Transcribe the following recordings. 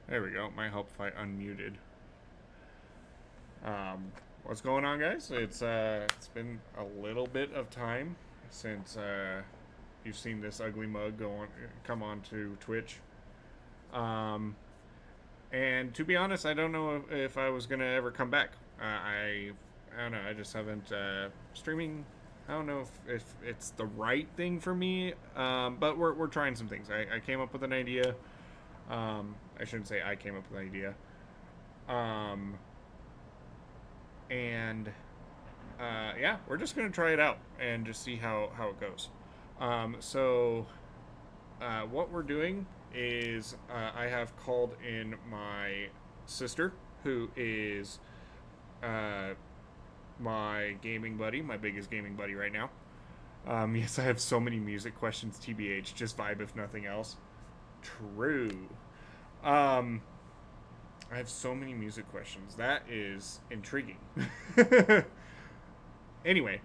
There we go. Might help if I unmuted. Um, what's going on, guys? It's been a little bit of time since you've seen this ugly mug come on to Twitch. Um, and to be honest, I don't know if I was gonna ever come back. I don't know. I just haven't streaming. I don't know if it's the right thing for me. But we're trying some things. I came up with an idea. I shouldn't say I came up with an idea. Um, and yeah, we're just gonna try it out and just see how it goes. What we're doing is I have called in my sister, who is uh, my gaming buddy, my biggest gaming buddy right now. Yes, I have so many music questions, TBH, just vibe if nothing else. True. Um, I have so many music questions. That is intriguing. Anyway,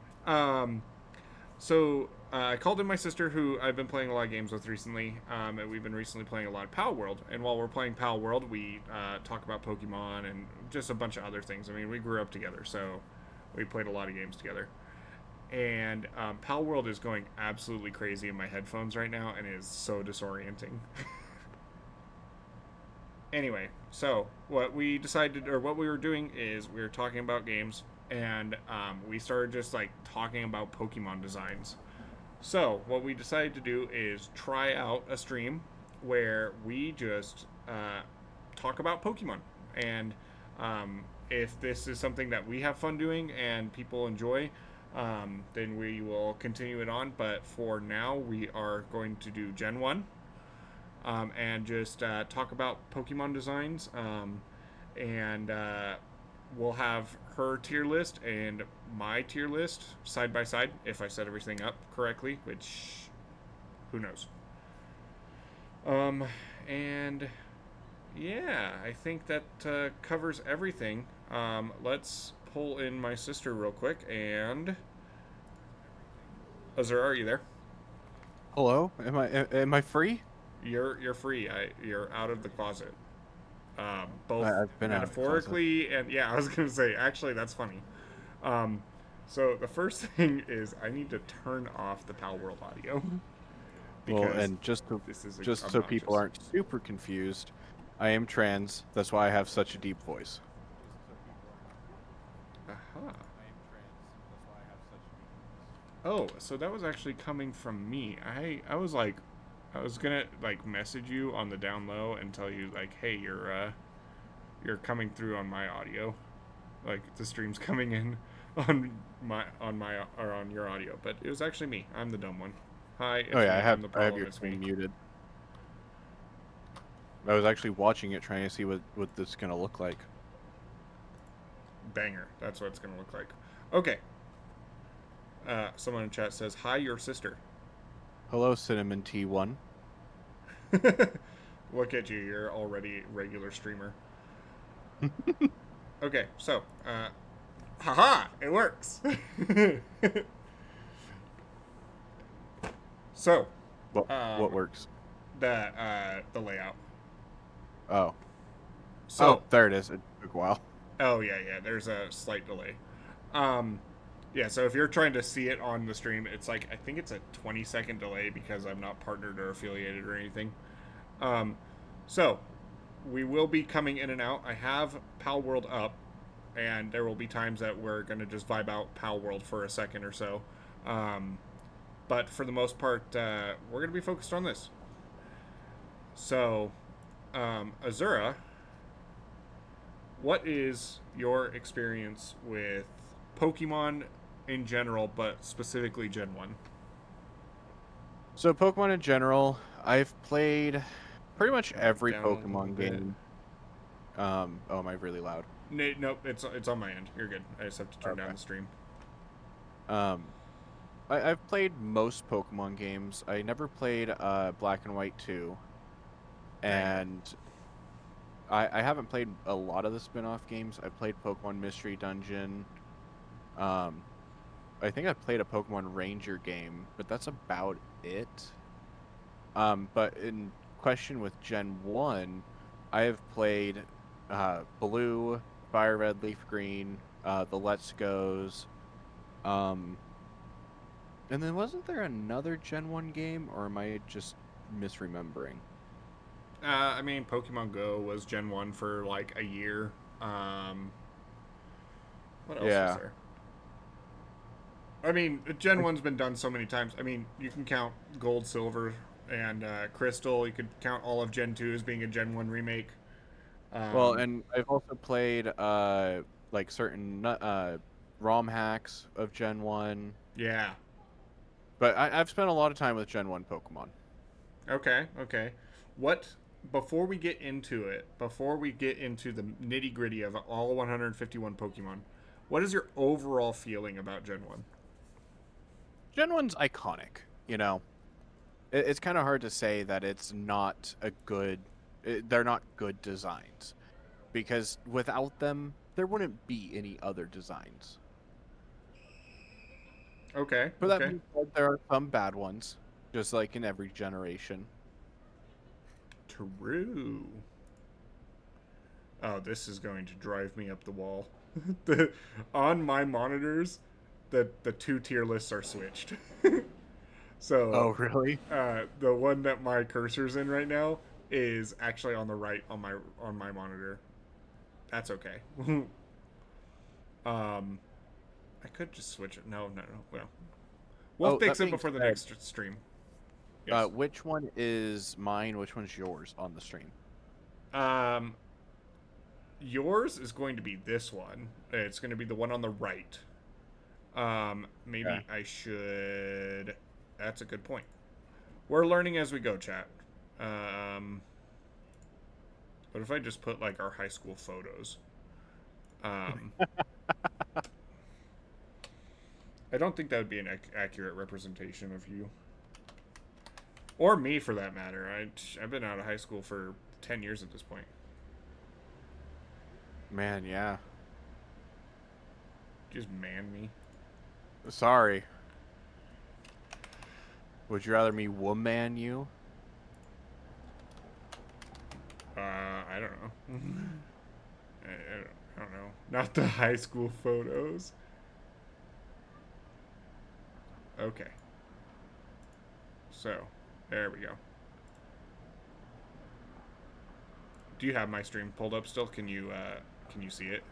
I called in my sister, who I've been playing a lot of games with recently, and we've been recently playing a lot of Palworld. And while we're playing Palworld, we talk about Pokemon and just a bunch of other things. I mean, we grew up together, so we played a lot of games together. And Palworld is going absolutely crazy in my headphones right now, and it is so disorienting. Anyway, so what we decided, or what we were doing, is we were talking about games, and we started just like talking about Pokemon designs. So what we decided to do is try out a stream where we just talk about Pokemon, and if this is something that we have fun doing and people enjoy, then we will continue it on. But for now, we are going to do Gen 1, and just talk about Pokemon designs. And We'll have her tier list and my tier list side by side if I set everything up correctly, which who knows. Um, and yeah, I think that covers everything. Let's pull in my sister real quick. And Azura, are you there? Hello? Am I free? You're free. You're out of the closet. Both I've been out of the closet. metaphorically and yeah, I was gonna say actually that's funny. Um, so the first thing is I need to turn off the Pal World audio Well, because and just so this is just so people obnoxious. aren't super confused, I am trans. That's why I have such a deep voice. Aha. Oh, so that was actually coming from me. I was like, I was gonna like message you on the down low and tell you like, hey, you're coming through on my audio, like the stream's coming in on my or on your audio, but it was actually me. I'm the dumb one. Hi, Oh if yeah, you're having the I have problem, your it's me. screen muted. I was actually watching it, trying to see what this is gonna look like. Banger. That's what it's gonna look like. Okay. Someone in chat says, "Hi, your sister." Hello, Cinnamon T1. Look at you. You're already regular streamer. Okay, so, haha, it works. So, What um, works? the layout. Oh, So, there it is. It took a while. oh yeah, there's a slight delay. Um, yeah, so if you're trying to see it on the stream, it's like I think it's a 20-second delay because I'm not partnered or affiliated or anything. Um, so we will be coming in and out. I have Pal World up, and there will be times that we're gonna just vibe out Pal World for a second or so. Um, but for the most part, we're gonna be focused on this. So, Azura, what is your experience with Pokemon in general, but specifically Gen 1? So Pokemon in general, I've played pretty much Turn it every down a little Pokemon bit. game. Oh, am I really loud? Nope, it's on my end. You're good. I just have to turn down Okay. the stream. Um, I've played most Pokemon games. I never played Black and White 2, Banger. and I haven't played a lot of the spin-off games. I played Pokemon Mystery Dungeon. Um, I think I played a Pokemon Ranger game, but that's about it. But in question with Gen 1, I have played Blue, Fire Red, Leaf Green, the Let's Goes, um, and then wasn't there another Gen 1 game, or am I just misremembering? I mean, Pokemon Go was Gen 1 for like a year. Um, what else was Yeah. there? I mean, Gen 1's been done so many times. I mean, you can count Gold, Silver, and Crystal. You could count all of Gen 2 as being a Gen 1 remake. Well, Um, and I've also played like certain ROM hacks of Gen 1, yeah. but I've spent a lot of time with Gen 1 Pokemon. Okay, okay. What, before we get into it, before we get into the nitty gritty of all 151 Pokemon, what is your overall feeling about Gen 1? Gen 1's iconic, you know. It's kind of hard to say that it's not a good they're not good designs because without them there wouldn't be any other designs. Okay, But that okay. being said, there are some bad ones, just like in every generation. True. Oh, this is going to drive me up the wall. the, on my monitors, the two tier lists are switched. So Oh, really? the one that my cursor's in right now is actually on the right on my monitor. That's okay. I could just switch it. No, no, no. Well, we'll Oh, fix that it being before the said, next stream. Yes. which one is mine? Which one's yours on the stream? Um, yours is going to be this one. It's going to be the one on the right. Okay. Maybe I should. That's a good point. We're learning as we go, chat. Um, what if I just put like our high school photos? Um, I don't think that would be an accurate representation of you or me, for that matter. I've been out of high school for 10 years at this point. Man, yeah. Just man me. Sorry. Would you rather me woman you? I don't know. I don't know. Not the high school photos. Okay. So, there we go. Do you have my stream pulled up still? Can you see it?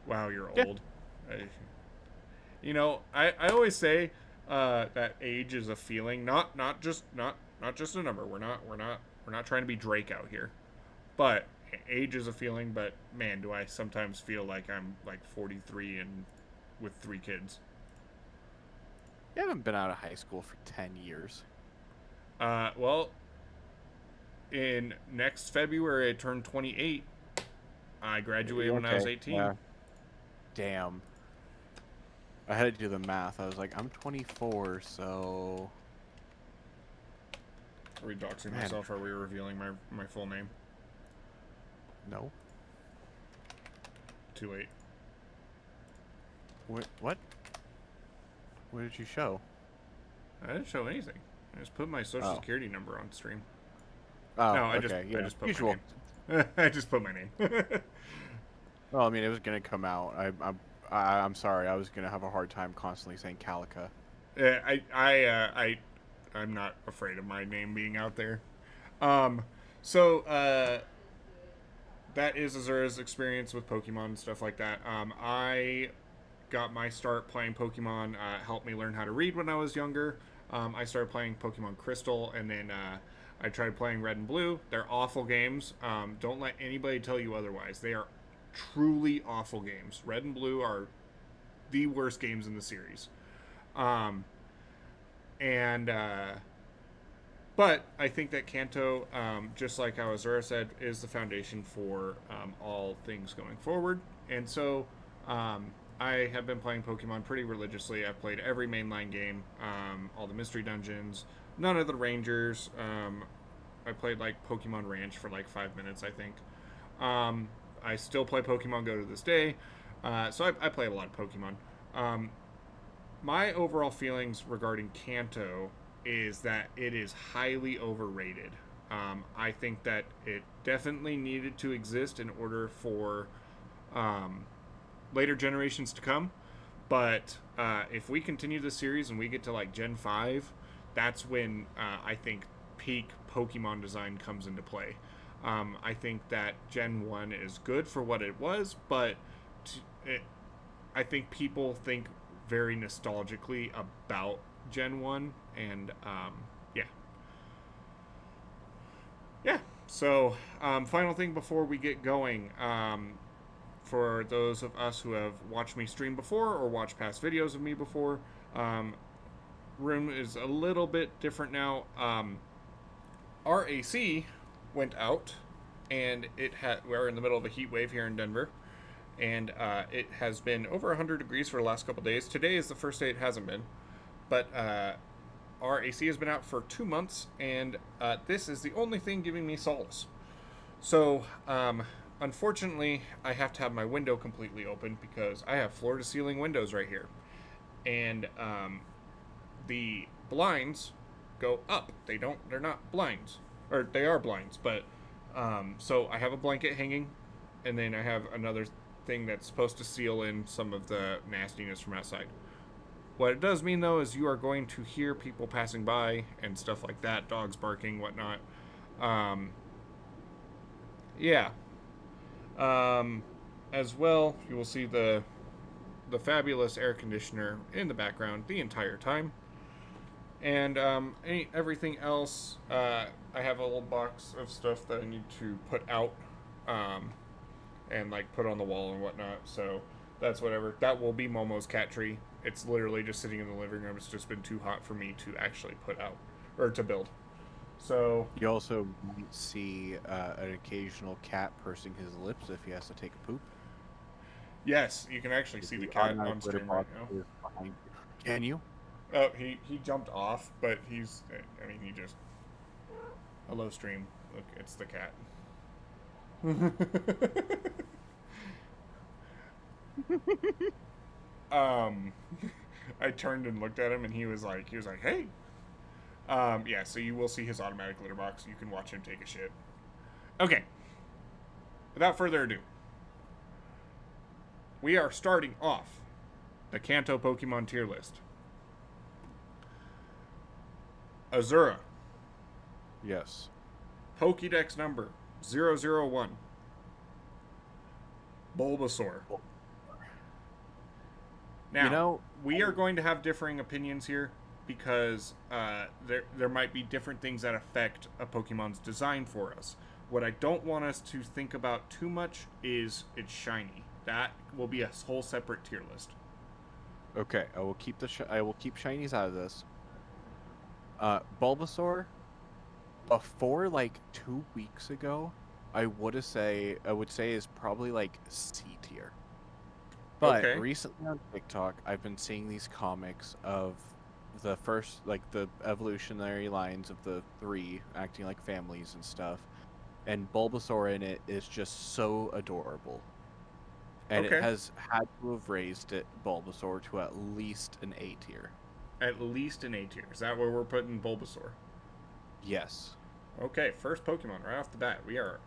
Wow, you're Yeah. old. I, I always say that age is a feeling, not just a number. We're not trying to be Drake out here. But age is a feeling, but man, do I sometimes feel like I'm like 43 and with 3 kids. You haven't been out of high school for 10 years. Well, in next February I turned 28. I graduated when I was Okay. 18. Yeah. Damn. I had to do the math. I was like, I'm 24, so Are we doxing man, myself? Or are we revealing my full name? no. Too late. What? What did you show? I didn't show anything. I just put my social Oh. security number on stream. Oh, No, I okay. Yeah. just put Usual. my name. I just put my name. Well, I mean, it was gonna come out. I'm sorry. I was gonna have a hard time constantly saying Calica. I'm not afraid of my name being out there. Um, so that is Azura's experience with Pokemon and stuff like that. I got my start playing Pokemon. Helped me learn how to read when I was younger. I started playing Pokemon Crystal, and then I tried playing Red and Blue. They're awful games. Don't let anybody tell you otherwise. They are truly awful games. Red and Blue are the worst games in the series. Um, and but I think that Kanto, just like how Azura said, is the foundation for all things going forward. And so I have been playing Pokemon pretty religiously. I've played every mainline game, all the mystery dungeons, none of the Rangers. I played like Pokemon Ranch for like 5 minutes, I think. I still play Pokemon Go to this day. So I play a lot of Pokemon. My overall feelings regarding Kanto is that it is highly overrated. I think that it definitely needed to exist in order for um, later generations to come. But if we continue the series and we get to like Gen 5, that's when I think peak Pokemon design comes into play. I think that Gen 1 is good for what it was, but it, I think people think very nostalgically about Gen 1, and yeah. Yeah. So, final thing before we get going. For those of us who have watched me stream before or watched past videos of me before, um, room is a little bit different now. Our AC went out, and we're in the middle of a heat wave here in Denver, and it has been over 100 degrees for the last couple days. Today is the first day it hasn't been, but our AC has been out for 2 months, and this is the only thing giving me solace. So, unfortunately, I have to have my window completely open because I have floor to ceiling windows right here. And the blinds go up. They're not blinds. Or they are blinds, but so I have a blanket hanging, and then I have another thing that's supposed to seal in some of the nastiness from outside. What it does mean, though, is you are going to hear people passing by and stuff like that, dogs barking, whatnot. Um, yeah. Um, as well, you will see the fabulous air conditioner in the background the entire time. And everything else, I have a little box of stuff that I need to put out, and like put on the wall and whatnot. So that's whatever. That will be Momo's cat tree. It's literally just sitting in the living room. It's just been too hot for me to actually put out or to build. So You also might see an occasional cat pursing his lips if he has to take a poop. yes, you can actually see the cat automatic on litter stream right box now. is behind you. Can you? Oh, he jumped off, but I mean, he just. Hello, stream. Look, it's the cat. um, I turned and looked at him, and he was like, hey. Yeah. So you will see his automatic litter box. You can watch him take a shit. Okay. Without further ado, we are starting off the Kanto Pokemon tier list. Azura. Yes. Pokédex number 001. Bulbasaur. Now, we are going to have differing opinions here because there might be different things that affect a Pokemon's design for us. What I don't want us to think about too much is its shiny. That will be a whole separate tier list. Okay, I will keep shinies out of this. Bulbasaur, before like 2 weeks ago, I would say is probably like C tier. But Okay. recently on TikTok, I've been seeing these comics of the first, like the evolutionary lines of the three acting like families and stuff, and Bulbasaur in it is just so adorable. And it Okay. has had to have raised Bulbasaur to at least an A tier. At least an A tier. Is that where we're putting Bulbasaur? Yes. Okay, first Pokemon right off the bat. We are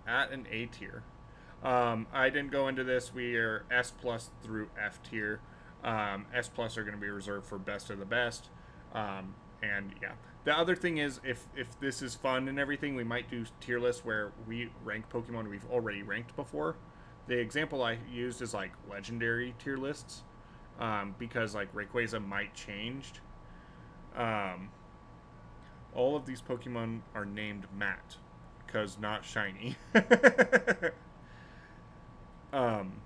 at an A tier. I didn't go into this. We are S plus through F tier. S plus are going to be reserved for best of the best. And yeah, the other thing is, if this is fun and everything, we might do tier lists where we rank Pokemon we've already ranked before. The example I used is like legendary tier lists, because like Rayquaza might changed. All of these Pokemon are named Matt because not shiny. um,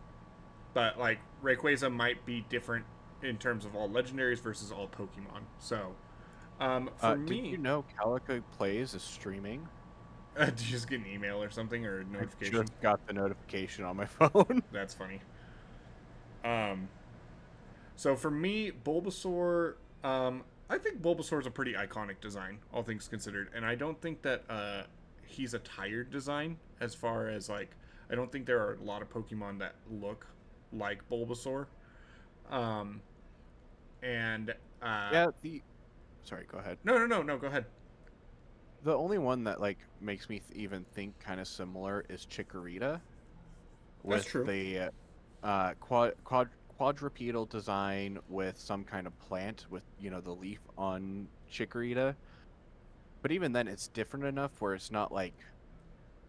but like Rayquaza might be different in terms of all legendaries versus all Pokemon. So, for Did me, you know Calico Plays is streaming? did you just get an email or something or a I notification? just got the notification on my phone. That's funny. Um, so for me, Bulbasaur, I think Bulbasaur is a pretty iconic design, all things considered, and I don't think that he's a tired design as far as like I don't think there are a lot of Pokemon that look like Bulbasaur. Um, and Yeah, sorry, go ahead. no, go ahead. The only one that like makes me even think kind of similar is Chikorita That's with true. the quadrupedal design with some kind of plant with the leaf on Chikorita. But even then, it's different enough where it's not like,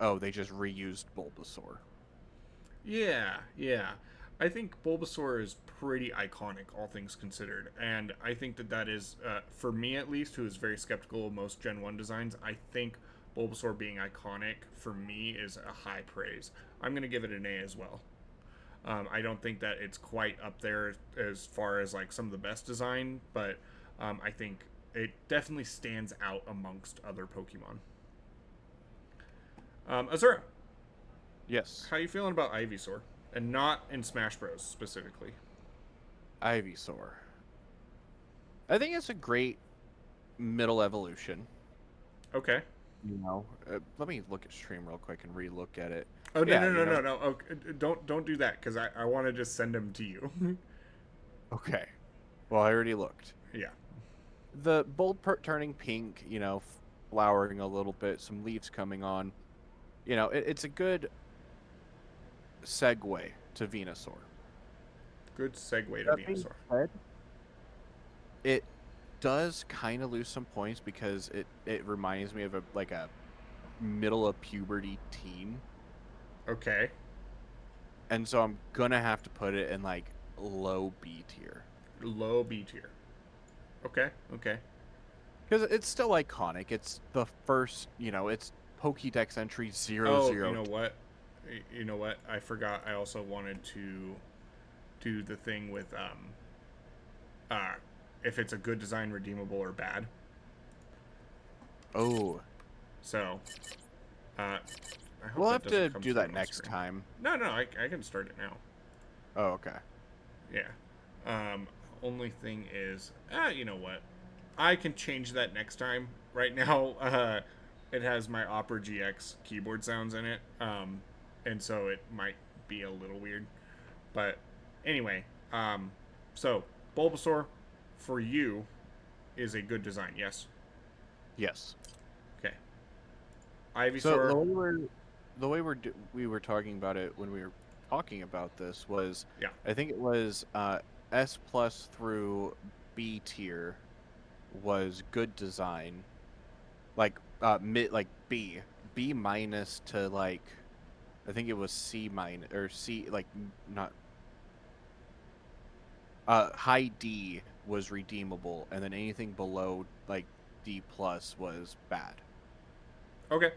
oh, they just reused Bulbasaur. Yeah, yeah. I think Bulbasaur is pretty iconic, all things considered, and I think that is, for me at least, who is very skeptical of most Gen One designs. I think Bulbasaur being iconic for me is a high praise. I'm gonna give it an A as well. I don't think that it's quite up there as far as like some of the best design, but I think it definitely stands out amongst other Pokemon. Azura, Yes, how are you feeling about Ivysaur? And not in Smash Bros. Specifically. Ivysaur. I think it's a great middle evolution. Okay. Let me look at stream real quick and re-look at it. Oh no Yeah, no no no no! Oh, don't do that because I want to just send them to you. okay. Well, I already looked. Yeah. The bulb turning pink, flowering a little bit, some leaves coming on. It's a good segue to Venusaur. Good segue to That being Venusaur. said, it does kind of lose some points because it reminds me of a middle of puberty teen, Okay. and so I'm gonna have to put it in like low B tier Low B tier. Okay. Okay. because it's still iconic. It's the first, it's Pokédex entry zero Oh, you zero. know what? You know what? I forgot. I also wanted to do the thing with uh if it's a good design, redeemable or bad. Oh, So I hope we'll that have doesn't to come do through that on next screen. time. No, no, I can start it now. Oh, okay. Yeah. Only thing is, you know what? I can change that next time. Right now, it has my Opera GX keyboard sounds in it, and so it might be a little weird. But anyway, so Bulbasaur for you is a good design. Yes. Yes. Okay. So Ivysaur. we were talking about it when we were talking about this was, Yeah. I think it was S plus through B tier was good design, like mid like B minus to like I think it was C minus or C like not high D was redeemable, and then anything below like D plus was bad. Okay.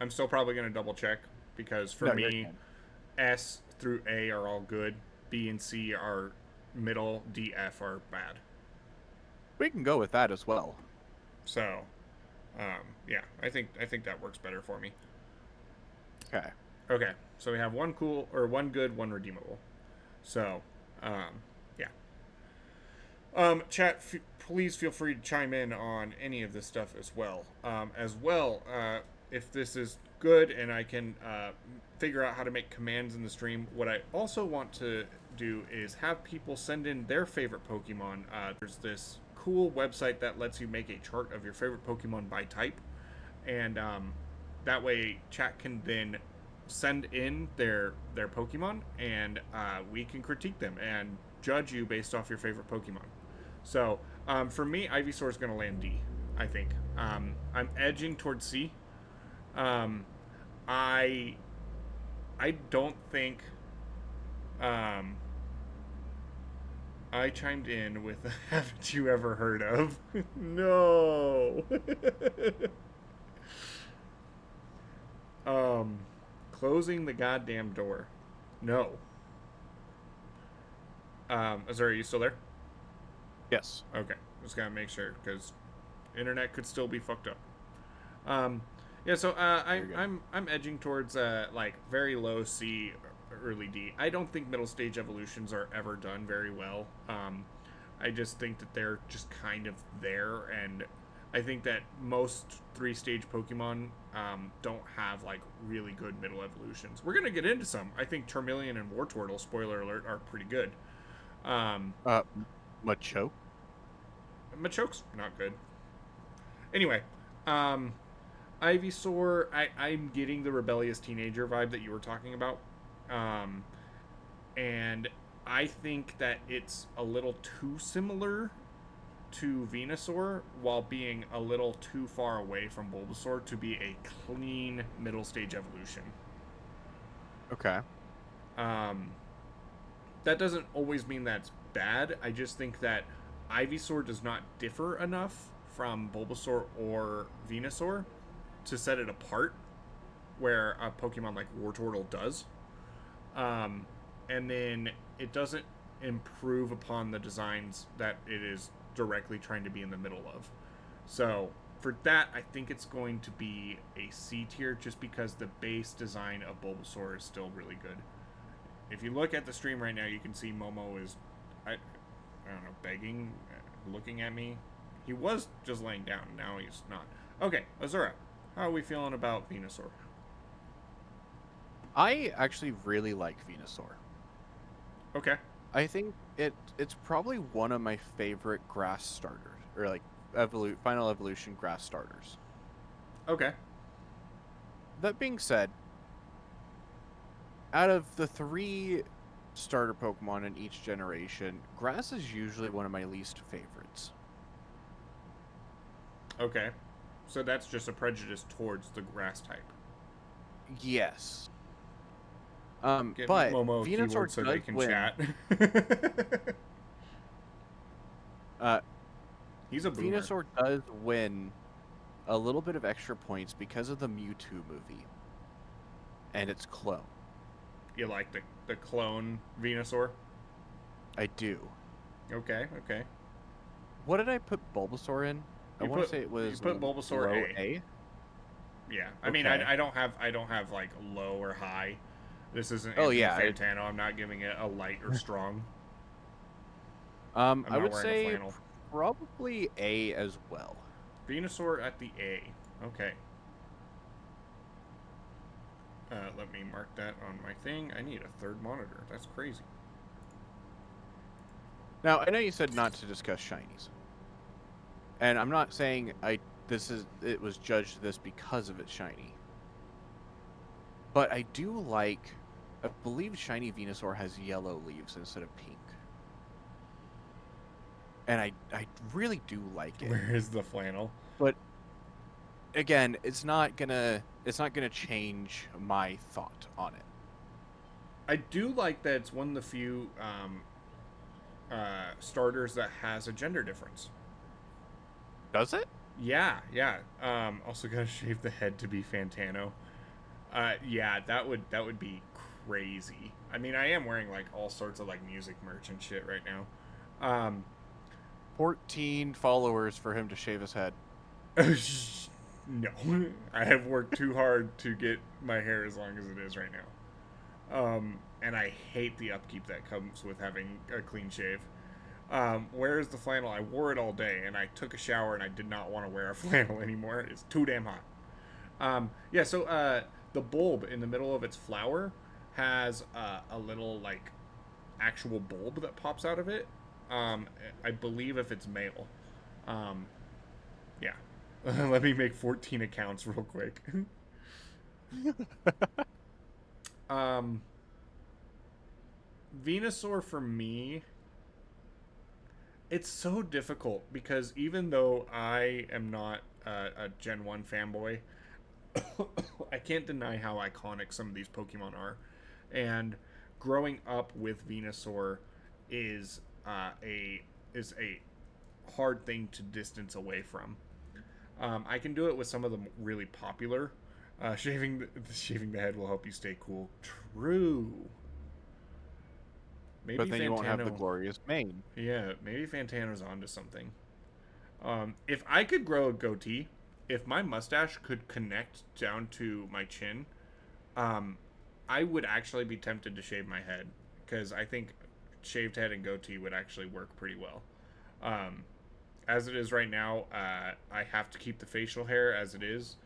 I'm still probably gonna double check because for No, you're me, good. S through A are all good. B and C are middle. D, F are bad. We can go with that as well. So, yeah, I think that works better for me. Okay. Okay, so we have one cool or one good, one redeemable. So, yeah. Chat, please feel free to chime in on any of this stuff as well. If this is good and I can figure out how to make commands in the stream, what I also want to do is have people send in their favorite Pokemon. There's this cool website that lets you make a chart of your favorite Pokemon by type, and that way chat can then send in their Pokemon, and we can critique them and judge you based off your favorite Pokemon. So for me, Ivysaur is going to land D. I think I'm edging towards C. Um, I I don't think um, I chimed in with haven't you ever heard of? No. um, closing the goddamn door. No. Azura, are you still there? Yes. Okay, just gotta make sure because internet could still be fucked up. Um, yeah, so You're good. I'm edging towards like very low C, early D. I don't think middle stage evolutions are ever done very well. I just think that they're just kind of there, and I think that most 3 stage Pokemon don't have like really good middle evolutions. We're gonna get into some. I think Charmeleon and Wartortle, spoiler alert, are pretty good. Um, Machoke. Machoke's not good. Anyway, Um, Ivysaur, I'm getting the rebellious teenager vibe that you were talking about. Um, and I think that it's a little too similar to Venusaur while being a little too far away from Bulbasaur to be a clean middle stage evolution. Okay. Um, that doesn't always mean that's bad. I just think that Ivysaur does not differ enough from Bulbasaur or Venusaur to set it apart, where a Pokemon like Wartortle does. Um, and then it doesn't improve upon the designs that it is directly trying to be in the middle of. So for that, I think it's going to be a C tier just because the base design of Bulbasaur is still really good. If you look at the stream right now, you can see Momo is, I don't know, begging, looking at me. He was just laying down. Now he's not. Okay, Azura, how are we feeling about Venusaur? I actually really like Venusaur. Okay. I think it's probably one of my favorite grass starters, or like final evolution grass starters. Okay. That being said, out of the 3 starter Pokemon in each generation, grass is usually one of my least favorites. Okay. So that's just a prejudice towards the grass type. Yes. Get But Momo a Venusaur keyword so they does can win. chat. Uh, He's a boomer. Venusaur does win a little bit of extra points because of the Mewtwo movie and its clone. You like the clone Venusaur? I do. Okay, okay. What did I put Bulbasaur in? I want to say it was you put Bulbasaur low A. A. Yeah, I mean, Okay. I don't have like low or high. This isn't Oh Anthony yeah. Fantano. I'm not giving it a light or strong. I'm I not would wearing a say flannel. probably A as well. Venusaur at the A. Okay. Let me mark that on my thing. I need a third monitor. That's crazy. Now I know you said not to discuss shinies, and I'm not saying it was judged this because of its shiny, but I do like. I believe shiny Venusaur has yellow leaves instead of pink, and I really do like it. Where is the flannel? But again, it's not gonna change my thought on it. I do like that it's one of the few starters that has a gender difference. Does it? Yeah, yeah. Also gotta shave the head to be Fantano. Yeah, that would be crazy. I mean, I am wearing like all sorts of like music merch and shit right now. 14 followers for him to shave his head. No, I have worked too hard to get my hair as long as it is right now. And I hate the upkeep that comes with having a clean shave. Where is the flannel? I wore it all day, and I took a shower, and I did not want to wear a flannel anymore. It's too damn hot. Yeah, so the bulb in the middle of its flower has a little like actual bulb that pops out of it. I believe if it's male. Um, yeah. Let me make 14 accounts real quick. um, Venusaur for me, it's so difficult because even though I am not a Gen 1 fanboy, I can't deny how iconic some of these Pokemon are. And growing up with Venusaur is a hard thing to distance away from. I can do it with some of the really popular. Shaving the head will help you stay cool. True. Maybe But then you won't have the Fantano. glorious mane. Yeah, maybe Fantano's onto something. If I could grow a goatee, if my mustache could connect down to my chin, um, I would actually be tempted to shave my head because I think shaved head and goatee would actually work pretty well. Um, as it is right now, I have to keep the facial hair as it is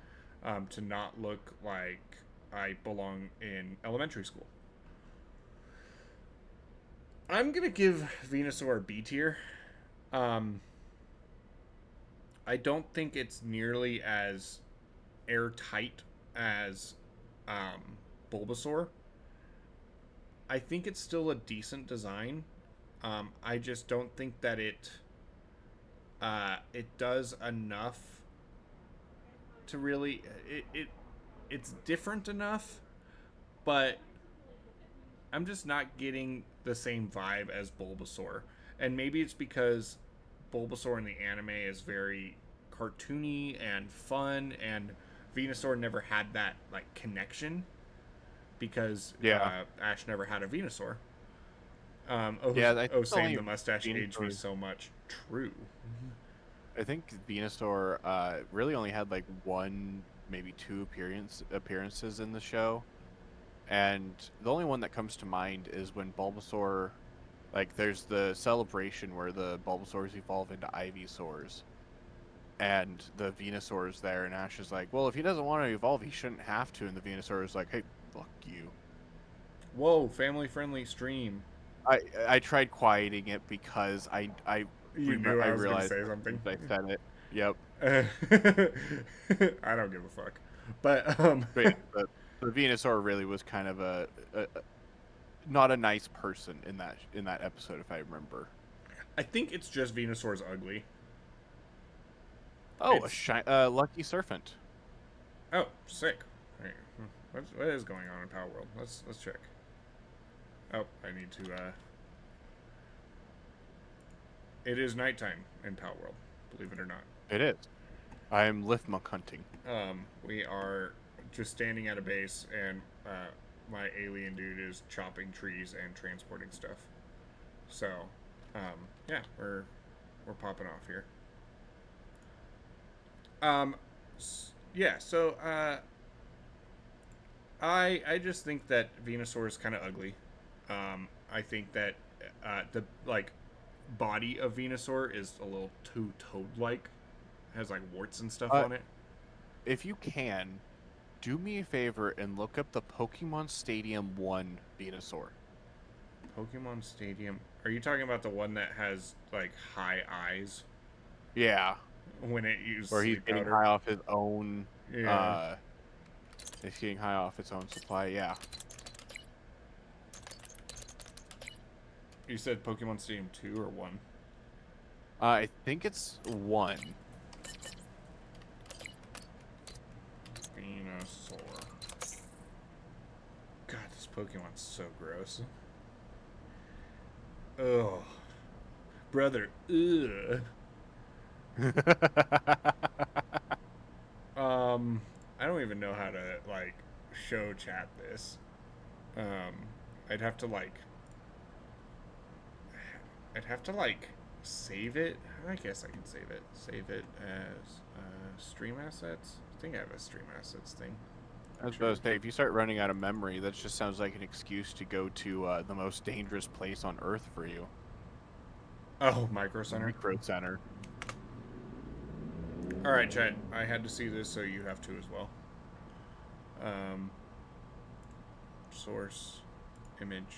to not look like I belong in elementary school. I'm gonna give Venusaur a B tier. Um, I don't think it's nearly as airtight as Bulbasaur. I think it's still a decent design. I just don't think that it does enough to really it's different enough, but I'm just not getting the same vibe as Bulbasaur. And maybe it's because Bulbasaur in the anime is very cartoony and fun, and Venusaur never had that like connection because Yeah. Ash never had a Venusaur. Yeah, I think Saying only the mustache aged me Venusaur. so much. True. I think Venusaur really only had like one, maybe two appearances in the show, and the only one that comes to mind is when Bulbasaur, like, there's the celebration where the Bulbasaurs evolve into Ivysaurs, and the Venusaur's there, and Ash is like, well, if he doesn't want to evolve, he shouldn't have to, and the Venusaur is like, hey, fuck you. Whoa, family friendly stream. I tried quieting it because You knew I I was gonna realized say as soon something. as I said it. Yep. I don't give a fuck. But But yeah, the Venusaur really was kind of a not a nice person in that episode, if I remember. I think it's just Venusaur's ugly. Oh, It's Lucky Serpent. oh sick. Right. What is going on in Palworld? Let's check. Oh, I need to. It is nighttime in Palworld, believe it or not. It is. I am Lithmuck hunting. We are just standing at a base, and my alien dude is chopping trees and transporting stuff. So, yeah, we're popping off here. Um, yeah. So, I just think that Venusaur is kind of ugly. I think that the like body of Venusaur is a little too toad-like. Has like warts and stuff Uh, on it. if you can, do me a favor and look up the Pokemon Stadium 1 Venusaur. Pokemon Stadium. Are you talking about the one that has like high eyes Yeah, when it used where he's sleep getting powder? high off his own. Yeah. He's getting high off its own supply. Yeah. You said Pokemon Stadium 2 or 1? I think it's 1. Venusaur. God, this Pokemon's so gross. Ugh. Brother, ugh. I don't even know how to, like, show chat this. Um, I'd have to, like... save it. I guess I can save it. Save it as stream assets. I think I have a stream assets thing. I was supposed to say, if you start running out of memory, that just sounds like an excuse to go to the most dangerous place on Earth for you. Oh, Micro Center. Micro Center. All right, chat. I had to see this, so you have to as well. Source, image,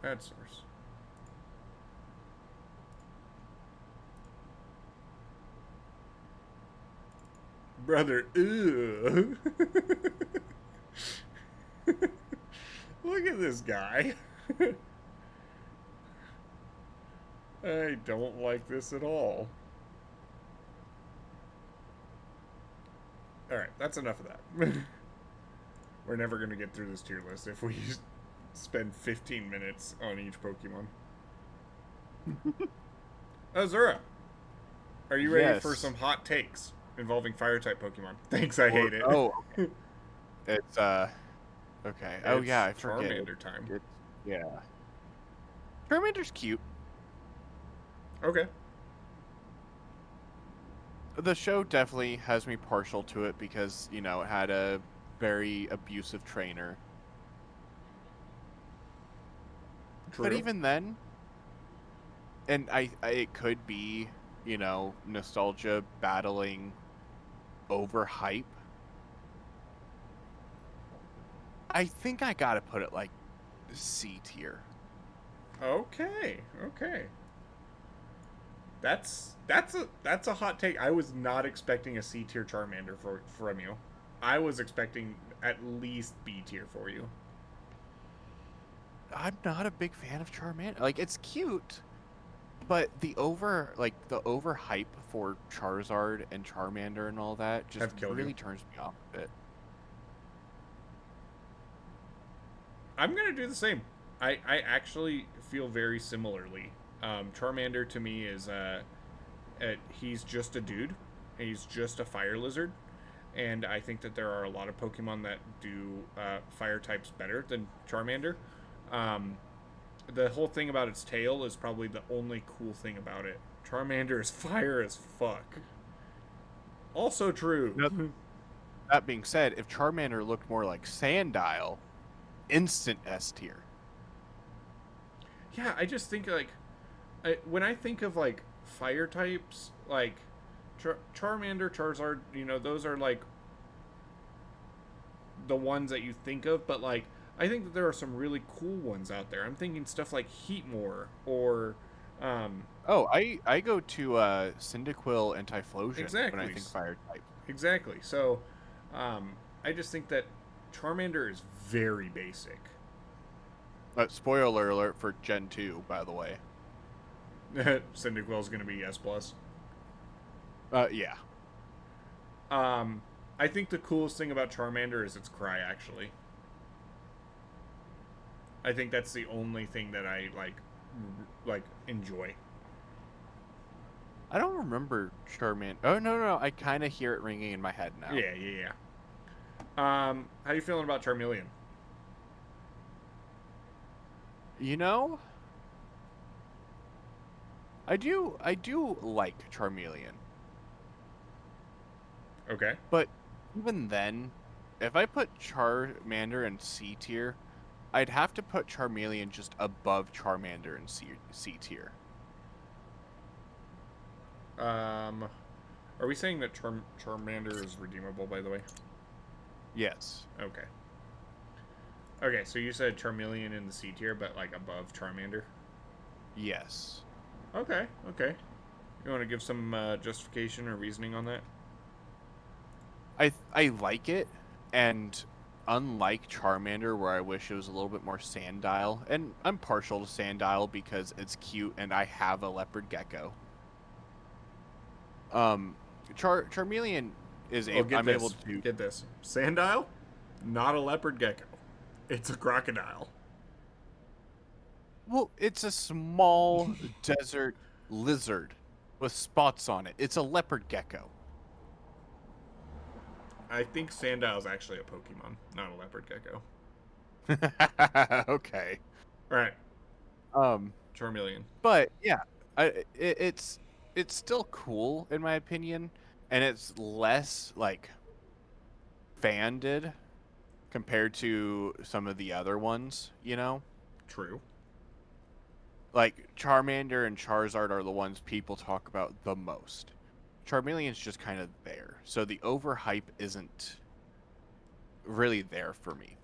add source. Brother, ew. Look at this guy. I don't like this at all. Alright, that's enough of that. We're never going to get through this tier list if we spend 15 minutes on each Pokemon. Azura, are you ready for some hot takes involving Fire-type Pokemon? Thanks, I hate it. Oh, okay. It's, okay. Oh, yeah, I forget. Charmander time. Yeah. Charmander's cute. Okay. The show definitely has me partial to it because, you know, it had a very abusive trainer. True. But even then, and it could be, you know, nostalgia battling overhype. I think I gotta put it like C tier. Okay. Okay. That's a hot take. I was not expecting a C tier Charmander from you. I was expecting at least B tier for you. I'm not a big fan of Charmander. Like, it's cute, but the overhype for Charizard and Charmander and all that just Have killed you. really turns me off a bit. I'm gonna do the same. I actually feel very similarly. Charmander to me is he's just a dude. He's just a fire lizard, and I think that there are a lot of Pokemon that do fire types better than Charmander. Um, the whole thing about its tail is probably the only cool thing about it. Charmander is fire as fuck. Also Now, true. that being said, if Charmander looked more like Sandile, instant S tier. Yeah, I just think like when I think of like fire types, like Charmander, Charizard, those are like the ones that you think of, but like I think that there are some really cool ones out there. I'm thinking stuff like Heatmore or Oh, I go to Cyndaquil and Typhlosion when I exactly, think fire type. exactly. So I just think that Charmander is very basic. Spoiler alert for Gen 2, by the way. Cyndaquil is going to be S plus. Yeah. I think the coolest thing about Charmander is its cry. Actually, I think that's the only thing that I like enjoy. I don't remember Charmander. Oh, no. I kind of hear it ringing in my head now. Yeah, yeah, yeah. How you feeling about Charmeleon? You know, I do like Charmeleon. Okay. But even then, if I put Charmander in C tier, I'd have to put Charmeleon just above Charmander in C tier. Are we saying that Charmander is redeemable? By the way. Yes. Okay. Okay, so you said Charmeleon in the C tier, but like above Charmander. Yes. Okay. Okay. You want to give some justification or reasoning on that? I like it, and unlike Charmander, where I wish it was a little bit more Sandile, and I'm partial to Sandile because it's cute and I have a leopard gecko. Charmeleon is I'm able to get this. Sandile, not a leopard gecko. It's a crocodile. Well, it's a small desert lizard with spots on it. It's a leopard gecko. I think Sandile is actually a Pokemon, not a leopard gecko. Okay. All right. Um, Charmeleon. but yeah, it's still cool in my opinion, and it's less like fanded compared to some of the other ones, you know? True. Like Charmander and Charizard are the ones people talk about the most. Charmeleon's just kind of there. So the overhype isn't really there for me.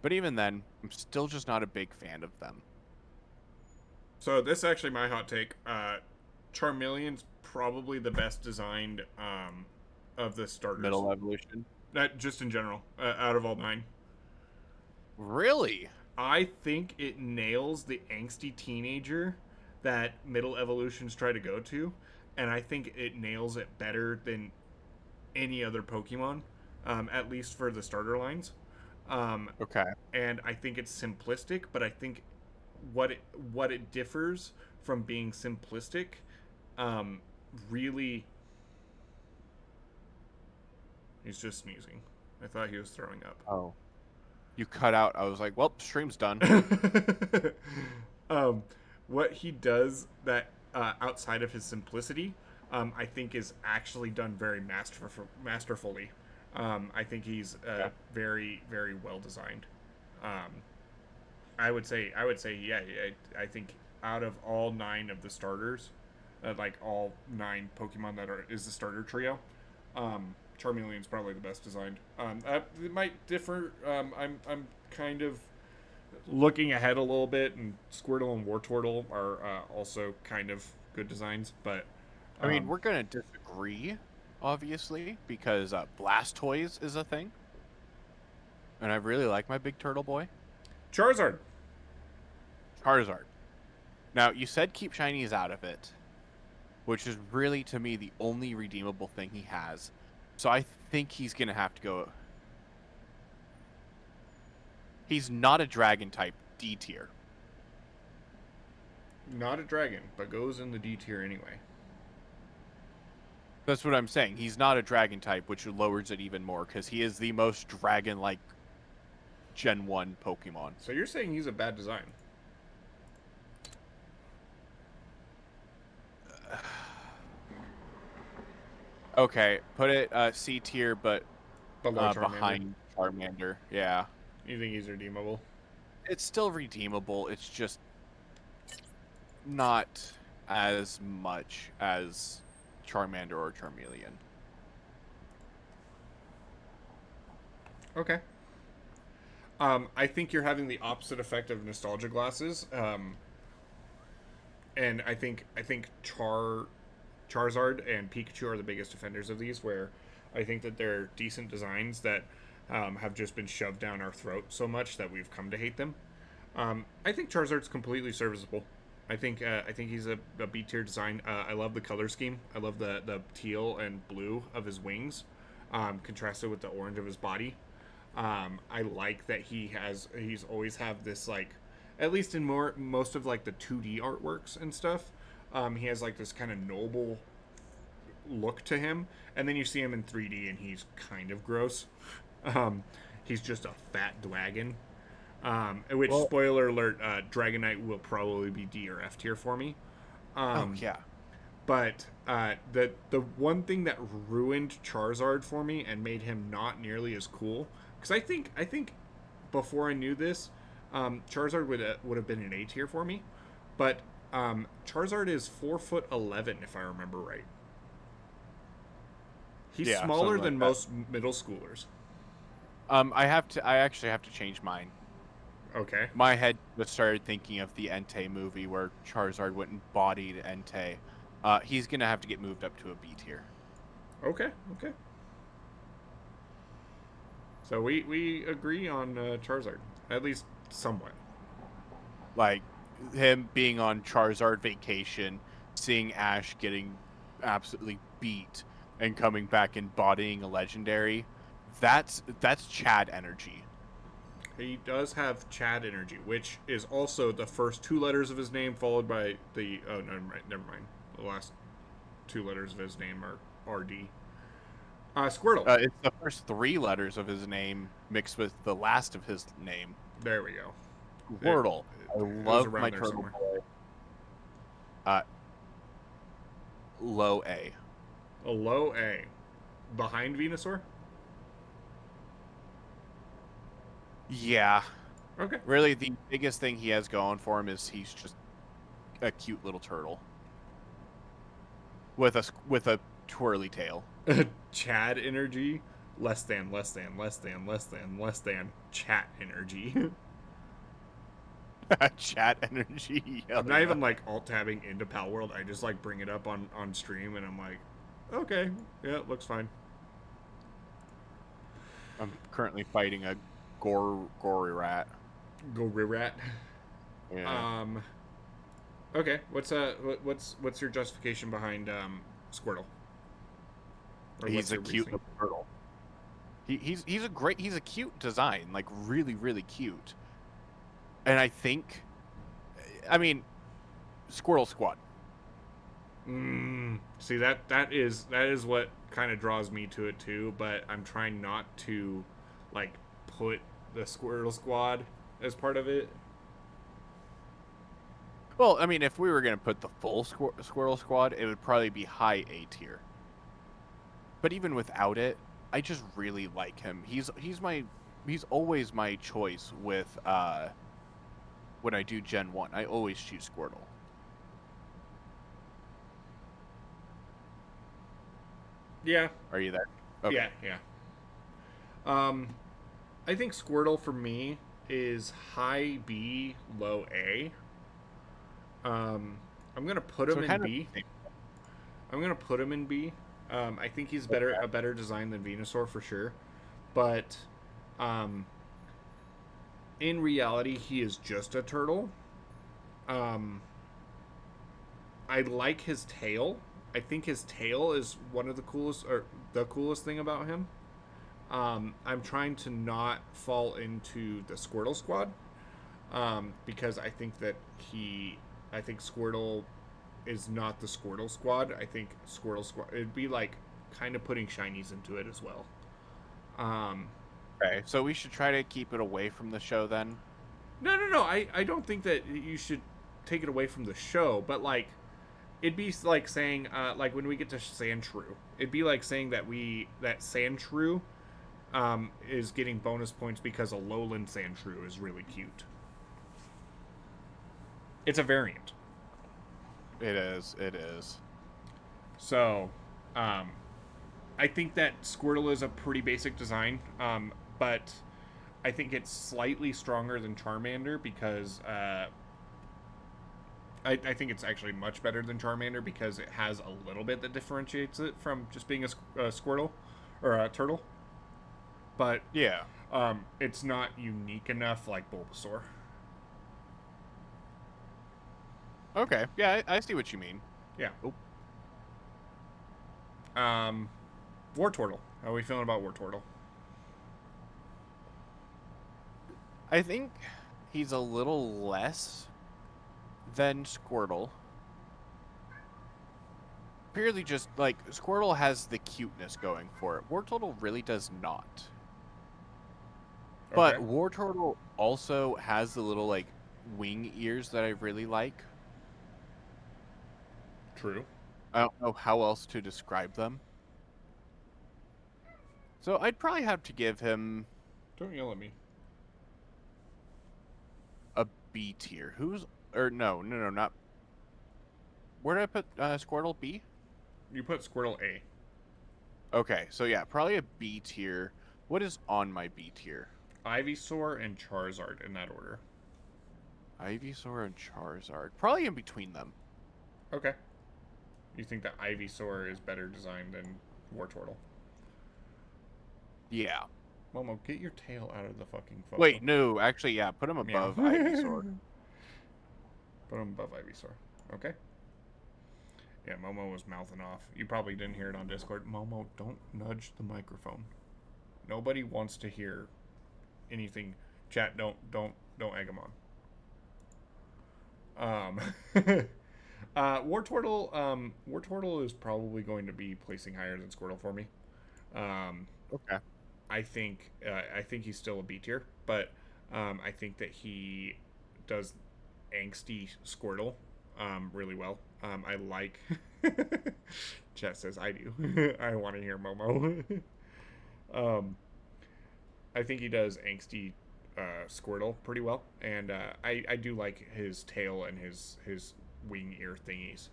But even then, I'm still just not a big fan of them. So this is actually my hot take. Charmeleon's probably the best designed of the starters. Middle evolution. Just in general, out of all 9. Really? I think it nails the angsty teenager that middle evolutions try to go to, and I think it nails it better than any other Pokemon, at least for the starter lines. Okay. And I think it's simplistic, but I think what it differs from being simplistic, really. He's just sneezing. I thought he was throwing up. Oh. You cut out. I was like, well, stream's done. What he does that outside of his simplicity, I think is actually done very masterfully. I think he's very, very well designed. I would say, yeah. I think out of all 9 of the starters, like all 9 Pokemon that is the starter trio, Charmeleon's probably the best designed. It might differ. I'm kind of looking ahead a little bit, and Squirtle and Wartortle are also kind of good designs, but I mean, we're gonna disagree, obviously, because Blastoise is a thing, and I really like my big turtle boy. Charizard. Charizard. Now, you said keep shinies out of it, which is really, to me, the only redeemable thing he has. So I think he's gonna have to go. He's not a dragon type D tier. Not a dragon, but goes in the D tier anyway. That's what I'm saying. He's not a dragon type, which lowers it even more because he is the most dragon-like Gen 1 Pokemon. So you're saying he's a bad design? Okay, put it C tier, but Below Charmander. behind Charmander. Yeah. You think he's redeemable? It's still redeemable. It's just not as much as Charmander or Charmeleon. Okay. I think you're having the opposite effect of nostalgia glasses. And I think Charizard and Pikachu are the biggest offenders of these, where I think that they're decent designs that have just been shoved down our throat so much that we've come to hate them. I think Charizard's completely serviceable. I think he's a B tier design. I love the color scheme. I love the teal and blue of his wings, contrasted with the orange of his body. I like that he's always have this, like, at least in most of like the 2D artworks and stuff, he has like this kind of noble look to him, and then you see him in 3D and he's kind of gross. He's just a fat dragon. Which, Well, spoiler alert, Dragonite will probably be D or F tier for me. oh yeah. But the one thing that ruined Charizard for me and made him not nearly as cool, because I think before I knew this, Charizard would have been an A tier for me, but Charizard is 4'11" if I remember right. He's smaller than most middle schoolers. I actually have to change mine. Okay. My head just started thinking of the Entei movie where Charizard went and bodied Entei. He's gonna have to get moved up to a B tier. Okay. So we agree on Charizard, at least somewhat. Like him being on Charizard vacation, seeing Ash getting absolutely beat, and coming back and bodying a legendary. That's Chad energy. He does have Chad energy, which is also the first two letters of his name, followed by the never mind. The last two letters of his name are RD. Squirtle. It's the first three letters of his name mixed with the last of his name. There we go. Squirtle. I love my turtle boy. Low A. A low A. Behind Venusaur? Yeah. Okay. Really, the biggest thing he has going for him is he's just a cute little turtle with a twirly tail. Chad energy, less than chat energy. Chat energy. I'm not even like alt tabbing into Palworld. I just like bring it up on stream, and I'm like, okay, yeah, it looks fine. I'm currently fighting a gory rat. Gory rat. Yeah. Okay. What's your justification behind Squirtle? Or He's a cute little turtle. He's a cute design, like really, really cute. And I think, I mean, Squirtle Squad. See, that is what kind of draws me to it too, but I'm trying not to like put the Squirtle Squad as part of it. Well, I mean, if we were gonna put the full Squirtle Squad, it would probably be high A tier. But even without it, I just really like him. He's always my choice with when I do Gen 1. I always choose Squirtle. Yeah. Are you there? Okay. Yeah. I think Squirtle for me is high B, low A. I'm gonna put So him in kind of B. I'm gonna put him in B. I think he's a better design than Venusaur for sure, but um, in reality, he is just a turtle. Um, I like his tail. I think his tail is one of the coolest, or the coolest thing about him. I'm trying to not fall into the Squirtle squad, because I think Squirtle is not the Squirtle squad. I think Squirtle squad, it'd be like kind of putting shinies into it as well. Um, okay. So we should try to keep it away from the show then. no. I don't think that you should take it away from the show, but like it'd be like saying like when we get to Sandshrew, it'd be like saying that Sandshrew is getting bonus points because a lowland Sandshrew is really cute. It's a variant. It is. It is. So, um, I think that Squirtle is a pretty basic design, but I think it's slightly stronger than Charmander because I think it's actually much better than Charmander because it has a little bit that differentiates it from just being a Squirtle or a turtle. But Yeah. it's not unique enough like Bulbasaur. Okay. Yeah, I see what you mean. Yeah. Oh. Wartortle. How are we feeling about Wartortle? I think he's a little less than Squirtle. Purely just like Squirtle has the cuteness going for it. Wartortle really does not. But Okay. Wartortle also has the little like wing ears that I really like. True. I don't know how else to describe them. So I'd probably have to give him Don't yell at me. a B tier. Who's or no, not. Where did I put Squirtle? B? You put Squirtle A. Okay, so yeah, probably a B tier. What is on my B tier? Ivysaur and Charizard in that order. Ivysaur and Charizard. Probably in between them. Okay. You think that Ivysaur is better designed than Wartortle? Yeah. Momo, get your tail out of the fucking photo. Wait, no, actually, yeah, put him above Ivysaur. Put him above Ivysaur. Okay. Yeah, Momo was mouthing off. You probably didn't hear it on Discord. Momo, don't nudge the microphone. Nobody wants to hear anything. Chat, don't egg him on. Wartortle is probably going to be placing higher than Squirtle for me. Okay. I think he's still a B tier, but I think that he does angsty Squirtle really well. I like. Chat says I do. I want to hear Momo. I think he does angsty Squirtle pretty well, and I do like his tail and his wing ear thingies.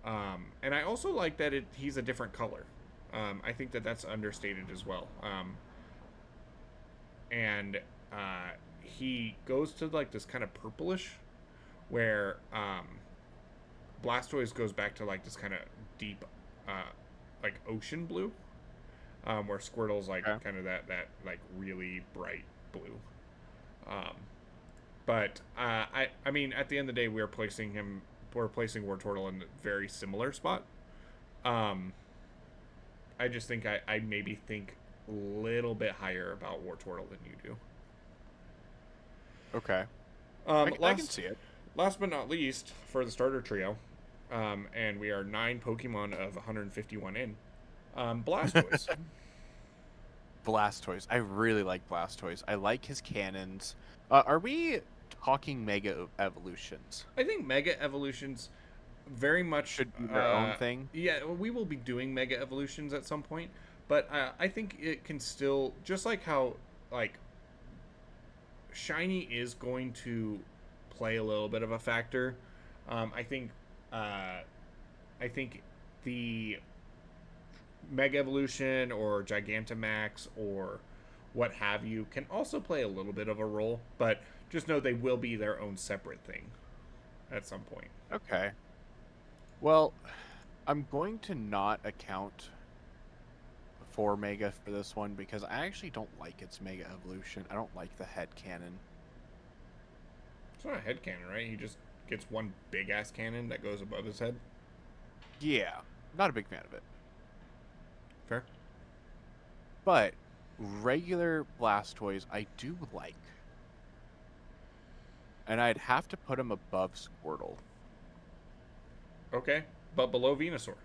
And I also like that he's a different color. I think that that's understated as well. And he goes to like this kind of purplish, where Blastoise goes back to like this kind of deep, like ocean blue, where Squirtle's like kind of that like really bright blue. But I mean, at the end of the day, we're placing Wartortle in a very similar spot. I just think I maybe think a little bit higher about Wartortle than you do. Okay. I can see it. Last but not least, for the starter trio, and we are 9 Pokemon of 151 in, Blastoise. Blastoise. I really like Blastoise. I like his cannons. Are we talking Mega Evolutions? I think Mega Evolutions very much should be their own thing. Yeah, we will be doing Mega Evolutions at some point, but I think it can still, just like how like Shiny is going to play a little bit of a factor. I think the Mega Evolution or Gigantamax or what have you can also play a little bit of a role, but just know they will be their own separate thing at some point. Okay. Well, I'm going to not account for Mega for this one because I actually don't like its Mega Evolution. I don't like the head cannon. It's not a head cannon, right? He just gets one big ass cannon that goes above his head. Yeah, not a big fan of it. Fair. But regular Blastoise I do like. And I'd have to put him above Squirtle. Okay, but below Venusaur.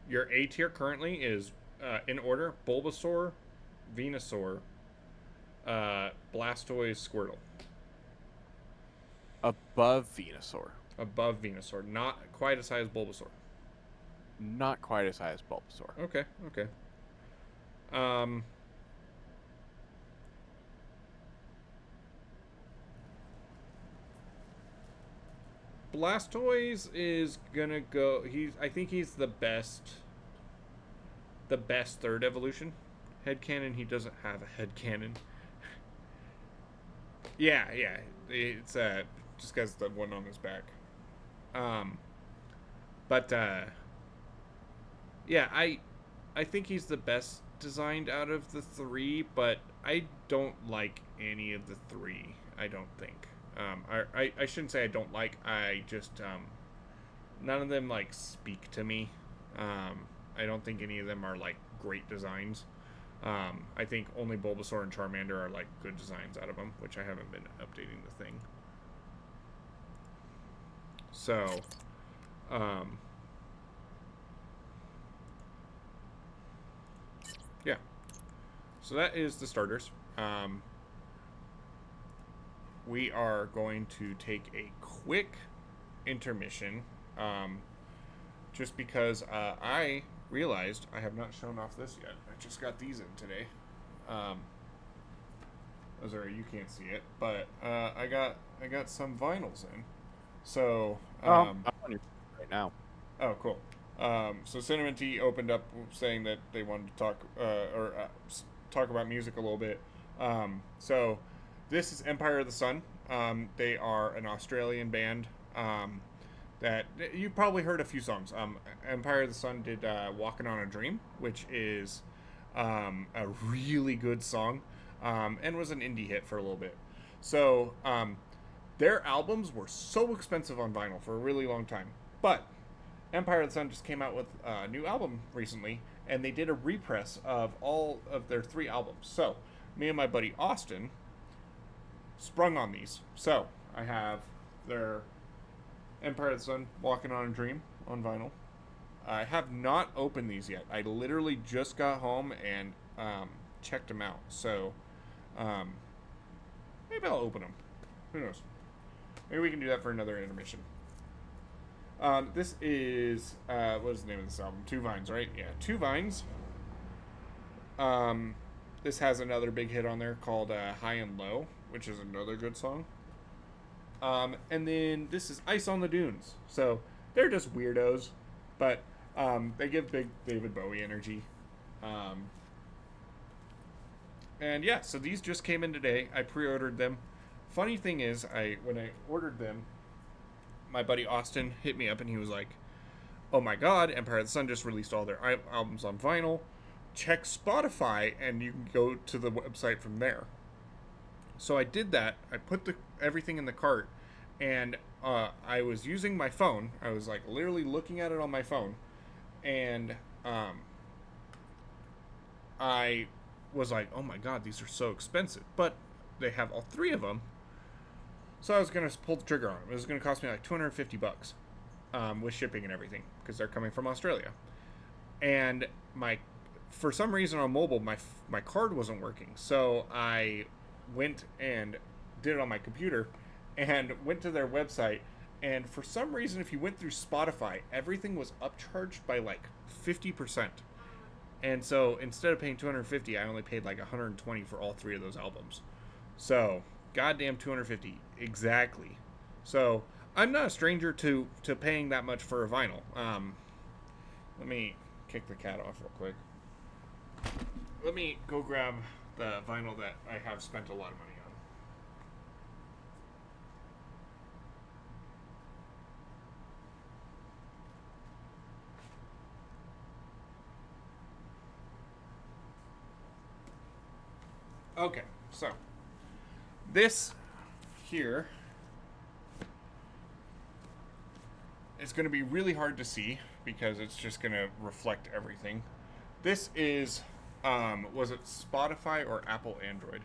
Your A tier currently is in order: Bulbasaur, Venusaur, Blastoise, Squirtle. Above Venusaur. Above Venusaur, not quite as high as Bulbasaur. Not quite as high as Bulbasaur. Okay, okay. Um, Blastoise is gonna go. I think he's the best. The best third evolution. Head cannon. He doesn't have a head cannon. Yeah, yeah. It's just because the one on his back. Um, but yeah, I think he's the best designed out of the three, but I don't like any of the three. I don't think. I shouldn't say I don't like. I just none of them like speak to me. I don't think any of them are like great designs. I think only Bulbasaur and Charmander are like good designs out of them, which I haven't been updating the thing. So, yeah. So that is the starters. We are going to take a quick intermission, just because I realized I have not shown off this yet. I just got these in today. Azura, you can't see it, but I got some vinyls in. So I'm on your right now. oh, cool. So Cinnamon Tea opened up saying that they wanted to talk about music a little bit. So this is Empire of the Sun. They are an Australian band that you probably heard a few songs. Empire of the Sun did "Walking on a Dream," which is a really good song, and was an indie hit for a little bit. So their albums were so expensive on vinyl for a really long time, but Empire of the Sun just came out with a new album recently, and they did a repress of all of their 3 albums. So me and my buddy Austin sprung on these. So I have their Empire of the Sun, Walking on a Dream on vinyl. I have not opened these yet. I literally just got home and checked them out. So maybe I'll open them. Who knows? Maybe we can do that for another intermission. This is what is the name of this album? Two Vines, right? Yeah, Two Vines. This has another big hit on there called High and Low, which is another good song. And then this is Ice on the Dunes. So they're just weirdos, but they give big David Bowie energy. And yeah, so these just came in today. I pre-ordered them. Funny thing is, when I ordered them, my buddy Austin hit me up and he was like, "Oh my God, Empire of the Sun just released all their albums on vinyl. Check Spotify and you can go to the website from there." So I did that. I put everything in the cart, and I was using my phone. I was like literally looking at it on my phone, and I was like, "Oh my God, these are so expensive!" But they have all 3 of them, so I was gonna pull the trigger on them. It was gonna cost me like $250 with shipping and everything because they're coming from Australia. And for some reason on mobile, my card wasn't working, so I went and did it on my computer and went to their website, and for some reason if you went through Spotify, everything was upcharged by like 50%. And so instead of paying $250, I only paid like $120 for all 3 of those albums. So goddamn $250 exactly. So I'm not a stranger to paying that much for a vinyl. Let me kick the cat off real quick. Let me go grab the vinyl that I have spent a lot of money Okay, so this here is going to be really hard to see because it's just going to reflect everything. This is, was it Spotify or Apple Android?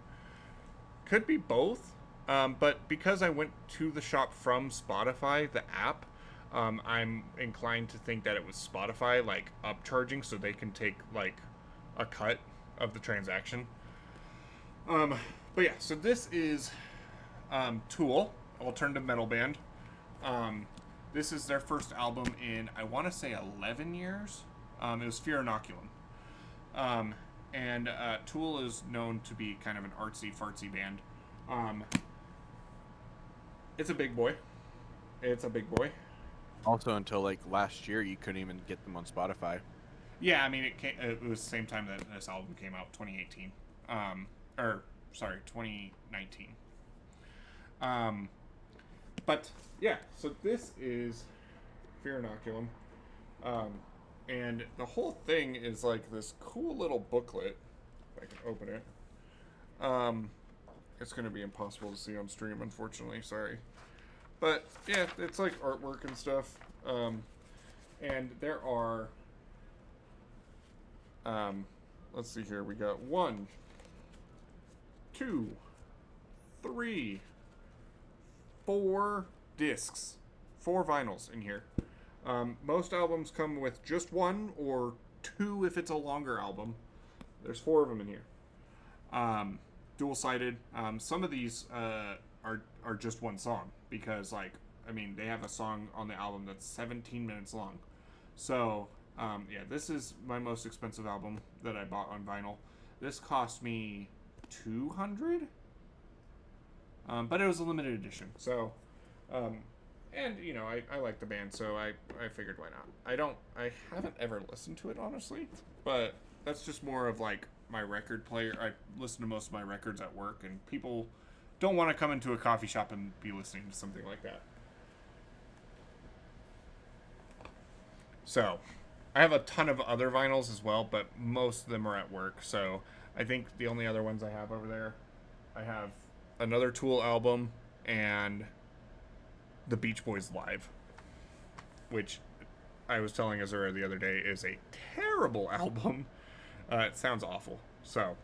Could be both, but because I went to the shop from Spotify, the app, I'm inclined to think that it was Spotify, like upcharging, so they can take like a cut of the transaction. Um, but yeah, so this is Tool, alternative metal band. Um, this is their first album in, I want to say, 11 years. It was Fear Inoculum. Um, and Tool is known to be kind of an artsy fartsy band. Um, it's a big boy. It's a big boy. Also, until like last year, you couldn't even get them on Spotify. Yeah, I mean, it was the same time that this album came out, 2018. Or, sorry, 2019. Um, but, yeah, so this is Fear Inoculum. Um, and the whole thing is like this cool little booklet. If I can open it. It's going to be impossible to see on stream, unfortunately. Sorry. But, yeah, it's like artwork and stuff. And there are... let's see here. We got 1, 2, 3, 4 discs. 4 vinyls in here. Most albums come with just 1 or 2 if it's a longer album. There's 4 of them in here. Dual-sided. Some of these are just one song because, like, I mean, they have a song on the album that's 17 minutes long. So, yeah, this is my most expensive album that I bought on vinyl. This cost me $200, but it was a limited edition. So, and you know, I like the band, so I figured why not. I haven't ever listened to it honestly, but that's just more of like my record player. I listen to most of my records at work, and people don't want to come into a coffee shop and be listening to something like that. So, I have a ton of other vinyls as well, but most of them are at work. So, I think the only other ones I have over there, I have another Tool album and the Beach Boys Live, which I was telling Azura the other day is a terrible album. It sounds awful. So,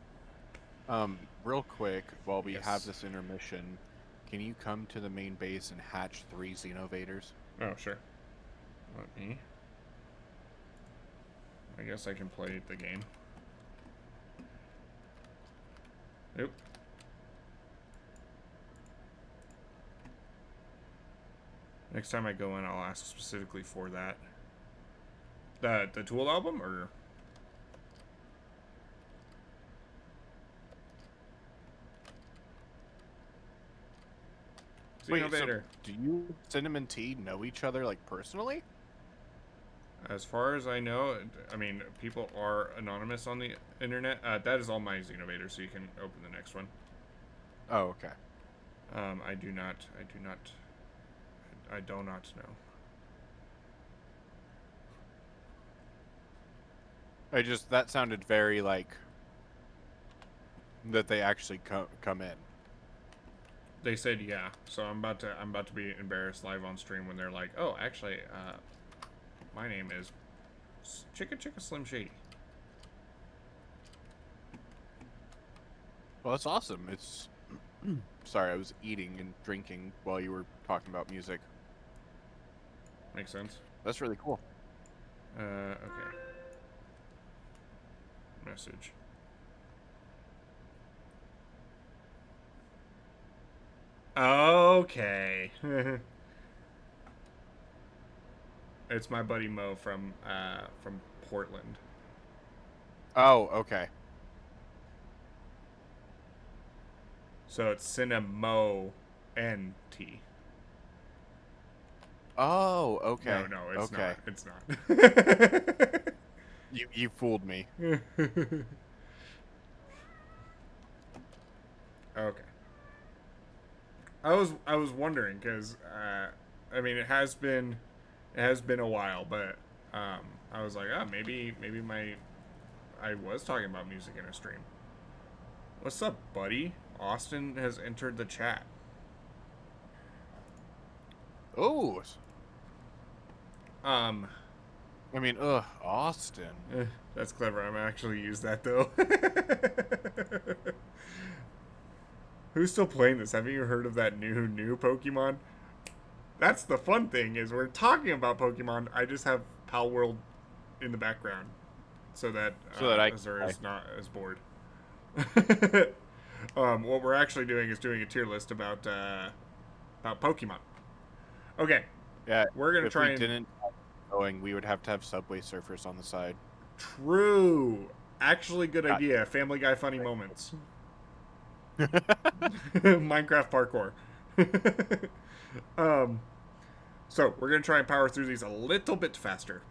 Real quick, while we Yes. have this intermission, can you come to the main base and hatch 3 Xenovaders? oh sure. Let me. I guess I can play the game. Oop. Next time I go in, I'll ask specifically for that. The Tool album, or Wait, so Xenovator. do you, Cinnamon Tea, know each other, like, personally? As far as I know, I mean, people are anonymous on the internet. That is all my Xenovator, so you can open the next one. Oh, okay. I do not know. That sounded very, like, that they actually come in. They said yeah, so I'm about to be embarrassed live on stream when they're like, oh, actually, my name is Chicka Chicka Slim Shady. Well, that's awesome. It's... Sorry, I was eating and drinking while you were talking about music. Makes sense. That's really cool. Okay. Message. Okay. It's my buddy Mo from Portland. Oh, okay. So it's Cinemo NT. Oh, okay. No, it's okay. not. It's not. You fooled me. Okay. I was wondering because I mean it has been a while, but I was like, oh, maybe I was talking about music in a stream. What's up, buddy? Austin has entered the chat. Oh, Um, I mean, Austin. that's clever. I'm actually use that though. Who's still playing this? Haven't you heard of that new Pokemon? That's the fun thing is we're talking about Pokemon. I just have Palworld in the background so that So that I Azura is not as bored. What we're actually doing is doing a tier list about Pokemon. Okay, yeah. we're gonna If try we and didn't have it going, we would have to have Subway Surfers on the side. true. Actually, good Got- idea. Family Guy funny moments. Minecraft parkour. um, so we're gonna try and power through these a little bit faster.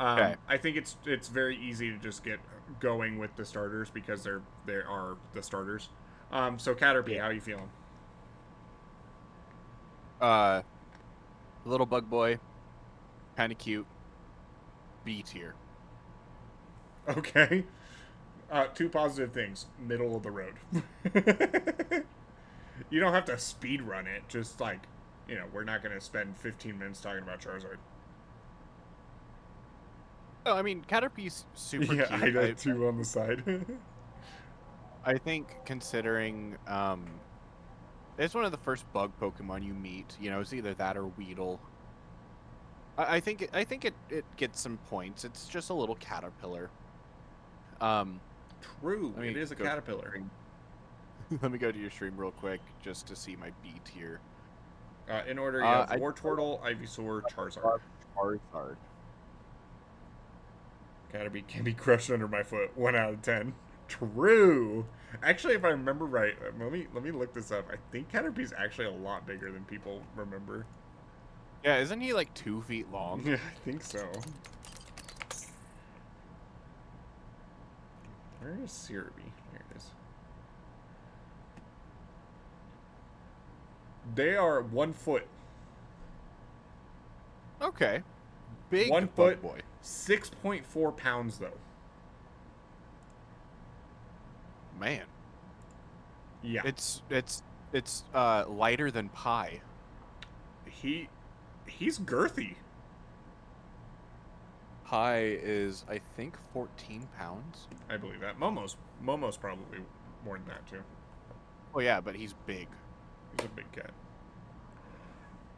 Okay. I think it's very easy to just get going with the starters because they are the starters. So Caterpie, how you feeling? Little bug boy, kind of cute. B tier. Okay. Two positive things. Middle of the road. You don't have to speed run it. Just like, we're not going to spend 15 minutes talking about Charizard. Oh, I mean, Caterpie's super Yeah, cute. I know two on the side. I think considering it's one of the first bug Pokemon you meet. You know, it's either that or Weedle. I think it gets some points. It's just a little caterpillar. True. Let me It is a go- caterpillar. Let me go to your stream real quick just to see my B tier. In order, you have Wartortle, Ivysaur, Charizard. Charizard. Caterpie can be crushed under my foot. 1 out of 10. True. Actually, if I remember right, let me look this up. I think Caterpie's actually a lot bigger than people remember. Yeah, isn't he like 2 feet long? Yeah, I think so. Where is Cerebi? Here it is. They are 1 foot. Okay. Big 1 bug foot, boy. 6.4 pounds though. Man. Yeah. It's lighter than pie. He's girthy. Pie is, I think, 14 pounds. I believe that. Momo's probably more than that too. Oh yeah, but he's big. He's a big cat.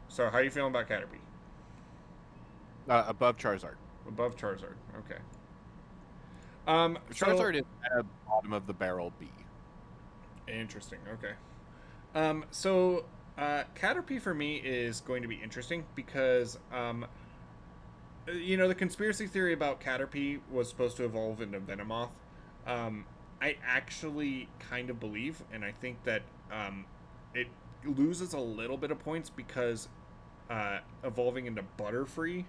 So how you feeling about Caterpie? Above Charizard. Above Charizard. Okay. Charizard is at the bottom of the barrel B. Interesting. Okay. Caterpie for me is going to be interesting because the conspiracy theory about Caterpie was supposed to evolve into Venomoth. I actually kind of believe, and I think that it loses a little bit of points because evolving into Butterfree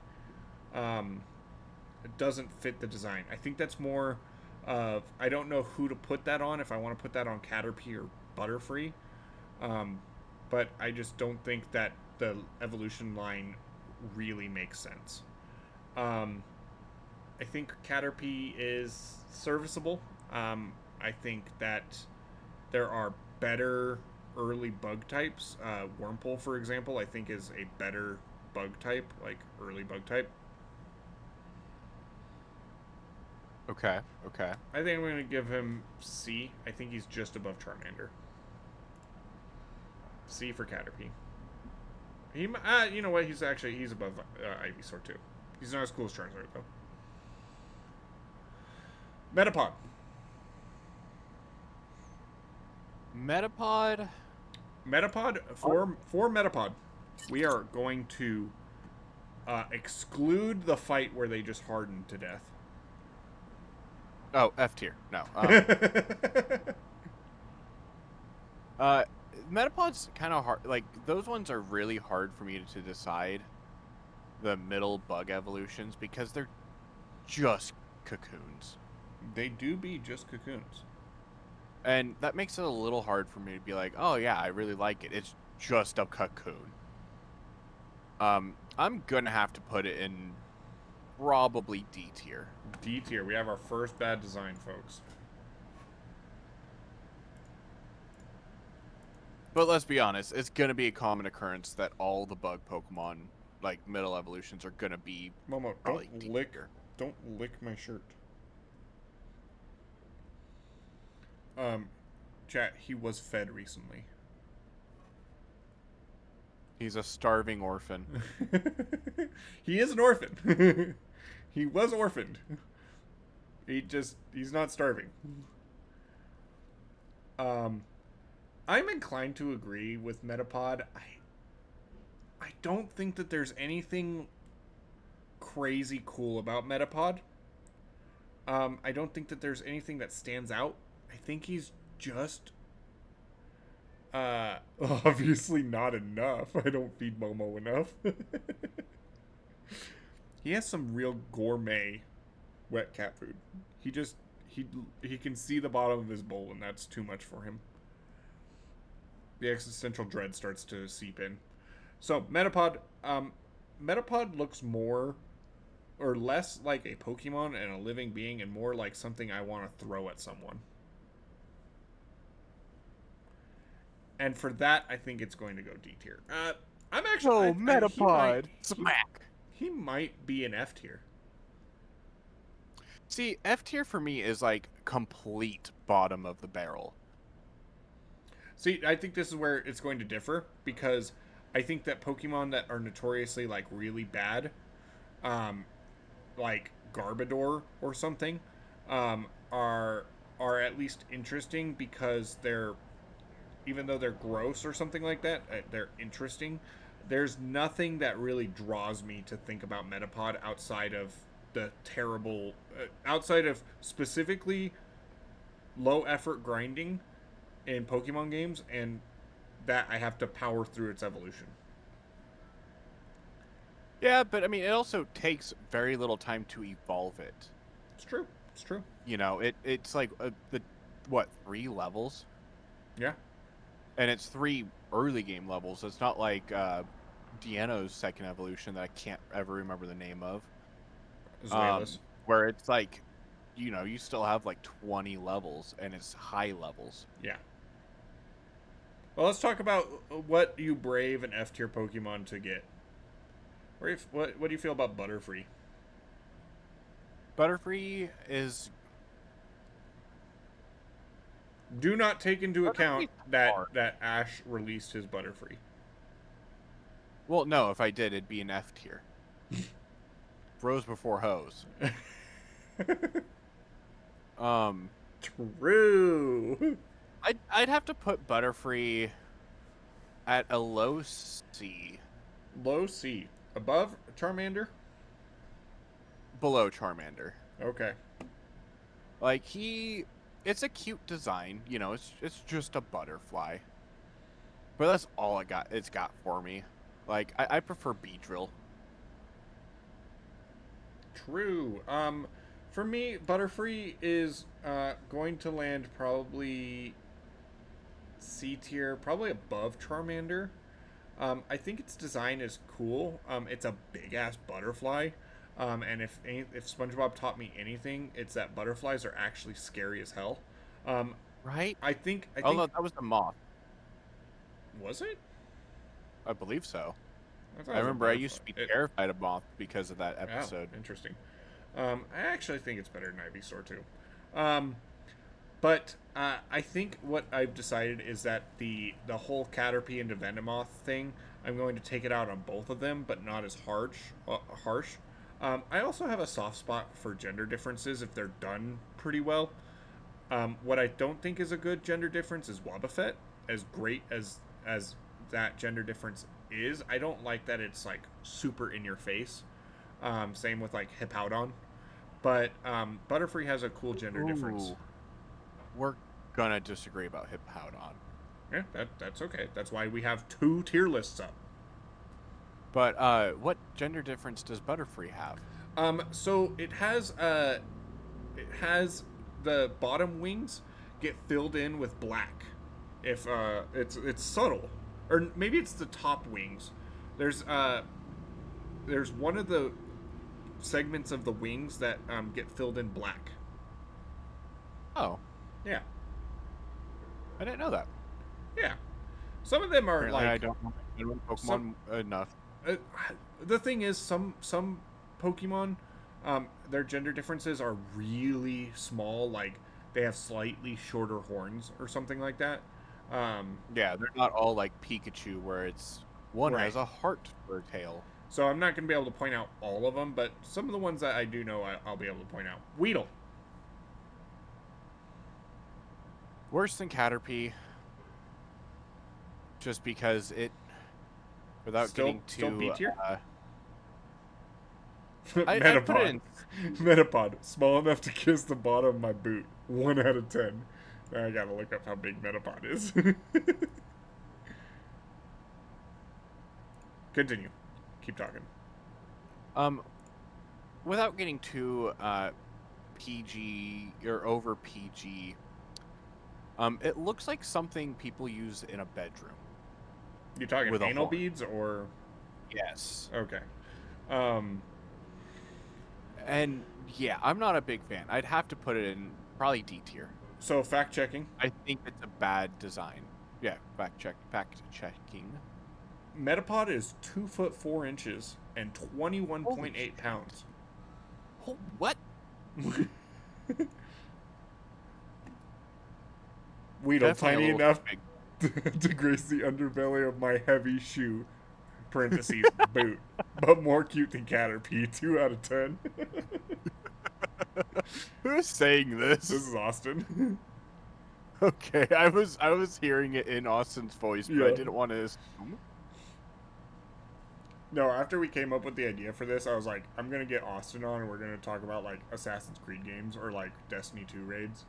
it doesn't fit the design. I think that's more of I don't know who to put that on, if I want to put that on Caterpie or Butterfree. But I just don't think that the evolution line really makes sense. I think Caterpie is serviceable. I think that there are better early bug types. Wurmple, for example, I think is a better bug type, like early bug type. Okay. I think I'm going to give him C. I think he's just above Charmander. C for Caterpie. You know what? He's above Ivysaur too. He's not as cool as Charizard though. Metapod. For Metapod, we are going to exclude the fight where they just hardened to death. Oh, F tier. No. Metapod's kind of hard. Like, those ones are really hard for me to decide. The middle bug evolutions, because they're just cocoons. They do be just cocoons. And that makes it a little hard for me to be like, oh yeah, I really like it. It's just a cocoon. I'm gonna have to put it in probably D tier. D tier. We have our first bad design, folks. But let's be honest, it's gonna be a common occurrence that all the bug Pokemon, like middle evolutions, are gonna be Momo, probably D tier. don't lick my shirt. Chat, he was fed recently. He's a starving orphan. He is an orphan. He was orphaned. He's not starving. I'm inclined to agree with Metapod. I don't think that there's anything crazy cool about Metapod. I don't think that there's anything that stands out. I think he's just obviously not enough. I don't feed Momo enough. He has some real gourmet wet cat food. He can see the bottom of his bowl, and that's too much for him. The existential dread starts to seep in. So Metapod, Metapod looks more or less like a Pokemon and a living being, and more like something I want to throw at someone. And for that, I think it's going to go D tier. I'm actually Metapod, smack. He might be an F tier. See, F tier for me is like complete bottom of the barrel. See, I think this is where it's going to differ, because I think that Pokemon that are notoriously like really bad, like Garbodor or something, are at least interesting because they're, even though they're gross or something like that, they're interesting. There's nothing that really draws me to think about Metapod outside of the terrible, outside of specifically low effort grinding in Pokemon games, and that I have to power through its evolution. Yeah, but I mean, it also takes very little time to evolve it. It's true. It's true. You know, it's like 3 levels? Yeah. And it's 3 early game levels. It's not like Deano's second evolution that I can't ever remember the name of. Where it's like, you know, you still have like 20 levels, and it's high levels. Yeah. Well, let's talk about what you brave an F tier Pokemon to get. What do you feel about Butterfree? Butterfree is... Do not take into account that Ash released his Butterfree. Well, no, if I did, it'd be an F tier. Bros before hoes. True. I'd have to put Butterfree at a low C. Low C. Above Charmander? Below Charmander. Okay. Like, it's a cute design, you know, it's just a butterfly. But that's all it's got for me. Like, I prefer Beedrill. True. For me, Butterfree is going to land probably C tier, probably above Charmander. I think its design is cool. It's a big ass butterfly. And if SpongeBob taught me anything, it's that butterflies are actually scary as hell. Right? I think. Oh no, that was the moth. Was it? I believe so. I remember I used to be terrified of moth because of that episode. Oh, interesting. I actually think it's better than Ivysaur too. But I think what I've decided is that the whole Caterpie and Venomoth thing, I'm going to take it out on both of them, but not as harsh. I also have a soft spot for gender differences if they're done pretty well. What I don't think is a good gender difference is Wobbuffet. As great as that gender difference is, I don't like that it's like super in your face. Same with like Hippowdon. But Butterfree has a cool gender difference. We're gonna disagree about Hippowdon. Yeah, that's okay. That's why we have 2 tier lists up. But what gender difference does Butterfree have? So it has the bottom wings get filled in with black. If it's subtle, or maybe it's the top wings. There's one of the segments of the wings that get filled in black. Oh. Yeah. I didn't know that. Yeah. Some of them are Apparently, I like don't know some. Pokemon enough. Uh, the thing is, some Pokemon, their gender differences are really small. Like they have slightly shorter horns or something like that. Um, Yeah, they're not all like Pikachu, where it's one right. has a heart for a tail. So I'm not going to be able to point out all of them, but some of the ones that I do know, I'll be able to point out. Weedle. Worse than Caterpie, just because it, without getting Still B too, tier. I'd put it Metapod. in. Metapod. Small enough to kiss the bottom of my boot. 1 out of 10. I gotta look up how big Metapod is. Continue. Keep talking. Um, without getting too PG or over PG. It looks like something people use in a bedroom. You talking With a anal horn. beads or? Yes. Okay. Um, And yeah, I'm not a big fan. I'd have to put it in probably D tier. so fact checking. I think it's a bad design. Yeah, fact checking. Metapod is 2 foot 4 inches and Holy 21.8 shit. pounds. Oh, what? Weedle, Definitely a tiny little enough big. to grace the underbelly of my heavy shoe. Parentheses boot, but more cute than Caterpie. 2 out of 10. Who's saying this? This is Austin. Okay, I was hearing it in Austin's voice, but I Yeah. didn't want to assume. No, after we came up with the idea for this, I was like, I'm gonna get Austin on, and we're gonna talk about like Assassin's Creed games or like Destiny 2 raids,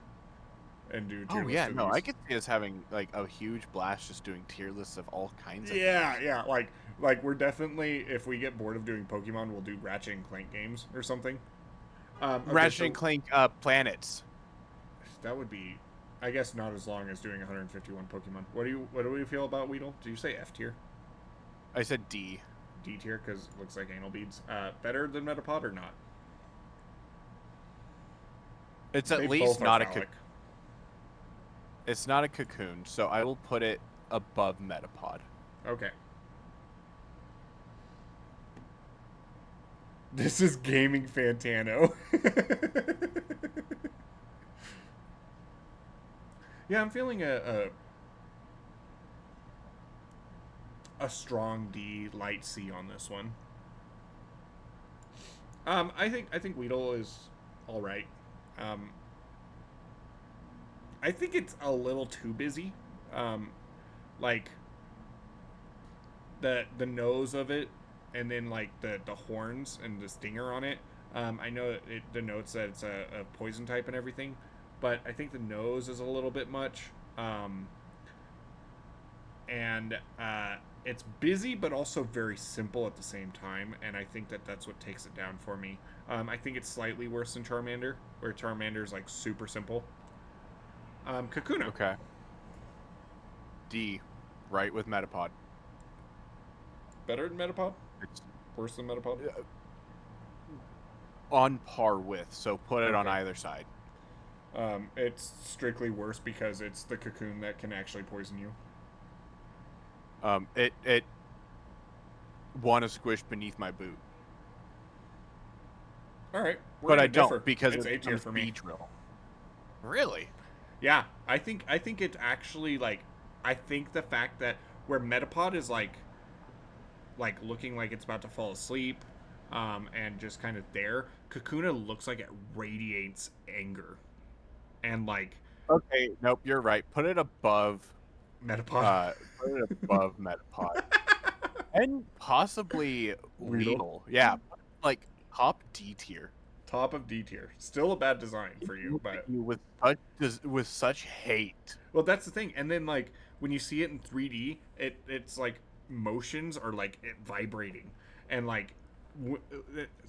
and do tier Oh lists yeah, of no, these. I could see us having like a huge blast just doing tier lists of all kinds of Yeah, things. yeah, like we're definitely, if we get bored of doing Pokemon, we'll do Ratchet and Clank games or something. Okay, Ratchet so and Clank planets. that would be, I guess, not as long as doing 151 Pokemon. What do we feel about Weedle? Did you say F tier? I said D. D tier because it looks like anal beads. Better than Metapod or not? It's They at least both are not a phallic. it's not a cocoon, so I will put it above Metapod. Okay. This is gaming Fantano. Yeah, I'm feeling a strong D, light C on this one. I think Weedle is all right. Um, I think it's a little too busy. Like the nose of it, and then like the horns and the stinger on it. I know it denotes that it's a poison type and everything, but I think the nose is a little bit much. And it's busy but also very simple at the same time, and I think that's what takes it down for me. I think it's slightly worse than Charmander, where Charmander is like super simple. Kakuna. Okay. D, right with Metapod. Better than Metapod? It's Worse than Metapod? on par with, so put it on Okay. either side. It's strictly worse because it's the cocoon that can actually poison you. It want to squish beneath my boot, All right, but I don't differ. because It's it A tier becomes for me. Beedrill. Really? Yeah, I think it actually, like, I think the fact that where Metapod is like looking like it's about to fall asleep, and just kind of there, Kakuna looks like it radiates anger, and like Okay, nope, you're right. Put it above. Metapod. Put it above Metapod and possibly Weedle. Weedle. Yeah, like top D tier. Top of D tier. Still a bad design for you, but You with such hate. well, that's the thing. And then like when you see it in 3D, it's like motions are like it vibrating, and like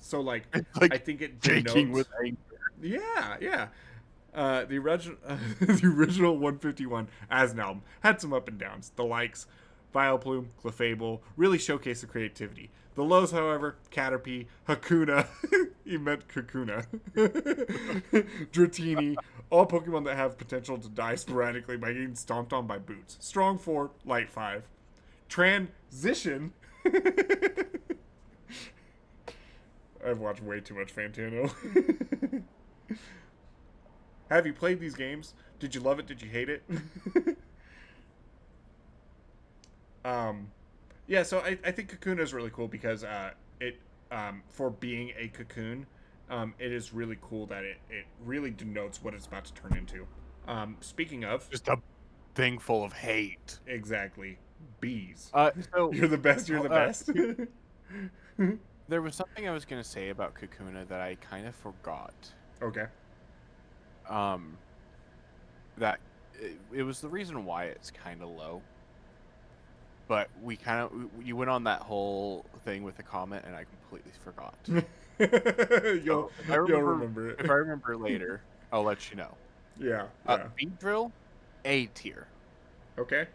so like It's like I think it shaking denotes. with anger. Yeah, yeah. The original 151 as an album had some up and downs. The likes, Vileplume, Clefable really showcase the creativity. The lows, however, Caterpie, Hakuna, he meant Kakuna, Dratini, all Pokemon that have potential to die sporadically by getting stomped on by boots. Strong 4, Light 5. Transition. I've watched way too much Fantano. Have you played these games? Did you love it? Did you hate it? Yeah, so I think Kakuna is really cool because it for being a cocoon, it is really cool that it really denotes what it's about to turn into. Speaking of, Just a thing full of hate. exactly, bees. So You're the best. You're the best. there was something I was gonna say about Kakuna that I kind of forgot. Okay. That it was the reason why it's kind of low. But you went on that whole thing with the comment, and I completely forgot. you'll remember it. If I remember later, I'll let you know. Yeah. Beedrill, A tier. Okay.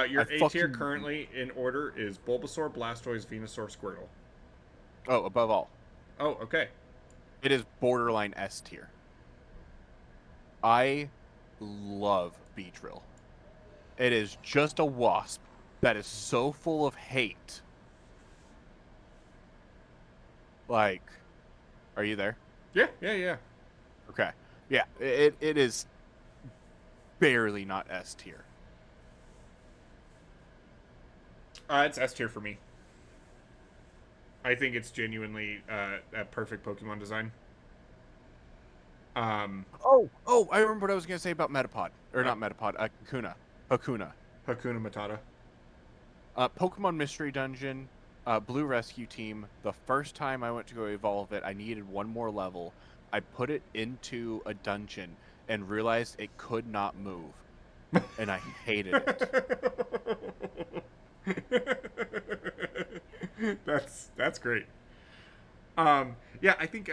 Your A tier currently in order is Bulbasaur, Blastoise, Venusaur, Squirtle. Oh, above all. Oh, okay. It is borderline S tier. I love Beedrill. It is just a wasp that is so full of hate. Like, are you there? Yeah. Okay. Yeah, it is barely not S tier. It's S tier for me. I think it's genuinely a perfect Pokemon design. Oh, I remember what I was gonna say about Metapod, or not Metapod. Hakuna Matata. Pokemon Mystery Dungeon, Blue Rescue Team. The first time I went to go evolve it, I needed one more level. I put it into a dungeon and realized it could not move, and I hated it. That's great. Yeah, I think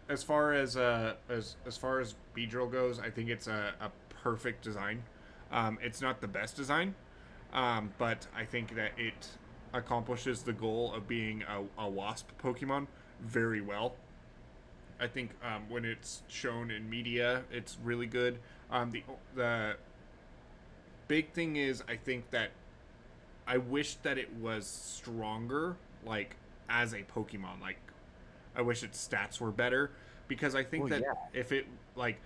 as far as Beedrill goes, I think it's a perfect design. It's not the best design, but I think that it accomplishes the goal of being a wasp Pokemon very well. I think when it's shown in media, it's really good. The big thing is, I think that I wish that it was stronger, like as a Pokemon. Like, I wish its stats were better because I think if it like,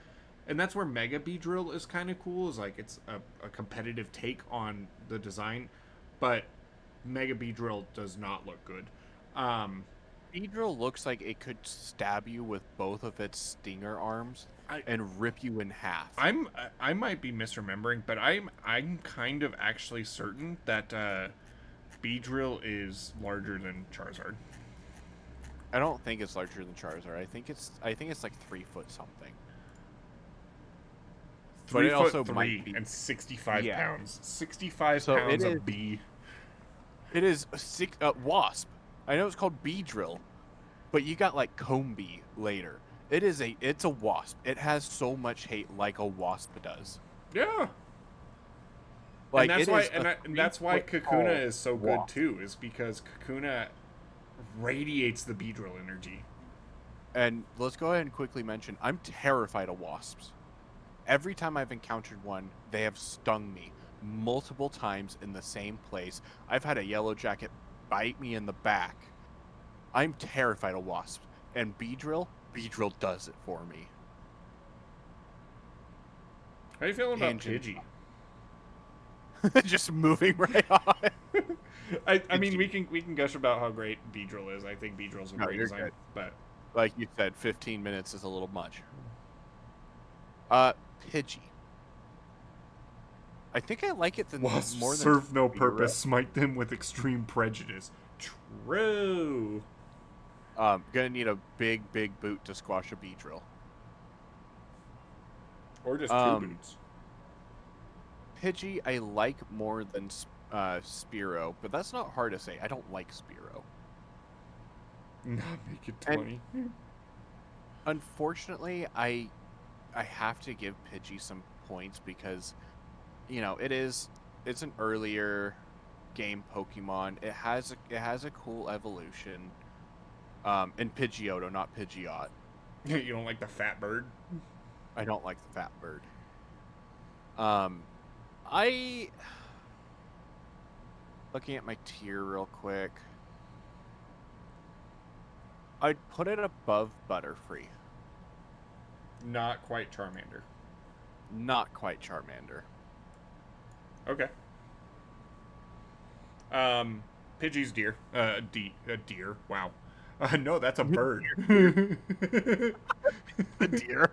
and that's where Mega Beedrill is kind of cool. Is like it's a competitive take on the design, but Mega Beedrill does not look good. Beedrill looks like it could stab you with both of its stinger arms and rip you in half. I might be misremembering, but I'm kind of actually certain that Beedrill is larger than Charizard. I don't think it's larger than Charizard. I think it's like 3 foot something. 3'3" and 65 pounds. 65 pounds of bee. It is a wasp. I know it's called Beedrill, but you got like Combee later. It's a wasp. It has so much hate like a wasp does. Yeah. Like, and that's why Kakuna is so good too, is because Kakuna radiates the Beedrill energy. And let's go ahead and quickly mention, I'm terrified of wasps. Every time I've encountered one, they have stung me multiple times in the same place. I've had a yellow jacket bite me in the back. I'm terrified of wasps. And Beedrill does it for me. How are you feeling about Pidgey? Just moving right on. I mean, we can gush about how great Beedrill is. I think Beedrill's a great design, but like you said, 15 minutes is a little much. Pidgey. I think I like it more than serve no purpose, smite them with extreme prejudice. True. Gonna need a big boot to squash a Beedrill. Or just 2 boots. Pidgey I like more than Spearow, but that's not hard to say. I don't like Spearow. Not make it 20. Unfortunately, I have to give Pidgey some points because, you know, it is it's an earlier game Pokemon. It has a cool evolution. And Pidgeotto, not Pidgeot. You don't like the fat bird? I don't like the fat bird. Um, I looking at my tier real quick. I'd put it above Butterfree. Not quite Charmander. Not quite Charmander. Okay. Pidgey's deer. A deer. Wow. No, that's a bird. A deer.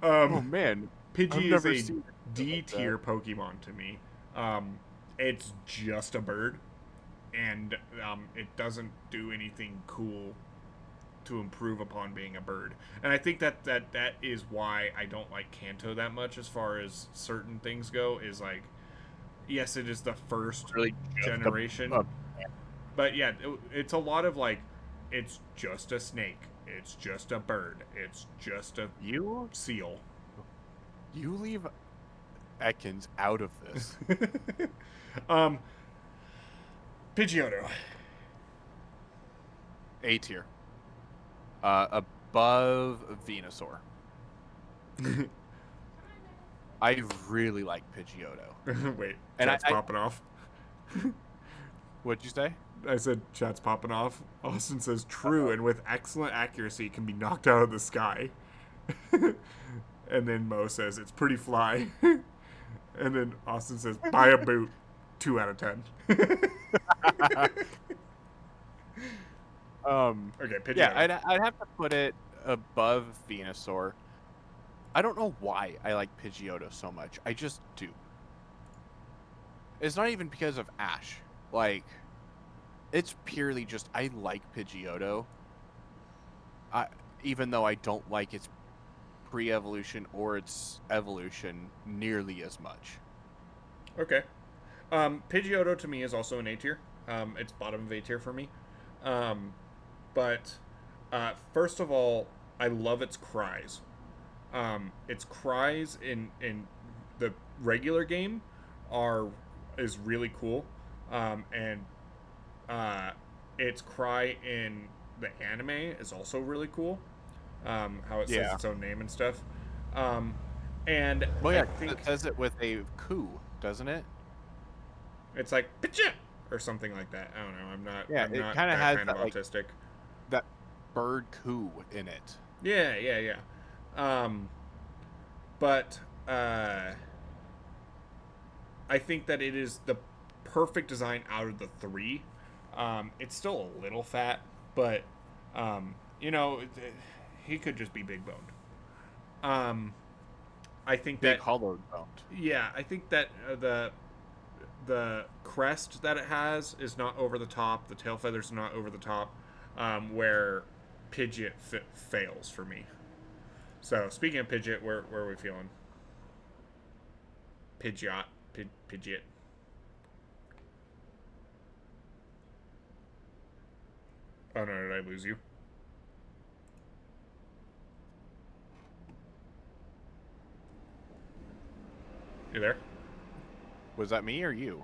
Oh man, Pidgey is never a seen D tier Pokemon to me. It's just a bird, and it doesn't do anything cool to improve upon being a bird. And I think that is why I don't like Kanto that much as far as certain things go. Is like, yes, it is the first really generation, but yeah, it's a lot of like, it's just a snake, it's just a bird, it's just a seal. You leave Ekans out of this. Pidgeotto. A tier. Above Venusaur. I really like Pidgeotto. Wait, And chat's popping off. What'd you say? I said chat's popping off. Austin says true, and with excellent accuracy can be knocked out of the sky. And then Mo says it's pretty fly. And then Austin says buy a boot. 2 out of 10. Okay, Pidgeotto. Yeah, I'd have to put it above Venusaur. I don't know why I like Pidgeotto so much. I just do. It's not even because of Ash. Like, it's purely just I like Pidgeotto. Even though I don't like its pre-evolution or its evolution nearly as much. Okay. Pidgeotto to me is also an A tier. It's bottom of A tier for me. But first of all, I love its cries. Its cries in the regular game is really cool. And its cry in the anime is also really cool. How it says its own name and stuff. And well, yeah, I think it says it with a coo, doesn't it? It's like Pidgeot or something like that. I don't know. I'm not. Yeah, I'm it not kind of that has kind that, of autistic. that bird coo in it. Yeah. But I think that it is the perfect design out of the 3. It's still a little fat, but he could just be big boned. I think Big that hollowed boned. Yeah, I think that the crest that it has is not over the top. The tail feather's not over the top, where Pidgeot fails for me. So speaking of Pidgeot, where are we feeling? Pidgeot. Pidgeot. Oh no, did I lose you? You there? Was that me or you?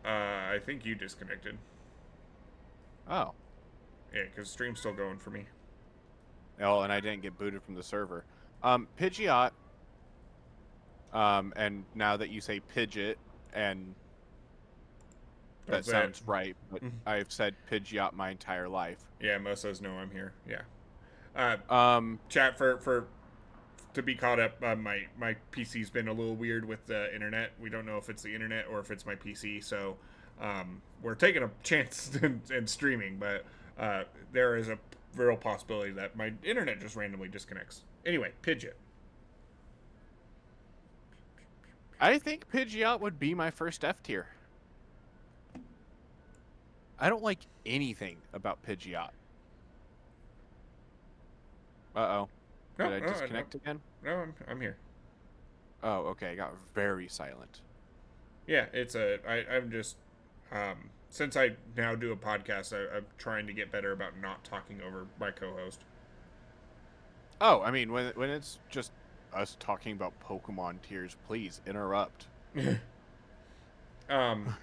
I think you disconnected. Oh. Yeah, because stream's still going for me. Oh, and I didn't get booted from the server. Pidgeot. And now that you say Pidgeot, and that sounds right, but I've said Pidgeot my entire life. Yeah, Mo says no, I'm here. Yeah. Chat to be caught up. My PC's been a little weird with the internet. We don't know if it's the internet or if it's my PC. So we're taking a chance and streaming, but there is a real possibility that my internet just randomly disconnects. Anyway, Pidgeot. I think Pidgeot would be my first F tier. I don't like anything about Pidgeot. Uh-oh. Did I disconnect again? No, I'm here. Oh, okay. I got very silent. Yeah, I'm just since I now do a podcast, I'm trying to get better about not talking over my co-host. Oh, I mean, when it's just us talking about Pokemon tiers, please interrupt. um,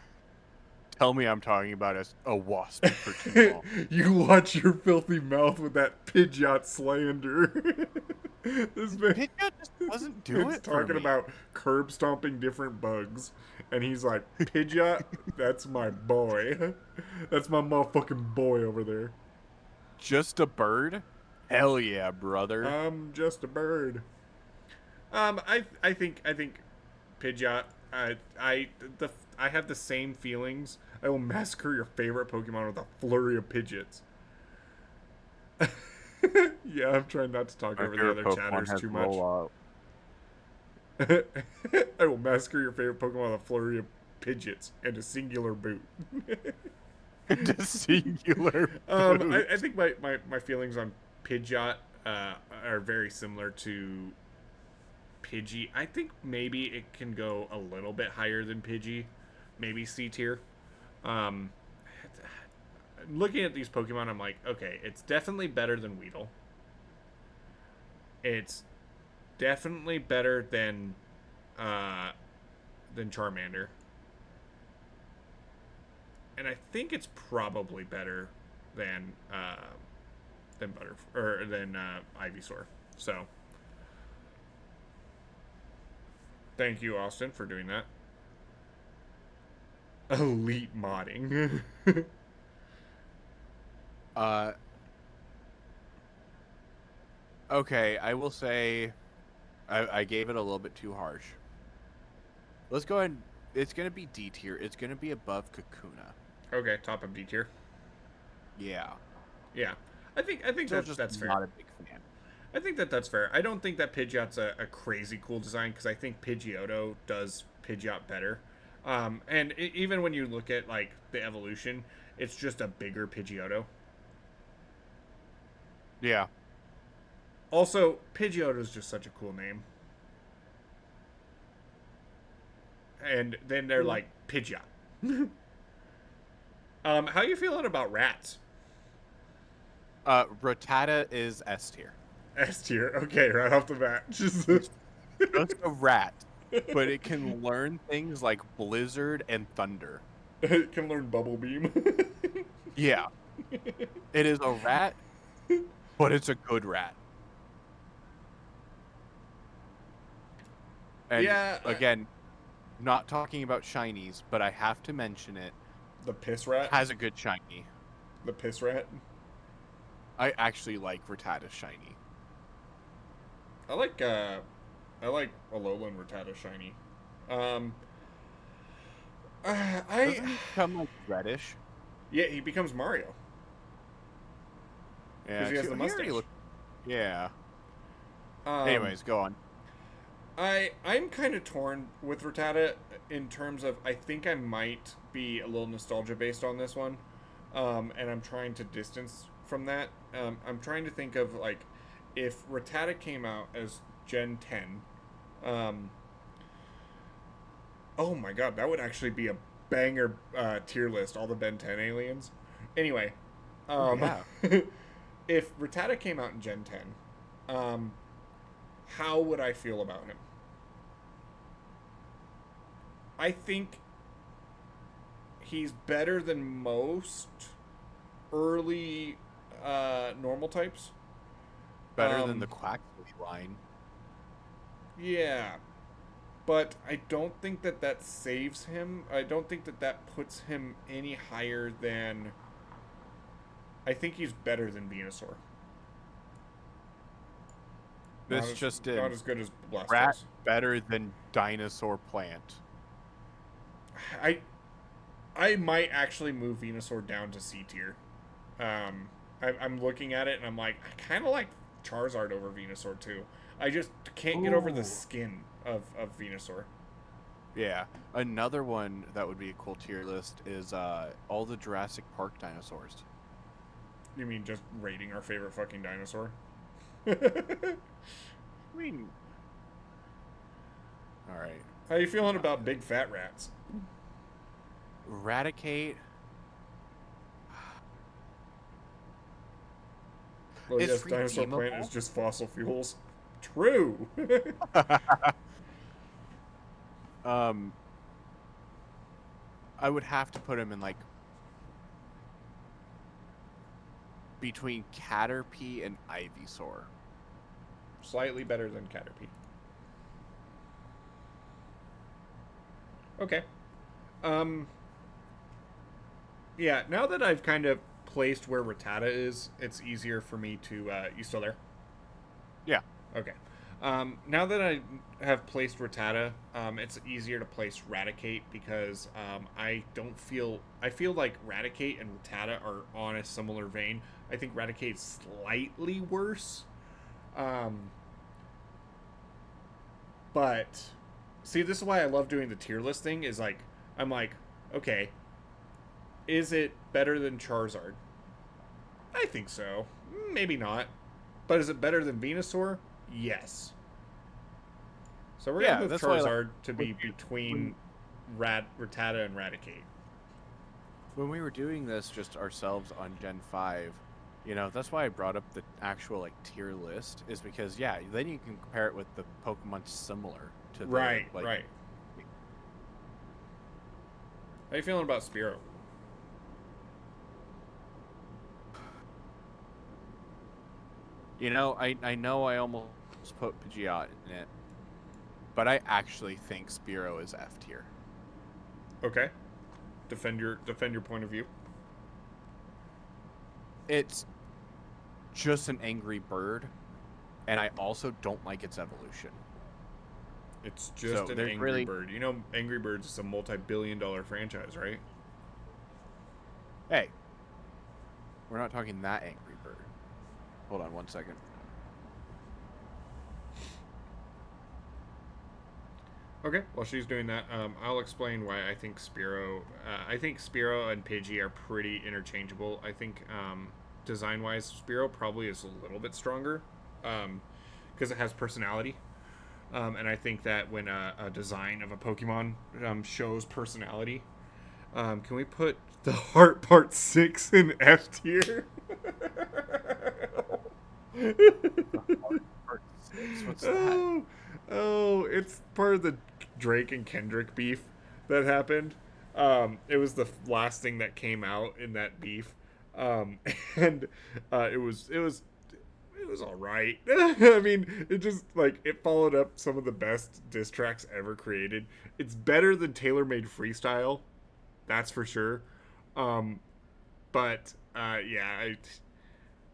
Tell me I'm talking about a wasp for too long. you watch your filthy mouth with that Pidgeot slander. This man Pidgeot just doesn't do it's it for talking me. about curb stomping different bugs, and he's like, Pidgeot, that's my boy. That's my motherfucking boy over there. Just a bird? Hell yeah, brother. I'm just a bird. I think Pidgeot. I the I have the same feelings. I will massacre your favorite Pokemon with a flurry of Pidgeots. Yeah, I'm trying not to talk My over the favorite other Pokemon chatters has too much. roll I will massacre your favorite Pokemon with a flurry of Pidgeots and a singular boot. up. The singular boot. I think my feelings on Pidgeot are very similar to Pidgey. I think maybe it can go a little bit higher than Pidgey, maybe C tier. Um, looking at these Pokemon, I'm like, okay, it's definitely better than Weedle. It's definitely better than Charmander, and I think it's probably better than Ivysaur. So, thank you, Austin, for doing that. Elite modding. Uh, okay, I will say I gave it a little bit too harsh. Let's go ahead. It's gonna be D tier. It's gonna be above Kakuna. Okay, top of D tier. Yeah. Yeah, I think Still that's just fair. not a big fan. I think that's fair. I don't think that Pidgeot's a crazy cool design because I think Pidgeotto does Pidgeot better. And even when you look at like the evolution, it's just a bigger Pidgeotto. Yeah. Also, Pidgeotto is just such a cool name. And then they're like Pidgeot. How you feeling about rats? Rattata is S tier. S tier. Okay, right off the bat. Just It's just a rat, but it can learn things like Blizzard and Thunder. it can learn Bubble Beam. Yeah. It is a rat, but it's a good rat. And Yeah, again, not talking about shinies, but I have to mention it. the piss rat. Has a good shiny. The piss rat. I actually like Rattata's shiny. I like Alolan Rattata shiny. Um, Doesn't I he become like reddish? yeah, he becomes Mario Yeah, because he has the he already mustache. look- Yeah. Um, Anyways, go on. I'm kind of torn with Rattata in terms of I think I might be a little nostalgia based on this one, and I'm trying to distance from that. I'm trying to think of like if Rattata came out as Gen 10. Um, oh my god, that would actually be a banger tier list. All the Ben 10 aliens. Anyway, Yeah. if Rattata came out in Gen 10, how would I feel about him? I think he's better than most early normal types. Better than the Quaxley line. Yeah, but I don't think that saves him. I don't think that puts him any higher than. I think he's better than Venusaur. This just in. Not as good as Blastoise. Rat better than dinosaur plant. I might actually move Venusaur down to C tier. I'm looking at it and I'm like, I kind of like Charizard over Venusaur too. I just can't get over the Ooh. skin of Venusaur. Yeah. Another one that would be a cool tier list is all the Jurassic Park dinosaurs. You mean just rating our favorite fucking dinosaur? I mean, all right. How you feeling about big fat rats? Eradicate. Well, It's yes, dinosaur redeemable. plant is just fossil fuels. True. um, I would have to put him in like between Caterpie and Ivysaur. Slightly better than Caterpie. Okay. Um. Yeah. Now that I've kind of placed where Rattata is, it's easier for me to. You still there? Yeah. Okay. Now that I have placed Rattata, it's easier to place Raticate because I don't feel. I feel like Raticate and Rattata are on a similar vein. I think Raticate's slightly worse. Um, but see, this is why I love doing the tier list thing. Is like I'm like, okay, is it better than Charizard? I think so. Maybe not. But is it better than Venusaur? Yes. So we're gonna Yeah, move that's why Charizard to when, be between Rattata and Raticate. when we were doing this just ourselves on Gen 5, you know, that's why I brought up the actual like tier list is because yeah, then you can compare it with the Pokemon similar to the Right, like right. How you feeling about Spearow? you know, I know I almost put Pidgeot in it, but I actually think Spearow is F tier. Okay. Defend your point of view. It's just an angry bird, and I also don't like its evolution. It's just So an there's Angry really, Bird. You know, Angry Birds is a multi-billion-dollar franchise, right? hey, we're not talking that angry bird. Hold on one second. Okay. While she's doing that, I'll explain why I think Spearow. I think Spearow and Pidgey are pretty interchangeable. I think design-wise, Spearow probably is a little bit stronger because it has personality. And I think that when a design of a Pokemon shows personality, can we put the Heart Part 6 in F tier? Part 6? What's that? oh, oh, it's part of the Drake and Kendrick beef that happened. It was the last thing that came out in that beef, um, and it was all right. I mean, it just like it followed up some of the best diss tracks ever created. It's better than Tailor Made Freestyle, that's for sure. Um, but yeah,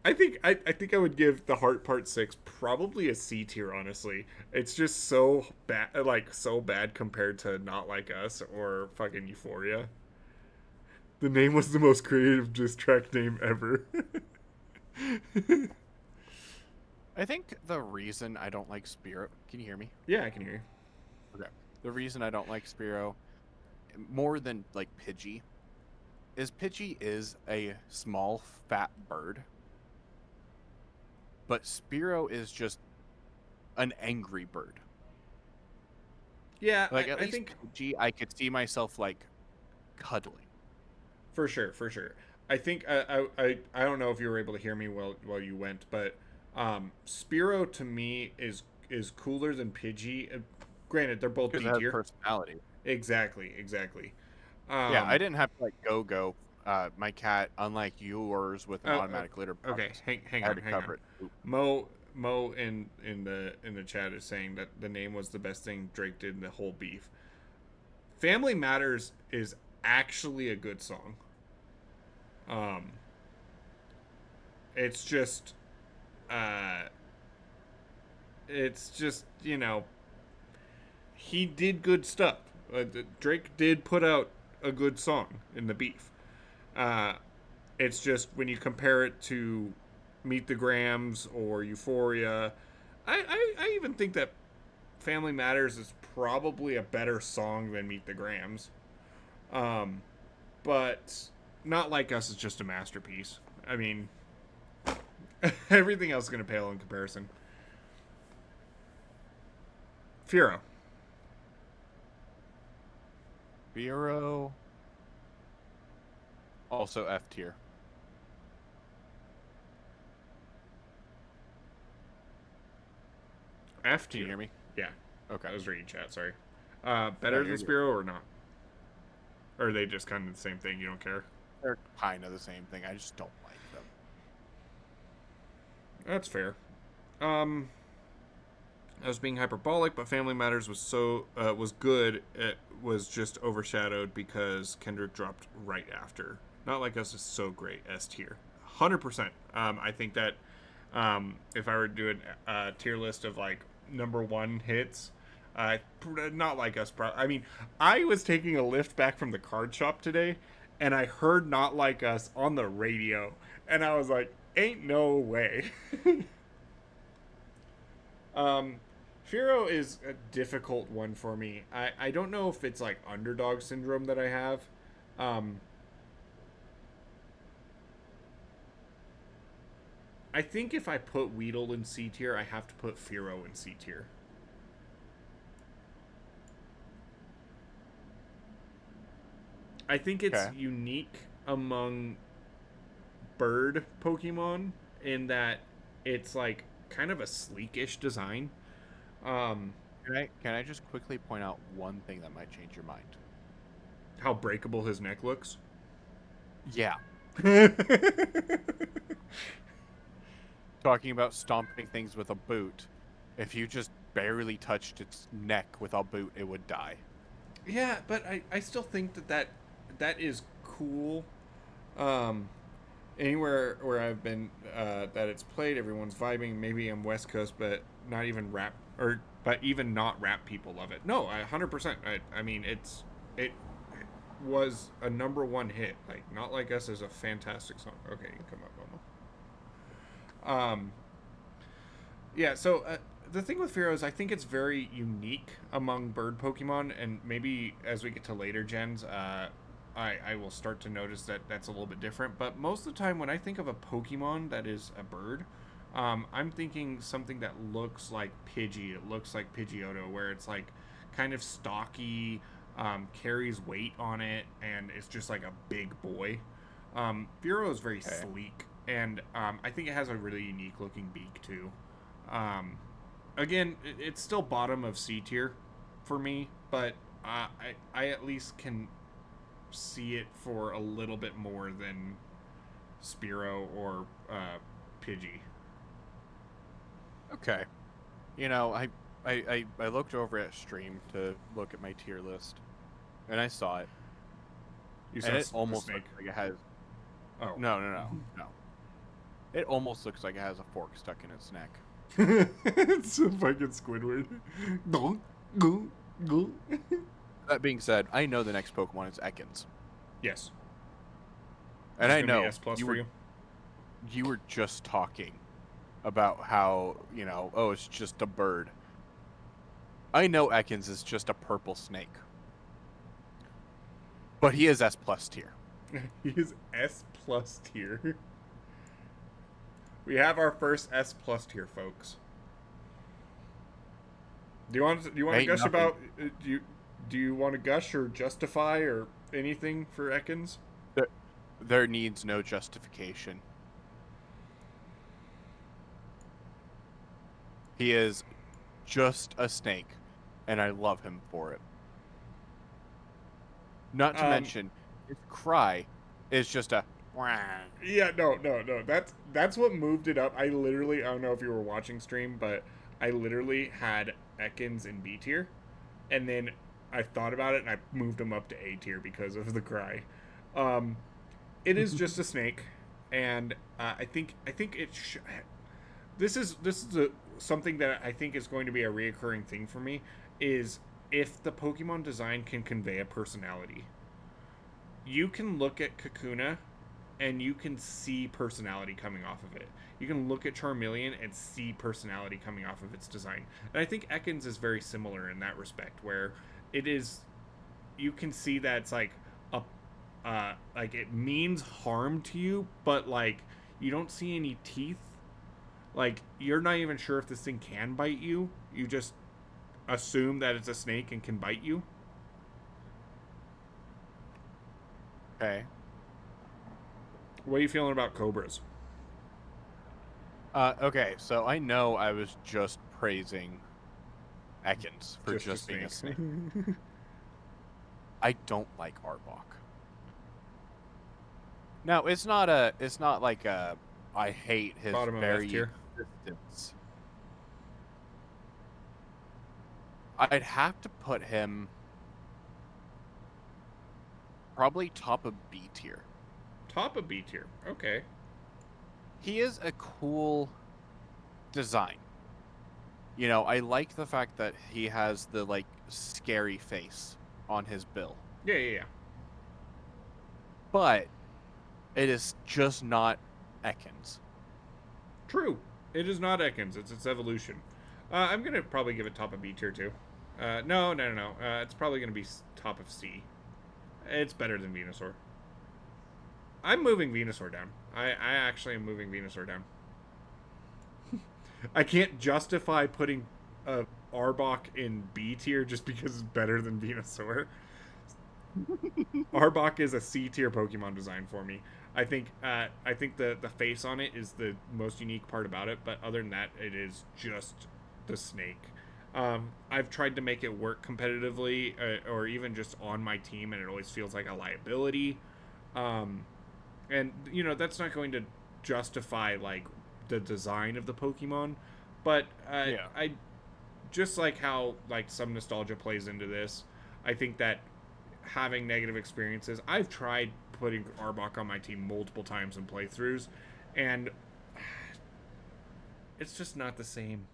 I think I would give the Heart Part 6 probably a C tier. Honestly, it's just so bad, like so bad compared to Not Like Us or fucking Euphoria. The name was the most creative diss track name ever. I think the reason I don't like Spearow. Can you hear me? Yeah, I can hear you. Okay. The reason I don't like Spearow more than like Pidgey is Pidgey is a small fat bird, but Spearow is just an angry bird. Yeah, Like at I least think Pidgey, I could see myself like cuddling. for sure, for sure. I think I don't know if you were able to hear me while you went, but Spearow to me is cooler than Pidgey. Granted, they're both Because D it has tier. personality. Exactly, exactly. Yeah, I Um, didn't have to like go. My cat, unlike yours with an oh, automatic litter okay, box, hang I had on, to hang on. cover it. Oop. Mo in the chat is saying that the name was the best thing Drake did in the whole beef. Family Matters is actually a good song. Um, it's just uh, he did good stuff. Drake did put out a good song in the beef. Uh, it's just when you compare it to Meet the Grams or Euphoria, I even think that Family Matters is probably a better song than Meet the Grams. Um, but Not Like Us is just a masterpiece. I mean, everything else is going to pale in comparison. Firo. Spearow, also F tier. F Can you tier. hear me? Yeah, Okay. I was reading chat. Sorry. No, Better than you're good. Spiro or not? Or are they just kind of the same thing? You don't care? They're kind of the same thing. I just don't like them. That's fair. I was being hyperbolic, but Family Matters was good. It was just overshadowed because Kendrick dropped right after. Not Like Us is so great. S tier, 100%. I think that if I were to do a tier list of like number one hits, Not Like Us. I mean, I was taking a lift back from the card shop today, and I heard Not Like Us on the radio, and I was like, "Ain't no way." Um, Firo is a difficult one for me. I don't know if it's like underdog syndrome that I have. Um, I think if I put Weedle in C tier, I have to put Firo in C tier. I think it's Okay. unique among bird Pokemon in that it's like kind of a sleekish design. Um, Can I just quickly point out one thing that might change your mind? how breakable his neck looks. Yeah. Yeah, Talking about stomping things with a boot. If you just barely touched its neck with a boot, it would die. but I still think that is cool. Um, Anywhere where I've been that it's played, everyone's vibing. Maybe I'm West Coast, but not even rap or but even not rap people love it. No, 100%. I mean, it was a number one hit. Like Not Like Us is a fantastic song. Okay, you can come up, Momo. Yeah. So the thing with Firo is I think it's very unique among bird Pokemon, and maybe as we get to later gens, I will start to notice that that's a little bit different. But most of the time, when I think of a Pokemon that is a bird, I'm thinking something that looks like Pidgey. It looks like Pidgeotto, where it's like kind of stocky, carries weight on it, and it's just like a big boy. Firo is very Okay. sleek, and I think it has a really unique looking beak too. Um, Again, it's still bottom of C tier for me, but I at least can see it for a little bit more than Spiro or Pidgey. Okay. I looked over at stream to look at my tier list, and I saw it, You and saw it the almost snake. looks like it has. Oh. No, no, no, no. It almost looks like it has a fork stuck in its neck. It's a fucking Squidward. Go, go, go. That being said, I know the next Pokemon is Ekans, Yes. and This is I going to be know S plus you for were you. you were just talking about how oh, it's just a bird. I know Ekans is just a purple snake, but he is S plus tier. He is S plus tier. We have our first S plus tier, folks. Do you want to Ain't gush nothing. about do you want to gush or justify or anything for Ekans? There, there needs no justification. He is just a snake, and I love him for it. Not to Um, mention, his cry is just a "Wah." yeah, no. That's what moved it up. I don't know if you were watching stream, but I literally had Ekans in B tier, and then I thought about it and I moved him up to A tier because of the cry. Um, it is just a snake, and I think something that I think is going to be a reoccurring thing for me is if the Pokemon design can convey a personality. You can look at Kakuna and you can see personality coming off of it. You can look at Charmeleon and see personality coming off of its design. And I think Ekans is very similar in that respect, where it is you can see that it's a like it means harm to you, but like you don't see any teeth. Like you're not even sure if this thing can bite you. You just assume that it's a snake and can bite you. Okay. What are you feeling about cobras? Okay, so I know I was just praising Ekans for just being a snake. snake. I don't like Arbok. Now, it's not like I hate his Bottom of left very here. existence. I'd have to put him probably top of B tier. Top of B tier. Okay. He is a cool design. I like the fact that he has the like scary face on his bill. Yeah. But it is just not Ekans. True. It is not Ekans. It's its evolution. I'm gonna probably give it top of B tier too. No. It's probably gonna be top of C. It's better than Venusaur. I'm moving Venusaur down. I actually am moving Venusaur down. I can't justify putting Arbok in B tier just because it's better than Venusaur. Arbok is a C tier Pokemon design for me. I think the face on it is the most unique part about it, but other than that, it is just the snake. I've tried to make it work competitively, or even just on my team, and it always feels like a liability. And that's not going to justify like the design of the Pokemon, but Yeah. I just like how like some nostalgia plays into this. I think that having negative experiences, I've tried putting Arbok on my team multiple times in playthroughs, and it's just not the same.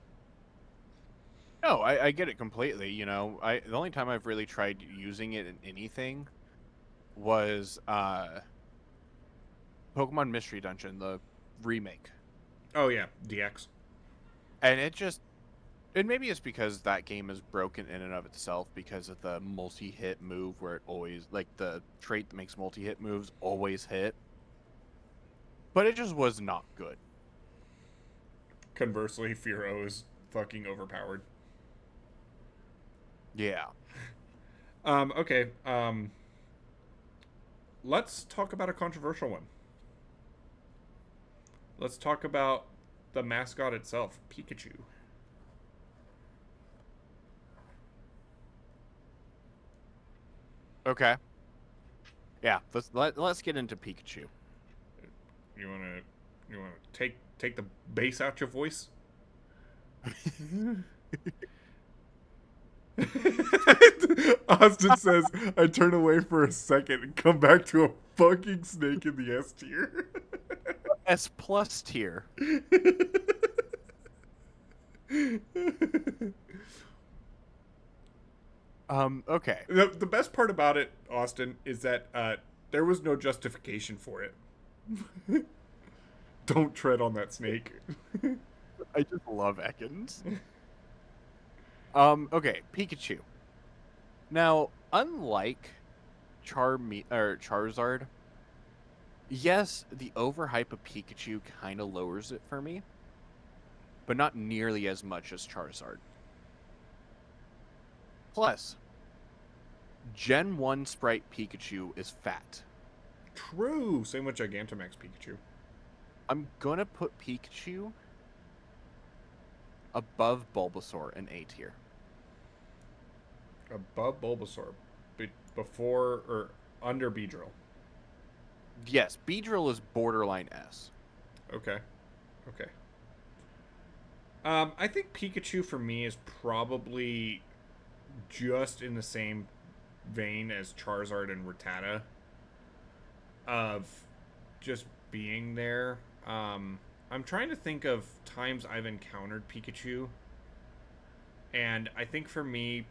No, I get it completely. The only time I've really tried using it in anything was Pokemon Mystery Dungeon, the remake. Oh yeah, DX. And and maybe it's because that game is broken in and of itself because of the multi-hit move where it always, like the trait that makes multi-hit moves always hit. But it just was not good. Conversely, Fearow is fucking overpowered. Yeah. Okay. Let's talk about a controversial one. Let's talk about the mascot itself, Pikachu. Okay. Yeah, let's get into Pikachu. You wanna take the bass out your voice? Austin says, I turn away for a second and come back to a fucking snake in the S tier. S plus tier. Okay. The best part about it, Austin, is that there was no justification for it. Don't tread on that snake. I just love Ekans. Okay, Pikachu. Now, unlike Charizard, yes, the overhype of Pikachu kind of lowers it for me, but not nearly as much as Charizard. Plus, Gen 1 Sprite Pikachu is fat. True. Same with Gigantamax Pikachu. I'm gonna put Pikachu above Bulbasaur in A tier. Above Bulbasaur. Before or under Beedrill. Yes, Beedrill is borderline S. Okay. I think Pikachu for me is probably just in the same vein as Charizard and Rattata of just being there. I'm trying to think of times I've encountered Pikachu, and I think for me,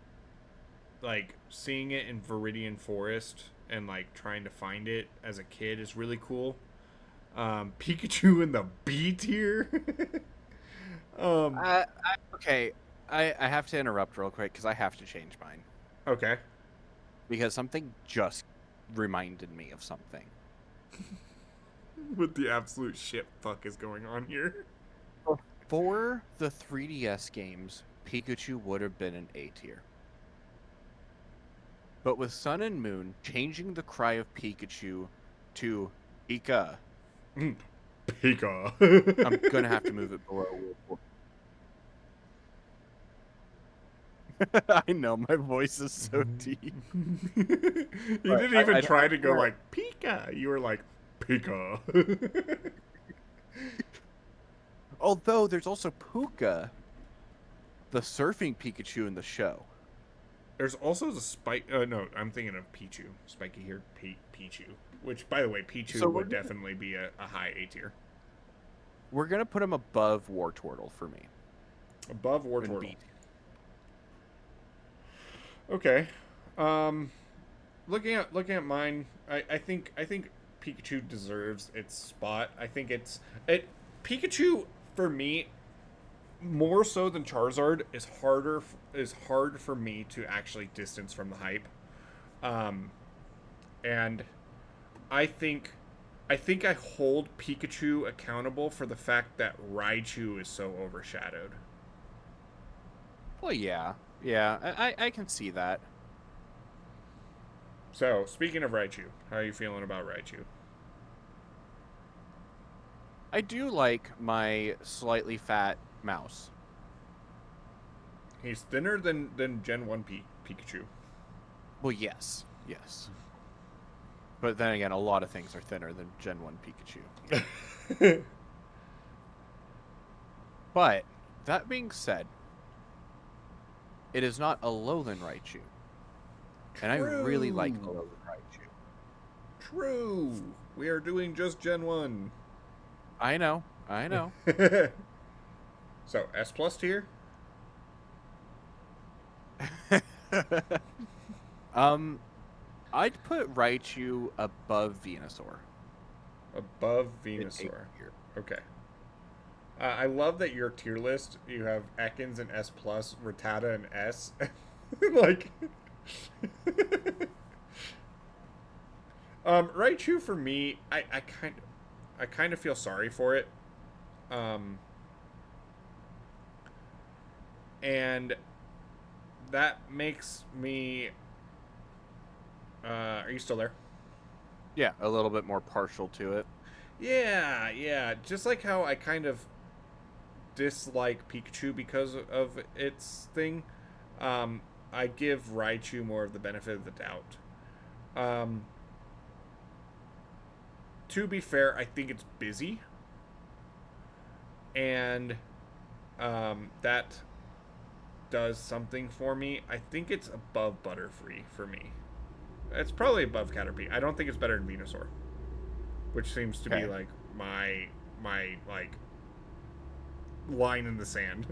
like seeing it in Viridian Forest and like trying to find it as a kid is really cool. Pikachu in the B tier. Okay, I have to interrupt real quick because I have to change mine. Okay. Because something just reminded me of something. What the absolute shit fuck is going on here? For the 3DS games, Pikachu would have been an A tier. But with Sun and Moon changing the cry of Pikachu to Pika, Pika. I'm gonna have to move it below. I know my voice is so deep. You But didn't even try I to go wanna- like Pika. You were like Pika. Although there's also Puka, the surfing Pikachu in the show. There's also the Spike. No, I'm thinking of Pichu. Spiky here, Pichu. Which, by the way, Pichu So would definitely be a high A tier. we're gonna put him above Wartortle for me. Above In Wartortle. B tier. Okay. Um, looking at mine, I think Pikachu deserves its spot. I think it Pikachu for me more so than Charizard is hard for me to actually distance from the hype. Um, and I think I hold Pikachu accountable for the fact that Raichu is so overshadowed. Well, yeah, I can see that. So, speaking of Raichu, how are you feeling about Raichu? I do like my slightly fat mouse. He's thinner than Gen 1 Pikachu. Well, yes. But then again, a lot of things are thinner than Gen 1 Pikachu. But, that being said, it is not a Alolan Raichu. And I really like Alolan Raichu. True. We are doing just Gen 1. I know. So, S plus tier? I'd put Raichu above Venusaur. Above In A Venusaur. tier. Okay. I love that your tier list, you have Ekans and S plus, Rattata and S. Like... Raichu for me, I kind of feel sorry for it. And that makes me are you still there? Yeah, a little bit more partial to it. Yeah. Just like how I kind of dislike Pikachu because of its thing, I give Raichu more of the benefit of the doubt. To be fair, I think it's busy, and that does something for me. I think it's above Butterfree for me. It's probably above Caterpie. I don't think it's better than Venusaur, which seems to be like my like line in the sand.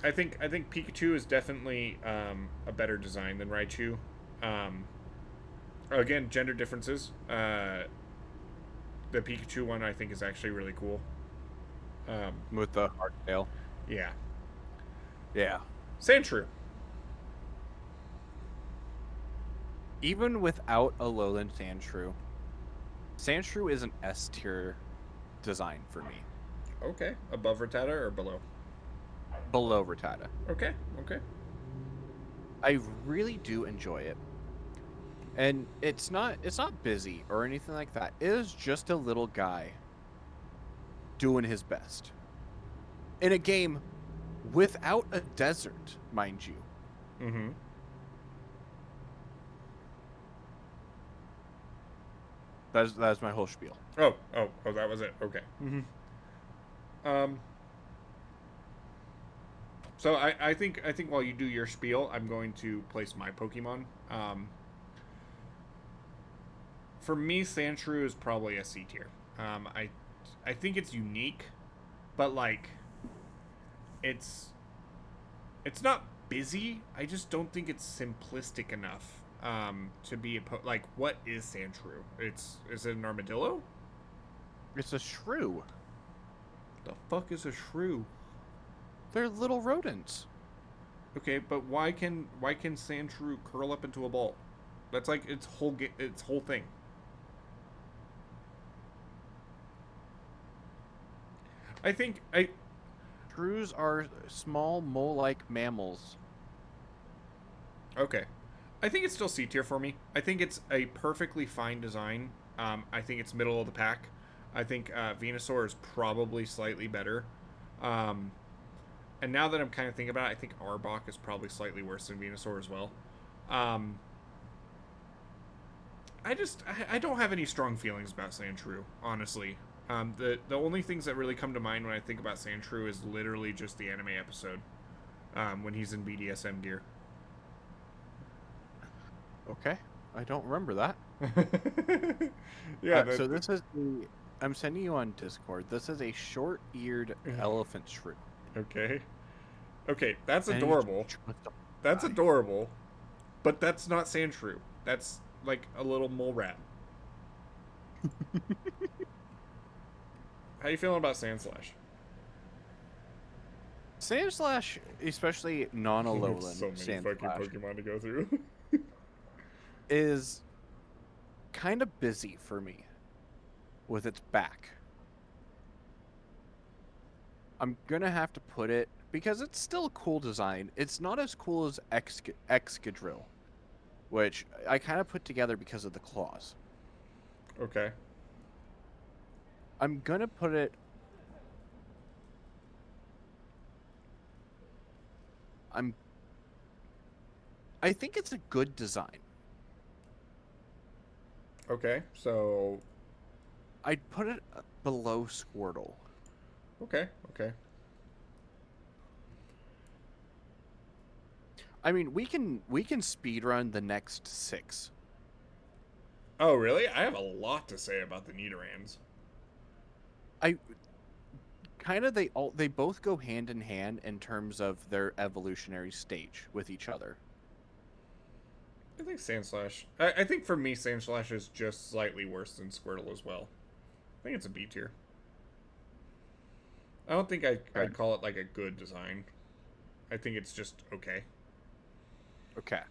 I think Pikachu is definitely a better design than Raichu. Again, gender differences. The Pikachu one I think is actually really cool. With the hardtail. Yeah. Yeah. Sandshrew. Even without Alolan Sandshrew is an S tier design for me. Okay. Above Rattata or below? Below Rattata. Okay. I really do enjoy it. And it's not busy or anything like that. It is just a little guy doing his best. In a game without a desert, mind you. Mm-hmm. That's my whole spiel. Oh, that was it. Okay. Mm-hmm. So I think while you do your spiel, I'm going to place my Pokemon. For me, Sandshrew is probably a C tier. I think it's unique, but like, it's not busy. I just don't think it's simplistic enough to be like, what is Sandshrew? Is it an armadillo? It's a shrew. The fuck is a shrew? They're little rodents. Okay, but why can Sandshrew curl up into a ball? That's like its whole thing. Shrews are small mole-like mammals. Okay. I think it's still C tier for me. I think it's a perfectly fine design. I think it's middle of the pack. I think Venusaur is probably slightly better. and now that I'm kind of thinking about it, I think Arbok is probably slightly worse than Venusaur as well. Um, I don't have any strong feelings about Sandshrew, honestly. The only things that really come to mind when I think about Sandshrew is literally just the anime episode when he's in BDSM gear. Okay, I don't remember that. Yeah, So this is the. I'm sending you on Discord. This is a short-eared elephant shrew. Okay. Okay, that's And he's adorable. just a That's guy. adorable. But that's not Sandshrew. That's like a little mole rat. How you feeling about Sandslash? Sandslash, especially There's non-Alolan so many fucking Sandslash, Pokemon to go through. is kind of busy for me with its back. I'm gonna have to put it because it's still a cool design. It's not as cool as Excadrill, which I kind of put together because of the claws. Okay. I'm gonna put it. I'm. I think it's a good design. Okay. So. I'd put it below Squirtle. Okay. Okay. I mean, we can speed run the next 6. Oh, really? I have a lot to say about the Nidorans. I kind of they both go hand in hand in terms of their evolutionary stage with each other. I think Sandslash. I think for me, Sandslash is just slightly worse than Squirtle as well. I think it's a B tier. I don't think I'd call it like a good design. I think it's just okay. Okay.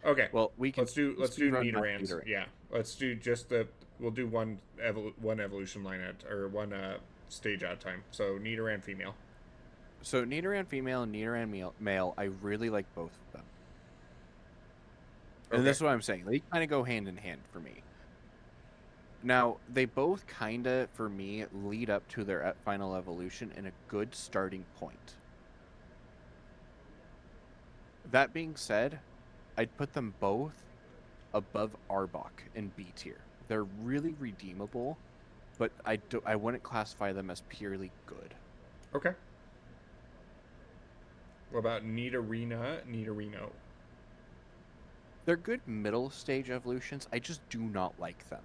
Okay. Well, we can let's do speed run that Nidorans. Nidoran. Yeah. Let's do just the we'll do one evolution line at or one stage at a time. So Nidoran female. So Nidoran female and Nidoran male, I really like both of them. And Okay. this is what I'm saying. They kind of go hand in hand for me. Now, they both kind of, for me, lead up to their final evolution in a good starting point. That being said, I'd put them both above Arbok in B tier. They're really redeemable, but I wouldn't classify them as purely good. Okay. What about Nidorino? They're good middle stage evolutions. I just do not like them.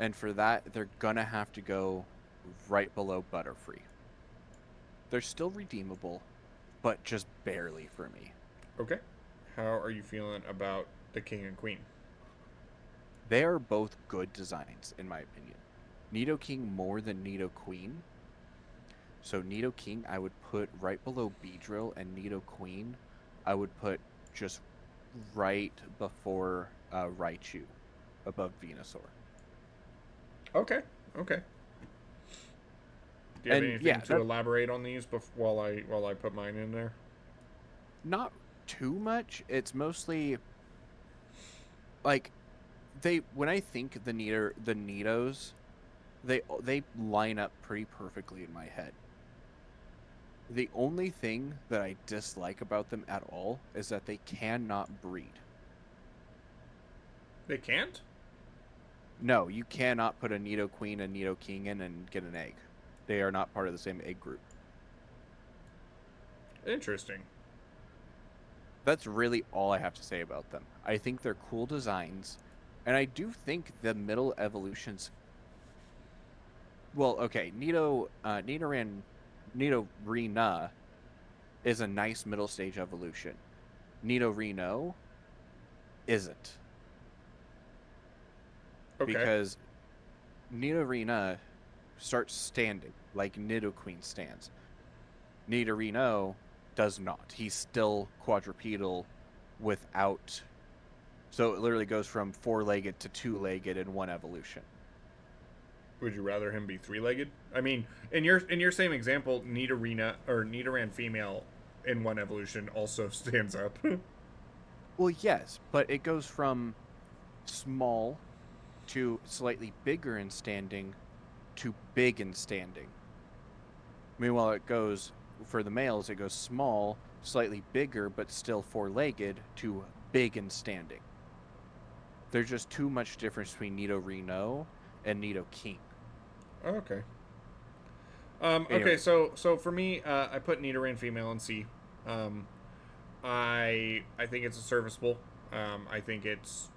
And for that, they're gonna have to go right below Butterfree. They're still redeemable, but just barely for me. Okay. How are you feeling about the King and Queen? They are both good designs, in my opinion. Nidoking more than Nidoqueen. So Nidoking, I would put right below Beedrill, and Nidoqueen, I would put just right before Raichu, above Venusaur. Okay. Okay. Do you have And anything yeah, to elaborate on these while I put mine in there? not too much. It's mostly like when I think the Nidos, they line up pretty perfectly in my head. The only thing that I dislike about them at all is that they cannot breed. They can't? No, you cannot put a Nidoqueen and Nidoking in and get an egg. They are not part of the same egg group. Interesting. That's really all I have to say about them. I think they're cool designs, and I do think the middle evolutions. Well, okay, Nidorina is a nice middle stage evolution. Nidorino isn't. Okay. Because Nidorina starts standing like Nidoqueen stands. Nidorino does not. He's still quadrupedal without. So it literally goes from 4-legged to 2-legged in one evolution. Would you rather him be 3-legged? I mean, in your same example, Nidoran female in one evolution also stands up. Well, yes, but it goes from small to slightly bigger in standing to big in standing. Meanwhile, it goes for the males, it goes small, slightly bigger, but still four-legged, to big and standing. There's just too much difference between Nido and Nido King. Oh, okay. Okay, Anyway, so for me, I put Nidoran female in C. Um, I think it's a serviceable. I think it's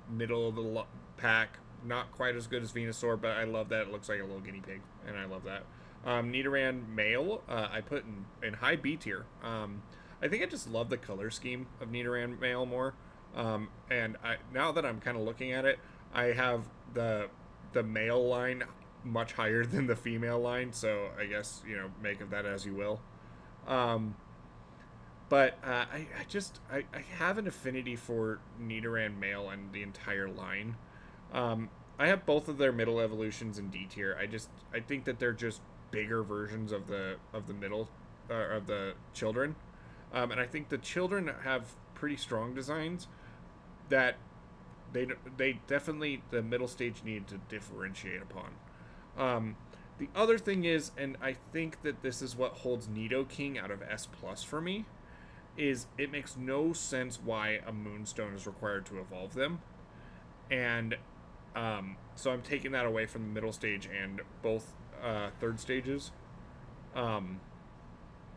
middle of the pack. Not quite as good as Venusaur, but I love that it looks like a little guinea pig, and I love that. Nidoran male, I put in high B tier. I think I just love the color scheme of Nidoran male more. And now that I'm kind of looking at it, I have the male line much higher than the female line, so I guess make of that as you will. Um, but I have an affinity for Nidoran male and the entire line. I have both of their middle evolutions in D tier. I think that they're just bigger versions of the middle of the children, and I think the children have pretty strong designs that they definitely the middle stage need to differentiate upon. Um, the other thing is, and I think that this is what holds Nidoking out of S plus for me, is it makes no sense why a Moonstone is required to evolve them, and so I'm taking that away from the middle stage and both third stages. Um,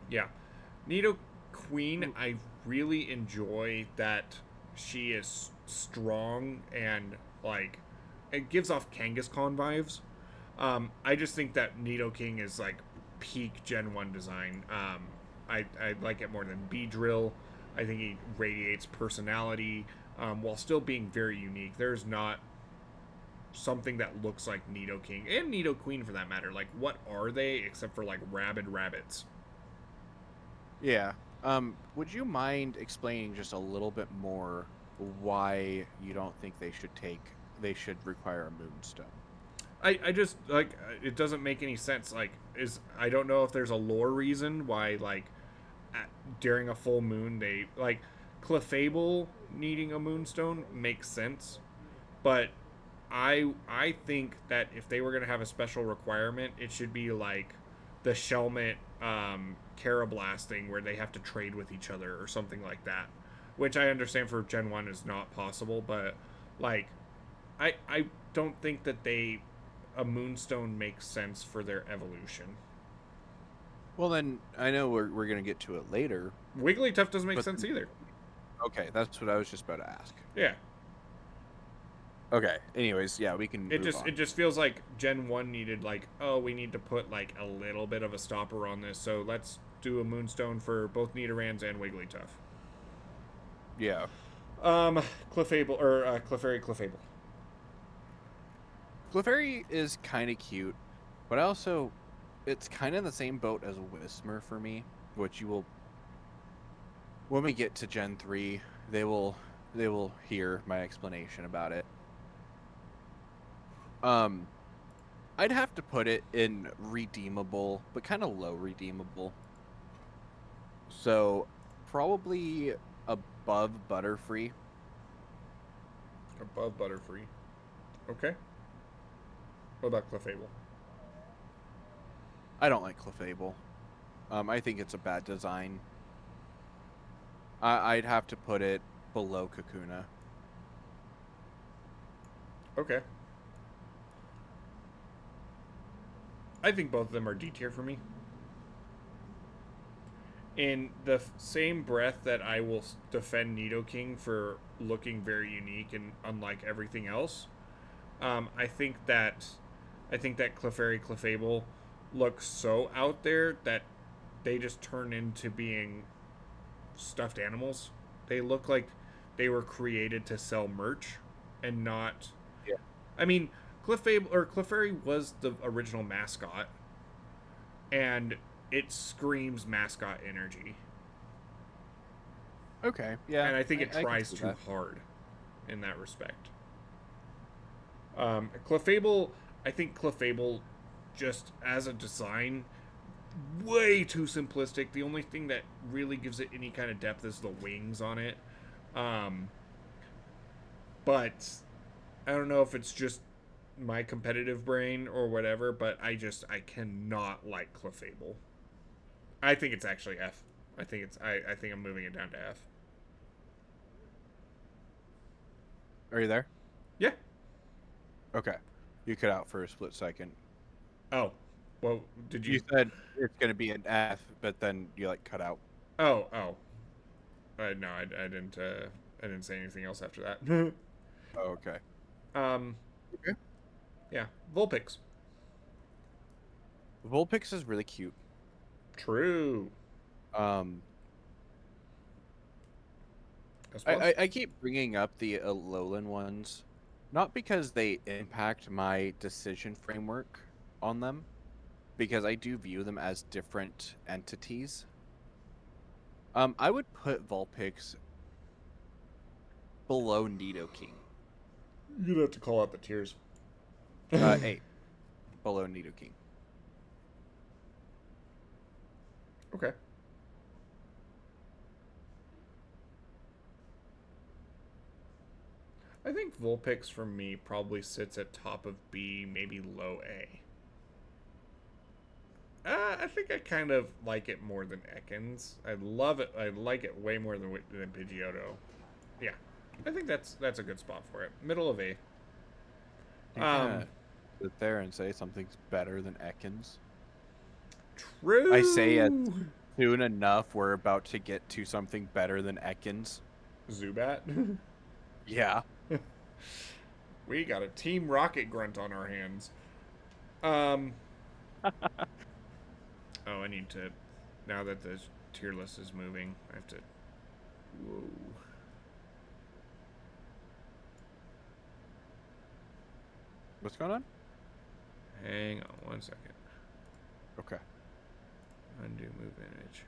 yeah, Nido Queen, I really enjoy that she is strong and like it gives off Kangaskhan vibes. I just think that Nidoking is like peak Gen 1 design. I like it more than Beedrill. I think he radiates personality while still being very unique. There's not something that looks like Nidoking and Nidoqueen for that matter. Like, what are they except for like rabid rabbits? yeah. Would you mind explaining just a little bit more why you don't think they should require a Moonstone? I just like it doesn't make any sense. Like, is I don't know if there's a lore reason why like during a full moon they like Clefable needing a moonstone makes sense, but I think that if they were gonna have a special requirement, it should be like the Shelmet Carablast thing where they have to trade with each other or something like that, which I understand for Gen 1 is not possible, but like I don't think that a moonstone makes sense for their evolution. Well, then I know we're gonna get to it later, Wigglytuff doesn't make but sense either. okay, that's what I was just about to ask. Yeah, Okay. Anyways, yeah, we can it move just on. it just feels like Gen 1 needed like, oh, we need to put like a little bit of a stopper on this, so let's do a moonstone for both Nidorans and Wigglytuff. Yeah. Clefable or Clefairy Clefable. Clefairy is kind of cute, but also it's kind of the same boat as Whismur for me, which you will when we get to Gen 3, they will hear my explanation about it. Um I'd have to put it in redeemable, but kind of low redeemable. So, probably above Butterfree. Above Butterfree. Okay. What about Clefable? I don't like Clefable. I think it's a bad design. I'd have to put it below Kakuna. Okay. I think both of them are D tier for me. In the same breath that I will defend Nidoking for looking very unique and unlike everything else, I think that Clefairy Clefable looks so out there that they just turn into being stuffed animals. They look like they were created to sell merch and not. Yeah. I mean, Clefairy was the original mascot, and it screams mascot energy. Okay, yeah. And I think it I can tries see too that. hard in that respect. Clefable, I think Clefable, just as a design, way too simplistic. The only thing that really gives it any kind of depth is the wings on it. Um, but I don't know if it's just my competitive brain or whatever, but I cannot like Clefable. I think it's actually F. I think it's I think I'm moving it down to F. Are you there? Yeah. Okay. You cut out for a split second. Oh. Well, did You you? said it's going to be an F, but then you like cut out. Oh, oh. No, I didn't say anything else after that. Oh, okay. um. Okay. Yeah. Vulpix. Vulpix is really cute. True. Um, S plus. I keep bringing up the Alolan ones, not because they impact my decision framework on them, because I do view them as different entities. I would put Vulpix below Nidoking. You'd have to call out the tears. 8 below Nidoking. Okay. I think Vulpix for me probably sits at top of B, maybe low A. I think I kind of like it more than Ekans. I love it. I like it way more than Pidgeotto. Yeah, I think that's a good spot for it. Middle of A. You kind of sit there and say something's better than Ekans. True. I say it soon enough. We're about to get to something better than Ekans. Zubat. Yeah. We got a Team Rocket grunt on our hands. Oh, I need to. Now that the tier list is moving, I have to. Whoa. What's going on? Hang on 1 second. Okay. Undo move image.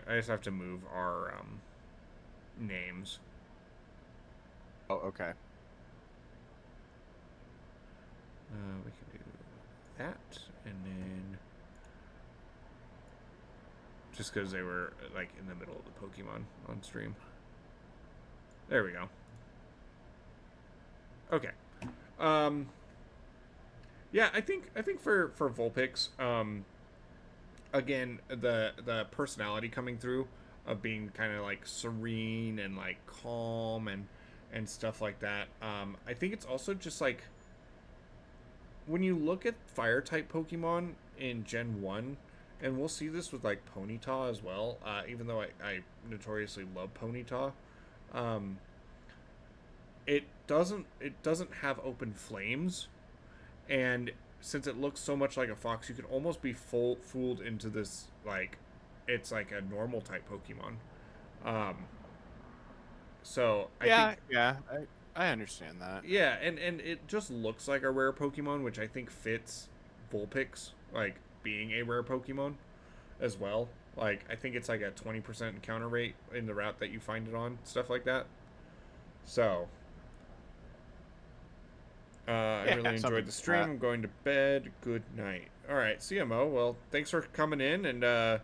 I just have to move our names. Oh, okay. We can do that, and then just because they were like in the middle of the Pokemon on stream. There we go. Okay. Yeah, I think for Vulpix, again, the personality coming through of being kind of like serene and like calm and stuff like that. I think it's also just like when you look at fire type Pokemon in Gen 1, and we'll see this with like Ponyta as well, even though I notoriously love Ponyta, it doesn't have open flames, and since it looks so much like a fox, you could almost be fooled into this like it's like a normal type Pokemon. So I think I understand that. yeah, and it just looks like a rare Pokemon, which I think fits Vulpix, like being a rare Pokemon as well. Like I think it's like a 20% encounter rate in the route that you find it on, stuff like that. So I really enjoyed the stream. I'm going to bed. Good night. All right, CMO. Well, thanks for coming in, and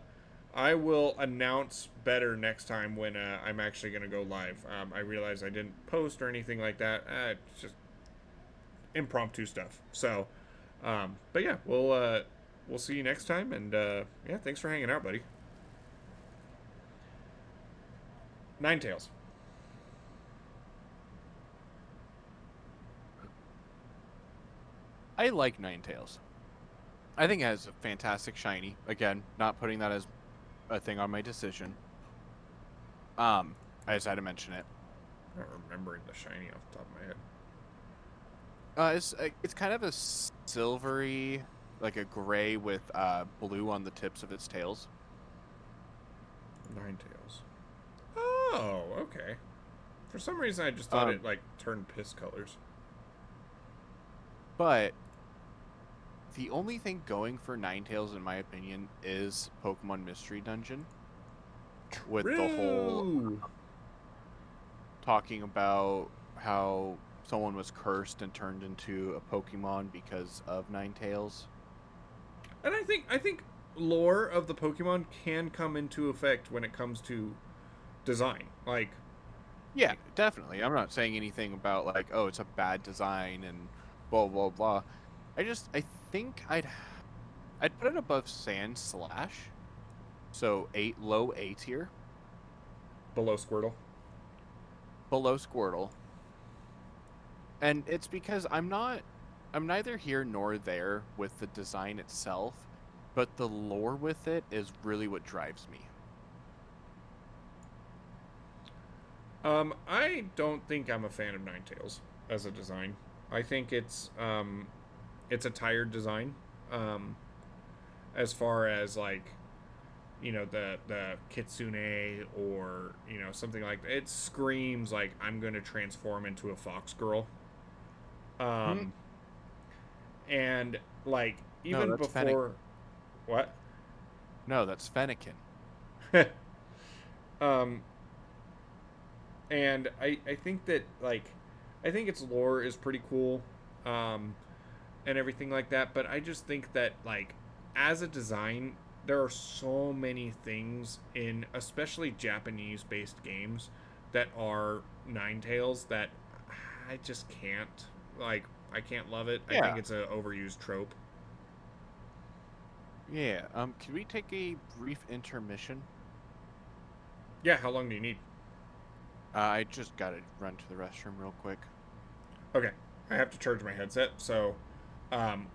I will announce better next time when I'm actually going to go live. I realize I didn't post or anything like that. It's just impromptu stuff. So, but yeah, we'll see you next time, and yeah, thanks for hanging out, buddy. Ninetales. I like Ninetales. I think it has a fantastic shiny. Again, not putting that as a thing on my decision. I just had to mention it. I'm not remembering the shiny off the top of my head. It's kind of a silvery, like a gray with blue on the tips of its tails. Ninetales. Oh, okay. For some reason, I just thought it like turned piss colors. But the only thing going for Ninetales, in my opinion, is Pokemon Mystery Dungeon. True. With the whole talking about how someone was cursed and turned into a Pokemon because of Ninetales. And I think lore of the Pokemon can come into effect when it comes to design. Yeah, definitely. I'm not saying anything about like, oh, it's a bad design and blah blah blah. I think I'd put it above Sand Slash, so low A tier, Below Squirtle. below Squirtle, and it's because I'm neither here nor there with the design itself, but the lore with it is really what drives me. I don't think I'm a fan of Ninetales as a design. I think it's a tired design. Um, as far as like the kitsune or something like that. It screams like I'm gonna transform into a fox girl. Hmm? Um, and like No, even that's before Fennekin. what? No, that's Fennekin. um, and I think that like I think its lore is pretty cool, um, and everything like that. But I just think that like as a design, there are so many things in especially Japanese based games that are Ninetales that I just can't like. I can't love it. I Yeah, think it's a overused trope. yeah. Can we take a brief intermission? Yeah, how long do you need? I just gotta run to the restroom real quick. Okay, I have to charge my headset. So,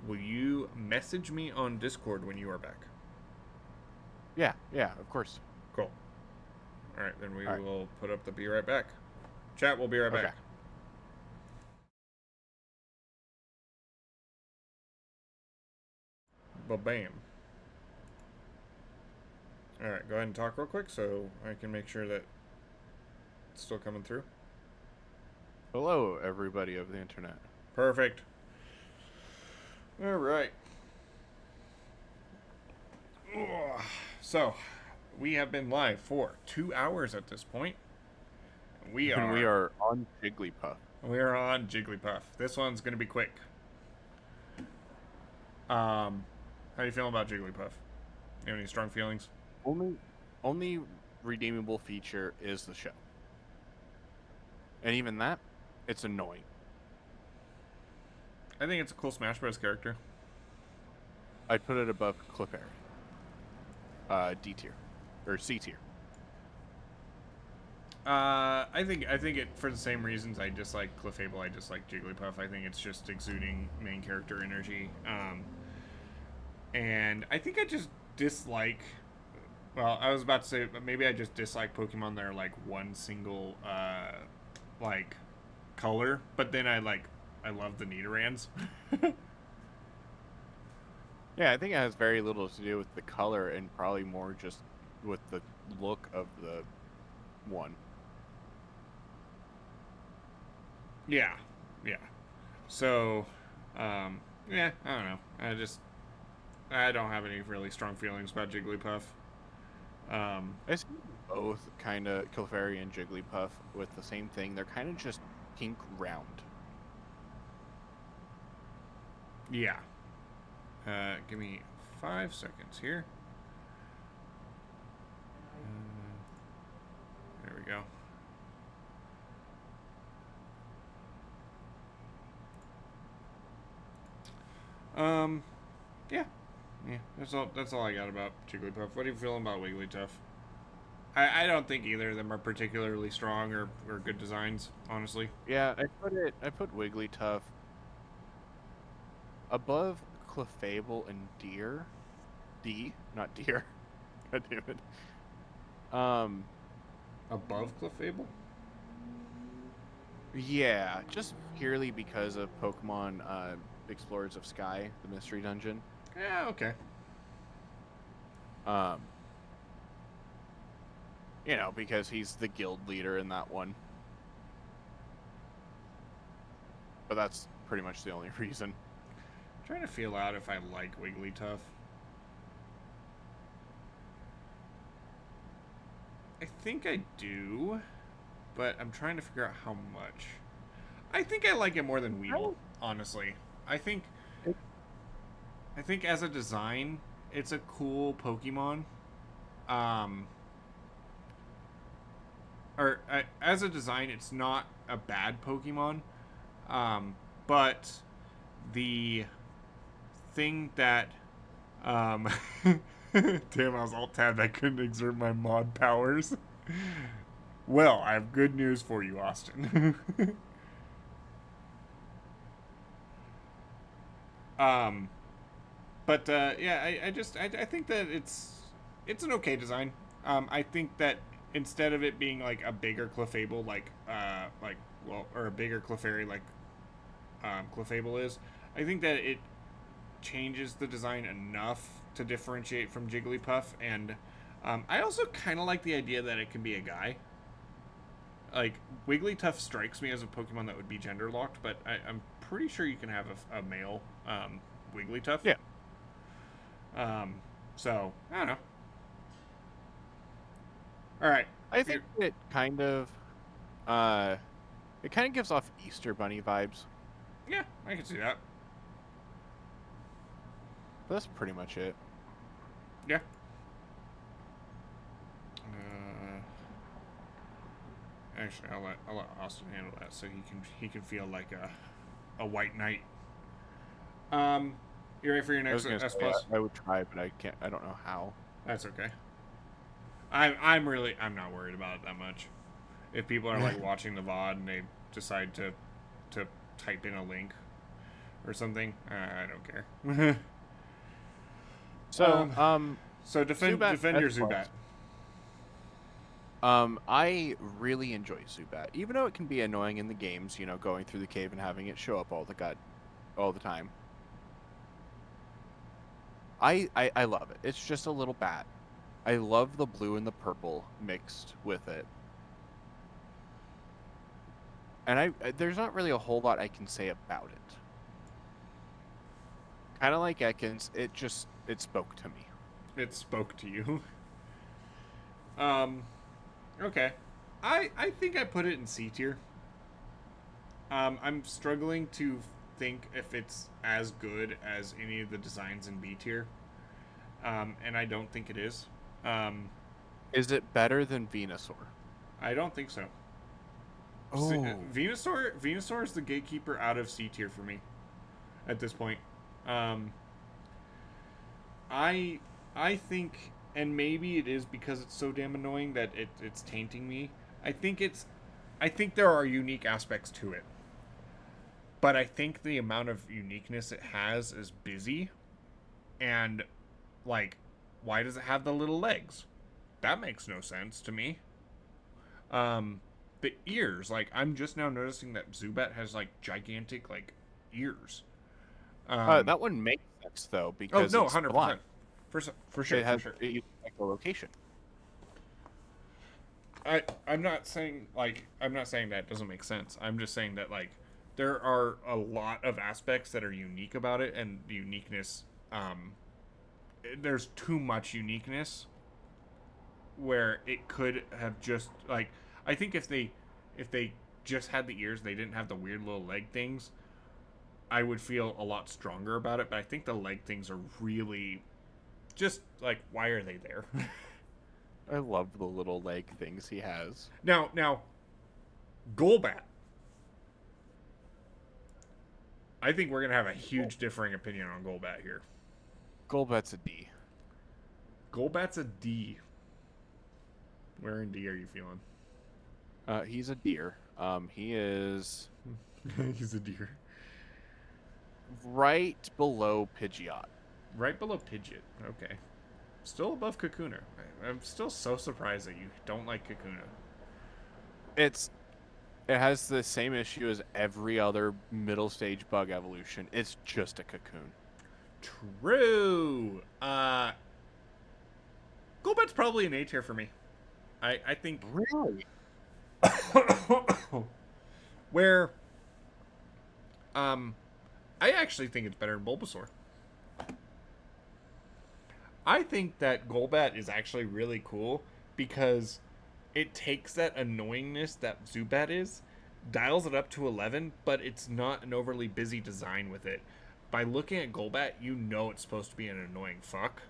will you message me on Discord when you are back? Yeah, yeah, of course. Cool. All right, then we All right. will put up the be right back. Chat, we'll be right Okay. back. Ba bam. All right, go ahead and talk real quick so I can make sure that it's still coming through. Hello, everybody of the internet. Perfect. All right. So, we have been live for 2 hours at this point. We And we are are on Jigglypuff. we are on Jigglypuff. This one's gonna be quick. How you feeling about Jigglypuff? You have any strong feelings? Only, only redeemable feature is the show, and even that, it's annoying. I think it's a cool Smash Bros. Character. I'd put it above Clefairy. D tier, or C tier. I think it for the same reasons I dislike Clefable. I dislike Jigglypuff. I think it's just exuding main character energy. And I think I just dislike. Well, I was about to say maybe I just dislike Pokemon that are like one single like color, but then I love the Nidorans. Yeah, I think it has very little to do with the color and probably more just with the look of the one. Yeah, yeah. So, yeah, I don't know. I don't have any really strong feelings about Jigglypuff. I see both kind of Clefairy and Jigglypuff with the same thing. They're kind of just pink round. Yeah. Give me 5 seconds here. There we go. Yeah. Yeah, that's all I got about Jigglypuff. What are you feeling about Wigglytuff? I don't think either of them are particularly strong or good designs, honestly. Yeah, I put Wigglytuff above Clefable and Deer. D, not Deer. God damn it. Above Clefable? Yeah, just purely because of Pokemon Explorers of Sky, the Mystery Dungeon. Yeah, okay. Um, because he's the guild leader in that one. But that's pretty much the only reason. I'm trying to feel out if I like Wigglytuff. I think I do, but I'm trying to figure out how much. I think I like it more than Weedle, honestly. I think I think as a design, it's a cool Pokemon. Um, as a design, it's not a bad Pokemon. But the thing that um damn, I was alt tabbed. I couldn't exert my mod powers. Well, I have good news for you, Austin. um, but yeah, I think that it's an okay design. I think that instead of it being like a bigger Clefable, or a bigger Clefairy like Clefable is, I think that it changes the design enough to differentiate from Jigglypuff, and I also kind of like the idea that it can be a guy. Like Wigglytuff strikes me as a Pokemon that would be gender locked, but I'm pretty sure you can have a male Wigglytuff. Yeah. So I don't know. All right. I think uh, it kind of gives off Easter Bunny vibes. Yeah, I can see that. But that's pretty much it. Yeah. Actually, I'll let Austin handle that so he can feel like a white knight. You ready for your next S plus? I would try, but I can't. I don't know how. That's okay. I'm not worried about it that much. If people are like watching the VOD and they decide to type in a link or something, I don't care. So defend your Zubat. I really enjoy Zubat, even though it can be annoying in the games. You know, going through the cave and having it show up all the time. I love it. It's just a little bat. I love the blue and the purple mixed with it. And there's not really a whole lot I can say about it. Kind of like Ekans, it spoke to me. It spoke to you. Okay. I think I put it in C tier. I'm struggling to think if it's as good as any of the designs in B tier. And I don't think it is. Is it better than Venusaur? I don't think so. Oh. Venusaur is the gatekeeper out of C tier for me at this point. I think, and maybe it is because it's so damn annoying that it's tainting me. I think there are unique aspects to it, but I think the amount of uniqueness it has is busy, and like, why does it have the little legs? That makes no sense to me. The ears, like, I'm just now noticing that Zubat has like gigantic like ears. That one makes sense though because no, it's 100%. blind. For sure, It has for sure. echolocation. I'm not saying that doesn't make sense. I'm just saying that like there are a lot of aspects that are unique about it, and the uniqueness, there's too much uniqueness where it could have just like, I think if they just had the ears, they didn't have the weird little leg things, I would feel a lot stronger about it. But I think the leg things are really just like, why are they there? I love the little leg things he has. Now, Golbat. I think we're gonna have a huge differing opinion on Golbat here. Golbat's a D. Golbat's a D. Where in D are you feeling? He's a deer. He is He's a deer. right below Pidgeot. Right below Pidgeot. Okay. Still above Kakuna. I'm still so surprised that you don't like Kakuna. It has the same issue as every other middle stage bug evolution. It's just a cocoon. True. Golbat's probably an A tier for me. I think Really? where I actually think it's better than Bulbasaur. I think that Golbat is actually really cool because it takes that annoyingness that Zubat is, dials it up to 11, but it's not an overly busy design with it. By looking at Golbat, you know it's supposed to be an annoying fuck.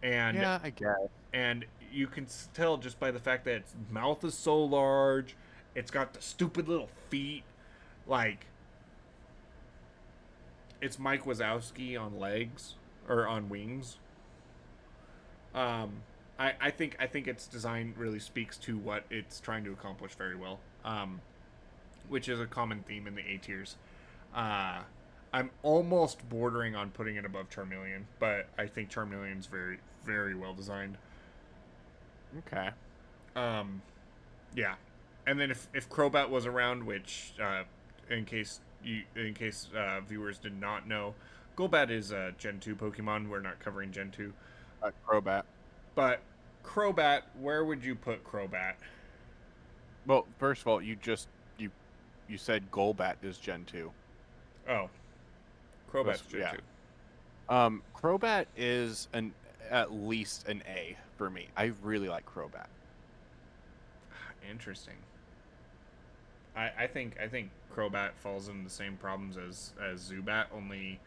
And Yeah, I guess. And you can tell just by the fact that its mouth is so large, it's got the stupid little feet, like, it's Mike Wazowski on legs or on wings. Um, I think its design really speaks to what it's trying to accomplish very well. Which is a common theme in the A tiers. Uh, I'm almost bordering on putting it above Charmeleon, but I think Charmeleon's very, very well designed. Okay. Um, yeah, and then if Crobat was around, which in case viewers did not know, Golbat is a Gen 2 Pokemon. We're not covering Gen 2, Crobat. but Crobat, where would you put Crobat? Well, first of all, you said Golbat is Gen 2. Oh, Crobat's Gen Yeah. 2. Crobat is at least an A for me. I really like Crobat. Interesting. I think Crobat falls into the same problems as Zubat, only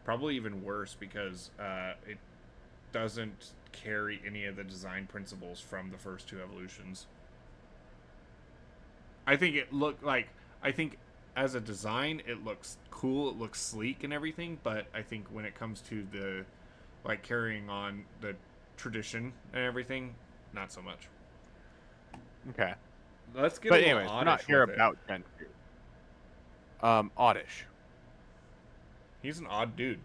probably even worse because it doesn't carry any of the design principles from the first two evolutions. I think it looked like I think as a design it looks cool, it looks sleek and everything, but I think when it comes to the like carrying on the tradition and everything, not so much. Okay. Let's get But a little anyways, we're oddish not here with about Gen 2. Oddish. He's an odd dude.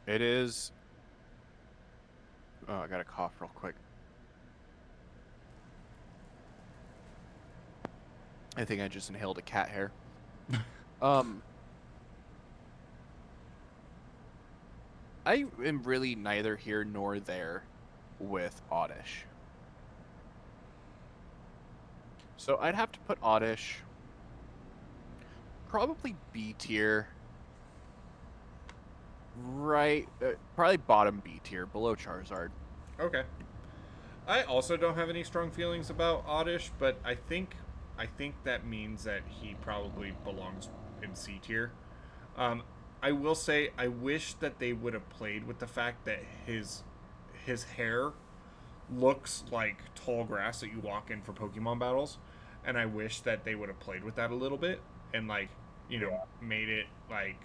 It is. Oh, I gotta cough real quick. I think I just inhaled a cat hair. um, I am really neither here nor there with Oddish. So I'd have to put Oddish probably B tier. Right, probably bottom B tier, below Charizard. Okay. I also don't have any strong feelings about Oddish, but I think that means that he probably belongs in C tier. I will say I wish that they would have played with the fact that his hair looks like tall grass that you walk in for Pokemon battles, and I wish that they would have played with that a little bit and made it like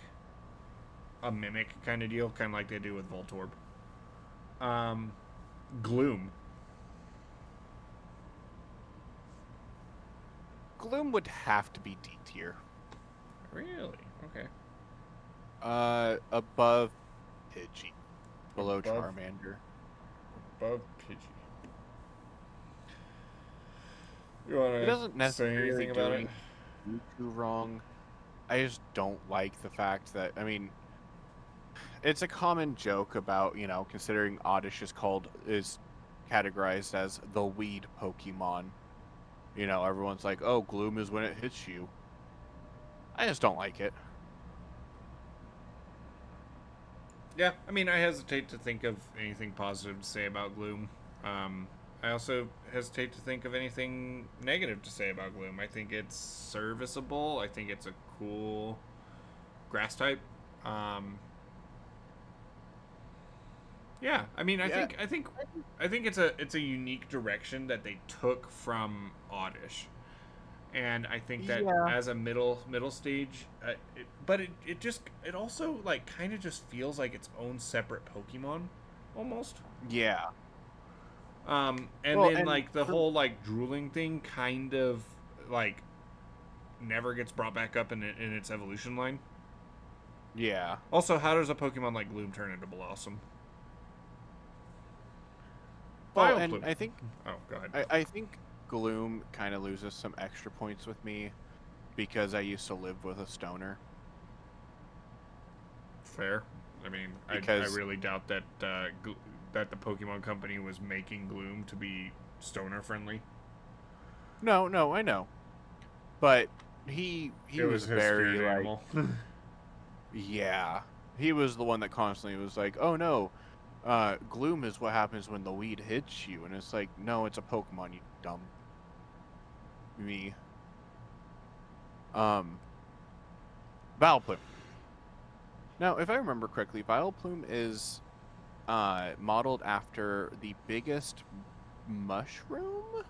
a mimic kind of deal, kind of like they do with Voltorb. Gloom. Gloom would have to be D tier. Really? Okay. Above Pidgey, below Above- Charmander. Above Pidgey. You want It doesn't to say necessarily anything about it? do too wrong. I just don't like the fact that, I mean, it's a common joke about, considering Oddish is categorized as the weed Pokemon. Everyone's like, oh, Gloom is when it hits you. I just don't like it. Yeah, I mean, I hesitate to think of anything positive to say about Gloom. I also hesitate to think of anything negative to say about Gloom. I think it's serviceable. I think it's a cool grass type. Yeah, I mean, I think it's a unique direction that they took from Oddish, and I think that as a middle stage, it also like kind of just feels like its own separate Pokemon, almost. Yeah. And like the whole like drooling thing kind of like never gets brought back up in its evolution line. Yeah. Also, how does a Pokemon like Gloom turn into Blossom? Well, and I think... Oh, go ahead. I think Gloom kind of loses some extra points with me because I used to live with a stoner. Fair. I mean, I really doubt that that the Pokemon Company was making Gloom to be stoner friendly. No, I know. But he was very animal. Yeah. He was the one that constantly was like, "Oh no, Gloom is what happens when the weed hits you," and it's like, no, it's a Pokemon, you dumb me. Vileplume. Now, if I remember correctly, Vileplume is modeled after the biggest mushroom.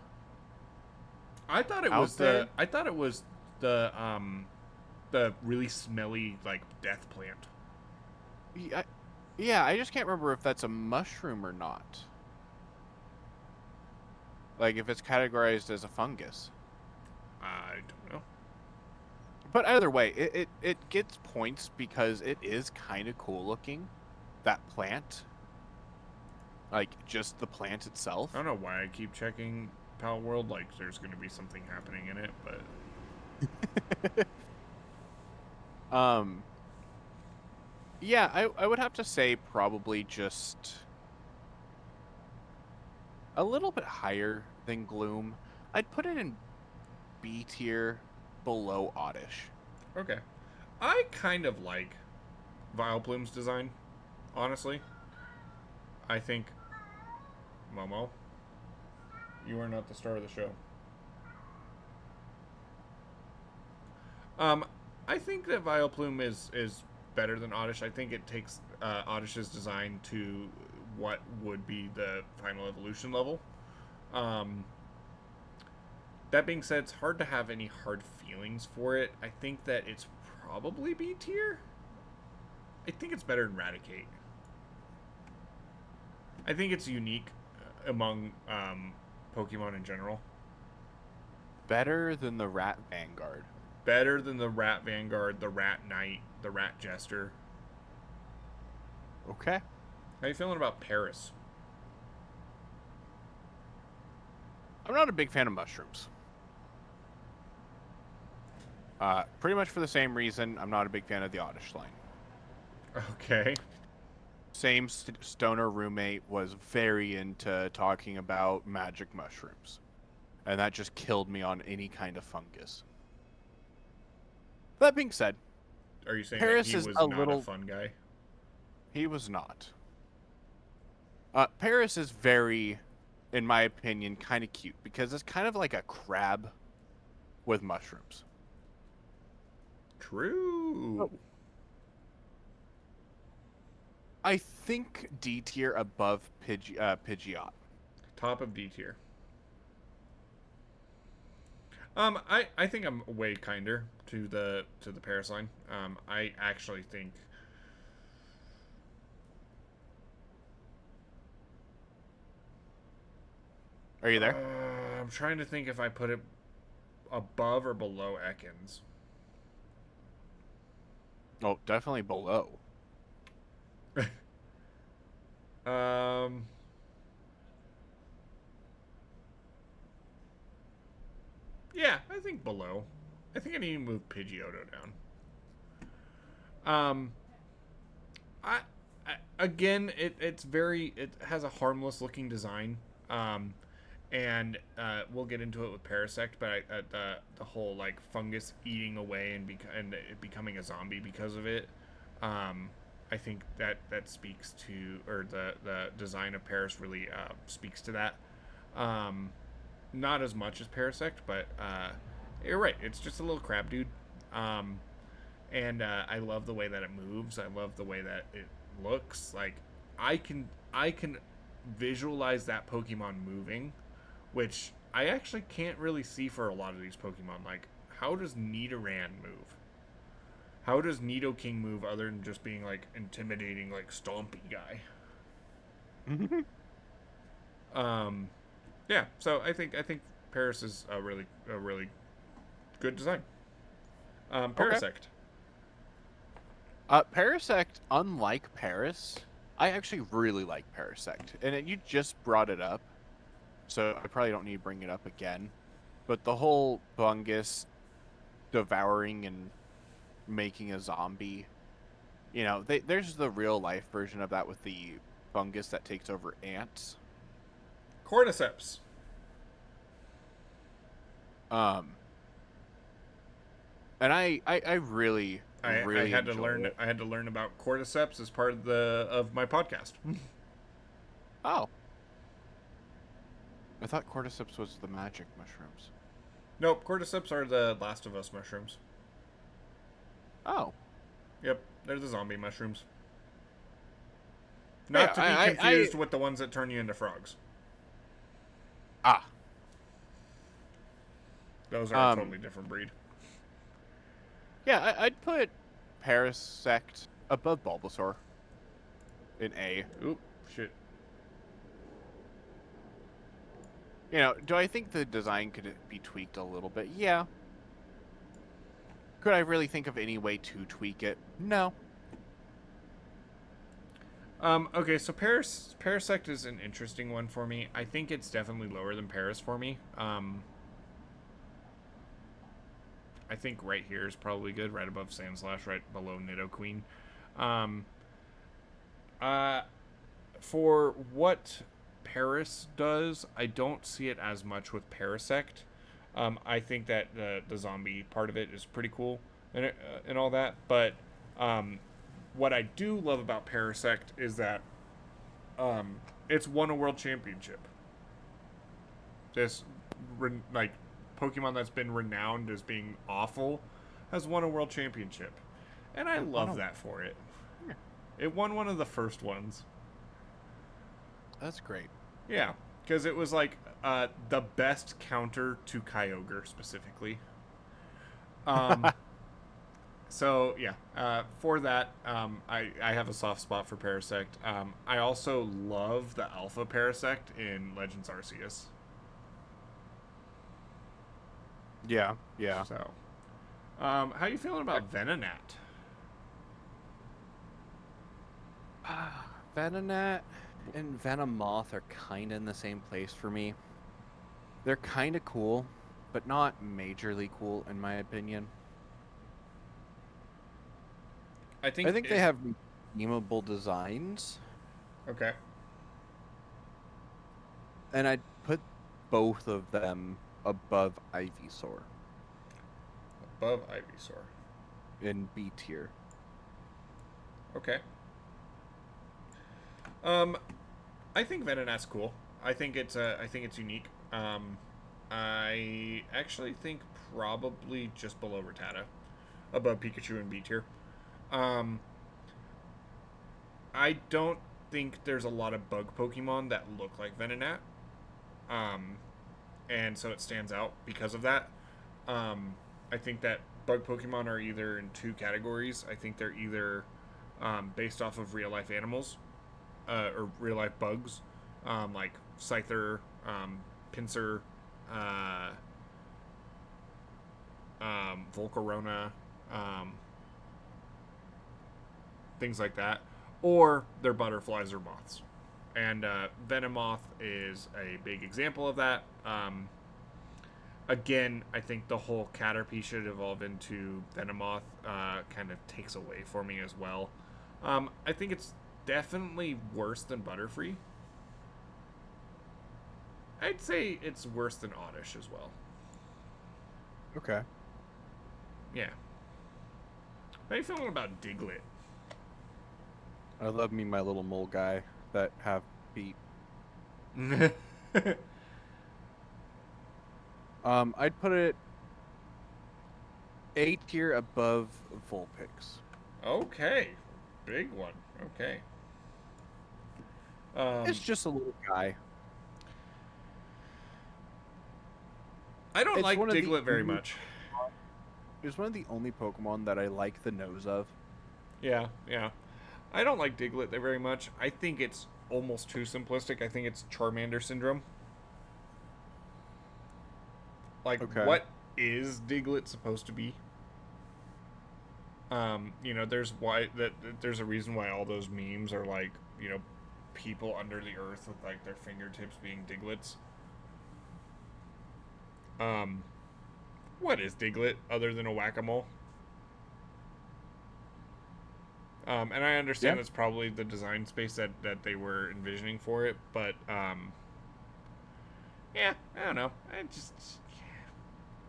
I thought it was the the really smelly like death plant. Yeah, yeah, I just can't remember if that's a mushroom or not. Like if it's categorized as a fungus. I don't know. But either way, it gets points because it is kind of cool looking. That plant, like just the plant itself. I don't know why I keep checking Palworld. Like there's going to be something happening in it, but Um, yeah, I would have to say probably just a little bit higher than Gloom. I'd put it in B tier, below Oddish. okay. I kind of like Vileplume's design, honestly. I think Momo, you are not the star of the show. Um, I think that Vileplume is better than Oddish. I think it takes Oddish's design to what would be the final evolution level. Um, that being said, it's hard to have any hard feelings for it. I think that it's probably B tier. I think it's better than Raticate. I think it's unique among Pokemon in general. Better than the Rat Vanguard. Better than the Rat Vanguard, the Rat Knight, the Rat Jester. Okay. How you feeling about Paris? I'm not a big fan of mushrooms. Pretty much for the same reason I'm not a big fan of the Oddish line. Okay. Same stoner roommate was very into talking about magic mushrooms. And that just killed me on any kind of fungus. That being said, Are you saying Paris that he is was a not little... a fun guy? He was not. Paris is very, in my opinion, kind of cute because it's kind of like a crab with mushrooms. True. Oh. I think D tier above Pidgeot. Top of D tier. I think I'm way kinder to the Paris line. I actually think Are you there? I'm trying to think if I put it above or below Ekans. Oh, definitely below. Um, yeah, I think below. I think I need to move Pidgeotto down. Um, I again, it has a harmless looking design. And we'll get into it with Parasect, but the whole like fungus eating away and it becoming a zombie because of it. I think that speaks to, or the design of Paris really speaks to that. Not as much as Parasect, but you're right. It's just a little crab dude. And I love the way that it moves. I love the way that it looks. Like I can visualize that Pokemon moving, which I actually can't really see for a lot of these Pokemon. Like, how does Nidoran move? How does Nidoking move other than just being like intimidating, like stompy guy? Yeah. So I think Paris is a really good design. Parasect. Okay. Parasect, unlike Paris, I actually really like Parasect, and you just brought it up, so I probably don't need to bring it up again. But the whole fungus devouring and making a zombie, there's the real life version of that with the fungus that takes over ants. Cordyceps. And I really I had to enjoy learn. it. I had to learn about cordyceps as part of my podcast. Oh, I thought cordyceps was the magic mushrooms. Nope, cordyceps are the Last of Us mushrooms. Oh, Yep, they're the zombie mushrooms. Not to be confused with the ones that turn you into frogs. Ah, Those are a totally different breed. Yeah, I'd put Parasect above Bulbasaur in A. Oop, shit. Do I think the design could be tweaked a little bit? Yeah. Could I really think of any way to tweak it? No. Okay, so Parasect is an interesting one for me. I think it's definitely lower than Paris for me. I think right here is probably good, right above Sandslash, right below Nidoqueen. Um, uh, for what Paris does, I don't see it as much with Parasect. I think that the zombie part of it is pretty cool and all that, but what I do love about Parasect is that it's won a world championship. This like Pokemon that's been renowned as being awful has won a world championship, and I love that for it. Yeah. It won one of the first ones. That's great. Yeah, because it was like the best counter to Kyogre specifically. So yeah, for that, I have a soft spot for Parasect. I also love the Alpha Parasect in Legends Arceus. Yeah, yeah. So, how you feeling about Venonat? Venonat and Venomoth are kind of in the same place for me. They're kind of cool, but not majorly cool in my opinion. I think they have redeemable designs. Okay. And I'd put both of them above Ivysaur Above Ivysaur. in B tier. Okay. I think Venonat's cool. I think it's unique. I actually think probably just below Rattata, above Pikachu in B tier. I don't think there's a lot of bug Pokemon that look like Venonat. And so it stands out because of that. I think that bug Pokemon are either in two categories. I think they're either based off of real life animals or real life bugs, like Scyther, Pinsir, Volcarona, things like that, or they're butterflies or moths. And Venomoth is a big example of that. Again, I think the whole Caterpie should evolve into Venomoth kind of takes away for me as well. I think it's definitely worse than Butterfree. I'd say it's worse than Oddish as well. Okay. Yeah. How you feeling about Diglett? I love me my little mole guy that have feet. I'd put it A tier above Vulpix. Okay. Big one. Okay. It's just a little guy. I don't like Diglett very much. It's one of the only Pokemon that I like the nose of. Yeah, yeah. I don't like Diglett very much. I think it's almost too simplistic. I think it's Charmander syndrome. Like, what is Diglett supposed to be? There's a reason why all those memes are like, people under the earth with like their fingertips being Digletts. What is Diglett other than a whack-a-mole? And I understand that's probably the design space that they were envisioning for it, but yeah, I don't know.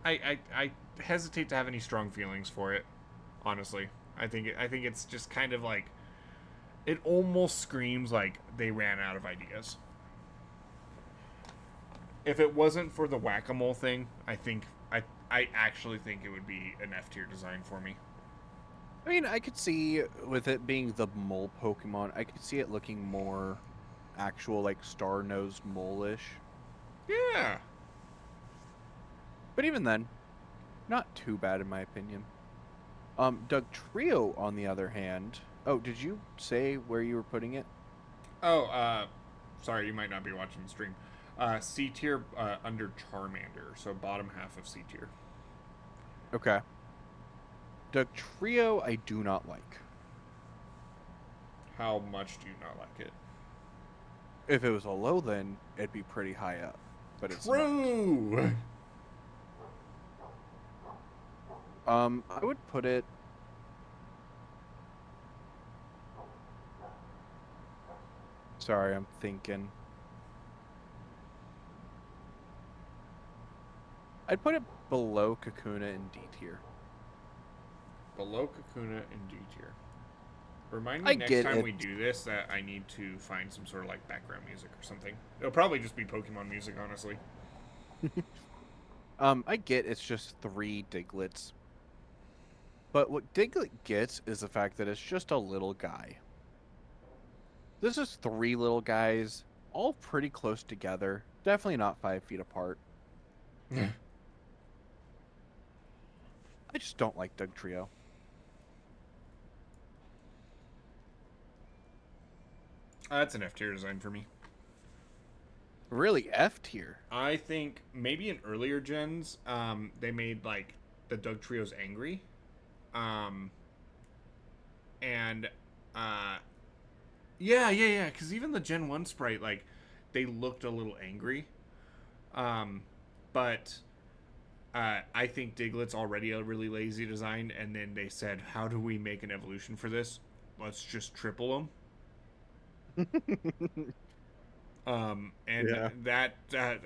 I hesitate to have any strong feelings for it. Honestly, I think it's just kind of like, it almost screams like they ran out of ideas. If it wasn't for the whack-a-mole thing, I actually think it would be an F tier design for me. I mean, I could see with it being the mole Pokemon, I could see it looking more actual, like star-nosed mole-ish. Yeah. But even then, not too bad in my opinion. Doug Trio, on the other hand. Oh, did you say where you were putting it? Oh, sorry, you might not be watching the stream. C tier under Charmander, so bottom half of C tier. Okay. Doug Trio, I do not like. How much do you not like it? If it was a low, then it'd be pretty high up, but it's not. True. I would put it. Sorry, I'm thinking. I'd put it below Kakuna in D tier. Below Kakuna and D tier. Remind I me next get time it. we do this that I need to find some sort of like background music or something. It'll probably just be Pokemon music, honestly. I get it's just 3 Diglets. But what Diglett gets is the fact that it's just a little guy. This is 3 little guys, all pretty close together. Definitely not 5 feet apart. I just don't like Doug Trio. That's an F tier design for me. Really F tier. I think maybe in earlier gens, they made like the Doug Trios angry. And yeah, because even the Gen 1 sprite, like, they looked a little angry. But I think Diglett's already a really lazy design, and then they said, how do we make an evolution for this? Let's just triple them. And Yeah. that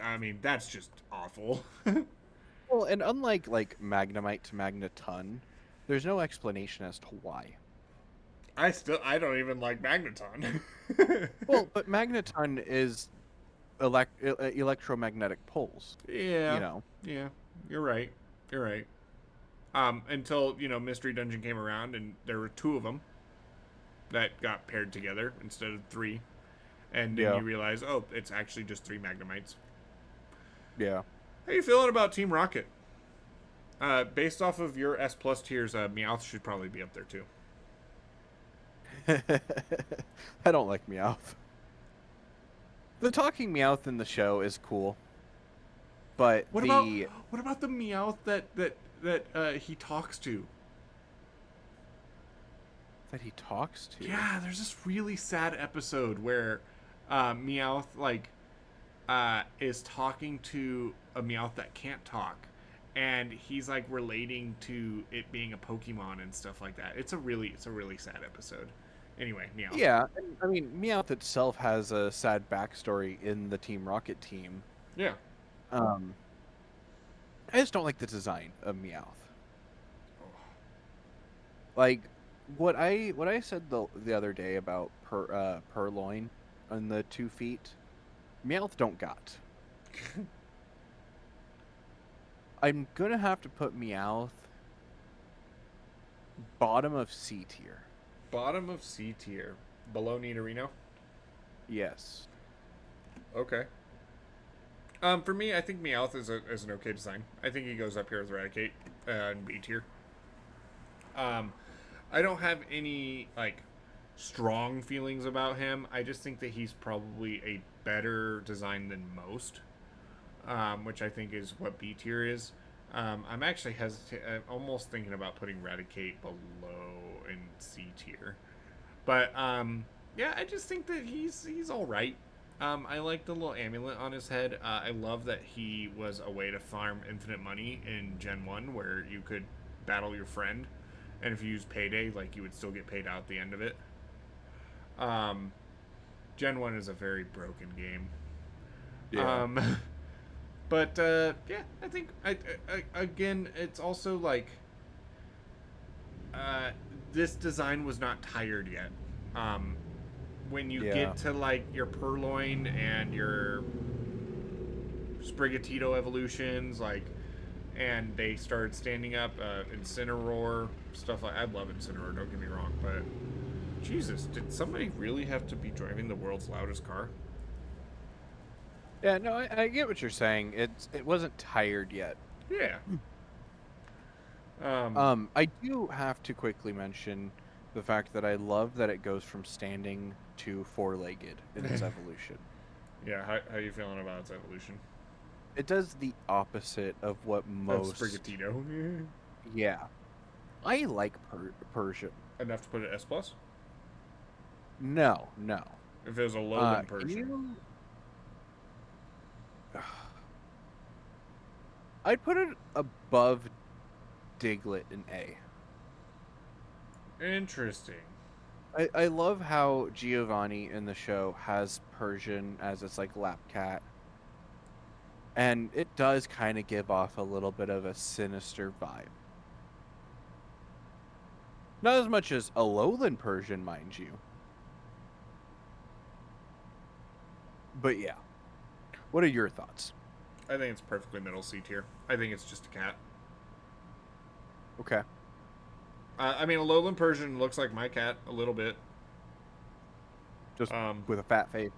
I mean, that's just awful. Well, and unlike like Magnemite to Magneton, there's no explanation as to why. I don't even like Magneton. Well, but Magneton is electromagnetic pulse. Yeah, You know. yeah, you're right. You're right. Until Mystery Dungeon came around and there were 2 of them that got paired together instead of 3, and then Yeah. you realize, oh, it's actually just 3 Magnemites. Yeah. How you feeling about Team Rocket? Based off of your S plus tiers, Meowth should probably be up there too. I don't like Meowth. The talking Meowth in the show is cool, but What about the Meowth that he talks to? that he talks to. Yeah, there's this really sad episode where Meowth is talking to a Meowth that can't talk, and he's like relating to it being a Pokemon and stuff like that. It's a really sad episode. Anyway, Meowth. Yeah, I mean Meowth itself has a sad backstory in the Team Rocket team. Yeah. Um, I just don't like the design of Meowth. Like what I said the other day about Purloin on the 2 feet, Meowth don't got. I'm gonna have to put Meowth bottom of C tier. Bottom of C tier, below Nidorino. Yes. Okay. For me, I think Meowth is an okay design. I think he goes up here with Eradicate in B tier. I don't have any like strong feelings about him. I just think that he's probably a better design than most, which I think is what B tier is. I'm actually I'm almost thinking about putting Eradicate below in C tier, but yeah, I just think that he's all right. I like the little amulet on his head. I love that he was a way to farm infinite money in Gen 1, where you could battle your friend, and if you use Payday, like, you would still get paid out at the end of it. Gen 1 is a very broken game. Yeah. But yeah, I think again, it's also like this design was not tired yet. When you get to like your Purloin and your Sprigatito evolutions, like, and they started standing up Incineroar, stuff like, I love Incineroar, don't get me wrong, but Jesus, did somebody really have to be driving the world's loudest car? Yeah, no, I get what you're saying. It wasn't tired yet. Yeah. I do have to quickly mention the fact that I love that it goes from standing to four-legged in its evolution. Yeah, how you feeling about its evolution? It does the opposite of what Of most. Sprigatito. Yeah, I like Persian. Enough to put it S plus. No, no. If it was a lowland Can Persian. you? I'd put it above Diglett in A. Interesting. I love how Giovanni in the show has Persian as its like lap cat. And it does kind of give off a little bit of a sinister vibe. Not as much as a lowland Persian, mind you. But yeah. What are your thoughts? I think it's perfectly middle C tier. I think it's just a cat. Okay. I mean, a lowland Persian looks like my cat a little bit. Just Um, with a fat face.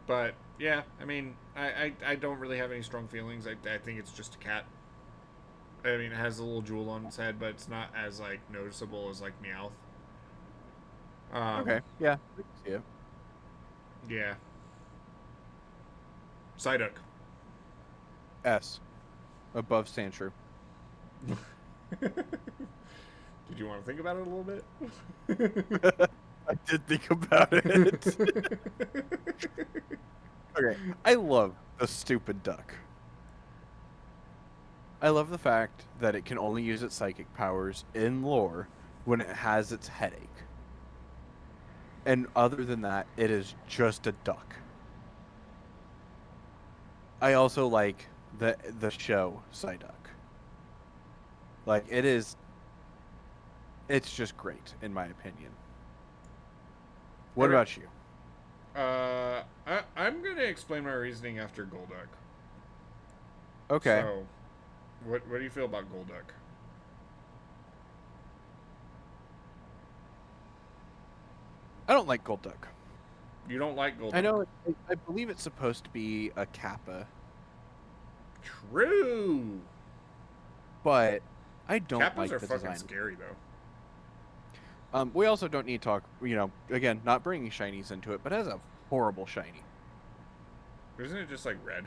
but yeah, I mean, I don't really have any strong feelings. I think it's just a cat. I mean, it has a little jewel on its head, but it's not as like noticeable as like Meowth. Okay. Yeah. I can see it. Yeah. Psyduck. S. Above Sandshrew. Did you want to think about it a little bit? I did think about it. Okay. I love the stupid duck. I love the fact that it can only use its psychic powers in lore when it has its headache. And other than that, it is just a duck. I also like the show Psyduck. Like it's just great in my opinion. What Okay. about you? I'm gonna explain my reasoning after Golduck. Okay. So, what do you feel about Golduck? I don't like Golduck. You don't like Golduck? I know I believe it's supposed to be a Kappa, True. but I don't Kappas like are the fucking design. scary though. We also don't need to talk, again, not bringing shinies into it, but it has a horrible shiny. Isn't it just like red?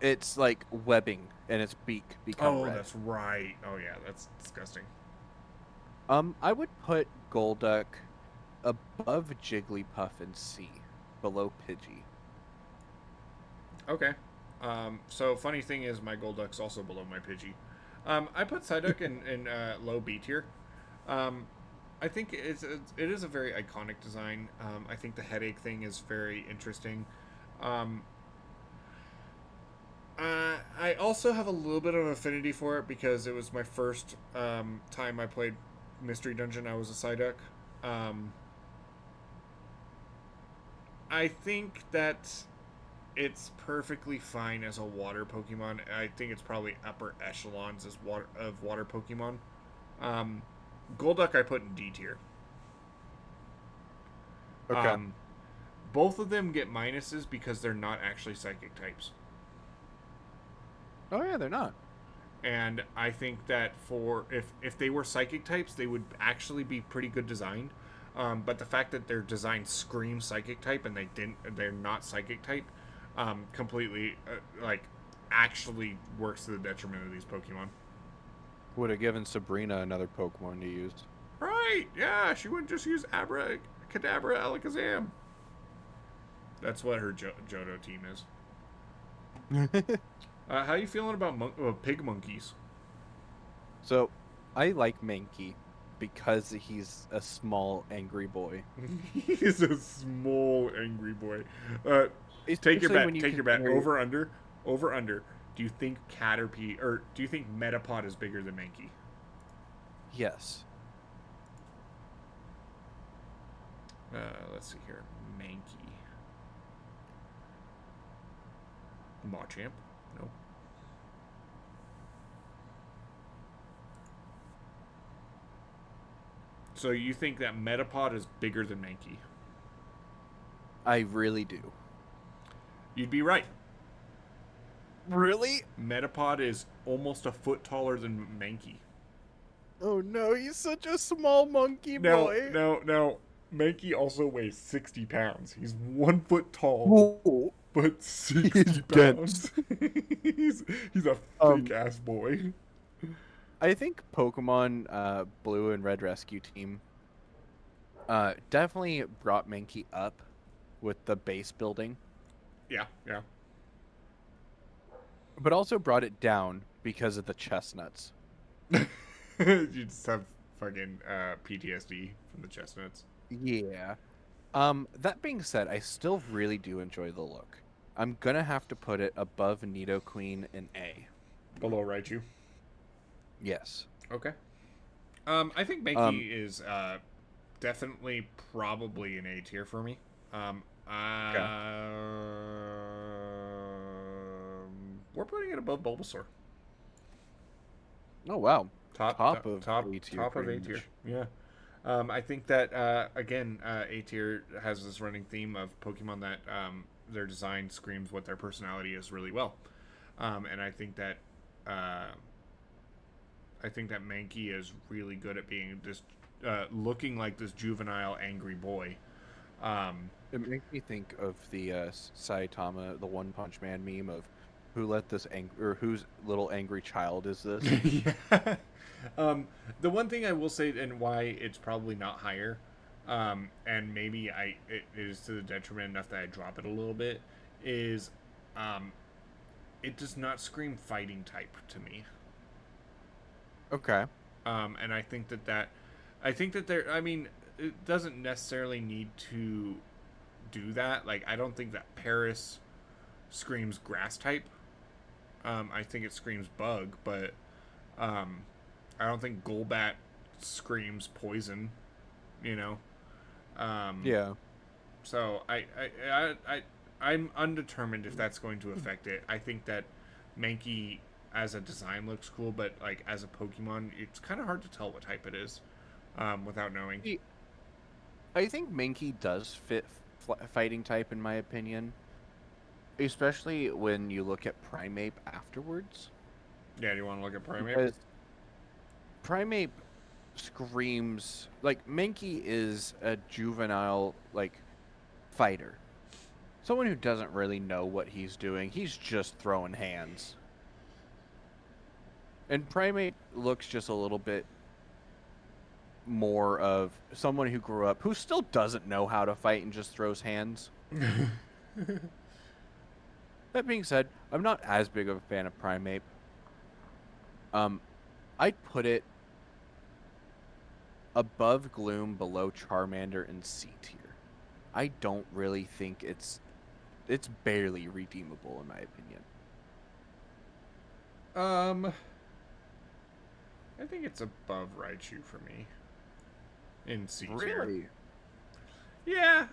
It's like webbing and its beak become Oh, red. that's right. Oh yeah, that's disgusting. I would put Golduck above Jigglypuff and C, below Pidgey. Okay. So funny thing is, my Golduck's also below my Pidgey. I put Psyduck in low B tier. I think it is a very iconic design. I think the headache thing is very interesting. Um, I also have a little bit of affinity for it because it was my first time I played Mystery Dungeon. I was a Psyduck. I think that it's perfectly fine as a water Pokemon. I think it's probably upper echelons as water Pokemon. Um, Golduck I put in D tier. Okay. Both of them get minuses because they're not actually psychic types. Oh yeah, they're not. And I think that for if they were psychic types, they would actually be pretty good designed. But the fact that their design screams psychic type and they're not psychic type, completely actually works to the detriment of these Pokemon. Would have given Sabrina another Pokemon to use. Right? Yeah, she wouldn't just use Abra Kadabra Alakazam. That's what her Johto team is. How you feeling about pig monkeys? So, I like Mankey because he's a small, angry boy. He's a small angry boy. Take your Especially bet. when you Take your bet. consider- Over under. Over under. Do you think Caterpie or do you think Metapod is bigger than Mankey? Yes. Let's see here. Mankey. Machamp? No. So you think that Metapod is bigger than Mankey? I really do. You'd be right. Really? Metapod is almost a foot taller than Mankey. Oh no, he's such a small monkey No, boy. no, no. Mankey also weighs 60 pounds. He's 1 foot tall, Whoa, but he's 60 dense. pounds. he's, he's a thick Um, ass boy. I think Pokemon Blue and Red Rescue Team definitely brought Mankey up with the base building, Yeah, yeah. but also brought it down because of the chestnuts. You just have fucking PTSD from the chestnuts. Yeah. That being said, I still really do enjoy the look. I'm gonna have to put it above Nidoqueen in A. Below Raichu. Yes. Okay. I think Um, Mankey is definitely probably an A tier for me. okay. We're putting it above Bulbasaur. Oh wow. Top, Top top, of top, A tier, top of pretty A tier. much. Yeah. I think that again, A tier has this running theme of Pokemon that their design screams what their personality is really well, and uh, I think that Mankey is really good at being this, looking like this juvenile, angry boy. Um, It makes me think of the Saitama, the One Punch Man meme of who let this or whose little angry child is this? yeah. The one thing I will say, and why it's probably not higher, and maybe it is to the detriment enough that I drop it a little bit, is um, it does not scream fighting type to me. Okay. And I think that there. I mean, it doesn't necessarily need to do that. Like, I don't think that Paris screams grass type. I think it screams bug, but um, I don't think Golbat screams poison. You know. Um, Yeah. so I'm undetermined if that's going to affect it. I think that Mankey as a design looks cool, but like as a Pokemon, it's kind of hard to tell what type it is without knowing. See, I think Mankey does fit fighting type in my opinion, especially when you look at Primeape afterwards, Yeah, do you want to look at Primeape? because Primeape screams like Mankey is a juvenile like fighter. Someone who doesn't really know what he's doing. He's just throwing hands. And Primeape looks just a little bit more of someone who grew up who still doesn't know how to fight and just throws hands. That being said, I'm not as big of a fan of Primeape. Um, I'd put it above Gloom, below Charmander, and C tier. I don't really think it's barely redeemable in my opinion. um, I think it's above Raichu for me in C tier. Really? Yeah,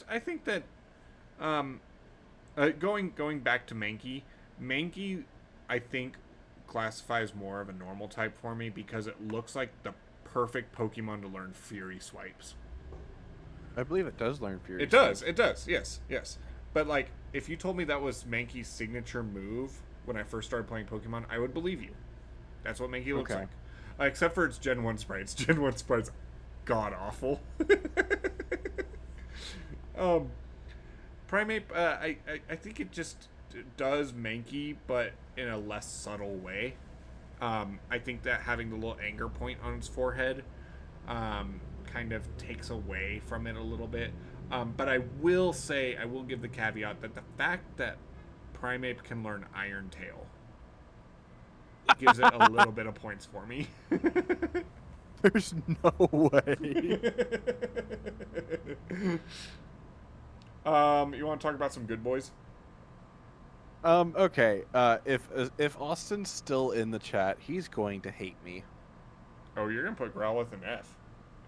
I think that um, going back to Mankey, Mankey, I think classifies more of a normal type for me because it looks like the perfect Pokemon to learn Fury swipes. I believe it does learn Fury. It does. It does. Yes. Yes. But like, if you told me that was Mankey's signature move when I first started playing Pokemon, I would believe you. That's what Mankey looks Okay. like. Except for its Gen 1 sprites. Gen 1 sprites, god awful. um, Primeape, I think it just does Mankey, but in a less subtle way. I think that having the little anger point on its forehead kind of takes away from it a little bit. But I will say, I will give the caveat that the fact that Primeape can learn Iron Tail gives it a little bit of points for me. There's no way. You want to talk about some good boys? Okay. If Austin's still in the chat, he's going to hate me. Oh, you're gonna put Growlithe in F.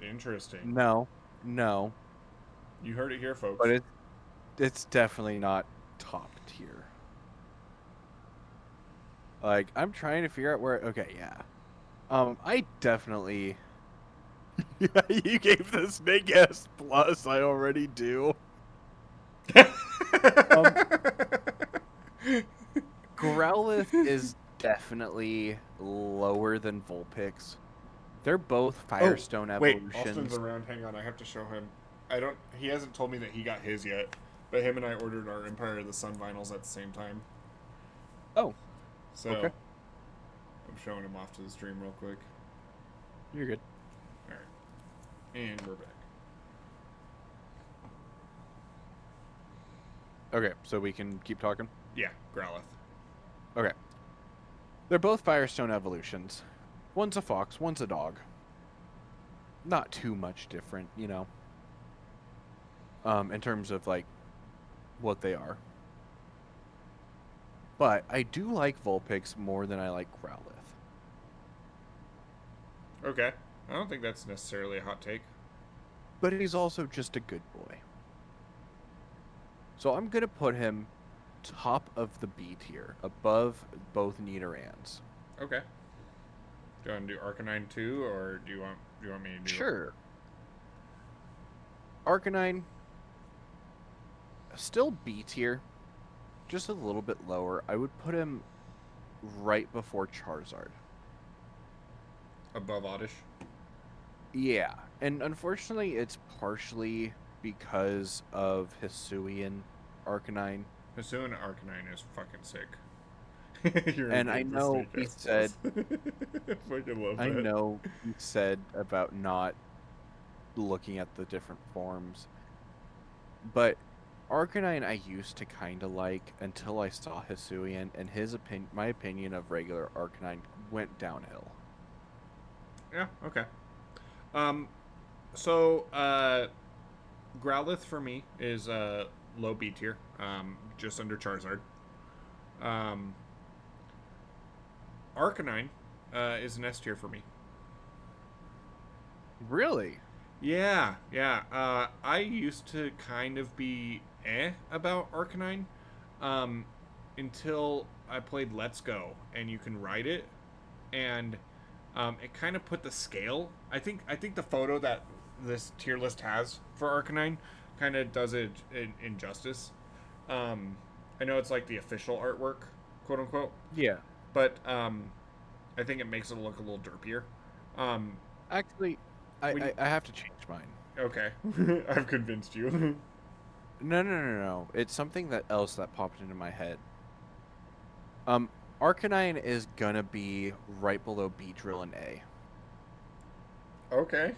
Interesting. No. No. You heard it here, folks. But it's definitely not top tier. Like, I'm trying to figure out where okay, yeah. I definitely yeah, you gave this big S plus, I already do. Um, Growlithe is definitely lower than Vulpix. They're both Oh, Firestone wait, Austin's evolutions. around. Hang on, I have to show him. I don't. He hasn't told me that he got his yet, but him and I ordered our Empire of the Sun vinyls at the same time. Oh, So okay. I'm showing him off to the stream real quick. You're good. All right, and we're back. Okay, so we can keep talking? Yeah, Growlithe. Okay. They're both Firestone evolutions. One's a fox, one's a dog. Not too much different, you know. In terms of like what they are. But I do like Vulpix more than I like Growlithe. Okay, I don't think that's necessarily a hot take. But he's also just a good boy. So I'm gonna put him top of the B tier, above both Nidorans. Okay. Do you want to do Arcanine too, or do you want me to do? Sure. Arcanine, still B tier, just a little bit lower. I would put him right before Charizard. Above Oddish? Yeah, and unfortunately, it's partially because of Hisuian Arcanine. Hisuian Arcanine is fucking sick. You're And I in the know steak he ass said, boss. I fucking love I that. know he said about not looking at the different forms, but Arcanine I used to kind of like until I saw Hisuian, and my opinion of regular Arcanine went downhill. Yeah, okay. Um, so, Growlithe for me is low B tier, just under Charizard. Um, Arcanine is an S tier for me. Really? Yeah, yeah. I used to kind of be about Arcanine, um, until I played Let's Go, and you can ride it, and it kind of put the scale. I think the photo that this tier list has for Arcanine kind of does it injustice. Um, I know it's like the official artwork, quote unquote, Yeah. but I think it makes it look a little derpier. Um, Actually, when you, I have to change mine. okay, I've convinced you. No. It's something else that popped into my head. Arcanine is gonna be right below Beedrill and A. Okay.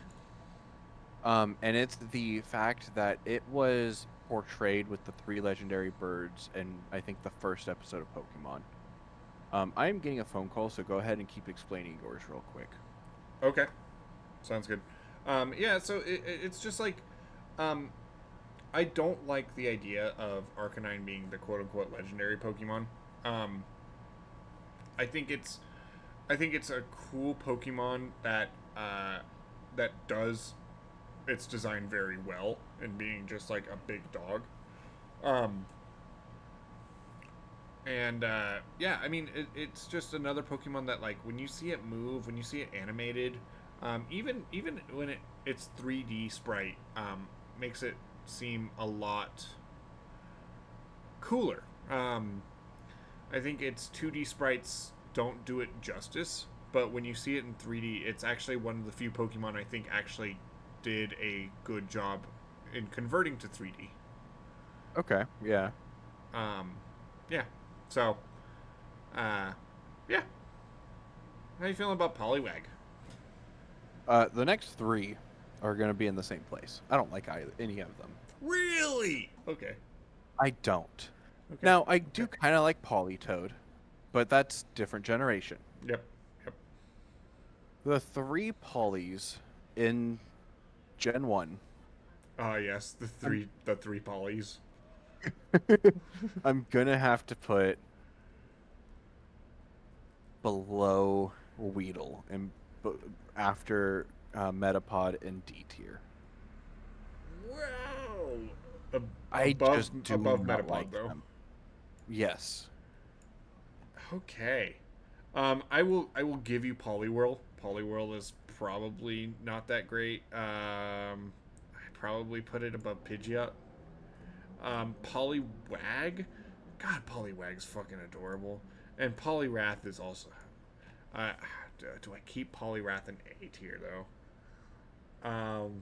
And it's the fact that it was portrayed with the 3 legendary birds in, I think, the first episode of Pokemon. I am getting a phone call, so go ahead and keep explaining yours real quick. Okay. Sounds good. Yeah, so it's just like, um, I don't like the idea of Arcanine being the quote unquote legendary Pokemon. Um, I think it's, I think it's a cool Pokemon that does its design very well and being just like a big dog. Um, and yeah, I mean, it's just another Pokemon that like when you see it move, when you see it animated, even when it's 3D sprite, makes it seem a lot cooler. I think its 2D sprites don't do it justice, but when you see it in 3D, it's actually one of the few Pokemon I think actually did a good job in converting to 3D. Okay, yeah. Um, yeah. So, uh, yeah. How you feeling about Poliwag? The next 3 are gonna be in the same place. I don't like any of them. Really? Okay. I don't. Okay. Now, I do Okay. kind of like Politoed, but that's different generation. Yep. Yep. The 3 Polys in Gen 1. Ah, yes. The three polys. I'm gonna have to put below Weedle and after Metapod in D tier. Wow. I Above just do above not Metapod like though. them. Yes. Okay. I will give you Poliwhirl. Poliwhirl is probably not that great. I probably put it above Pidgeot. Poliwag, God, Poliwag's fucking adorable. And Poliwrath is also. Uh, do I keep Poliwrath in A tier though?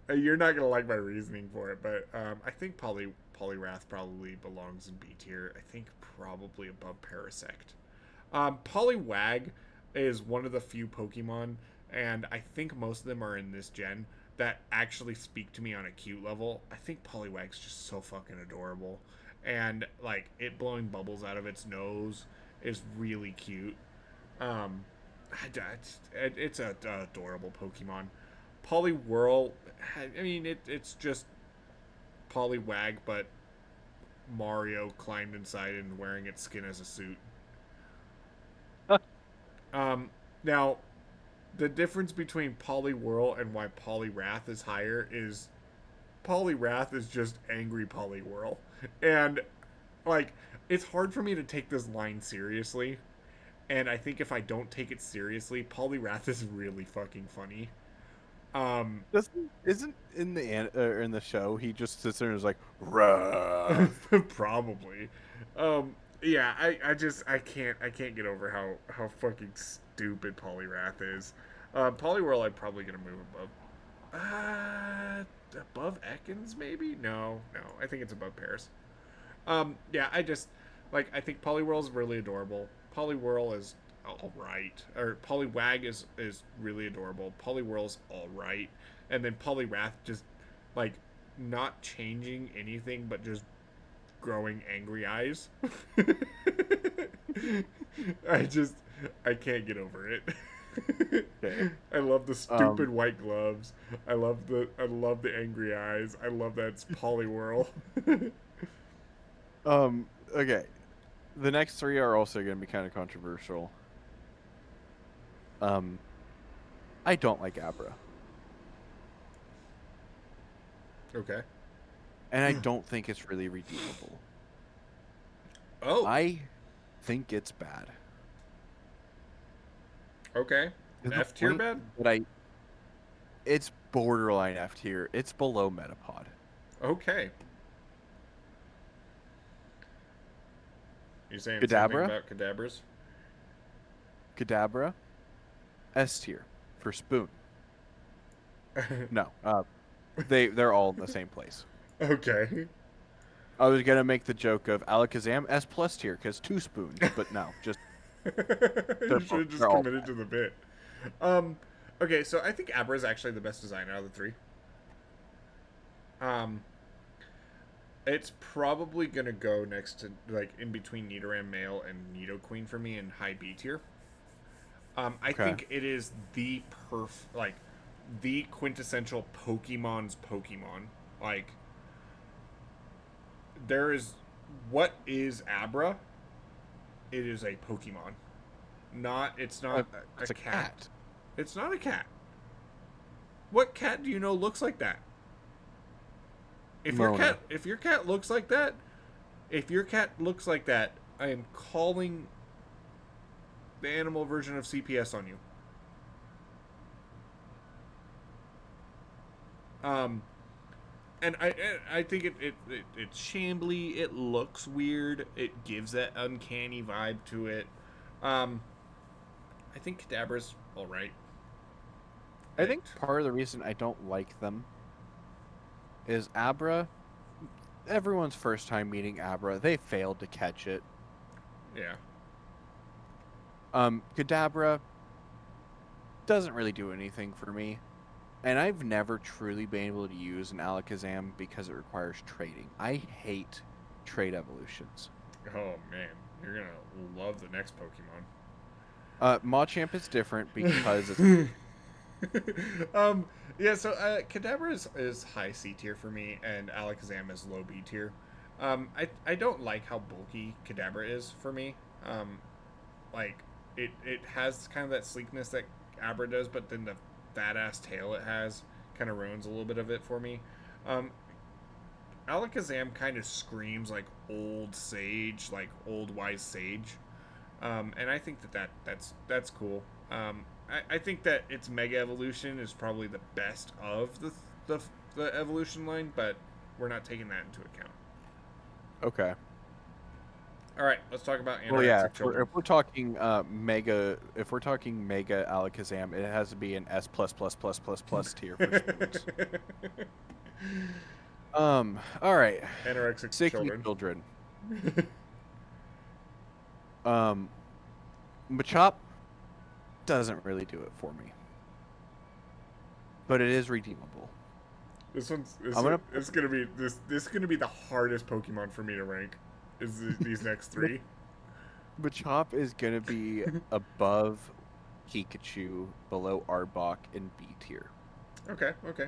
You're not gonna like my reasoning for it, but I think Poliwrath probably belongs in B tier. I think probably above Parasect. Poliwag is one of the few Pokemon, and I think most of them are in this gen that actually speak to me on a cute level. I think Poliwag's just so fucking adorable, and like it blowing bubbles out of its nose is really cute. Um, it's an adorable Pokemon. Poliwhirl, I mean it's just Poliwag, but Mario climbed inside and wearing its skin as a suit. Now, the difference between Poliwhirl and why Poliwrath is higher is Poliwrath is just angry Poliwhirl. And, like, it's hard for me to take this line seriously. And I think if I don't take it seriously, Poliwrath is really fucking funny. Isn't in the show he just sits there and is like, Wrath. Probably. Yeah, I can't get over how fucking stupid Poliwrath is. Poliwhirl I'm probably gonna move above Ekans maybe? No, I think it's above Paris. Yeah, I think Poliwhirl is really adorable. Poliwhirl is alright. Or Poliwag is really adorable. Poliwhirl's alright. And then Poliwrath just like not changing anything but just growing angry eyes. I can't get over it. Okay. I love the stupid white gloves. I love the angry eyes. I love that it's Poliwhirl. Okay. The next three are also going to be kind of controversial. I don't like Abra. Okay. And I don't think it's really redeemable. Oh. I think it's bad. Okay. F tier bad? But it's borderline F tier. It's below Metapod. Okay. You saying Kadabra? something about Kadabras? Kadabra, S tier for Spoon. No, they're all in the same place. Okay. I was gonna make the joke of Alakazam S plus tier because 2 spoons, but no, just You should have just committed to the bit. Okay, so I think Abra is actually the best design out of the three. It's probably gonna go next to like in between Nidoran Male and Nidoqueen for me in high B tier. I think it is the the quintessential Pokemon's Pokemon. Like, what is Abra? It is a Pokemon. It's not a cat. It's not a cat. What cat do you know looks like that? If your cat looks like that, I am calling the animal version of CPS on you. And I think it's shambly. It looks weird. It gives that uncanny vibe to it. I think Kadabra's all right. I think part of the reason I don't like them is Abra. Everyone's first time meeting Abra, they failed to catch it. Yeah. Kadabra doesn't really do anything for me. And I've never truly been able to use an Alakazam because it requires trading. I hate trade evolutions. Oh, man. You're going to love the next Pokemon. Machamp is different because it's... Yeah, so Kadabra is high C tier for me, and Alakazam is low B tier. I don't like how bulky Kadabra is for me. Like, it has kind of that sleekness that Abra does, but then the fat ass tail it has kind of ruins a little bit of it for me. Alakazam kind of screams like old sage, like old wise sage, and I think that's cool. I think that its Mega Evolution is probably the best of the evolution line, but we're not taking that into account. Okay. All right, let's talk about Well, yeah. anorexic children. If we're talking mega Alakazam, it has to be an S plus plus plus plus plus tier for sports. All right. Anorexic Sickly children. children. Um, Machop doesn't really do it for me, but it is redeemable. This one's I'm this gonna it's gonna be this is gonna be the hardest Pokemon for me to rank. Is these next put three? Machop is gonna be above Pikachu, below Arbok, in B tier. Okay, okay.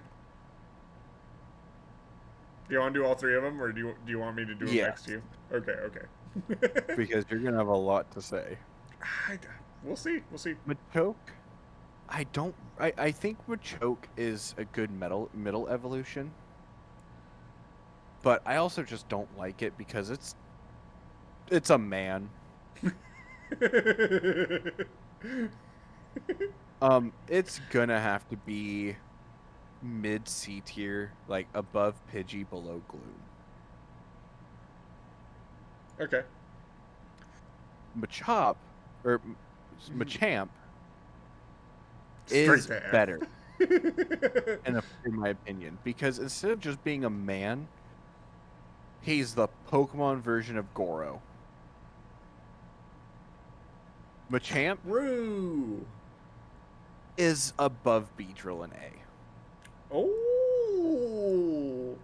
Do you want to do all three of them, or do you want me to do them Yeah, next to you? Okay, okay. because you're gonna have a lot to say. I, we'll see. We'll see. Machoke, I don't. I think Machoke is a good middle evolution, but I also just don't like it because it's a man. It's gonna have to be mid C tier, like above Pidgey, below Gloom. Okay. Machop or Machamp Straight is to F. better in my opinion, because instead of just being a man, he's the Pokemon version of Goro. Machamp Roo. is above Beedrill in A. Oh,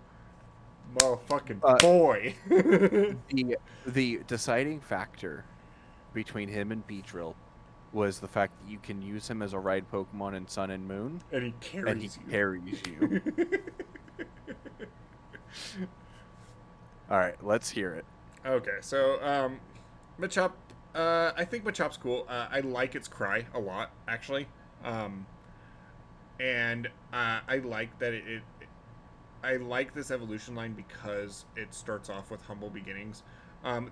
motherfucking Uh, boy. the deciding factor between him and Beedrill was the fact that you can use him as a ride Pokemon in Sun and Moon, And he and he carries you. carries you. All right, let's hear it. Okay, so Machop. I think Machop's cool. I like its cry a lot, actually. Um, and I like that I like this evolution line because it starts off with humble beginnings.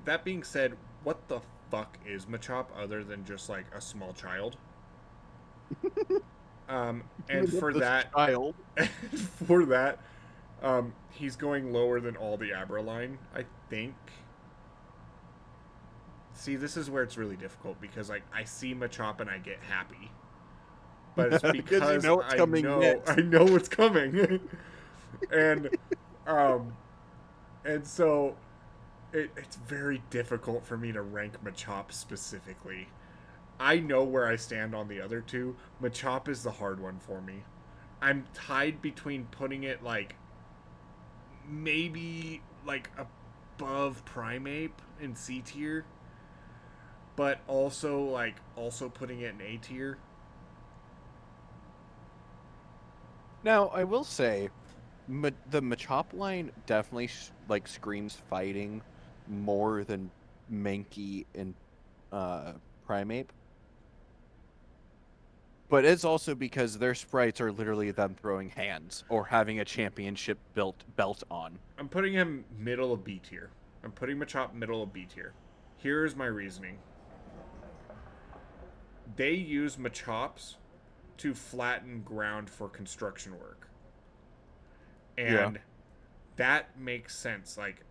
That being said, what the fuck is Machop other than just like a small child? And for This that, child. for that, he's going lower than all the Abra line, I think. See, this is where it's really difficult because like I see Machop and I get happy, but it's Because you because know what's coming next. I know what's coming, and um, and so it's very difficult for me to rank Machop specifically. I know where I stand on the other two. Machop is the hard one for me. I'm tied between putting it like maybe like above Primeape in C tier, but also putting it in A tier. Now, I will say, the Machop line definitely screams fighting more than Mankey and Primeape. But it's also because their sprites are literally them throwing hands or having a championship belt on. I'm putting him middle of B tier. I'm putting Machop middle of B tier. Here's my reasoning. They use Machops to flatten ground for construction work. Yeah. And that makes sense. Like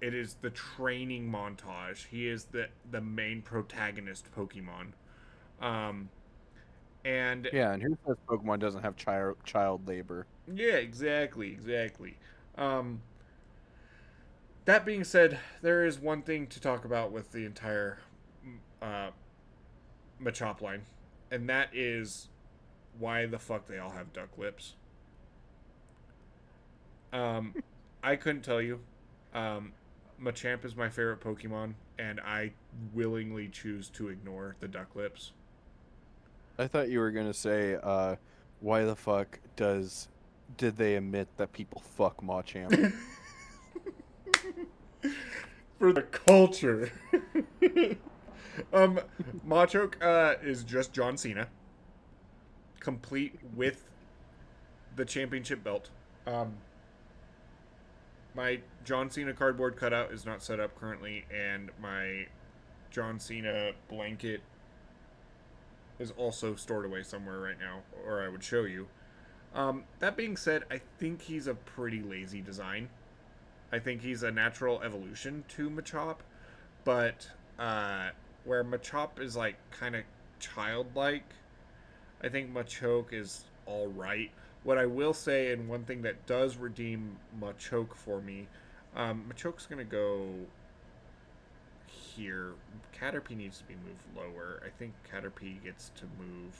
it is the training montage. He is the main protagonist Pokemon. Um and Yeah, and who says Pokemon doesn't have child labor? yeah, exactly. Um that being said, there is one thing to talk about with the entire uh Machop line, and that is why the fuck they all have duck lips. Um, I couldn't tell you. Um, Machamp is my favorite Pokemon, and I willingly choose to ignore the duck lips. I thought you were gonna say, why the fuck did they admit that people fuck Machamp? For the culture. Machoke is just John Cena, complete with the championship belt. My John Cena cardboard cutout is not set up currently, and my John Cena blanket is also stored away somewhere right now, or I would show you. That being said, I think he's a pretty lazy design. I think he's a natural evolution to Machop, but where Machop is like kind of childlike, I think Machoke is all right. What I will say, and one thing that does redeem Machoke for me, Machoke's gonna go here. Caterpie needs to be moved lower. I think Caterpie gets to move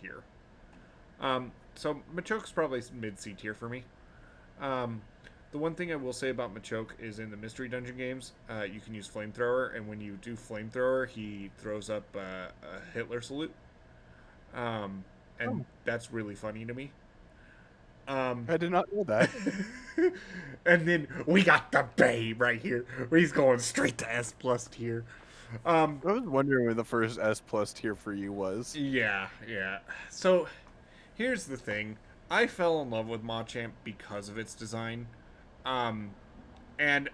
here. So Machoke's probably mid C tier for me. Um, the one thing I will say about Machoke is in the mystery dungeon games, you can use flamethrower, and when you do flamethrower, he throws up a Hitler salute, and Oh, that's really funny to me. I did not know that. And then we got the babe right here. He's going straight to S plus tier. I was wondering when the first S plus tier for you was. Yeah, yeah. So here's the thing. I fell in love with Machamp because of its design. Um, and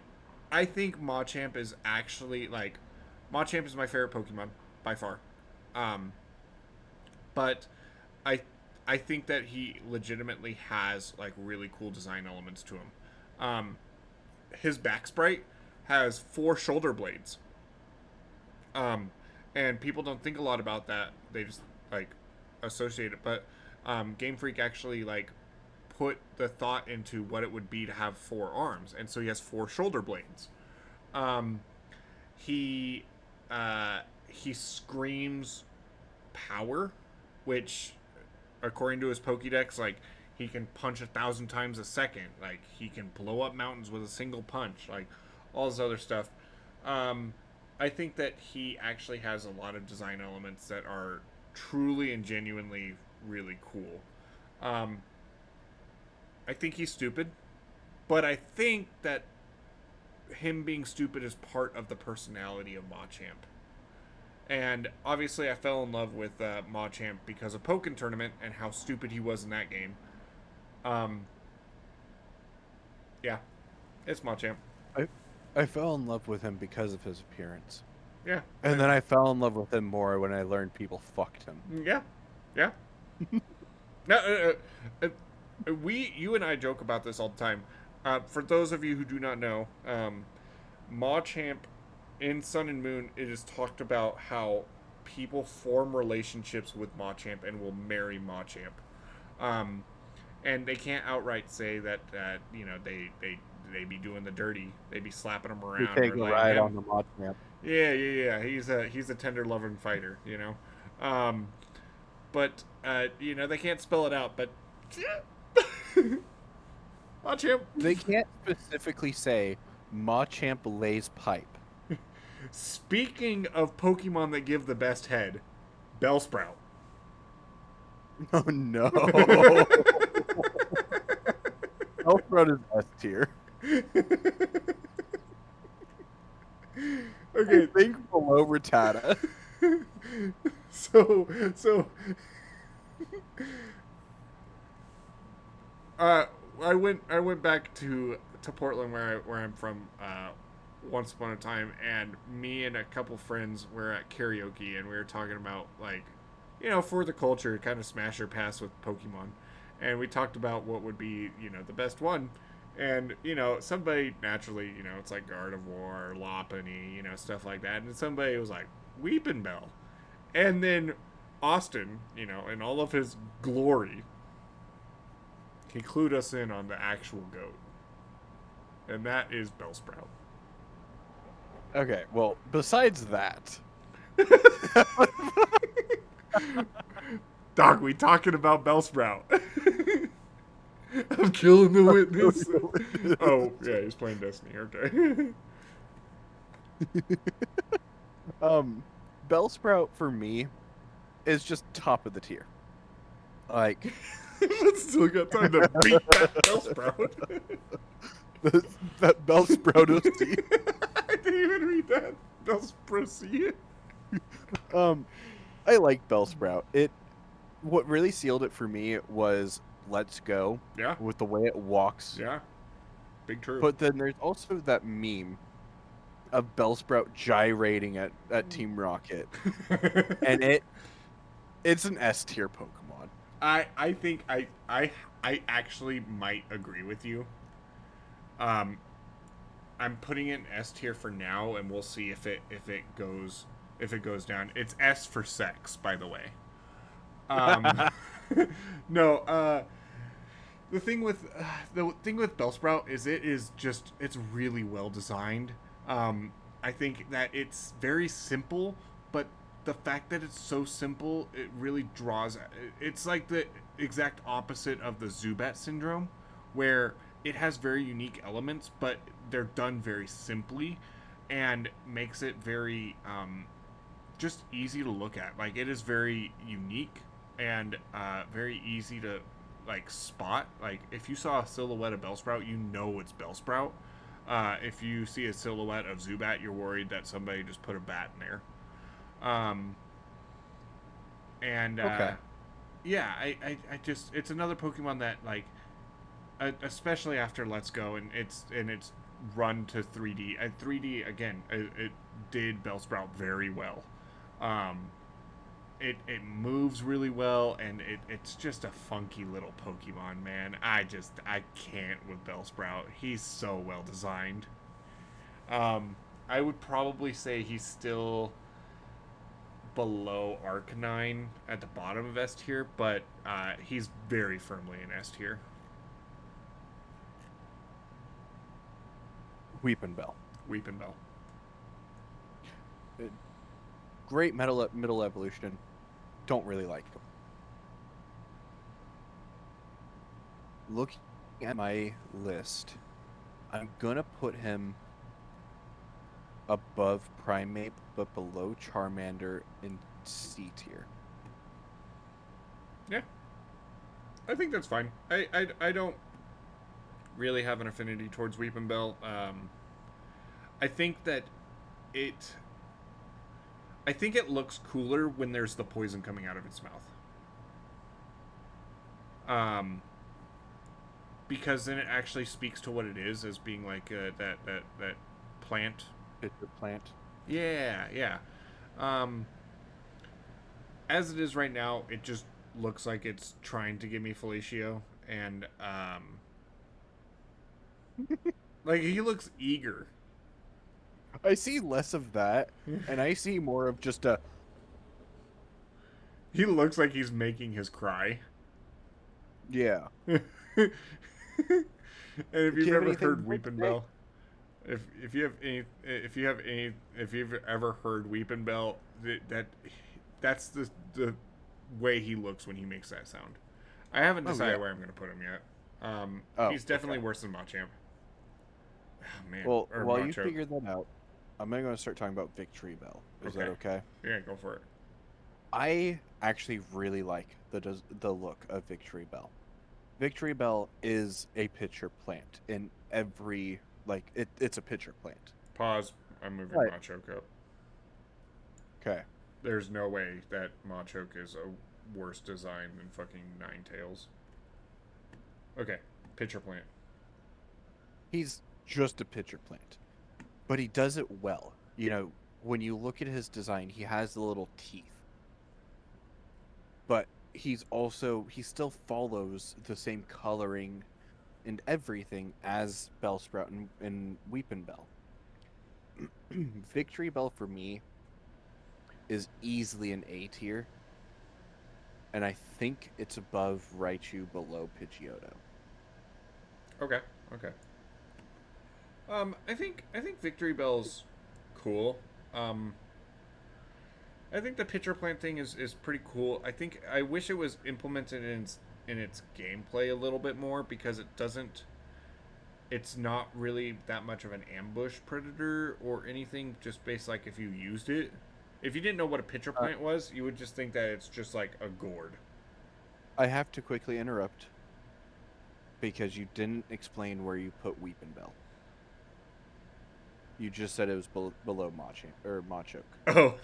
I think Machamp is actually like Machamp is my favorite Pokemon by far. Um, but I I think that he legitimately has like really cool design elements to him. Um, his back sprite has 4 shoulder blades. Um, and people don't think a lot about that. They just like associate it. But Game Freak actually like put the thought into what it would be to have 4 arms, and so he has 4 shoulder blades. Um, he he screams power, which according to his Pokédex, like he can punch 1,000 times a second. Like he can blow up mountains with a single punch. Like all this other stuff. Um, I think that he actually has a lot of design elements that are truly and genuinely really cool. Um, I think he's stupid, but I think that him being stupid is part of the personality of Machamp. And obviously, I fell in love with Machamp because of Pokken Tournament and how stupid he was in that game. Um, yeah, it's Machamp. I I fell in love with him because of his appearance. Yeah, And then I fell in love with him more when I learned people fucked him. yeah, yeah. No, you and I joke about this all the time. For those of you who do not know, Machamp in Sun and Moon, it is talked about how people form relationships with Machamp and will marry Machamp. Um, and they can't outright say that they be doing the dirty. They be slapping him You around take or a like ride him. on the Machamp. Yeah. He's a tender loving fighter, Um, but they can't spell it out. But Machamp. They can't specifically say Machamp lays pipe. Speaking of Pokemon that give the best head, Bellsprout. Oh no. Elfrod is S tier. Okay, Think below Rattata. so I went back to Portland where I'm from once upon a time, and me and a couple friends were at karaoke, and we were talking about like for the culture kind of smash or pass with Pokemon, and we talked about what would be the best one. And somebody naturally, it's like Gardevoir, Lopunny, stuff like that. And somebody was like Weeping Bell, and then Austin, in all of his glory, he clued us in on the actual goat, and that is Bellsprout. Okay, well, besides that, Doc, we talking about Bellsprout. I'm killing the witness. Oh, yeah, he's playing Destiny. Okay. Bellsprout for me is just top of the tier. Like, But still got time to beat that Bellsprout. that Bellsprout OC. I didn't even read that. Bellsprout. I like Bellsprout. What really sealed it for me was Let's Go. Yeah. With the way it walks. Yeah. Big true. But then there's also that meme of Bellsprout gyrating at Team Rocket. And it's an S tier Pokemon. I think I actually might agree with you. I I'm putting it in S tier for now, and we'll see if it goes down. It's S for sex, by the way. Um, no, the thing with Bellsprout is it's really well designed. I think that it's very simple, but the fact that it's so simple, it really draws. It's like the exact opposite of the Zubat syndrome, where it has very unique elements, but they're done very simply, and makes it very just easy to look at. Like it is very unique and very easy to like spot. Like if you saw a silhouette of Bellsprout, you know it's Bellsprout. If you see a silhouette of Zubat, you're worried that somebody just put a bat in there. Um, and Okay. yeah, I just it's another Pokemon that like, especially after Let's Go and it's run to 3D. 3D again, it did Bellsprout very well. Um, it moves really well, and it's just a funky little Pokemon, man. I can't with Bellsprout. He's so well designed. I would probably say he's still below Arcanine at the bottom of S tier, but he's very firmly in S tier. Weepinbell. Weepinbell. Great middle evolution. Don't really like him. Looking at my list, I'm gonna put him above Primate, but below Charmander in C tier. Yeah, I think that's fine. I don't really have an affinity towards Weepinbell. I think that it. I think it looks cooler when there's the poison coming out of its mouth. Because then it actually speaks to what it is as being like that plant. Pitcher plant. Yeah, yeah. Um, as it is right now, it just looks like it's trying to give me Felicio, and like he looks eager. I see less of that, and I see more of just a. He looks like he's making his cry. Yeah. And if Do you've you have ever anything heard more to say? Weepinbell, if you've ever heard Weepinbell, that's the way he looks when he makes that sound. I haven't Oh, decided yeah. where I'm gonna put him yet. Oh, He's definitely okay. worse than Machamp. Oh, man, Well, or while you Machoke. figure that out, I'm going to start talking about Victory Bell. Is that Okay, okay? yeah, go for it. I actually really like the look of Victory Bell. Victory Bell is a pitcher plant in every it's a pitcher plant. Pause. I'm moving Right. Machoke up. Okay. There's no way that Machoke is a worse design than fucking Ninetales. Okay, pitcher plant. He's just a pitcher plant, but he does it well. You know, when you look at his design, he has the little teeth, but he still follows the same coloring and everything as Bellsprout and Weepinbell. Victory Bell for me is easily an A tier, and I think it's above Raichu, below Pidgeotto. Okay, okay. I think Victory Bell's cool. Um, I think the pitcher plant thing is pretty cool. I wish it was implemented in its gameplay a little bit more, because it doesn't. It's not really that much of an ambush predator or anything. Just based like if you used it, if you didn't know what a pitcher plant was, you would just think that it's just like a gourd. I have to quickly interrupt because you didn't explain where you put Weepinbell. You just said it was below Machamp or Machoke. Oh,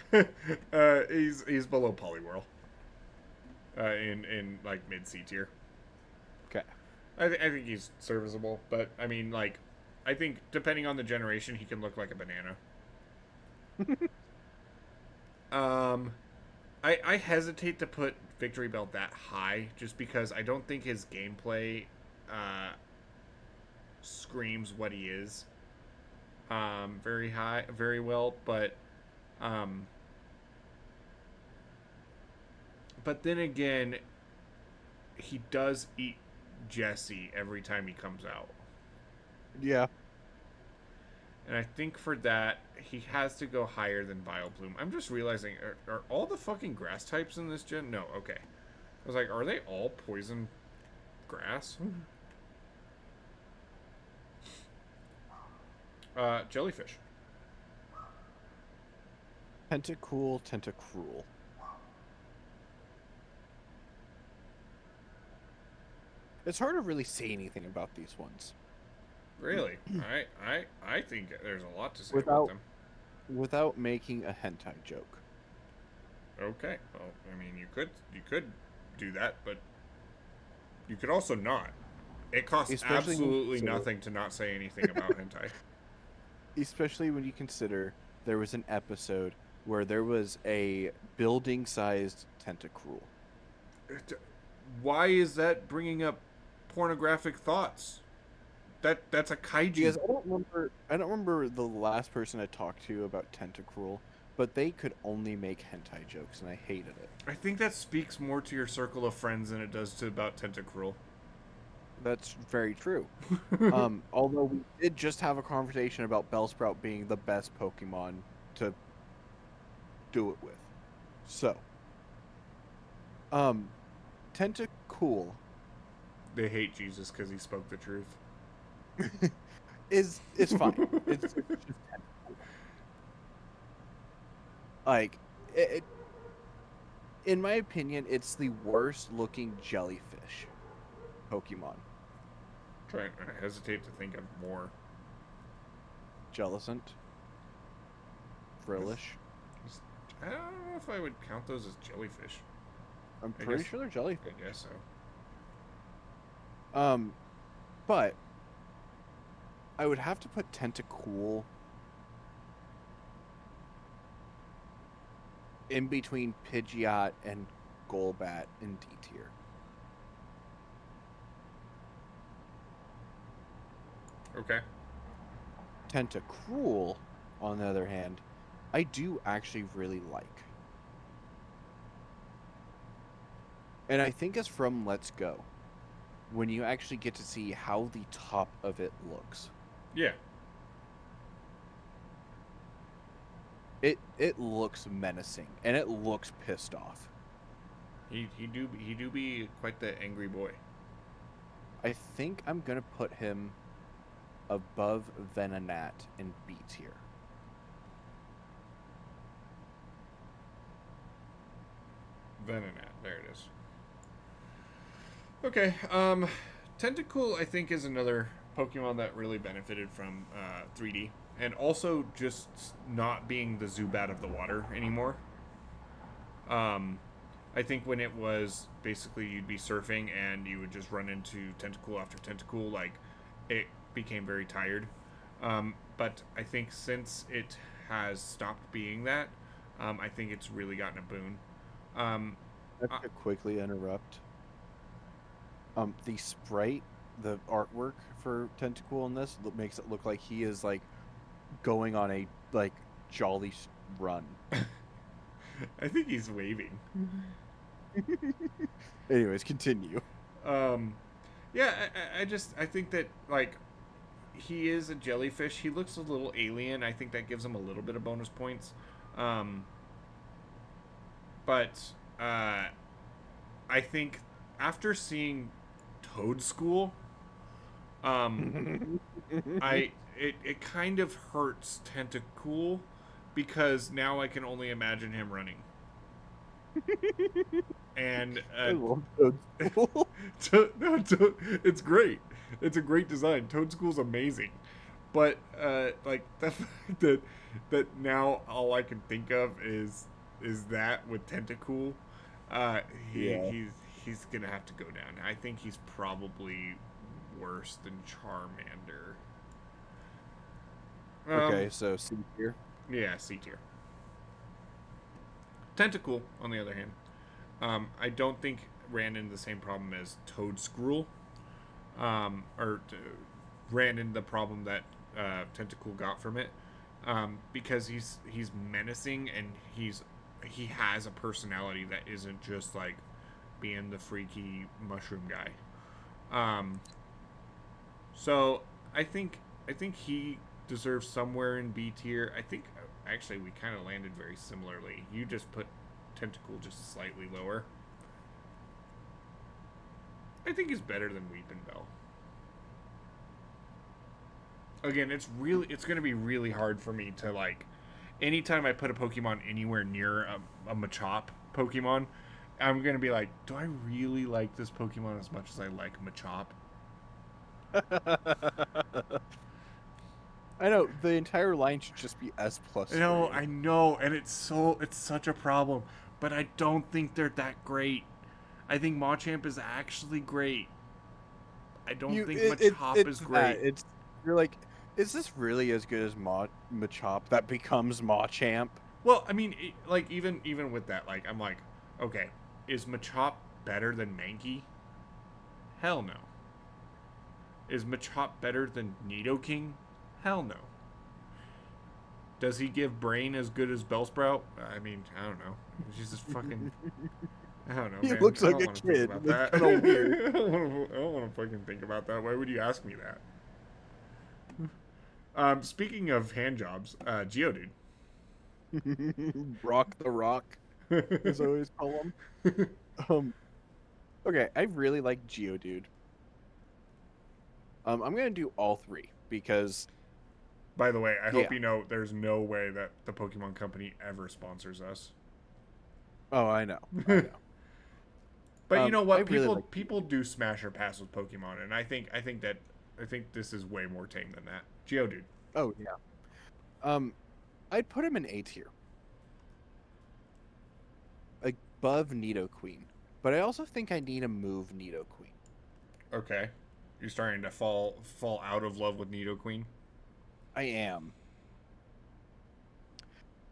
he's below Poliwhirl. In like mid C tier. Okay. I think he's serviceable, but I mean, like, I think depending on the generation, he can look like a banana. I hesitate to put Victory Bell that high, just because I don't think his gameplay screams what he is. very high, very well, um, but then again, he does eat Jesse every time he comes out. Yeah. And I think for that, he has to go higher than Vileplume. I'm just realizing, are all the fucking grass types in this gen? No, okay. I was like, are they all poison grass? Jellyfish. Tentacool, Tentacruel. It's hard to really say anything about these ones. Really? I think there's a lot to say about Without them. without making a hentai joke. Okay. Well, I mean, you could do that, but you could also not. It costs Especially when you absolutely consider, nothing to not say anything about hentai. especially when you consider there was an episode where there was a building-sized Tentacruel. Why is that bringing up pornographic thoughts? That's a kaiju. Because I don't remember the last person I talked to about Tentacruel, but they could only make hentai jokes and I hated it. I think that speaks more to your circle of friends than it does to about Tentacruel. That's very true. Although we did just have a conversation about Bellsprout being the best Pokemon to do it with. So, Tentacool They hate Jesus because he spoke the truth. is fine. It's just Tentacool. Like, in my opinion, it's the worst looking jellyfish Pokemon. I hesitate to think of more. Jellicent, Frillish. I don't know if I would count those as jellyfish. I'm I pretty guess- sure they're jellyfish. I guess so. But I would have to put Tentacool in between Pidgeot and Golbat in D tier. Okay. Tentacruel, on the other hand, I do actually really like. And I think it's from Let's Go, when you actually get to see how the top of it looks. Yeah. It looks menacing, and it looks pissed off. He do be quite the angry boy. I think I'm gonna put him above Venonat in B tier. Venonat. There it is. Okay. Tentacool, I think, is another Pokemon that really benefited from 3D. And also just not being the Zubat of the water anymore. I think when it was basically you'd be surfing and you would just run into Tentacool after Tentacool, like, it became very tired. But I think since it has stopped being that, I think it's really gotten a boon. I could quickly interrupt. The sprite, the artwork for Tentacool in this makes it look like he is like going on a like jolly run. I think he's waving. Anyways, continue. Yeah, I think that, like, he is a jellyfish. He looks a little alien. I think that gives him a little bit of bonus points. But I think after seeing Toad School, it kind of hurts Tentacool because now I can only imagine him running. And I love Toadstool. it's great. It's a great design. Toad School's amazing, but like the fact that now all I can think of is that with Tentacool, Yeah. he's gonna have to go down. I think he's probably worse than Charmander. Okay, so C tier. Yeah, C tier. Tentacool, on the other hand, I don't think ran into the same problem as Toad School, ran into the problem that Tentacool got from it, because he's menacing and he has a personality that isn't just like being the freaky mushroom guy. Um, so I think he deserves somewhere in B tier. I think actually we kind of landed very similarly. You just put Tentacool just slightly lower. I think he's better than Weepinbell. Again, it's going to be really hard for me to like. Anytime I put a Pokemon anywhere near a Machop Pokemon, I'm going to be like, do I really like this Pokemon as much as I like Machop? I know the entire line should just be S plus. No, I know, and it's such a problem. But I don't think they're that great. I think Machamp is actually great. I don't think Machop is great. You're like, is this really as good as Machop that becomes Machamp? Well, I mean, like even with that, like I'm like, okay, is Machop better than Mankey? Hell no. Is Machop better than Nidoking? Hell no. Does he give Brain as good as Bellsprout? I mean, I don't know. She's just fucking. I don't know. He Man. looks I like don't a wanna think kid. about That's that. kind of weird. I don't want to fucking think about that. Why would you ask me that? Speaking of hand jobs, Geodude. Rock the Rock, as I always call him. Okay, I really like Geodude. I'm gonna do all three because, By the way, I hope yeah. you know there's no way that the Pokemon Company ever sponsors us. Oh, I know. But you know what? I really People do smash or pass with Pokemon, and I think this is way more tame than that. Geodude. Oh yeah. I'd put him in A tier, above Nidoqueen, but I also think I need to move Nidoqueen. Okay. You're starting to fall out of love with Nidoqueen? I am.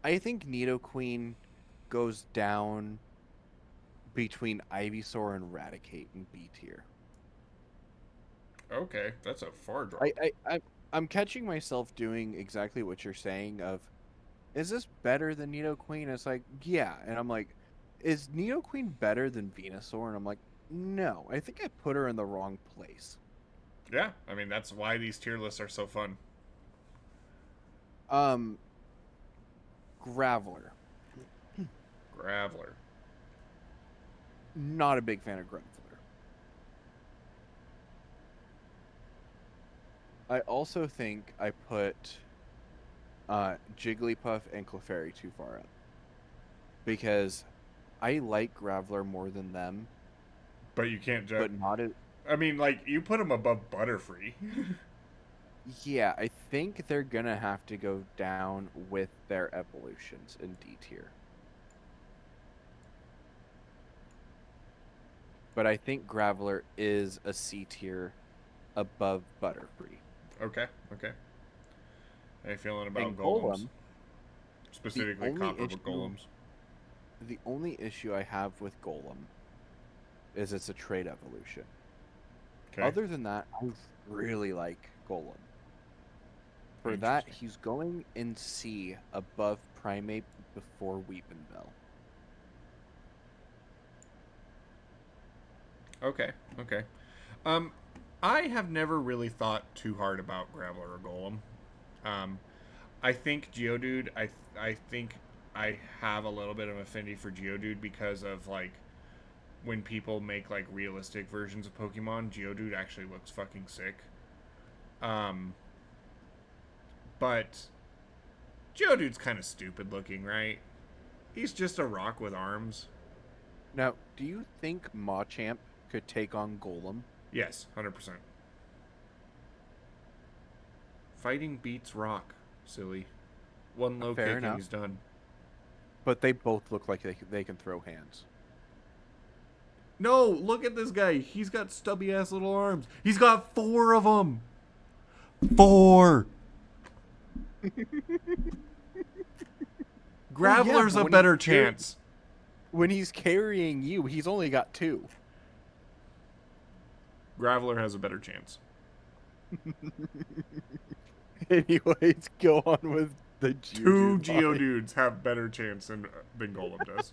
I think Nidoqueen goes down between Ivysaur and Raticate in B tier. Okay, that's a far drop. I'm catching myself doing exactly what you're saying of, is this better than Nidoqueen? It's like, yeah. And I'm like, is Nidoqueen better than Venusaur? And I'm like, no. I think I put her in the wrong place. Yeah, I mean, that's why these tier lists are so fun. Graveler. Graveler. Not a big fan of Graveler. I also think I put Jigglypuff and Clefairy too far up. Because I like Graveler more than them. But you can't judge. But not as... I mean, like, you put them above Butterfree. Yeah, I think they're going to have to go down with their evolutions in D tier. But I think Graveler is a C tier above Butterfree. Okay. How you feeling about And Golems? Specifically Copperwood Golems. The only issue I have with Golem is it's a trade evolution. Okay. Other than that, I really like Golem. For that, he's going in C above Primate before Weepinbell. Okay. I have never really thought too hard about Graveler or Golem. I think Geodude, I think I have a little bit of affinity for Geodude because of, like, when people make, like, realistic versions of Pokemon, Geodude actually looks fucking sick. But Geodude's kind of stupid looking, right? He's just a rock with arms. Now, do you think Machamp could take on Golem? Yes, 100%. Fighting beats rock, silly. One low kick and he's done. But they both look like they can throw hands. No, look at this guy. He's got stubby ass little arms. He's got 4 of them. 4. Graveler's a better chance. When he's carrying you, he's only got 2. Graveler has a better chance. Anyways, go on with the Two Geodude line. Geodudes have better chance than Golem does.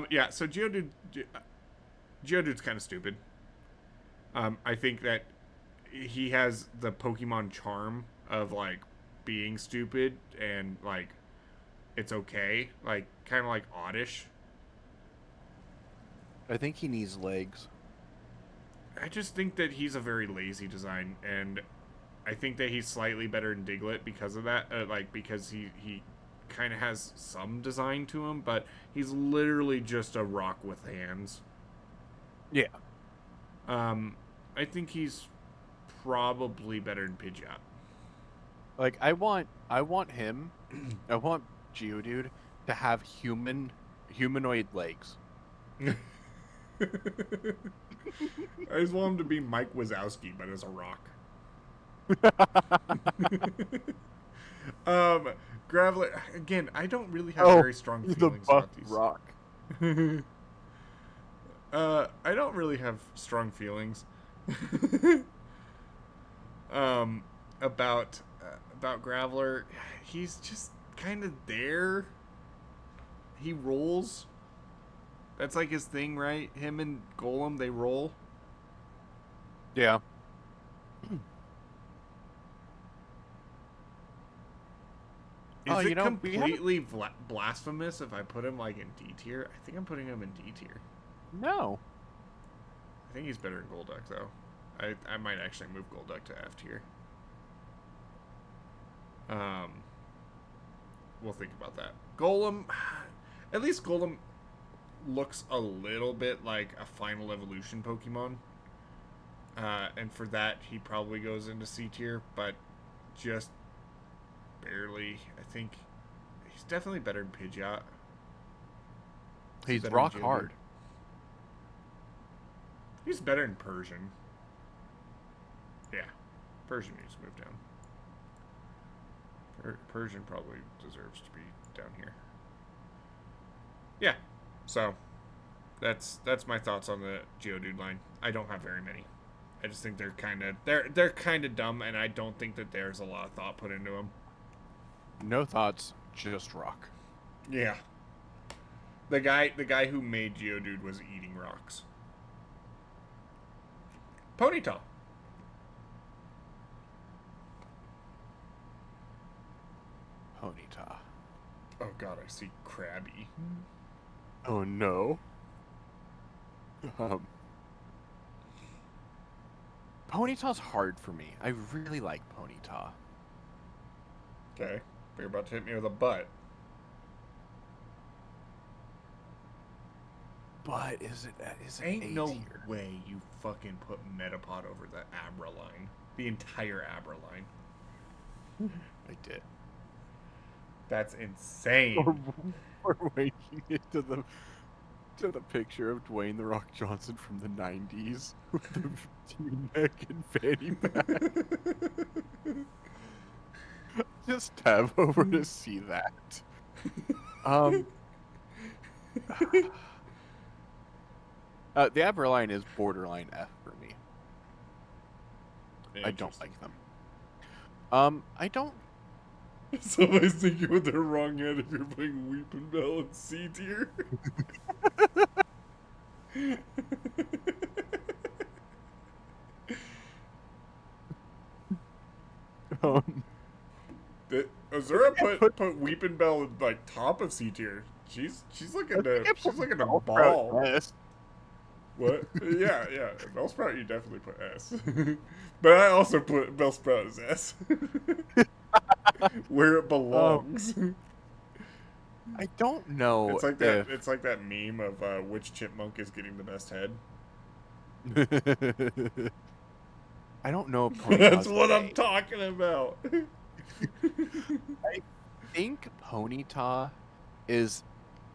Yeah. So Geodude's kind of stupid. I think that he has the Pokemon charm of like being stupid and like it's okay, like kind of like oddish. I think he needs legs. I just think that he's a very lazy design, and I think that he's slightly better than Diglett because of that. Like because he kind of has some design to him, but he's literally just a rock with hands. Yeah. I think he's probably better than Pidgeot. Like I want him, I want Geodude to have humanoid legs. I just want him to be Mike Wazowski, but as a rock. Graveler, again, I don't really have very strong feelings about these. Rock. I don't really have strong feelings about Graveler. He's just kind of there. He rolls. That's like his thing, right? Him and Golem, they roll. Yeah. Is it completely blasphemous if I put him like in D tier? I think I'm putting him in D tier. No. I think he's better than Golduck though. I might actually move Golduck to F tier. We'll think about that. Golem, at least Golem looks a little bit like a final evolution Pokemon. And for that, he probably goes into C tier, but just barely. I think he's definitely better than Pidgeot. He's rock hard. He's better than Persian. Yeah. Persian needs to move down. Persian probably deserves to be down here. Yeah. So, that's my thoughts on the Geodude line. I don't have very many. I just think they're kind of dumb, and I don't think that there's a lot of thought put into them. No thoughts, just rock. Yeah. The guy who made Geodude was eating rocks. Ponyta. Ponyta. Oh god, I see Krabby. Oh no. Ponyta's hard for me. I really like Ponyta. Okay. You're about to hit me with a butt. But is it Ain't no tier? way you fucking put Metapod over the Abra line. The entire Abra line. I did. That's insane. We're making it to the picture of Dwayne the Rock Johnson from the 90s with the V-neck and fanny pack. Just tab over to see that. The Abra line is borderline F for me. I don't like them. I don't. Somebody's thinking with their wrong head if you're playing Weepin' Bell in C tier. Azura put Weepin' Bell in like top of C tier. She's looking to ball. What? Yeah. Bellsprout you definitely put S. But I also put Bellsprout as S. Where it belongs. I don't know. It's like that. It's like that meme of which chipmunk is getting the best head. I don't know. That's what I'm talking about. I think Ponyta is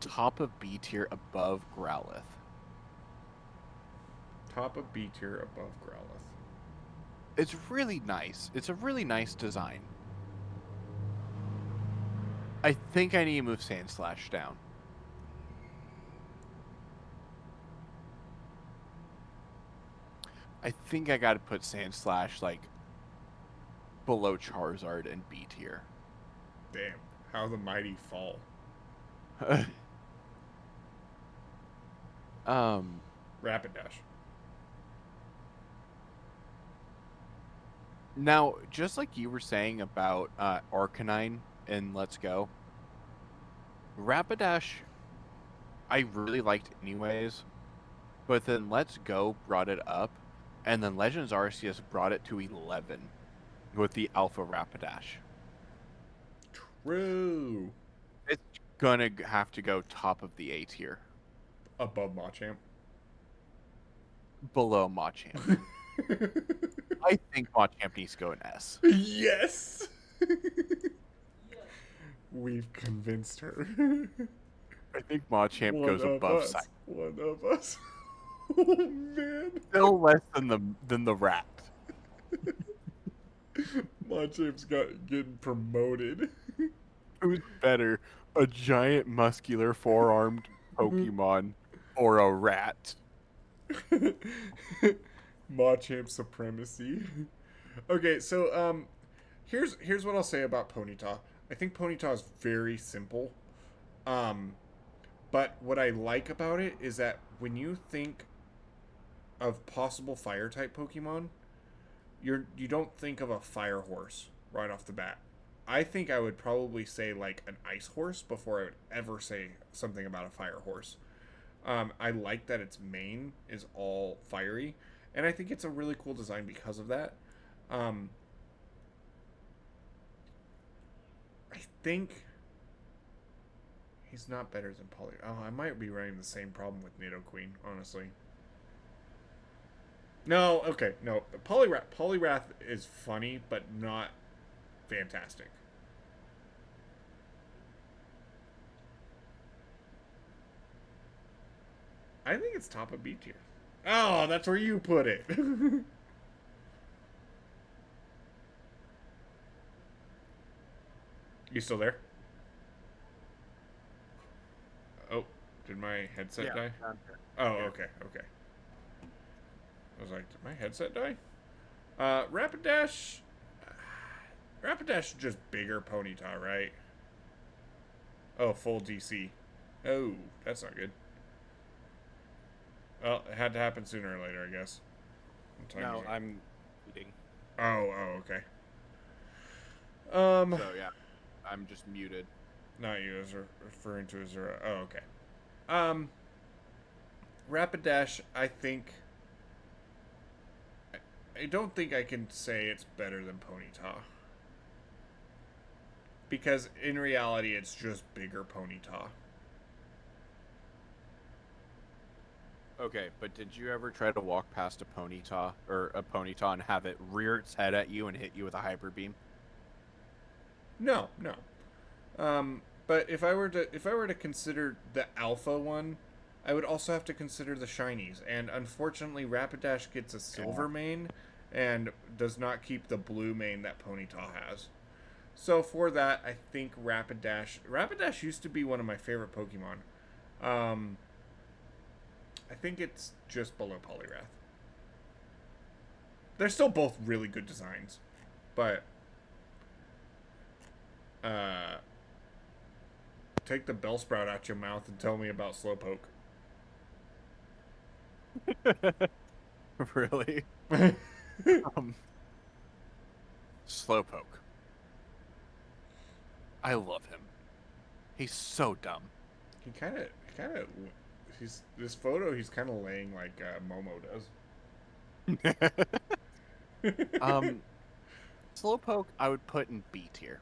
top of B tier above Growlithe. Top of B tier above Growlithe. It's really nice. It's a really nice design. I think I need to move Sandslash down. I think I gotta put Sandslash like below Charizard and B tier. Damn, how the mighty fall. um, Rapidash. Now, just like you were saying about Arcanine in Let's Go, Rapidash I really liked anyways, but then Let's Go brought it up, and then Legends Arceus brought it to 11 with the Alpha Rapidash. True. It's gonna have to go top of the A tier, Above Machamp. below Machamp. I think Machamp needs to go in S. Yes! We've convinced her. I think Machamp goes above Psychic. One of us. Oh man. Still less than the rat. Machamp's getting promoted. Who's better, a giant muscular four-armed Pokemon or a rat? Machamp supremacy. Okay, so here's what I'll say about Ponyta. I think Ponyta is very simple. But what I like about it is that when you think of possible fire type Pokemon, you don't think of a fire horse right off the bat. I think I would probably say like an ice horse before I would ever say something about a fire horse. I like that its mane is all fiery, and I think it's a really cool design because of that. I think he's not better than Poly. Oh, I might be running the same problem with Nidoqueen, honestly. No, okay, no. Poliwrath is funny, but not fantastic. I think it's top of B tier. Oh, that's where you put it. You still there? Oh, did my headset die? Oh, okay, okay. I was like, did my headset die? Rapidash. Rapidash is just bigger Ponyta, right? Oh, full DC. Oh, that's not good. Well, it had to happen sooner or later, I guess. No, I'm eating. Oh, okay. So yeah, I'm just muted. Not you, as referring to Azura. Oh, okay. Rapidash, I think. I don't think I can say it's better than Ponyta. Because in reality, it's just bigger Ponyta. Okay, but did you ever try to walk past a Ponyta and have it rear its head at you and hit you with a Hyper Beam? No. But if I were to consider the alpha one, I would also have to consider the shinies. And unfortunately, Rapidash gets a silver mane and does not keep the blue mane that Ponyta has. So for that, I think Rapidash used to be one of my favorite Pokemon. I think it's just below Poliwrath. They're still both really good designs, but take the Bellsprout out your mouth and tell me about Slowpoke. Really? Slowpoke. I love him. He's so dumb. He kind of, this photo, he's kind of laying like Momo does. Slowpoke, I would put in B tier.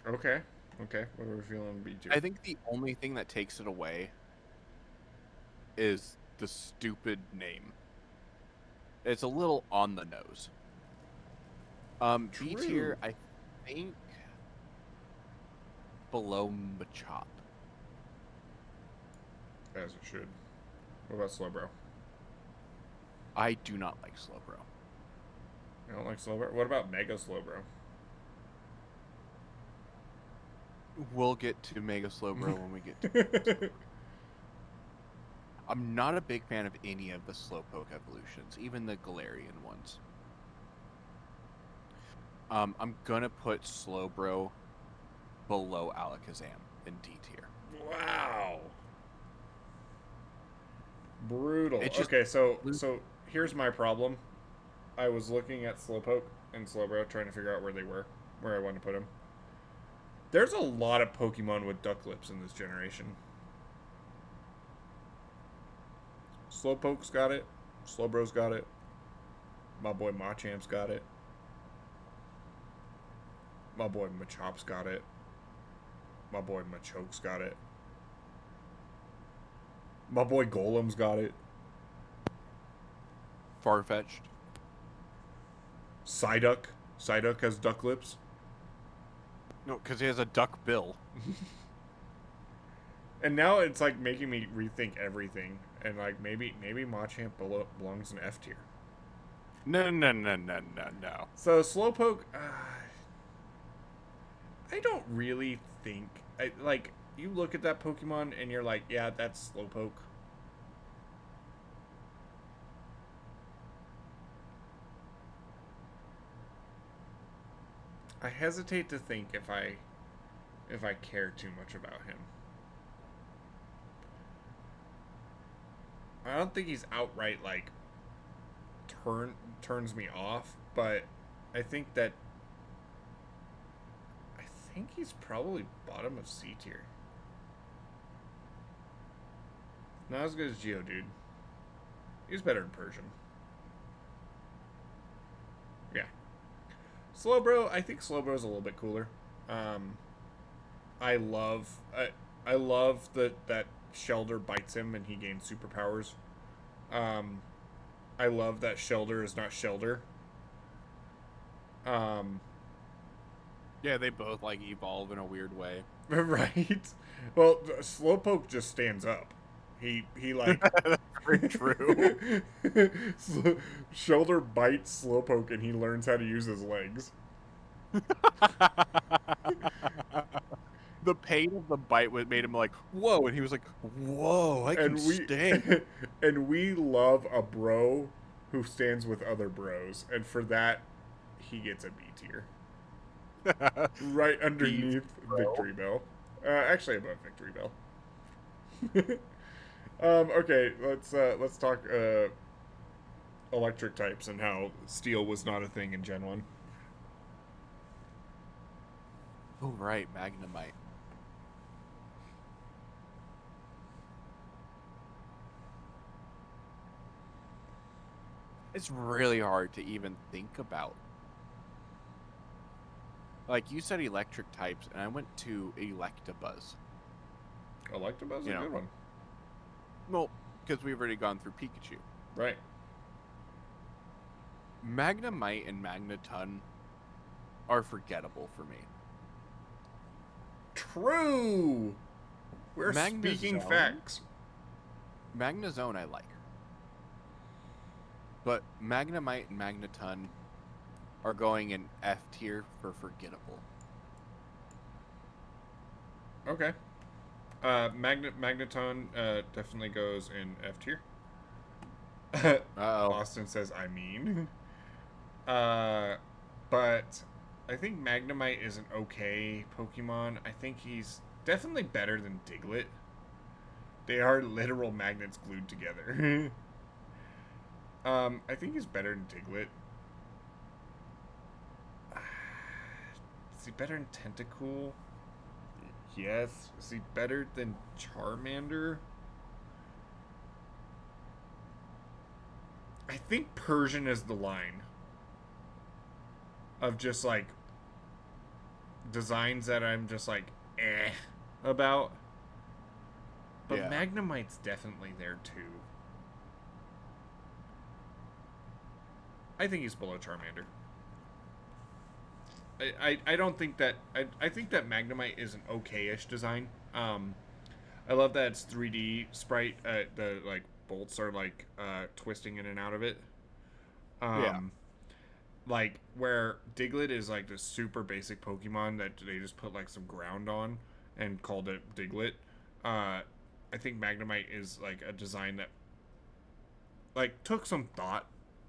Okay. What are we feeling B tier? I think the only thing that takes it away is the stupid name. It's a little on the nose. B tier, I think below Machop. As it should. What about Slowbro? I do not like Slowbro. You don't like Slowbro? What about Mega Slowbro? We'll get to Mega Slowbro when we get to Mega Slowbro. I'm not a big fan of any of the Slowpoke evolutions, even the Galarian ones. I'm gonna put Slowbro below Alakazam in D tier. Wow. Brutal. It's just Okay, so here's my problem. I was looking at Slowpoke and Slowbro, trying to figure out where they were, where I wanted to put them. There's a lot of Pokemon with duck lips in this generation. Slowpoke's got it. Slowbro's got it. My boy Machamp's got it. My boy Machop's got it. My boy Machoke's got it. My boy Golem's got it. Farfetch'd. Psyduck. Psyduck has duck lips. No, because he has a duck bill. And now it's like making me rethink everything. And like maybe Machamp belongs in F tier. No. So Slowpoke, I don't really think like you look at that Pokemon and you're like, yeah, that's Slowpoke. I hesitate to think if I care too much about him. I don't think he's outright like turns me off, but I think he's probably bottom of C tier. Not as good as Geodude. He's better in Persian. Yeah. Slowbro, I think Slowbro's a little bit cooler. I love that Shelder bites him and he gains superpowers. I love that Shelder is not Shelder. Yeah, they both like evolve in a weird way. Right. Well, Slowpoke just stands up. He like Very true. Shelder bites Slowpoke and he learns how to use his legs. The pain of the bite made him like, whoa, and he was like, whoa, I can stand. And we love a bro who stands with other bros, and for that, he gets a B tier. Right underneath Victory Bell. Actually above Victory Bell. Okay, let's talk electric types and how steel was not a thing in Gen 1. Oh, right, Magnemite. It's really hard to even think about. Like, you said electric types, and I went to Electabuzz. Electabuzz is a good one. Well, because we've already gone through Pikachu. Right. Magnemite and Magneton are forgettable for me. True! We're speaking facts. Magnezone I like. But Magnemite and Magneton are going in F tier for forgettable. Okay. Magneton definitely goes in F tier. Uh-oh. Austin says, I mean. But I think Magnemite is an okay Pokemon. I think he's definitely better than Diglett. They are literal magnets glued together. I think he's better than Diglett. Is he better than Tentacool? Yes. Is he better than Charmander? I think Persian is the line of just like designs that I'm just like about. But Yeah. Magnemite's definitely there too. I think he's below Charmander. I don't think that I think that Magnemite is an okay-ish design. I love that it's 3D sprite. The like bolts are like twisting in and out of it. Yeah. Like where Diglett is like this super basic Pokemon that they just put like some ground on and called it Diglett. I think Magnemite is like a design that like took some thought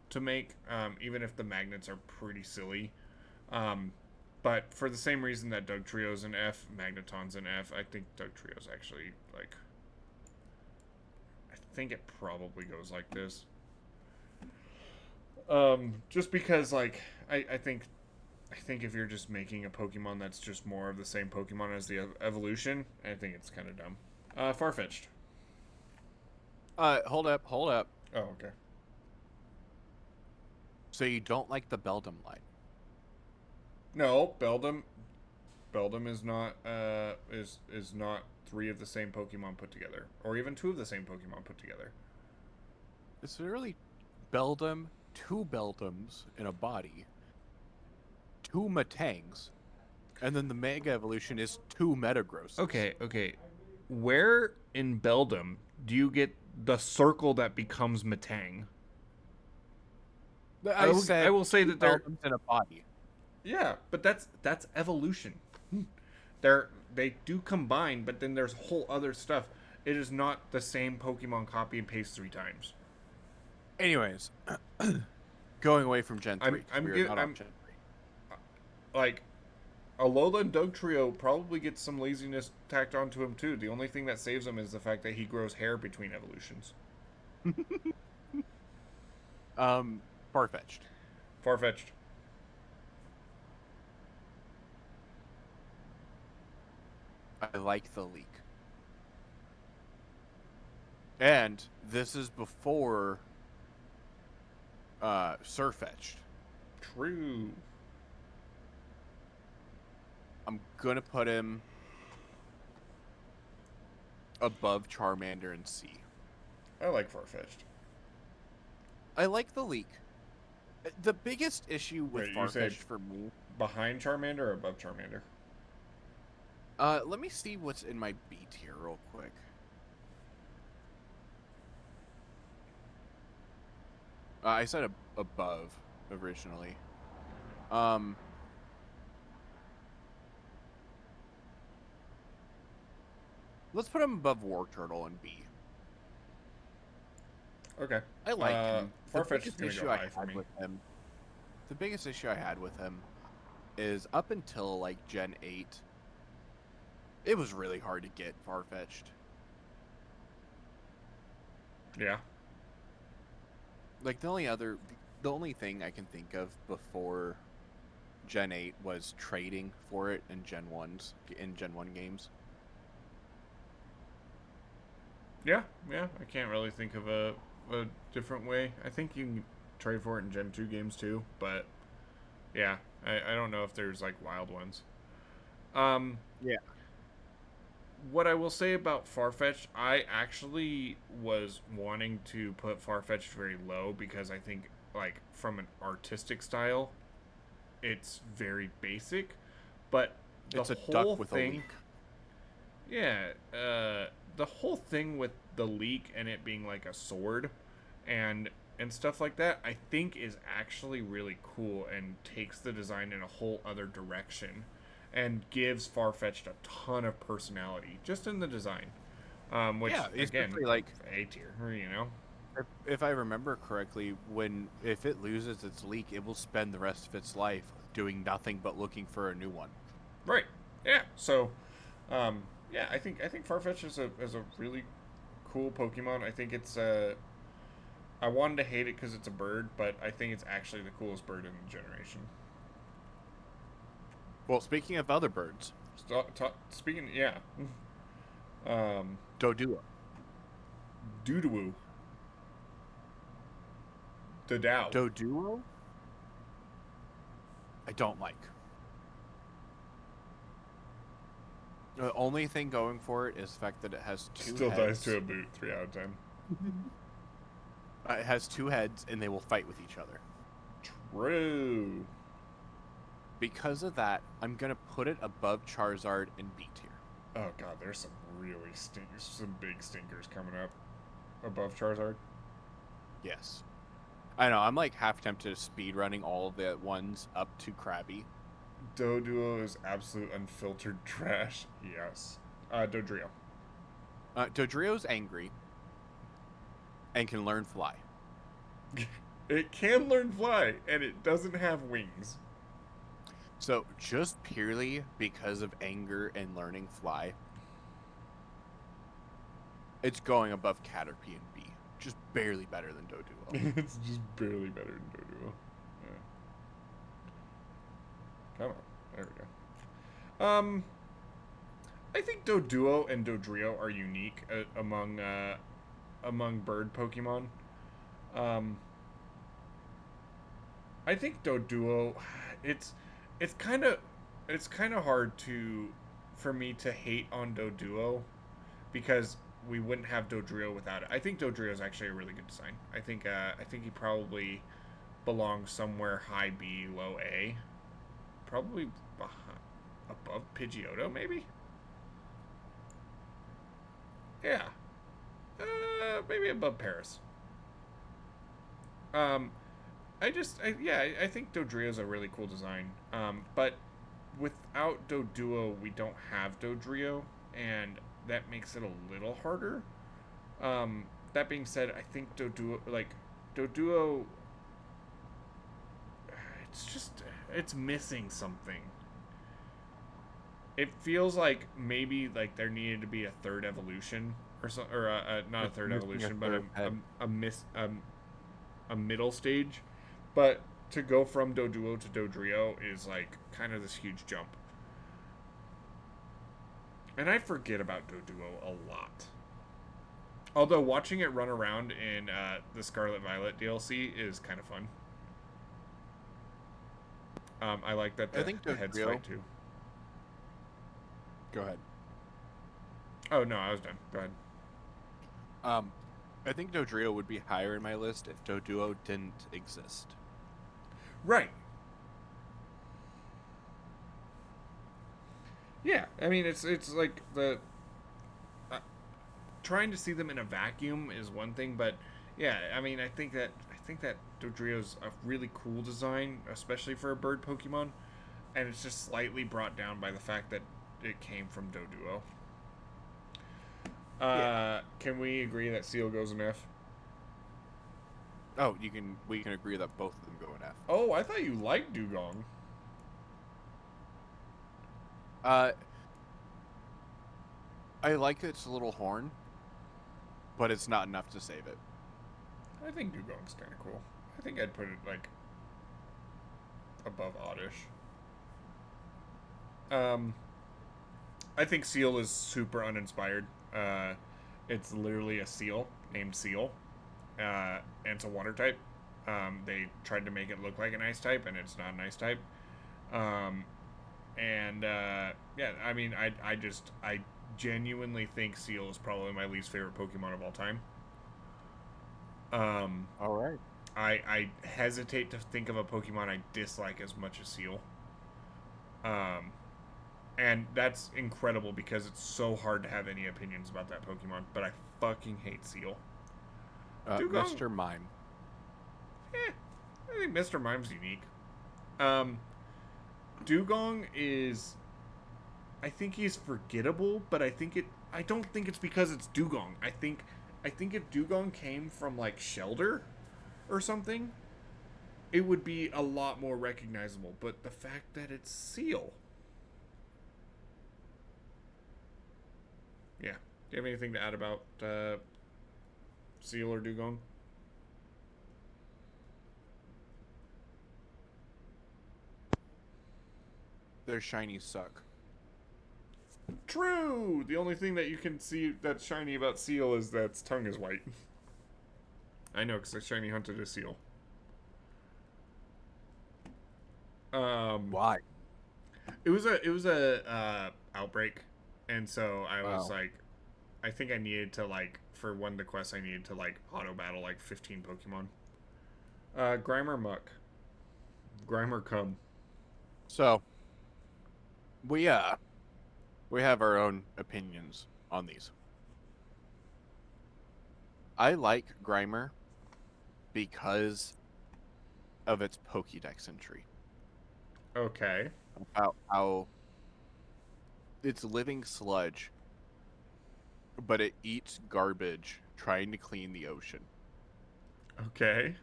to make, even if the magnets are pretty silly. Um, but for the same reason that Doug Trio's an F, Magneton's an F, I think Doug Trio's actually like. I think it probably goes like this. Just because like I think if you're just making a Pokemon that's just more of the same Pokemon as the evolution, I think it's kind of dumb. Farfetch'd. Hold up, hold up. Oh, okay. So you don't like the Beldum line? No, Beldum is not is not three of the same Pokemon put together, or even two of the same Pokemon put together. It's literally Beldum, two Beldums in a body, two Matangs, and then the Mega Evolution is two Metagrosses. Okay. Where in Beldum do you get the circle that becomes Matang? I will say that they're Beldums in a body. yeah, but that's evolution. They do combine, but then there's whole other stuff. It is not the same Pokemon copy and paste 3 times. Anyways, going away from Gen 3. I'm Gen 3. Like Alola and Doug Trio probably gets some laziness tacked onto him too. The only thing that saves him is the fact that he grows hair between evolutions. Farfetch'd. Farfetch'd. I like the leak. And this is before Surfetch'd. True. I'm gonna put him above Charmander and C. I like Farfetch'd. I like the leak. The biggest issue with Wait, you say Farfetch'd for me... Behind Charmander or above Charmander? Let me see what's in my B tier real quick. I said above originally. Let's put him above War Turtle and B. Okay. I like him. Farfetch'd is gonna go high for me. The biggest issue I had with him is up until like Gen 8, it was really hard to get Farfetch'd. Yeah. Like the only thing I can think of before Gen 8 was trading for it in Gen 1 games. Yeah. I can't really think of a different way. I think you can trade for it in Gen 2 games too, but yeah, I don't know if there's like wild ones. Yeah. What I will say about Farfetch'd, I actually was wanting to put Farfetch'd very low because I think like from an artistic style, it's very basic, but It's a whole duck with thing, a leak. yeah, the whole thing with the leak and it being like a sword and stuff like that, I think is actually really cool and takes the design in a whole other direction and gives Farfetch'd a ton of personality just in the design. Which Yeah, again, especially like A tier, you know. if I remember correctly, if it loses its leak, it will spend the rest of its life doing nothing but looking for a new one. Right. Yeah. So, yeah, I think Farfetch'd is a really cool Pokemon. I think it's I wanted to hate it because it's a bird, but I think it's actually the coolest bird in the generation. Well, speaking of other birds, Speaking, yeah. Doduo. Doodoo. Dow. Doduo? I don't like. The only thing going for it is the fact that it has two Still heads. dies to a boot, 3 out of 10. It has two heads, and they will fight with each other. True. Because of that, I'm going to put it above Charizard in B tier. Oh god, there's some really some big stinkers coming up above Charizard. Yes. I know, I'm like half tempted to speed running all of the ones up to Krabby. Doduo is absolute unfiltered trash. Yes. Dodrio. Dodrio's angry and can learn fly. It can learn fly, and it doesn't have wings. So just purely because of anger and learning fly, it's going above Caterpie and Bee. Just barely better than Doduo. It's just barely better than Doduo. Yeah. Come on. There we go. I think Doduo and Dodrio are unique among bird Pokemon. Um, I think Doduo, it's it's kind of it's kind of hard to for me to hate on Doduo because we wouldn't have Dodrio without it. I think Dodrio is actually a really good design. I think he probably belongs somewhere high B, low A, probably above Pidgeotto, maybe. Yeah, maybe above Paris. Um, I think Dodrio's a really cool design. But without Doduo, we don't have Dodrio, and that makes it a little harder. That being said, I think Doduo, it's just it's missing something. It feels like maybe like there needed to be a third evolution or so, or not a It's third missing a evolution, but third head. a middle stage. But to go from Doduo to Dodrio is like kind of this huge jump. And I forget about Doduo a lot. Although watching it run around in the Scarlet Violet DLC is kind of fun. I like that I think the heads Dodrio. fight too. Go ahead. Oh no, I was done. Go ahead. Um, I think Dodrio would be higher in my list if Doduo didn't exist. Right. Yeah, I mean it's like the trying to see them in a vacuum is one thing, but yeah, I mean I think that Dodrio's a really cool design, especially for a bird Pokemon, and it's just slightly brought down by the fact that it came from Doduo. Yeah. Can we agree that Seal goes in F? Oh, we can agree that both of them go in F. Oh, I thought you liked Dugong. Uh, I like its little horn, but it's not enough to save it. I think Dugong's kind of cool. I think I'd put it like above Oddish. Um, I think Seal is super uninspired. It's literally a seal named Seal, and it's a water type. They tried to make it look like an ice type, and it's not an ice type. Um, and yeah, I mean, I genuinely think Seal is probably my least favorite Pokemon of all time. All right. I hesitate to think of a Pokemon I dislike as much as Seal. Um, and that's incredible because it's so hard to have any opinions about that Pokemon. But I fucking hate Seal. Dugong, Mr. Mime. I think Mr. Mime's unique. Um, Dugong is, I think he's forgettable, but I don't think it's because it's Dugong. I think if Dugong came from like Shelter or something, it would be a lot more recognizable. But the fact that it's Seal. Yeah. Do you have anything to add about Seal or Dugong? Their shinies suck. True! The only thing that you can see that's shiny about Seal is that its tongue is white. I know, because I shiny hunted a seal. Why? It was a outbreak, and so I was Wow. like, I think I needed to like for one of the quests I needed to like auto battle like 15 Pokemon. Grimer Muck, Grimer come. So we have our own opinions on these. I like Grimer because of its Pokédex entry. Okay. About how its living sludge but it eats garbage trying to clean the ocean. Okay.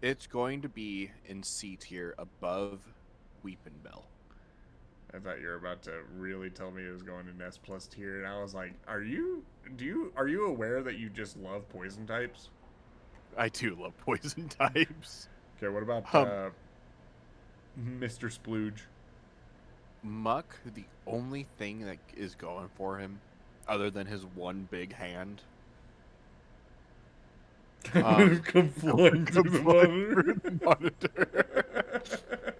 It's going to be in C tier above Weepinbell. I thought you were about to really tell me it was going in S plus tier, and I was like, are you aware that you just love poison types? I do love poison types. Okay, what about Um, Mr. Splooge? Muck, the only thing that is going for him, other than his one big hand, Kind of come flying through the through monitor. the monitor.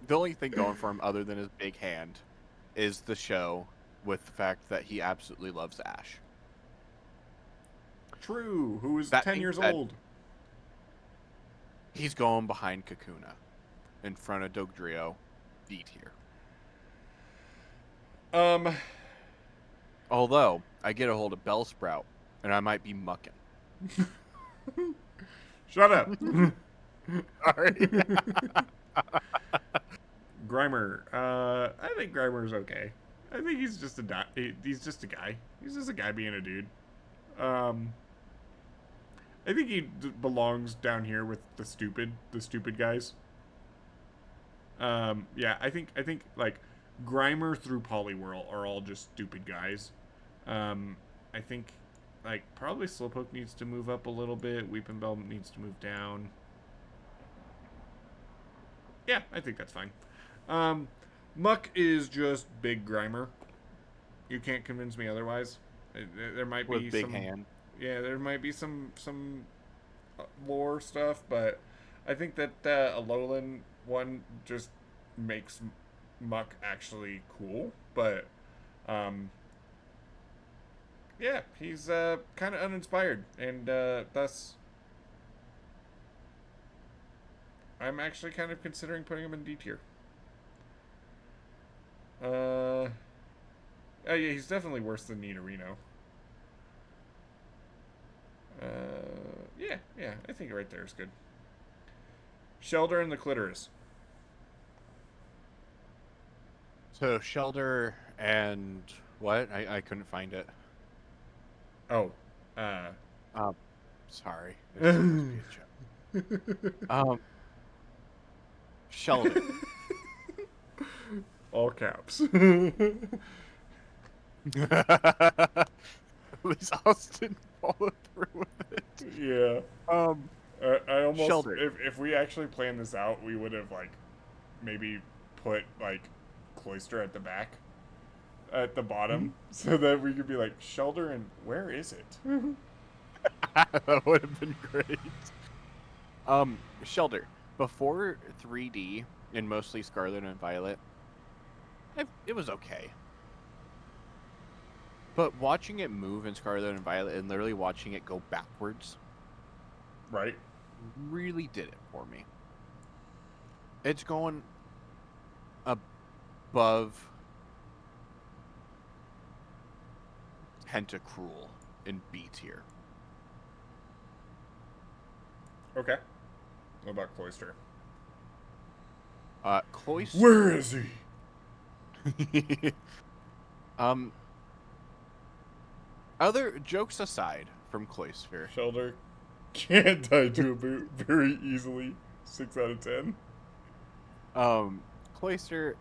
The only thing going for him other than his big hand is the show with the fact that he absolutely loves Ash. True, who is That 10 being years said, old. he's going behind Kakuna in front of Dogdrio, D tier. Um, Although, I get a hold of Bellsprout, and I might be mucking. Shut up. Sorry. Grimer. I think Grimer's okay. I think he's just he's just a guy. He's just a guy being a dude. I think he belongs down here with the stupid guys. Yeah, I think like Grimer through Palworld are all just stupid guys. I think like probably Slowpoke needs to move up a little bit. Weepinbell needs to move down. Yeah, I think that's fine. Muck is just big Grimer. You can't convince me otherwise. There might be With big some, hand. yeah, there might be some lore stuff, but I think that Alolan one just makes Muck actually cool. But yeah, he's kind of uninspired, and thus I'm actually kind of considering putting him in D tier. Oh yeah, he's definitely worse than Nidorino. Yeah, I think right there is good. Shelter and the Clitoris. So, Shelter and what? I couldn't find it. Oh, Sorry. It's supposed to be a joke. Sheldon. All caps. At least Austin followed through with it. Yeah. I almost Shelter. if we actually planned this out, we would have like maybe put like Cloister at the back, at the bottom, so that we could be like Shelter and where is it? That would have been great. Shelter. Before 3D and mostly Scarlet and Violet, it was okay. But watching it move in Scarlet and Violet and literally watching it go backwards, Right. really did it for me. It's going above Tentacruel in B tier. Okay. What about Cloister? Cloister. Where is he? Other jokes aside from Cloister, Shelter can't die to a boot very easily. 6 out of 10. Cloister,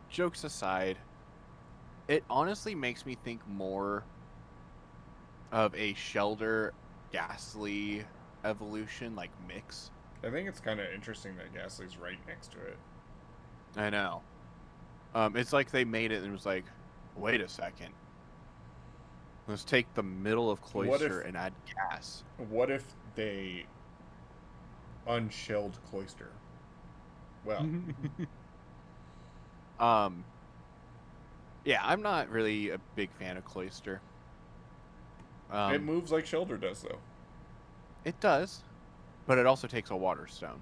jokes aside, it honestly makes me think more of a Shelter Ghastly evolution, like mix. I think it's kind of interesting that Ghastly's right next to it. I know. It's like they made it and it was like, wait a second. Let's take the middle of Cloister and add gas. What if they unshelled Cloister? Well. Yeah, I'm not really a big fan of Cloister. It moves like Shelter does, though. It does, but it also takes a Water Stone.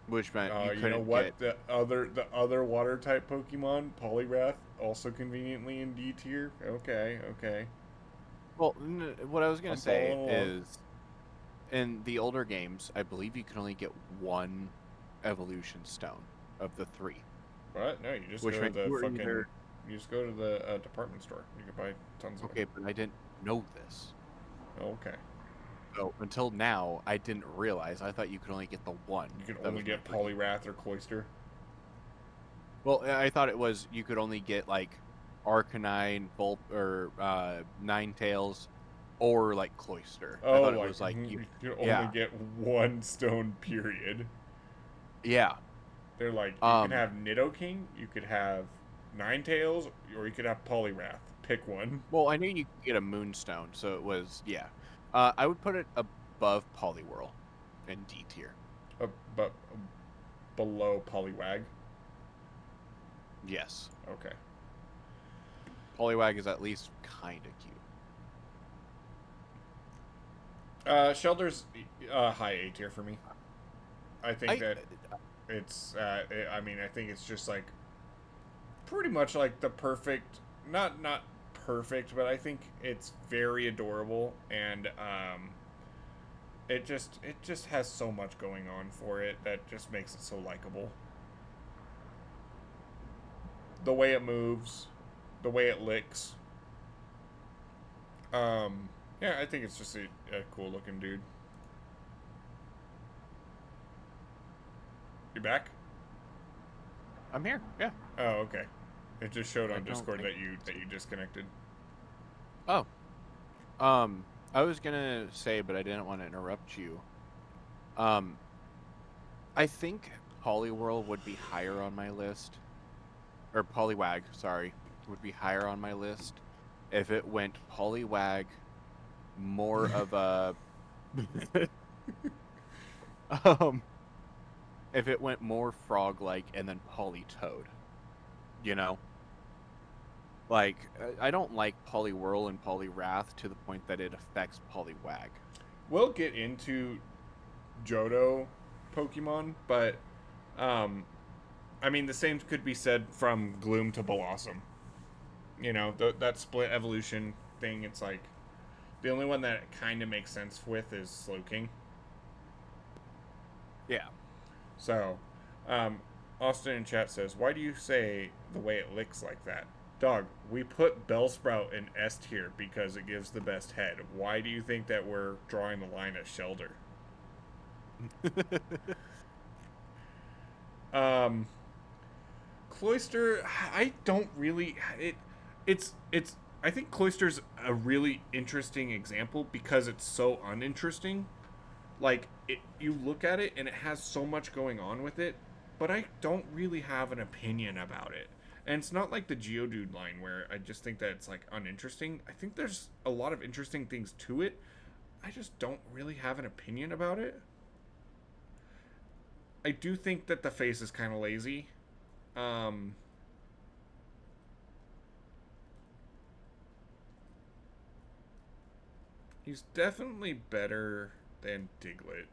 Which meant you couldn't know what? get... The other water type Pokemon, Poliwrath, also conveniently in D tier. Okay. Well, what I was gonna say is, in the older games, I believe you can only get one evolution stone of the 3. What? No, you just Which go to the fucking either... You just go to the department store. You can buy tons of Okay, them. but I didn't know this. Okay. So until now, I didn't realize. I thought you could only get the one You can that only was meant get for each. Poliwrath or Cloyster. Well, I thought it was you could only get like Arcanine, Volp, or Ninetales, or like Cloyster. I Oh, thought it like was like you. you can only Yeah, get one stone. Period. yeah. They're like you can Um. have Nidoking, you could have Ninetales, or you could have Poliwrath. Pick one. Well, I knew you could get a Moonstone, so it was yeah. I would put it above Poliwhirl in D tier. But below Poliwag. Yes, Okay. Poliwag is at least kind of cute. Shelter's high A tier for me. I think I that it's. I mean, I think it's just like pretty much like the perfect. Not perfect, but I think it's very adorable, and it just has so much going on for it that just makes it so likable. The way it moves, the way it licks. Um, yeah, I think it's just a cool looking dude. You back? I'm here. Yeah. Oh, okay. It just showed I on don't Discord think. that you disconnected. Oh. I was gonna say, but I didn't want to interrupt you. Um, I think Poliwhirl would be higher on my list, or Poliwag, sorry, would be higher on my list if it went Poliwag, more of a, um, if it went more frog-like and then Politoad, you know? Like, I don't like Poliwhirl and Poliwrath to the point that it affects Poliwag. We'll get into Johto Pokemon, but um, I mean the same could be said from Gloom to Blossom. You know, that split evolution thing. It's like the only one that kind of makes sense with is Slowking. Yeah. So, um, Austin in chat says, "Why do you say the way it licks like that?" Dog, we put Bellsprout in S tier because it gives the best head. Why do you think that we're drawing the line at Shelter? Um, Cloyster, I don't really it's I think Cloyster's a really interesting example because it's so uninteresting. Like you look at it and it has so much going on with it, but I don't really have an opinion about it. And it's not like the Geodude line where I just think that it's like uninteresting. I think there's a lot of interesting things to it. I just don't really have an opinion about it. I do think that the face is kind of lazy. Um, he's definitely better than Diglett.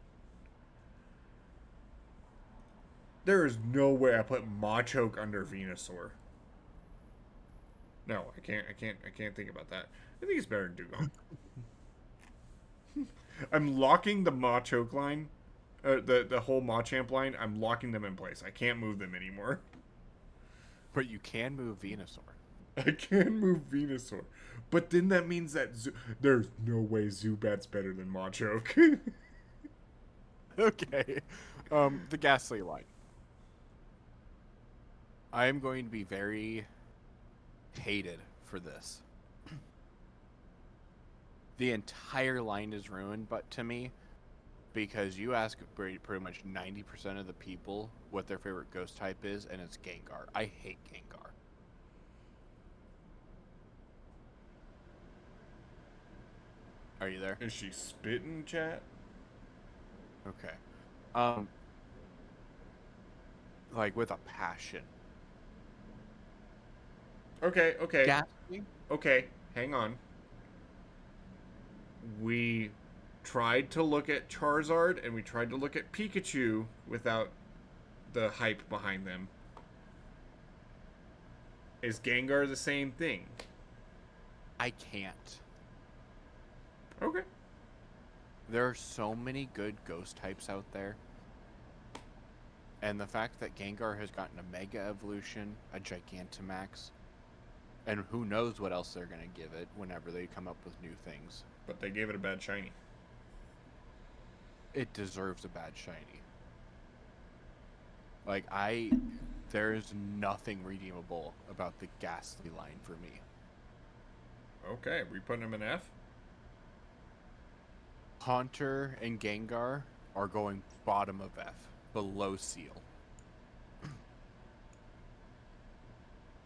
There is no way I put Machoke under Venusaur. No, I can't. I can't think about that. I think he's better than Dugong. I'm locking the Machoke line, the whole Machamp line. I'm locking them in place. I can't move them anymore. But you can move Venusaur. I can move Venusaur, but then that means that there's no way Zubat's better than Machoke. Okay. The Ghastly line. I am going to be very hated for this. The entire line is ruined, but to me, because you ask pretty much 90% of the people what their favorite ghost type is, and it's Gengar. I hate Gengar. Are you there? Is she spitting, chat? Okay. Um, like with a passion. Okay, okay, Ghastly? okay. Hang on. We tried to look at Charizard and we tried to look at Pikachu without the hype behind them. Is Gengar the same thing? I can't. Okay. There are so many good ghost types out there. And the fact that Gengar has gotten a Mega Evolution, a Gigantamax, And who knows what else they're going to give it whenever they come up with new things. But they gave it a bad shiny. It deserves a bad shiny. Like, there's nothing redeemable about the Ghastly line for me. Okay, we putting him in F? Haunter and Gengar are going bottom of F, below Seal.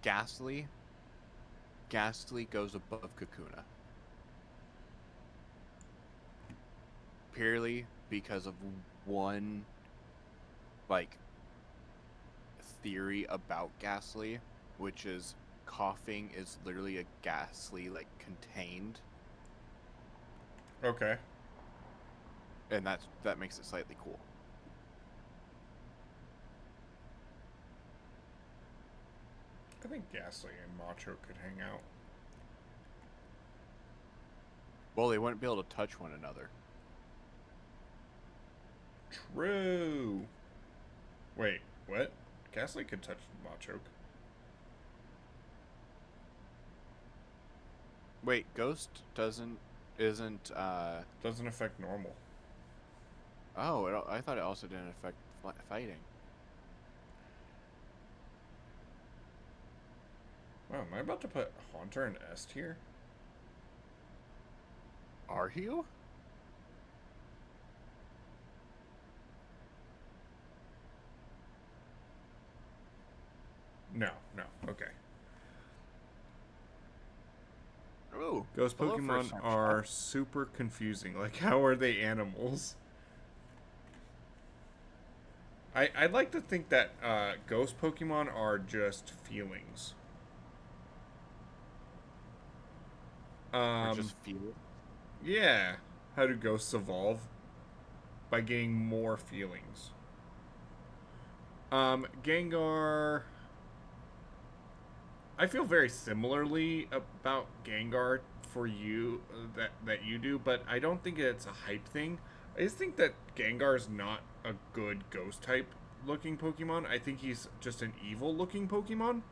Ghastly goes above Kakuna. Purely because of one, like, theory about Ghastly, which is coughing is literally a Ghastly, like, contained. Okay. And that makes it slightly cool. I think Ghastly and Macho could hang out. Well, they wouldn't be able to touch one another. True. Wait, what? Ghastly could touch Machoke. Wait, Ghost isn't Doesn't affect normal. Oh, I thought it also didn't affect fighting. Wow, am I about to put Haunter in S tier? Are you? No, okay. Ooh, Ghost hello, Pokemon first time are shop. super confusing. Like, how are they animals? I'd like to think that ghost Pokemon are just feelings. Or just feel. Yeah. How do ghosts evolve? By getting more feelings. Gengar. I feel very similarly about Gengar for you that you do, but I don't think it's a hype thing. I just think that Gengar's not a good ghost type looking Pokemon. I think he's just an evil looking Pokemon.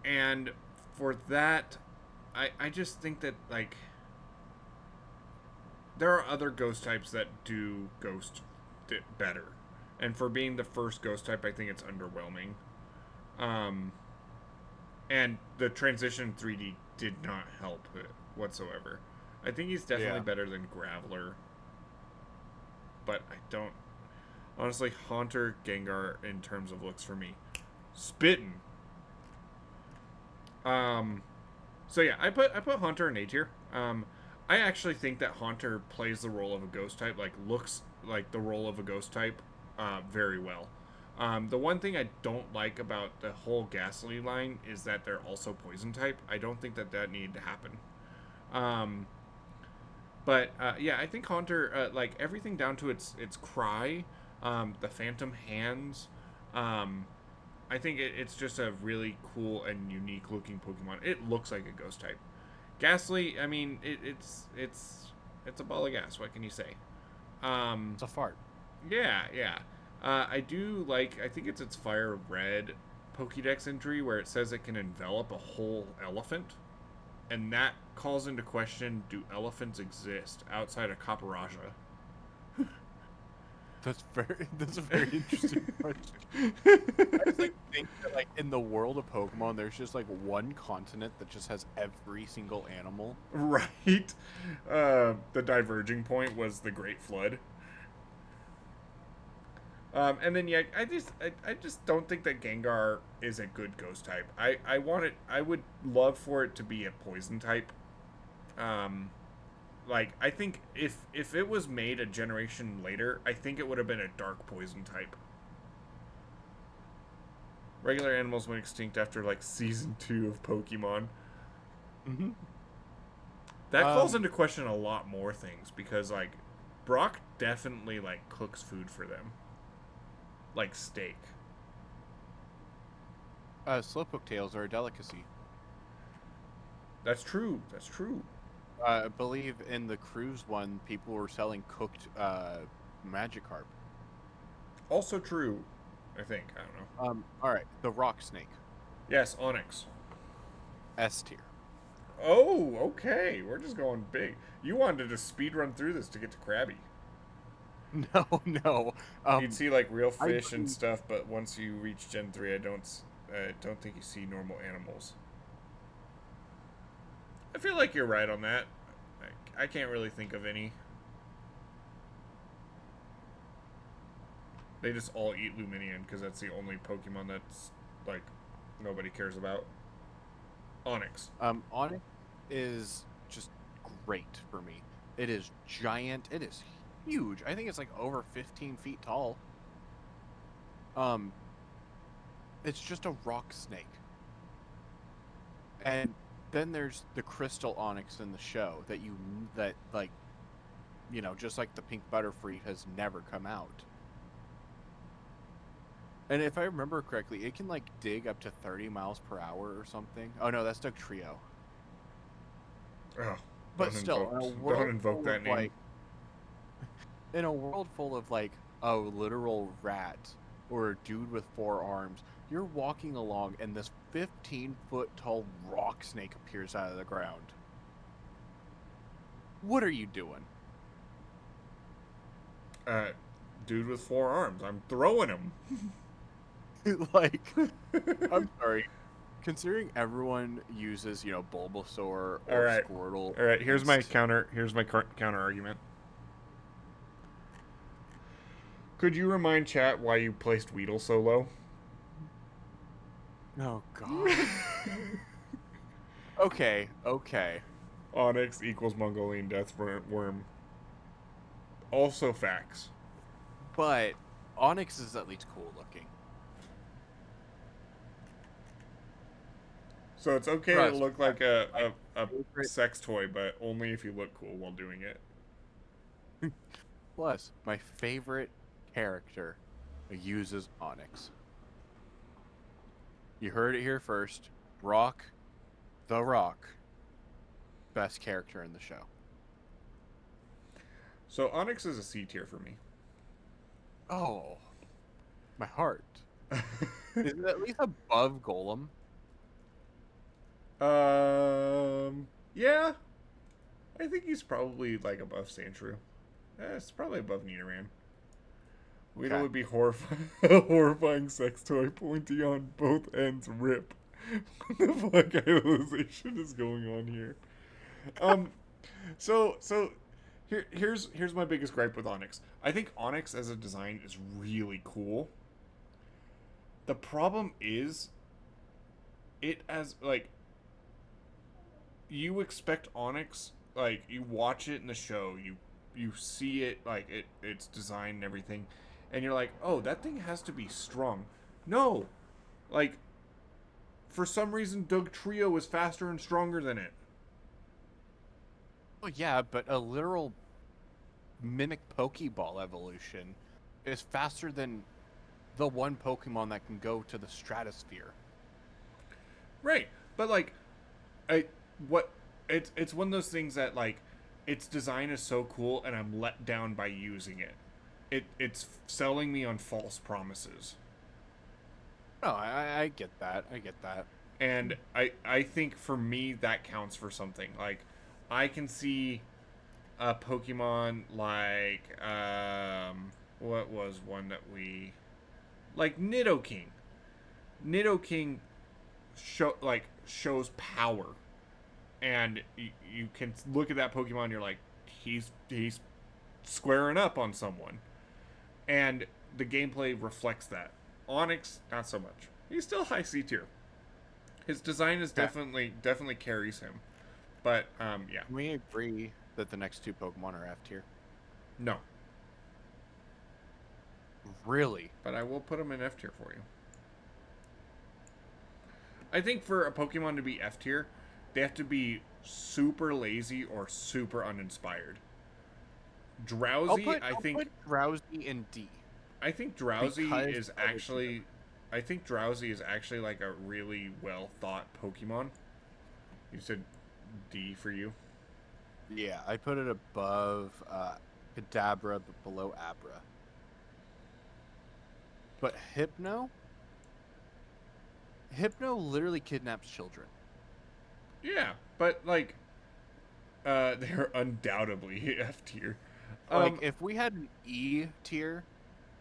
And for that, I just think that, like, there are other ghost types that do ghost better. And for being the first ghost type, I think it's underwhelming. And the transition 3D did not help it whatsoever. I think he's definitely better than Graveler. But I don't... Honestly, Haunter, Gengar, in terms of looks for me. Spittin'. So yeah, I put Haunter in A tier. I actually think that Haunter plays the role of a ghost type, like, looks like the role of a ghost type very well. The one thing I don't like about the whole Ghastly line is that they're also poison type. I don't think that needed to happen. But yeah, I think Haunter, like, everything down to its cry, the phantom hands, I think it's just a really cool and unique looking Pokemon. It looks like a ghost type. Ghastly, I mean, it's a ball of gas. What can you say? It's a fart. Yeah. I do like. I think it's Fire Red Pokédex entry where it says it can envelop a whole elephant, and that calls into question: do elephants exist outside of Caparaja? That's a very interesting question. I just think that, like, in the world of Pokemon, there's just like one continent that just has every single animal. Right. The diverging point was the Great Flood. And then yeah, I just don't think that Gengar is a good ghost type. I would love for it to be a poison type. Like, I think if it was made a generation later, I think it would have been a dark poison type. Regular animals went extinct after, like, season 2 of Pokemon. Mm-hmm. That calls into question a lot more things because, like, Brock definitely, like, cooks food for them, like steak. Slowpoke tails are a delicacy. That's true. I believe in the cruise one, people were selling cooked Magikarp. Also true. I think. I don't know. All right, the rock snake, Yes, Onyx. S tier. Oh, okay. We're just going big. You wanted to just speed run through this to get to Krabby. No, no. You'd see like real I fish and bring stuff, but once you reach Gen 3, I don't think you see normal animals. I feel like you're right on that. I can't really think of any. They just all eat Luminion because that's the only Pokemon that's like nobody cares about. Onyx. Onyx is just great for me. It is giant. It is huge. I think it's like over 15 feet tall. Um, it's just a rock snake. And then there's the crystal onyx in the show that like, just like the pink butterfree has never come out. And if I remember correctly, it can like dig up to 30 miles per hour or something. Oh no, that's Doug Trio. Oh, But still, in a don't world invoke full that of name. like in a world full of like a literal rat or a dude with 4 arms, you're walking along and this 15-foot tall rock snake appears out of the ground. What are you doing? Dude with 4 arms. I'm throwing him. Like, I'm sorry. Considering everyone uses, Bulbasaur All or right. Squirtle All right. Here's my against. counter. Here's my counter argument. Could you remind chat why you placed Weedle so low? Oh God. Okay, okay. Onyx equals Mongolian death worm. Also facts. But Onyx is at least cool looking. So it's okay to Trust. look like a Favorite. sex toy, but only if you look cool while doing it. Plus, my favorite character uses Onyx. You heard it here first. Rock, the Rock, best character in the show. So Onyx is a C tier for me. Oh, my heart. Is it at least above Golem? Yeah, I think he's probably like above Sandshrew. It's probably above Nidoran. Weedle Okay. would be horrifying, a horrifying sex toy, pointy on both ends. Rip. What the fuck idolization is going on here? Um, so here's my biggest gripe with Onyx. I think Onyx as a design is really cool. The problem is, it as like you expect Onyx, like you watch it in the show, you see it like it's design and everything, and you're like, oh, that thing has to be strong. No, like for some reason, Doug Trio is faster and stronger than it. Oh yeah, but a literal mimic Pokeball evolution is faster than the one Pokemon that can go to the stratosphere. Right, but like, I what it's one of those things that like its design is so cool, and I'm let down by using it. It's selling me on false promises. No, I get that. I get that. And I think for me that counts for something. Like I can see a Pokemon like what was one that we like Nidoking. Nidoking shows power, and you can look at that Pokemon and you're like he's squaring up on someone, and the gameplay reflects that. Onyx not so much. He's still high C tier. His design is Okay. definitely carries him. But yeah. Can we agree that the next two Pokemon are F tier? No. Really? But I will put him in F tier for you. I think for a Pokemon to be F tier, they have to be super lazy or super uninspired. Drowsy, I'll put Drowsy in D. I think Drowsy because is of the actually I think Drowsy is actually like a really well thought Pokemon. You said D for you. Yeah, I put it above Kadabra, but below Abra. But Hypno literally kidnaps children. Yeah, but like, they're undoubtedly F tier. Like, if we had an E tier,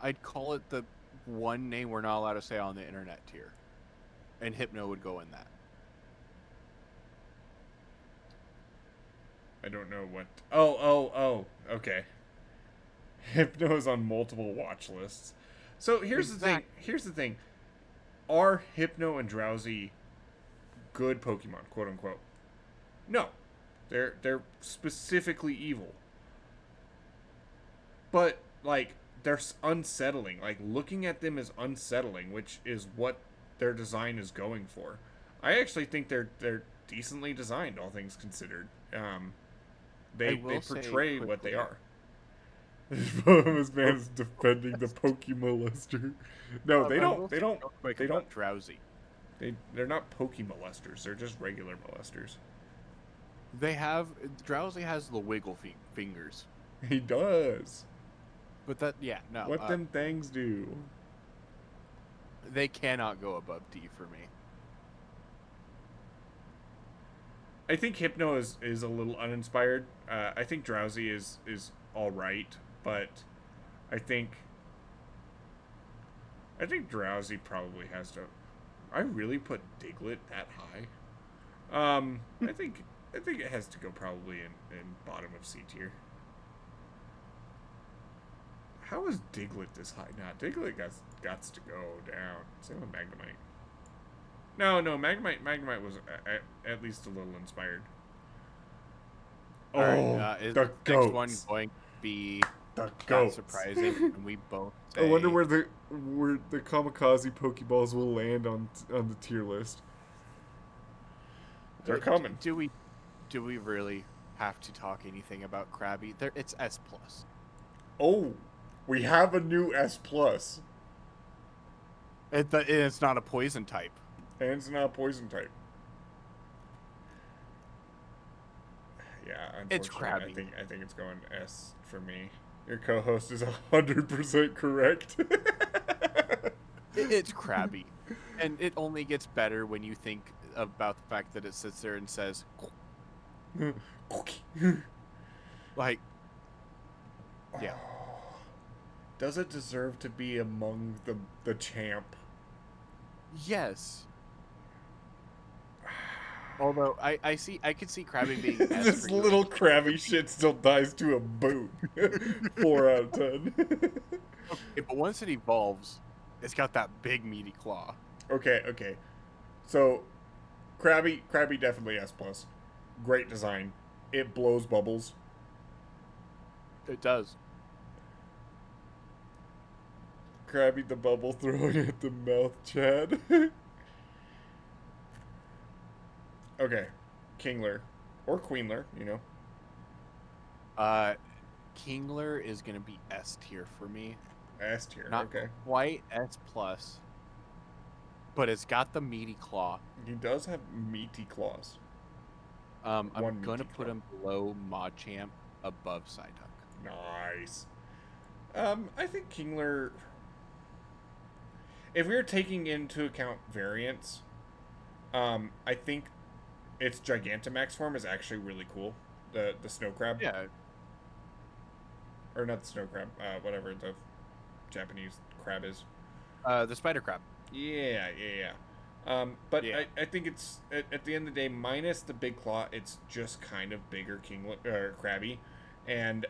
I'd call it the one name we're not allowed to say on the internet tier. And Hypno would go in that. I don't know what. Oh. Okay. Hypno is on multiple watch lists. So here's the thing. Here's the thing. Are Hypno and Drowsy good Pokemon, quote unquote? No, they're specifically evil. But like they're unsettling. Like looking at them is unsettling, which is what their design is going for. I actually think they're decently designed, all things considered. They portray what they are. This man is defending the Pokemolester. No, they don't. Drowsy. They're not Pokemolesters. They're just regular molesters. Drowsy has the wiggle fingers. He does. But no. What them things do? They cannot go above D for me. I think Hypno is a little uninspired. I think Drowsy is all right, but I think Drowsy probably has to. I really put Diglett that high. I think it has to go probably in bottom of C tier. How is Diglett this high? Nah, Diglett got to go down. Same with Magnemite. No, Magnemite was at least a little inspired. Is the next one going to be the goats? Surprising, and we both say... I wonder where the Kamikaze Pokeballs will land on the tier list. They're coming. Do we really have to talk anything about Krabby? It's S+. Oh, we have a new S+. It's not a poison type. And it's not a poison type. Yeah, it's Krabby. I think it's going S for me. Your co-host is 100% correct. It's Krabby, and it only gets better when you think about the fact that it sits there and says, like, yeah. Does it deserve to be among the champ? Yes. Although I could see Krabby being this little Krabby shit still dies to a boot. 4 out of 10. Okay, but once it evolves, it's got that big meaty claw. Okay. So Krabby definitely S+. Great design. It blows bubbles. It does. Krabby the bubble throwing at the mouth, Chad. Okay, Kingler or Queenler, you know. Kingler is gonna be S tier for me. S tier, not okay. Quite S+, but it's got the meaty claw. He does have meaty claws. I'm gonna put him below Machamp, above Psyduck. Nice. I think Kingler. If we were taking into account variants, I think its Gigantamax form is actually really cool. The snow crab. Yeah. Or not the snow crab. Whatever the Japanese crab is. The spider crab. Yeah. But yeah. I think it's at the end of the day, minus the big claw, it's just kind of bigger Krabby, and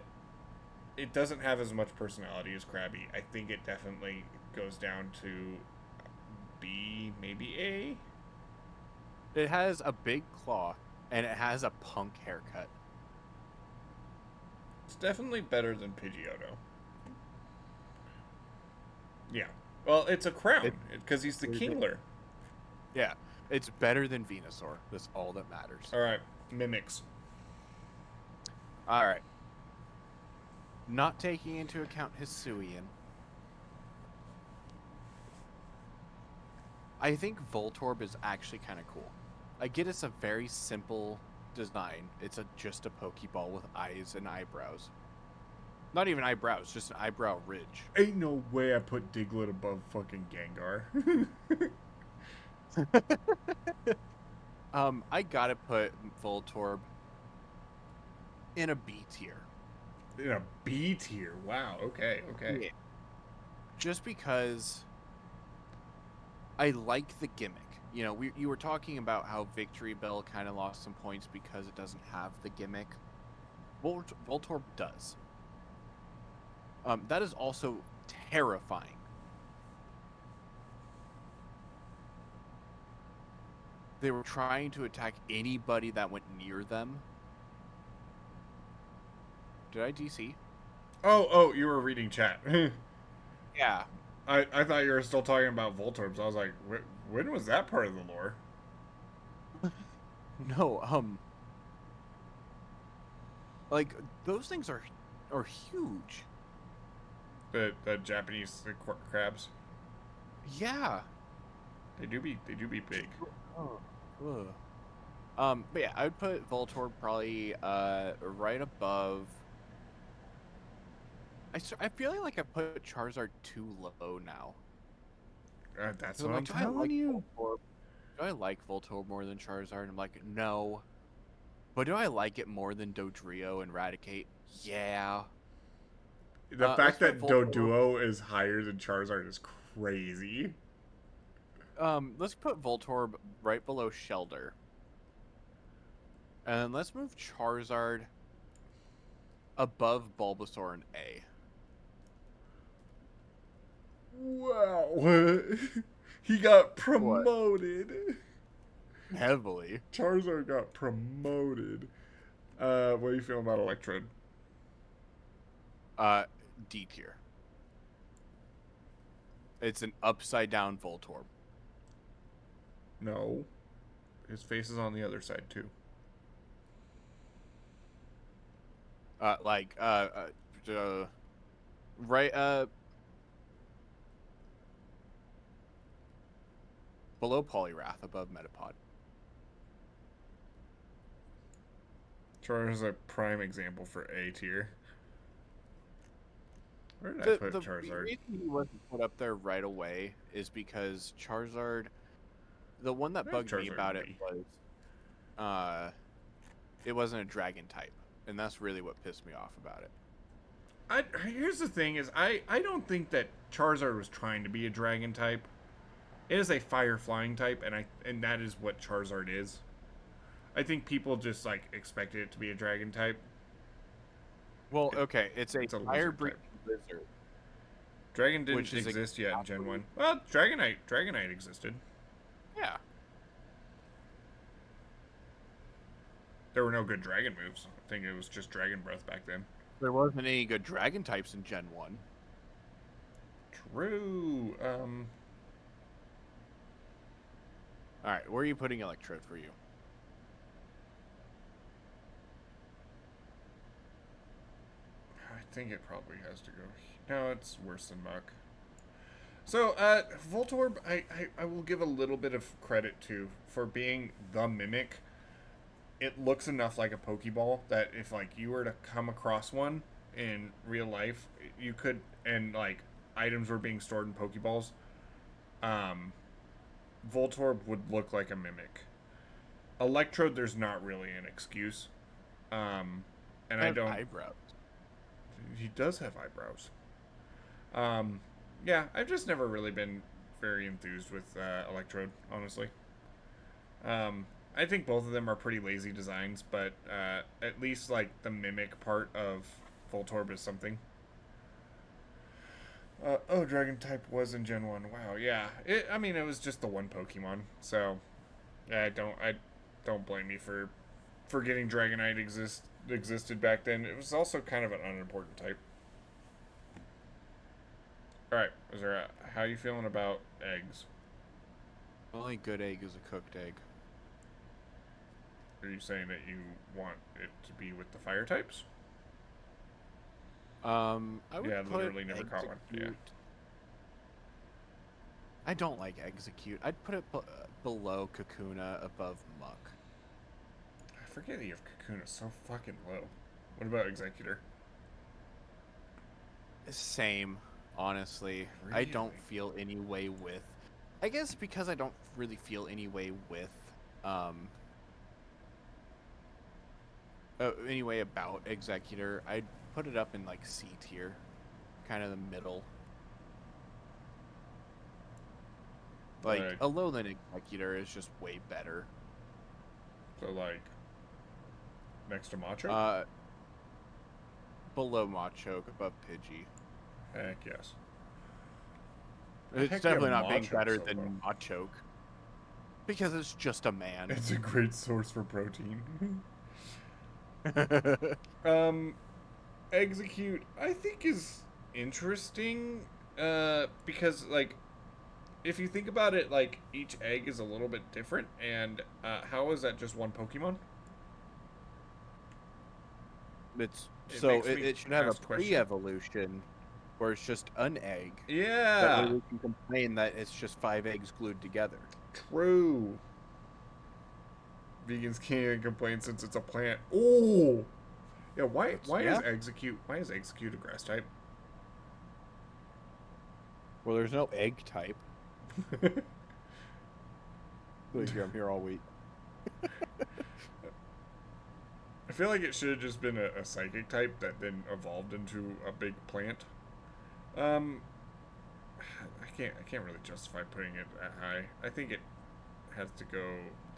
it doesn't have as much personality as Krabby. I think it definitely goes down to B, maybe A. It has a big claw, and it has a punk haircut. It's definitely better than Pidgeotto. Yeah. Well, it's a crown, because he's the Kingler. Yeah. It's better than Venusaur. That's all that matters. Alright. Mimics. Alright. Not taking into account Hisuian. I think Voltorb is actually kind of cool. I get it's a very simple design. It's just a Pokeball with eyes and eyebrows. Not even eyebrows, just an eyebrow ridge. Ain't no way I put Diglett above fucking Gengar. I gotta put Voltorb in a B tier. In a B tier. Wow. Okay. Okay. Yeah. Just because I like the gimmick. You know, you were talking about how Victory Bell kind of lost some points because it doesn't have the gimmick. Voltorb does. That is also terrifying. They were trying to attack anybody that went near them. Did I DC? Oh, you were reading chat. Yeah. I thought you were still talking about Voltorbs. I was like, when was that part of the lore? No, like those things are huge. The Japanese crabs. Yeah. They do be big. Oh. Ugh. But yeah, I would put Voltorb probably right above. I feeling like I put Charizard too low now. That's 'Cause what I'm I'm like, do I telling like you. Voltorb? Do I like Voltorb more than Charizard? And I'm like, no. But do I like it more than Dodrio and Raticate? Yeah. The Let's fact put that Voltorb. Doduo is higher than Charizard is crazy. Let's put Voltorb right below Shellder. And let's move Charizard above Bulbasaur and A. Wow. He got What? promoted. Heavily. Charizard got promoted. What are you feeling about Electrode? Uh, D tier. It's an upside down Voltorb. No. His face is on the other side, too. Right, below Poliwrath, above Metapod. Charizard is a prime example for A tier. Where did I put The Charizard? reason he wasn't put up there right away is because Charizard, the one that I have bugged me Charizard about in it B. was, it wasn't a dragon type, and that's really what pissed me off about it. Here's the thing: is I don't think that Charizard was trying to be a dragon type. It is a fire flying type, and that is what Charizard is. I think people just like expected it to be a dragon type. Well, okay, it's a It's a fire lizard breathing type. lizard, Dragon didn't which is exist yet in Gen exactly, 1. Well, Dragonite existed. yeah. There were no good dragon moves. I think it was just Dragon Breath back then. There wasn't any good dragon types in Gen 1. True. Alright, where are you putting Electrode for you? I think it probably has to go. No, it's worse than Mach. So, Voltorb, I will give a little bit of credit to for being the mimic. It looks enough like a Pokeball that if like you were to come across one in real life, you could, and like items were being stored in Pokeballs, um, Voltorb would look like a mimic. Electrode, there's not really an excuse. And I Have don't. eyebrows. He does have eyebrows. Um, yeah, I've just never really been very enthused with Electrode, honestly. I think both of them are pretty lazy designs, but at least like the mimic part of Voltorb is something. Oh, Dragon type was in Gen 1. Wow, yeah. I mean, it was just the one Pokemon, so yeah, I don't blame you for forgetting Dragonite existed back then. It was also kind of an unimportant type. All right, how you feeling about eggs? The only good egg is a cooked egg. Are you saying that you want it to be with the fire types? I would Yeah, put literally never caught one. Yeah. Execute. I don't like Execute. I'd put it below Kakuna, above Muck. I forget that you have Kakuna so fucking low. What about Executor? Same, honestly. I don't Really? feel any way with. I guess because I don't really feel any way with, um, any way about Executor. I'd put it up in like C tier, kind of the middle. Like Like, a lowland Executor is just way better. so like next to Machoke? Uh, Below Machoke, above Pidgey. Heck yes. The It's heck you have definitely not being Machoke better so low? than Machoke because it's just a man. It's a great source for protein. um, Execute, I think, is interesting. Because like, if you think about it, like each egg is a little bit different, and how is that just one Pokemon? It's It so makes me it should have a ask the question. pre-evolution where it's just an egg. That way Yeah, we can complain that it's just 5 eggs glued together. true. Vegans can't even complain since it's a plant. Oh, yeah. Why? That's Why is yeah. Execute? Why is Execute a grass type? Well, there's no egg type. Like I'm here all week. I feel like it should have just been a psychic type that then evolved into a big plant. Um, I can't really justify putting it that high. I think it has to go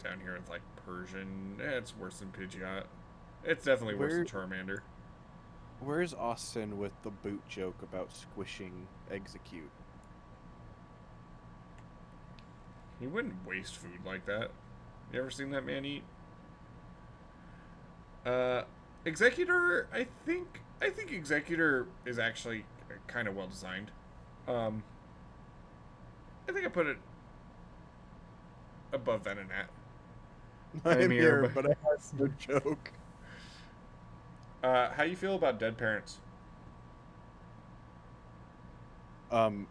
down here with like Persian. It's worse than Pidgeot. It's definitely worse than Where Charmander. where's Austin with the boot joke about squishing execute? He wouldn't waste food like that. You ever seen that man eat? Uh, Executor. I think Executor is actually kind of well designed. Um, I think I put it above Venonat. I'm I'm here, here, but but I have no joke. how you feel about dead parents? Um,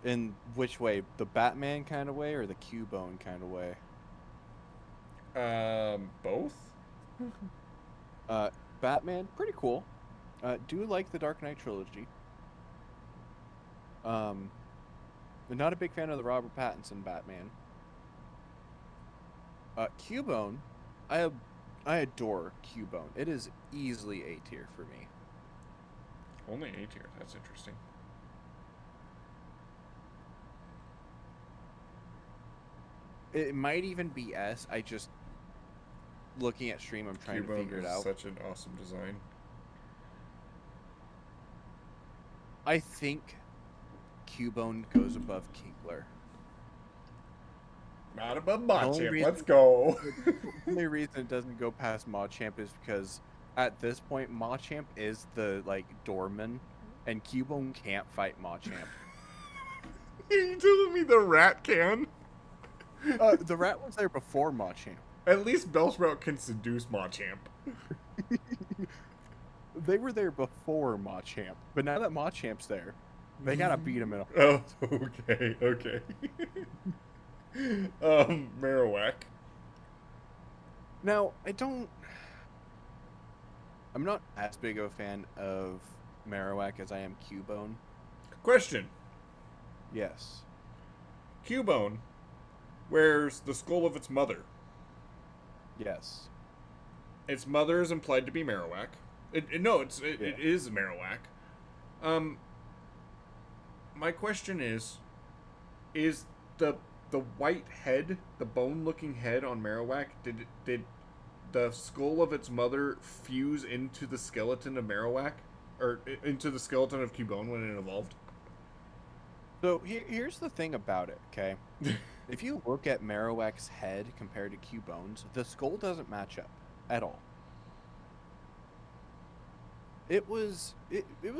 in which way? The Batman kind of way or the Cubone kind of way? Both. Uh, Batman, pretty cool. Do like the Dark Knight trilogy. Um, I'm not a big fan of the Robert Pattinson Batman. Cubone, I I adore Cubone. It is easily A tier for me. Only A tier. That's interesting. It might even be S. I just looking at stream, I'm trying to Cubone figure it is out. such an awesome design. I think Cubone goes above Kingler. Not above The only Machamp. Let's reason go. the only reason it doesn't go past Machamp is because at this point Machamp is the like doorman, and Cubone can't fight Machamp. Are you telling me the rat can? The rat was there before Machamp. At least Bellsprout can seduce Machamp. They were there before Machamp, but now that Machamp's there, they gotta beat him in a Oh, fight. okay, okay. Marowak. Now, I'm not as big of a fan of Marowak as I am Cubone. Question. Yes. Cubone wears the skull of its mother. Yes. Its mother is implied to be Marowak. No, Yeah. it is Marowak. Um, my question is the white head, the bone-looking head on Marowak, did the skull of its mother fuse into the skeleton of Marowak, or into the skeleton of Cubone when it evolved? So here's the thing about it, okay? If you look at Marowak's head compared to Cubone's, the skull doesn't match up at all. It was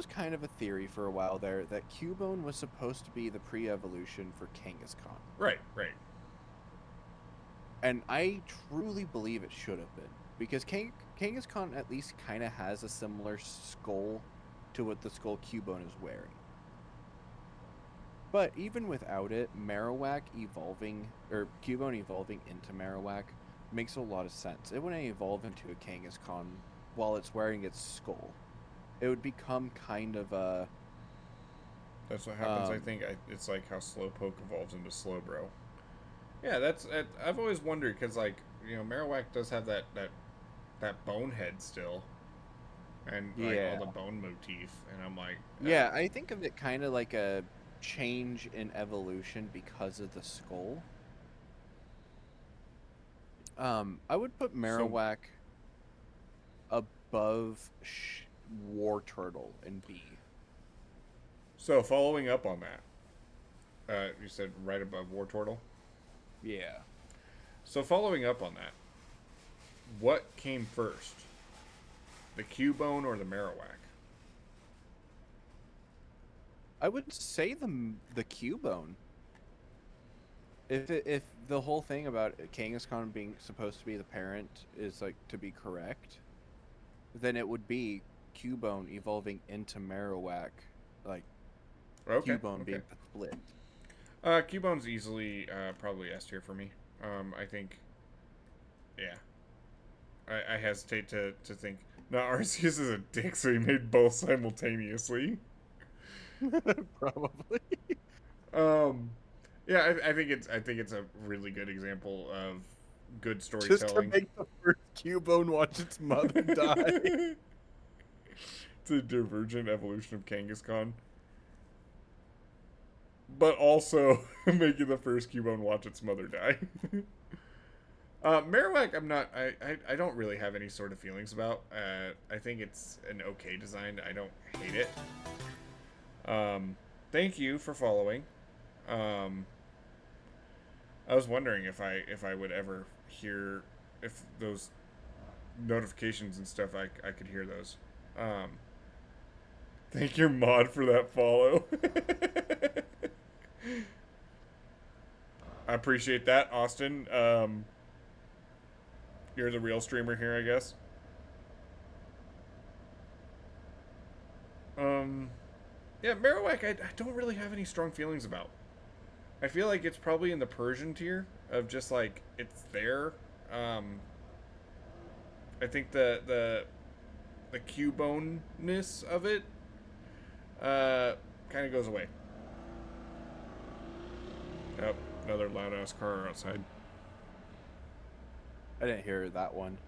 kind of a theory for a while there that Cubone was supposed to be the pre-evolution for Kangaskhan. Right, right. And I truly believe it should have been. Because Kangaskhan at least kind of has a similar skull to what the skull Cubone is wearing. But even without it, Marowak evolving, or Cubone evolving into Marowak, makes a lot of sense. It wouldn't evolve into a Kangaskhan while it's wearing its skull. it would become kind of a That's what happens. I um think it's like how Slowpoke evolves into Slowbro. Yeah, that's. I've always wondered because, like, Marowak does have that bonehead still, and like all yeah. the bone motif, and I'm like, Yeah, I think of it kind of like a change in evolution because of the skull. I would put so. Marowak above War Turtle and B. So following up on that, you said right above War Turtle. Yeah. So following up on that, what came first, the Cubone or the Marowak? I would say the Cubone. If the whole thing about Kangaskhan being supposed to be the parent is like to be correct, then it would be Cubone evolving into Marowak, like Okay, Cubone okay. being the split. Cubone's easily probably S tier for me. I think, yeah. I hesitate to think. No, Arceus is a dick, so he made both simultaneously. Probably. Um, yeah, I think it's a really good example of good Just to storytelling. make the first Cubone watch its mother die. It's a divergent evolution of Kangaskhan, but also making the first Cubone watch its mother die. Marowak, I'm not. I don't really have any sort of feelings about. I think it's an okay design. I don't hate it. Thank you for following. Um, I was wondering if I would ever hear if those notifications and stuff I could hear those. Um, thank your mod for that follow. I appreciate that, Austin. You're the real streamer here, I guess. Um, yeah, Marowak, I don't really have any strong feelings about. I feel like it's probably in the Persian tier of just like it's there. Um, I think the Cubone ness of it kind of goes away. Yep, another loud ass car outside. I didn't hear that one.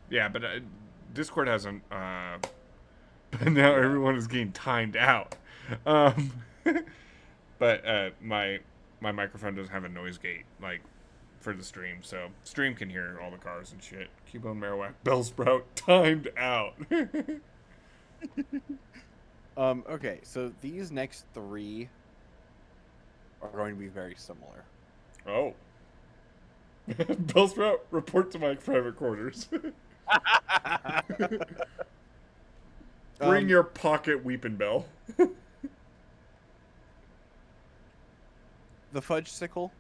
Yeah, but Discord hasn't. But now Yeah. everyone is getting timed out. Um, but my microphone doesn't have a noise gate like for the stream, so stream can hear all the cars and shit. Cubone, Marowak, Bellsprout, timed out. Okay, so these next three are going to be very similar. Oh, Bellsprout, report to my private quarters. Bring um, your pocket weeping bell. the Fudge Sickle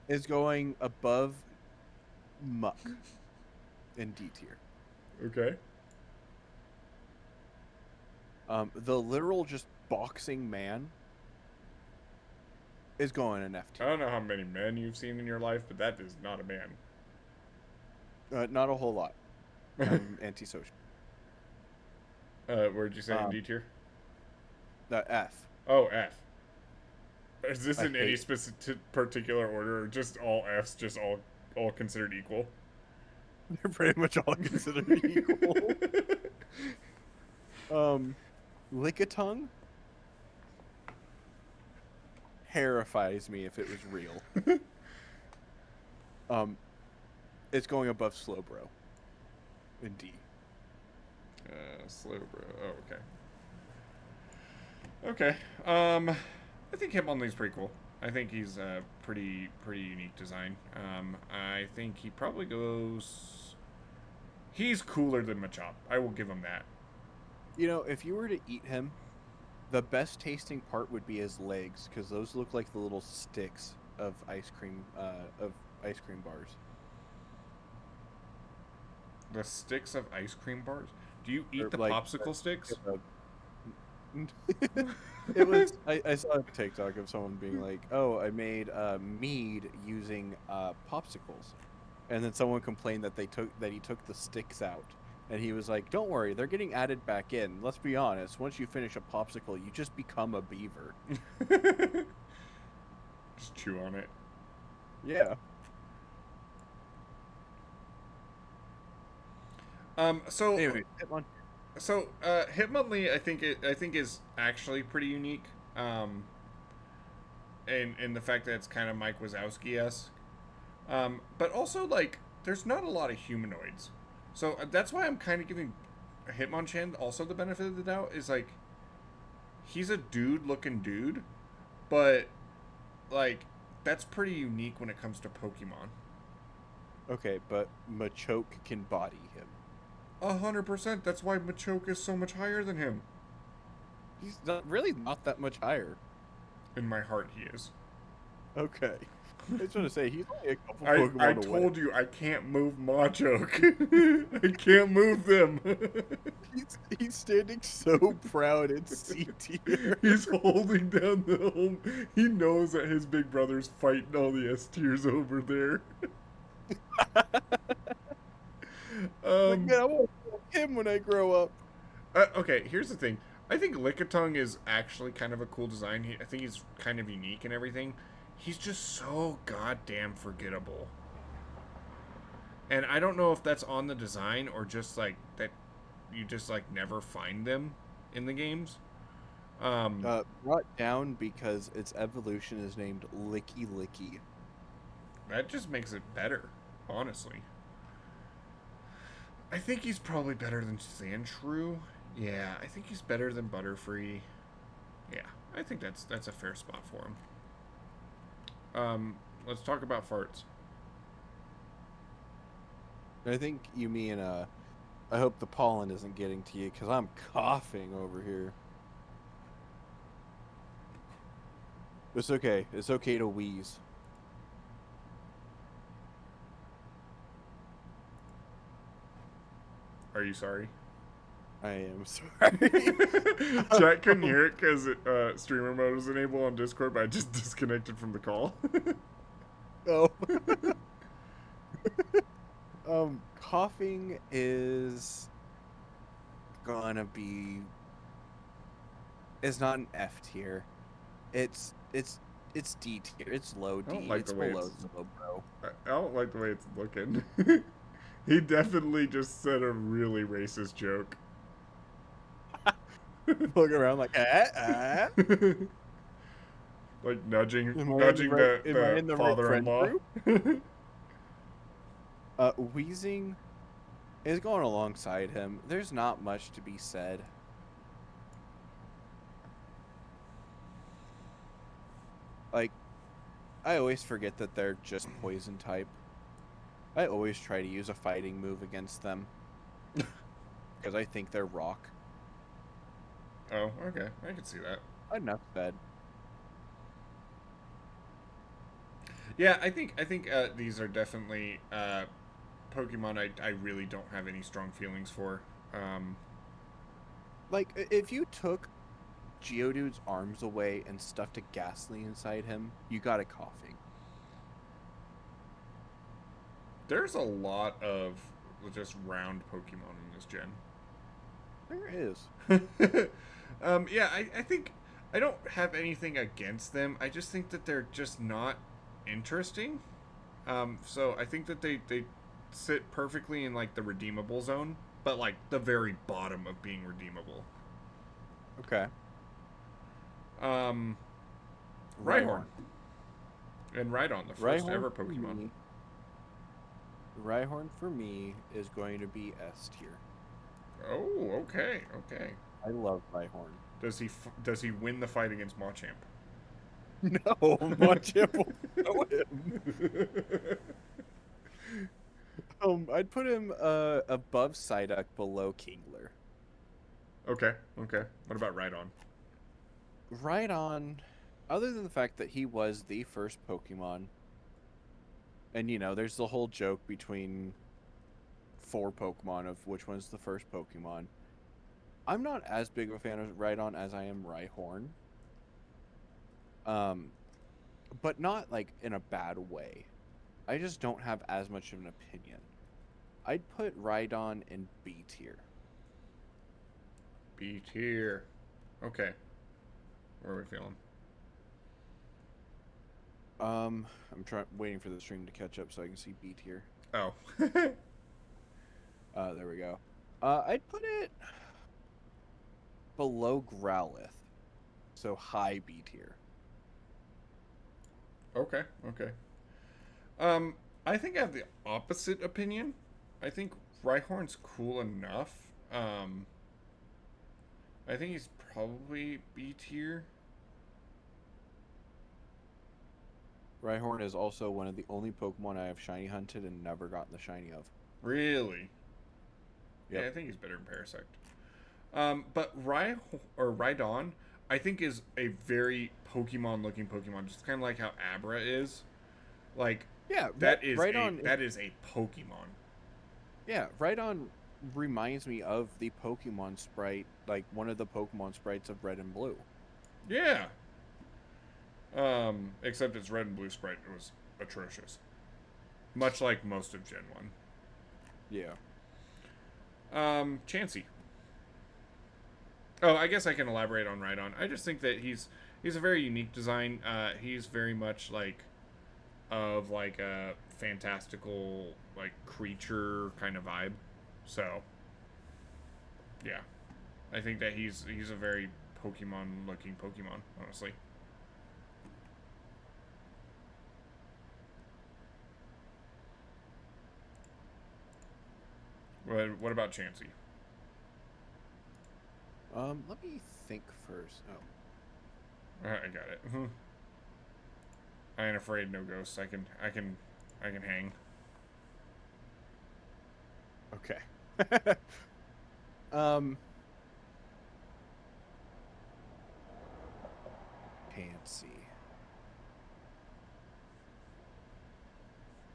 is going above Muck in D tier. Okay. The literal just boxing man is going in F I tier. don't know how many men you've seen in your life, but that is not a man. Not a whole lot. I'm antisocial. Where'd you say in D tier? The F. Oh, F. Is this I in any hate. specific particular order, or just all Fs, just all considered equal? They're pretty much all considered equal. Lickitung terrifies me if it was real. It's going above Slowbro in D. Slow bro. Oh, okay. Okay. I think Hitmonlee's pretty cool. I think he's a pretty unique design. I think he probably goes. He's cooler than Machop. I will give him that. You know, if you were to eat him, the best tasting part would be his legs, because those look like the little sticks of ice cream bars. The sticks of ice cream bars. Do you Or eat the like popsicle sticks? it was I saw a TikTok of someone being like, "Oh, I made mead using popsicles." and then someone complained that he took the sticks out, and he was like, "Don't worry, they're getting added back in. Let's be honest. Once you finish a popsicle, you just become a beaver." Just chew on it. Yeah. So Anyway, Hitmon. Hitmonlee, I think is actually pretty unique. In the fact that it's kind of Mike Wazowski-esque. But also, like, there's not a lot of humanoids. So that's why I'm kind of giving Hitmonchan also the benefit of the doubt, is like, he's a dude-looking dude, but, like, that's pretty unique when it comes to Pokemon. Okay, but Machoke can body him. 100%. That's why Machoke is so much higher than him. He's not that much higher. In my heart, he is. Okay. I just want to say, he's only a couple I Pokemon away. told you I can't move Machoke. I can't move them. He's standing so proud in C tier. He's holding down the home. He knows that his big brother's fighting all the S tiers over there. Like, man, I want him when I grow up. Okay, here's the thing. I think Lickitung is actually kind of a cool design. I think he's kind of unique and everything. He's just so goddamn forgettable. And I don't know if that's on the design or just like that you just like never find them in the games. Brought down because its evolution is named Licky Licky. That just makes it better, honestly. I think he's probably better than Sandshrew. Yeah, I think he's better than Butterfree. Yeah, I think that's a fair spot for him. Let's talk about farts. I think you mean, I hope the pollen isn't getting to you, because I'm coughing over here. It's okay. It's okay to wheeze. Are you sorry? I am sorry. Chat couldn't hear it because streamer mode was enabled on Discord, but I just disconnected from the call. Oh. Coughing is gonna be... It's not an F tier. It's D tier. It's low D. Like it's below slow, bro. I don't like the way it's looking. He definitely just said a really racist joke. Look around like, Like nudging the the father-in-law. Wheezing is going alongside him. There's not much to be said. Like, I always forget that they're just poison type. I always try to use a fighting move against them. Because I think they're rock. Oh, okay. I can see that. Enough said. Yeah, I think these are definitely Pokemon I really don't have any strong feelings for. Like, if you took Geodude's arms away and stuffed a Ghastly inside him, you got a Coughing. There's a lot of just round Pokemon in this gen. There is. Yeah, I think I don't have anything against them. I just think that they're just not interesting. So I think that they sit perfectly in like the redeemable zone, but like the very bottom of being redeemable. Okay. Rhyhorn. And Rhydon, the first ever Pokemon. Rhyhorn for me is going to be S tier. Oh, okay, okay. I love Rhyhorn. Does he win the fight against Machamp? No, Machamp will know him. I'd put him above Psyduck, below Kingler. Okay. What about Rhydon? Rhydon, other than the fact that he was the first Pokemon, and you know, there's the whole joke between 4 Pokemon of which one's the first Pokemon. I'm not as big of a fan of Rhydon as I am Rhyhorn. But not like in a bad way. I just don't have as much of an opinion. I'd put Rhydon in B tier. B tier. Okay. Where are we feeling? I'm waiting for the stream to catch up so I can see B tier. Oh. There we go. I'd put it below Growlithe, so high B tier. Okay. I think I have the opposite opinion. I think Rhyhorn's cool enough. I think he's probably B tier. Rhyhorn is also one of the only Pokemon I have shiny hunted and never gotten the shiny of. Really? Yep. Yeah, I think he's better than Parasect. But Rhydon, I think is a very Pokemon-looking Pokemon, just kind of like how Abra is. Like, Yeah, that is Rhydon. that is a Pokemon. Yeah, Rhydon reminds me of the Pokemon sprite, like one of the Pokemon sprites of Red and Blue. Yeah. Except its red and blue sprite was atrocious. Much like most of Gen 1. Yeah. Chansey. Oh, I guess I can elaborate on Rhydon. I just think that he's a very unique design. He's very much like of like a fantastical like creature kind of vibe. So yeah. I think that he's a very Pokemon looking Pokemon, honestly. What about Chansey? Let me think first. Oh. I got it. I ain't afraid, no ghosts. I can hang. Okay. Chansey.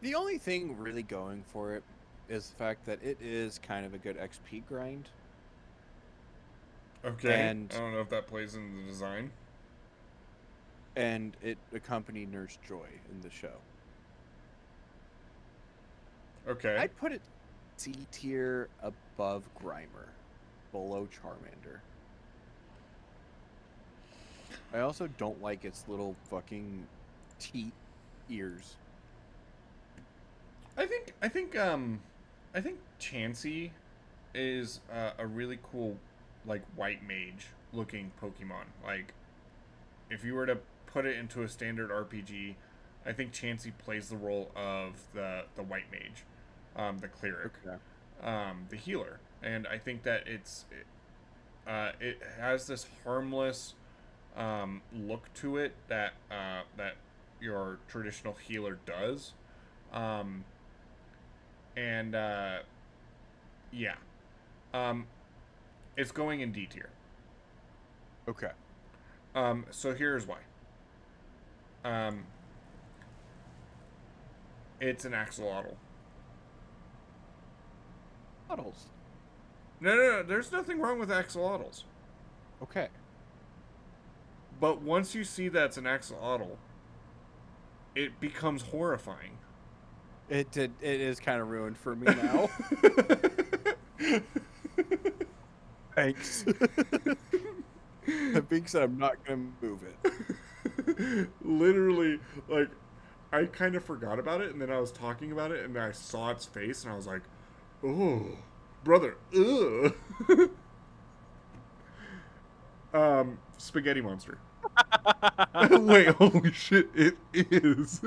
The only thing really going for it is the fact that it is kind of a good XP grind. Okay. And I don't know if that plays in the design. And it accompanied Nurse Joy in the show. Okay. I'd put it C tier above Grimer, below Charmander. I also don't like its little fucking teat ears. I think Chansey is a really cool like white mage looking Pokemon. Like if you were to put it into a standard RPG, I think Chansey plays the role of the white mage, the cleric, Okay. the healer, and I think that it has this harmless look to it that that your traditional healer does, and yeah, it's going in D tier. Okay. So here's why. It's an axolotl. Puddles. No. There's nothing wrong with axolotls. Okay. But once you see that's an axolotl, it becomes horrifying. It is kind of ruined for me now. Thanks. That being said, I'm not gonna move it. Literally, like, I kind of forgot about it, and then I was talking about it, and then I saw its face, and I was like, "Oh, brother, ugh." Spaghetti monster. Wait, holy shit, it is.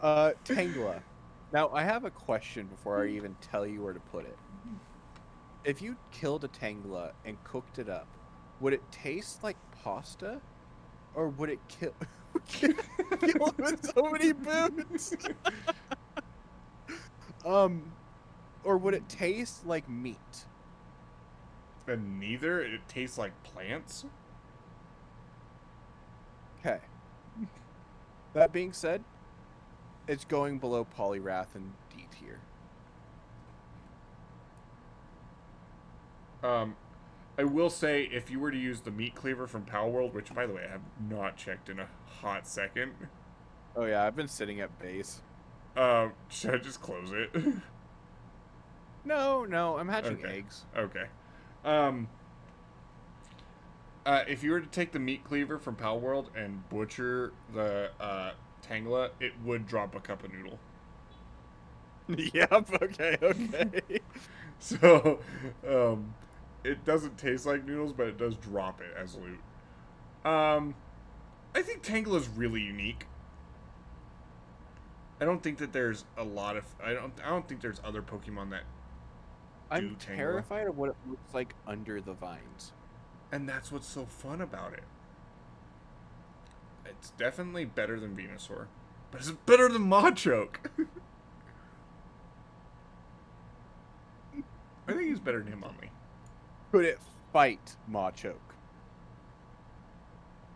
Tangela. Now, I have a question before I even tell you where to put it. If you killed a Tangela and cooked it up, would it taste like pasta? Or would it kill it with so many boots? Or would it taste like meat? And neither. It tastes like plants. Okay. That being said, it's going below Poliwrath and D tier. I will say, if you were to use the meat cleaver from Palworld, which, by the way, I have not checked in a hot second. Oh yeah, I've been sitting at base. Should I just close it? No, no, I'm hatching Okay. eggs. Okay. Um, if you were to take the meat cleaver from Palworld and butcher the Tangela, it would drop a cup of noodle. Yep. Okay. Okay. So, um, it doesn't taste like noodles, but it does drop it as loot. Um, I think Tangela is really unique. I don't think that there's a lot of. I don't think there's other Pokemon that do I'm Tangela, terrified of what it looks like under the vines. and that's what's so fun about it. It's definitely better than Venusaur, but it's better than Machoke. I think he's better than Hitmonlee. Could it fight Machoke?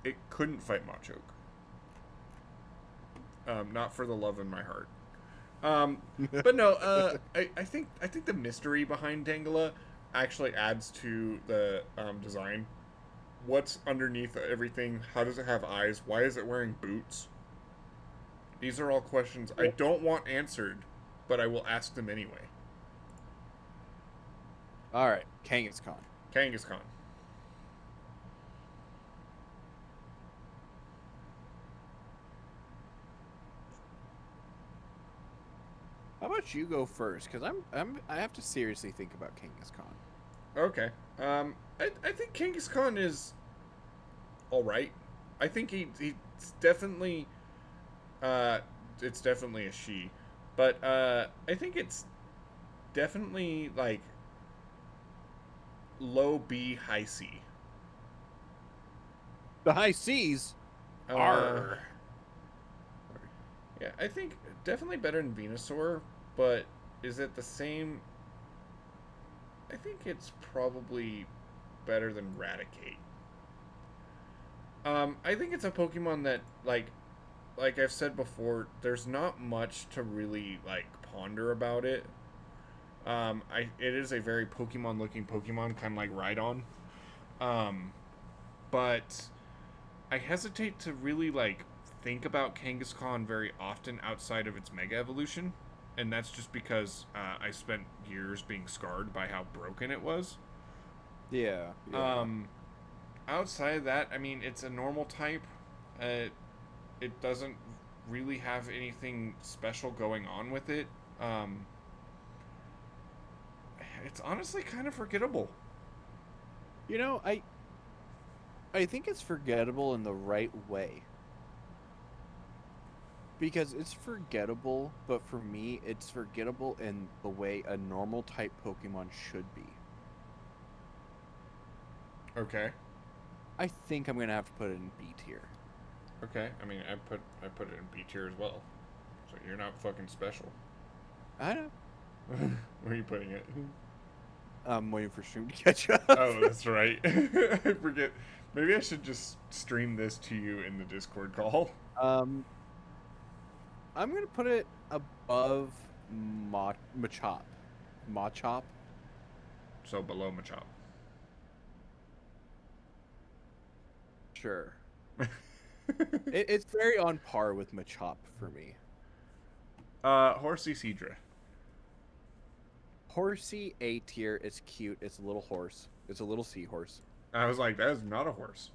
It couldn't fight Machoke. Not for the love in my heart. But no, I think the mystery behind Tangela actually adds to the design. What's underneath everything? How does it have eyes? Why is it wearing boots? These are all questions I don't want answered, but I will ask them anyway. All right, Kangaskhan. Kangaskhan. How about you go first? Because I have to seriously think about Kangaskhan. Okay. I think Kangaskhan is all right. I think he's definitely it's definitely a she, but I think it's definitely like low B, high C. The high seas Uh, are. yeah, I think definitely better than Venusaur, but is it the same? I think it's probably better than Raticate. I think it's a Pokemon that like I've said before, there's not much to really like ponder about it. It is a very Pokemon looking Pokemon, kind of like Rhydon. Um, but I hesitate to really like think about Kangaskhan very often outside of its Mega Evolution, and that's just because I spent years being scarred by how broken it was. Yeah. Yeah. Um, outside of that, I mean, it's a normal type. Uh, it doesn't really have anything special going on with it. Um, it's honestly kind of forgettable. You know, I think it's forgettable in the right way. Because it's forgettable, but for me, it's forgettable in the way a normal type Pokemon should be. Okay. I think I'm gonna have to put it in B tier. Okay. I mean, I put it in B tier as well. So you're not fucking special. I know. Where are you putting it? I'm waiting for Stream to catch up. Oh, that's right. I forget. Maybe I should just stream this to you in the Discord call. Um, I'm gonna put it above Machop. Machop. So below Machop. Sure. It's very on par with Machop for me. Horsey Seadra. Horsey A tier. It's cute. It's a little horse. It's a little seahorse. I was like, that is not a horse.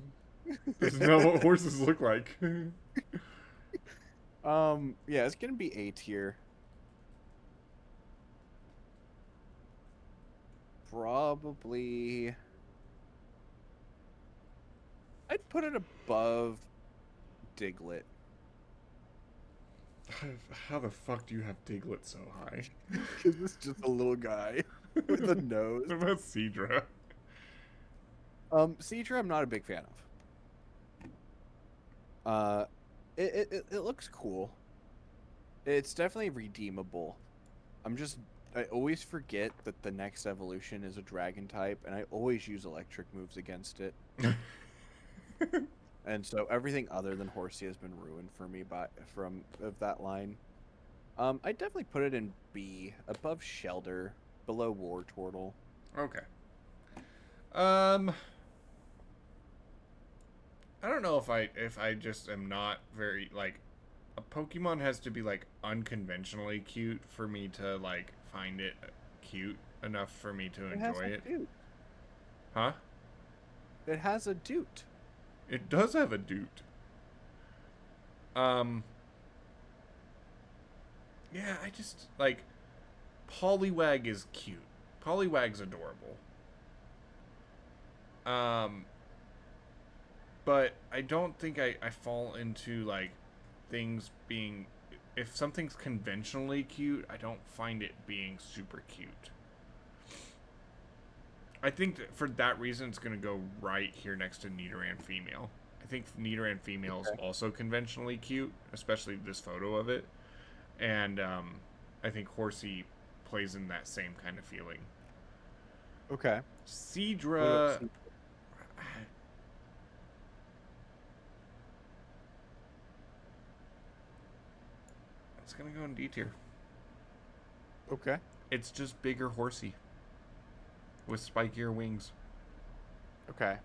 This is not what horses look like. Yeah, it's gonna be A tier. Probably. I'd put it above Diglett. How the fuck do you have Diglett so high? Because it's just a little guy with a nose. What about Seadra? Seadra, I'm not a big fan of. It looks cool. It's definitely redeemable. I always forget that the next evolution is a dragon type, and I always use electric moves against it. And so everything other than Horsey has been ruined for me from that line. I definitely put it in B, above Shelder, below Wartortle. Okay. I don't know if I just am not very like a Pokemon has to be like unconventionally cute for me to like find it cute enough for me to It has enjoy a it. dude. Huh? It has a dude. It does have a dude. Um yeah, I just like Poliwag is cute. Poliwag's adorable. Um but I don't think I fall into like things being if something's conventionally cute, I don't find it being super cute. I think that for that reason, it's going to go right here next to Nidoran female. I think Nidoran female is also conventionally cute, especially this photo of it, and I think Horsey plays in that same kind of feeling. Okay. What about Seadra, it's going to go in D tier. Okay. It's just bigger Horsey with spikier wings. Okay.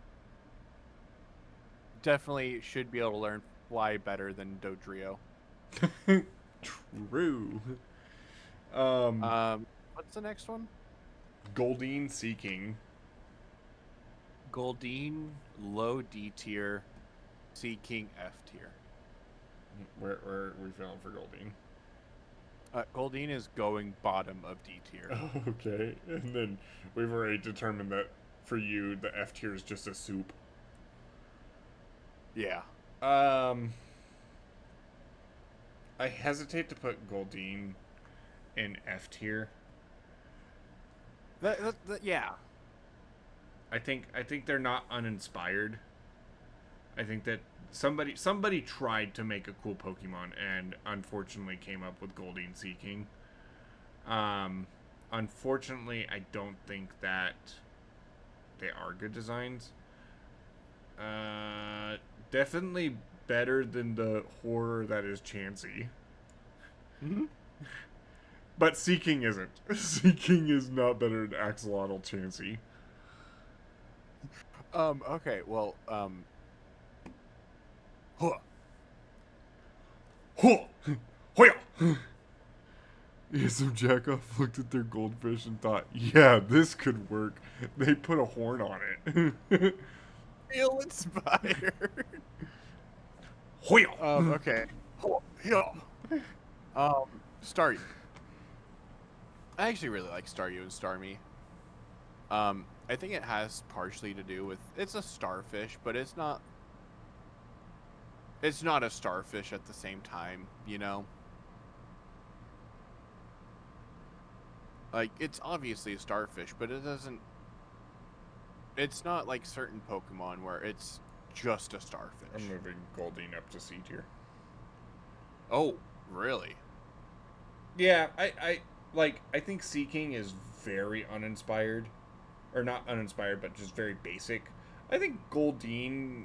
Definitely should be able to learn fly better than Dodrio. True. Um, What's the next one? Goldeen Seeking. Goldeen, low D tier, Seeking F tier. Where are we feeling for Goldeen? Goldeen is going bottom of D tier. Oh, okay. And then we've already determined that for you, the F tier is just a soup. Yeah. I hesitate to put Goldeen in F tier. Yeah. I think they're not uninspired. I think that somebody tried to make a cool Pokemon and unfortunately came up with Goldeen Seeking. Unfortunately, I don't think that they are good designs. Definitely better than the horror that is Chansey. Mm-hmm. But Seeking isn't. Seeking is not better than Axolotl Chansey. Okay, well, huh. Huh! Hoya! Yeah, some jackoff looked at their goldfish and thought, yeah, this could work. They put a horn on it. Feel inspired. Hoya! Okay. Yeah. Staryu. I actually really like Staryu and Starmie. I think it has partially to do with it's a starfish, but it's not a starfish at the same time, you know? Like it's obviously a starfish, but it's not like certain Pokemon where it's just a starfish. I'm moving Goldeen up to C tier. Oh, really? Yeah, I think Seeking is very uninspired. Or not uninspired, but just very basic. I think Goldeen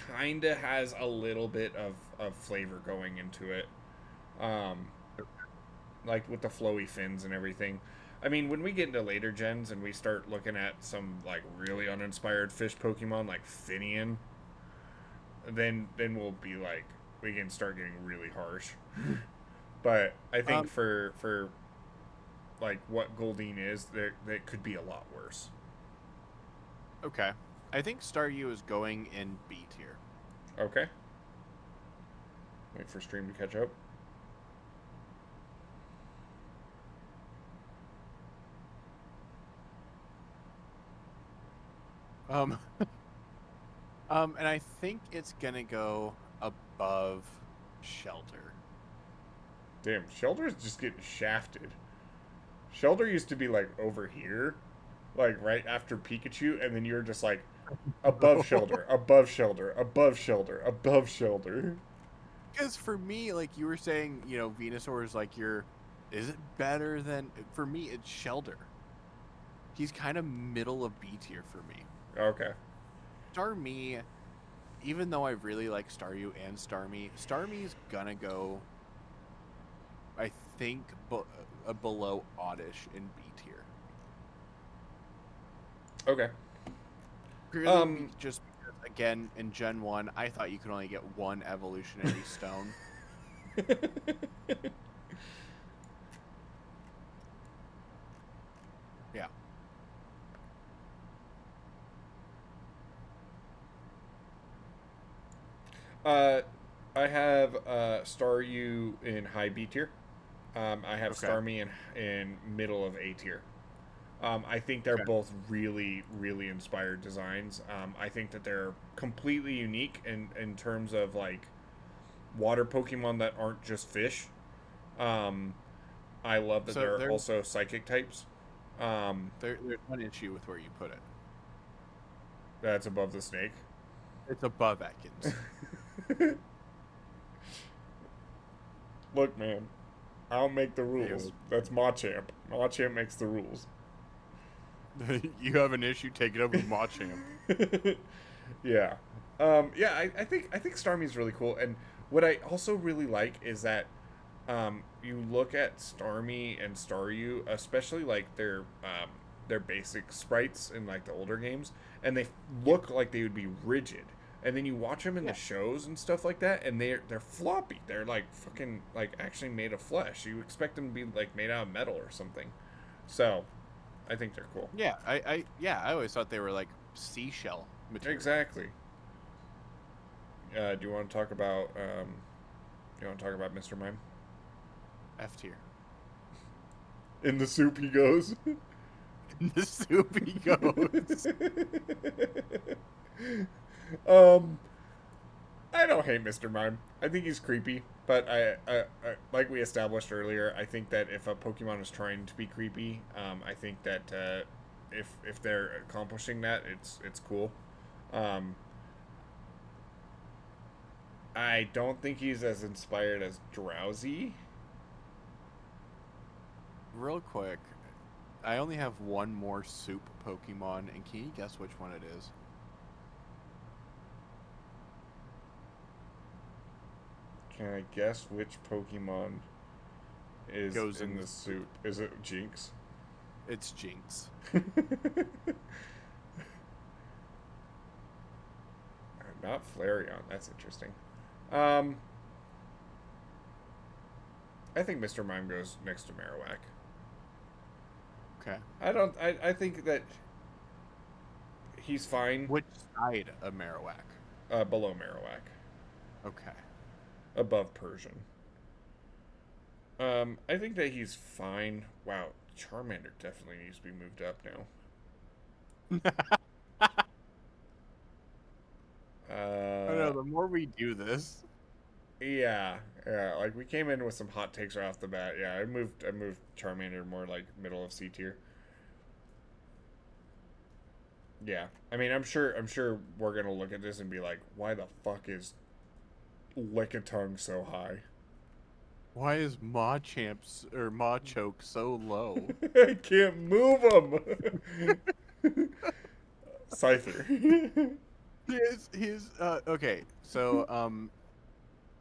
kinda has a little bit of flavor going into it. Like with the flowy fins and everything. I mean, when we get into later gens and we start looking at some like really uninspired fish Pokemon like Finian, then we'll be like we can start getting really harsh. But I think for like what Goldeen is, that could be a lot worse. Okay. I think Staryu is going in B tier. Okay. Wait for stream to catch up. And I think it's gonna go above Shelter. Damn, Shelter's just getting shafted. Shelter used to be like over here, like right after Pikachu, and then you're just like above Shelter, above Shelter, above Shelter, above Shelter. Because for me, like you were saying, you know, Venusaur is like is it better than, for me, it's Shelter. He's kind of middle of B tier for me. Okay. Starmie, even though I really like Staryu and Starmie's gonna go, I think, below Oddish in B tier. Okay. Purely just because, again, in Gen 1, I thought you could only get one evolutionary stone. Yeah. uh, I have Staryu in high B tier. I have Okay. Starmie in middle of A tier. I think they're Okay. both really, really inspired designs. I think that they're completely unique in terms of like water Pokemon that aren't just fish. Um, I love that So they're also psychic types. Um, there's one issue with where you put it. that's above the snake. It's above Ekans. Look, man, I don't make the rules. You That's Machamp. Machamp makes the rules. you have an issue, take it up with Machamp. Yeah. Yeah, I think Starmie's really cool. And what I also really like is that you look at Starmie and Staryu, especially like their basic sprites in like the older games, and they Yeah. look like they would be rigid. And then you watch them in the Yeah. shows and stuff like that, and they're floppy. They're like fucking like actually made of flesh. You expect them to be like made out of metal or something. So, I think they're cool. Yeah. I always thought they were like seashell material. Exactly. Do you want to talk about Mr. Mime? F tier. In the soup he goes. The soup he goes. um, I don't hate Mr. Mime. I think he's creepy, but like we established earlier, I think that if a Pokemon is trying to be creepy, I think that if they're accomplishing that, it's cool. Um, I don't think he's as inspired as Drowsy. Real quick, I only have one more soup Pokemon, and can you guess which one it is? Can I guess which Pokemon is Goes in in the the soup. soup? Is it Jinx? It's Jinx. Not Flareon. That's interesting. Um, I think Mr. Mime goes next to Marowak. Okay. I don't. I think that he's fine Which side of Marowak? below Marowak, Okay. above Persian. I think that he's fine. Wow, Charmander definitely needs to be moved up now. I don't know, the more we do this. Yeah, yeah. Like we came in with some hot takes right off the bat. Yeah, I moved Charmander more like middle of C tier. Yeah, I mean, I'm sure we're gonna look at this and be like, why the fuck is Lickitung so high? Why is Machamp or Machoke so low? I can't move him. Scyther. He's okay. So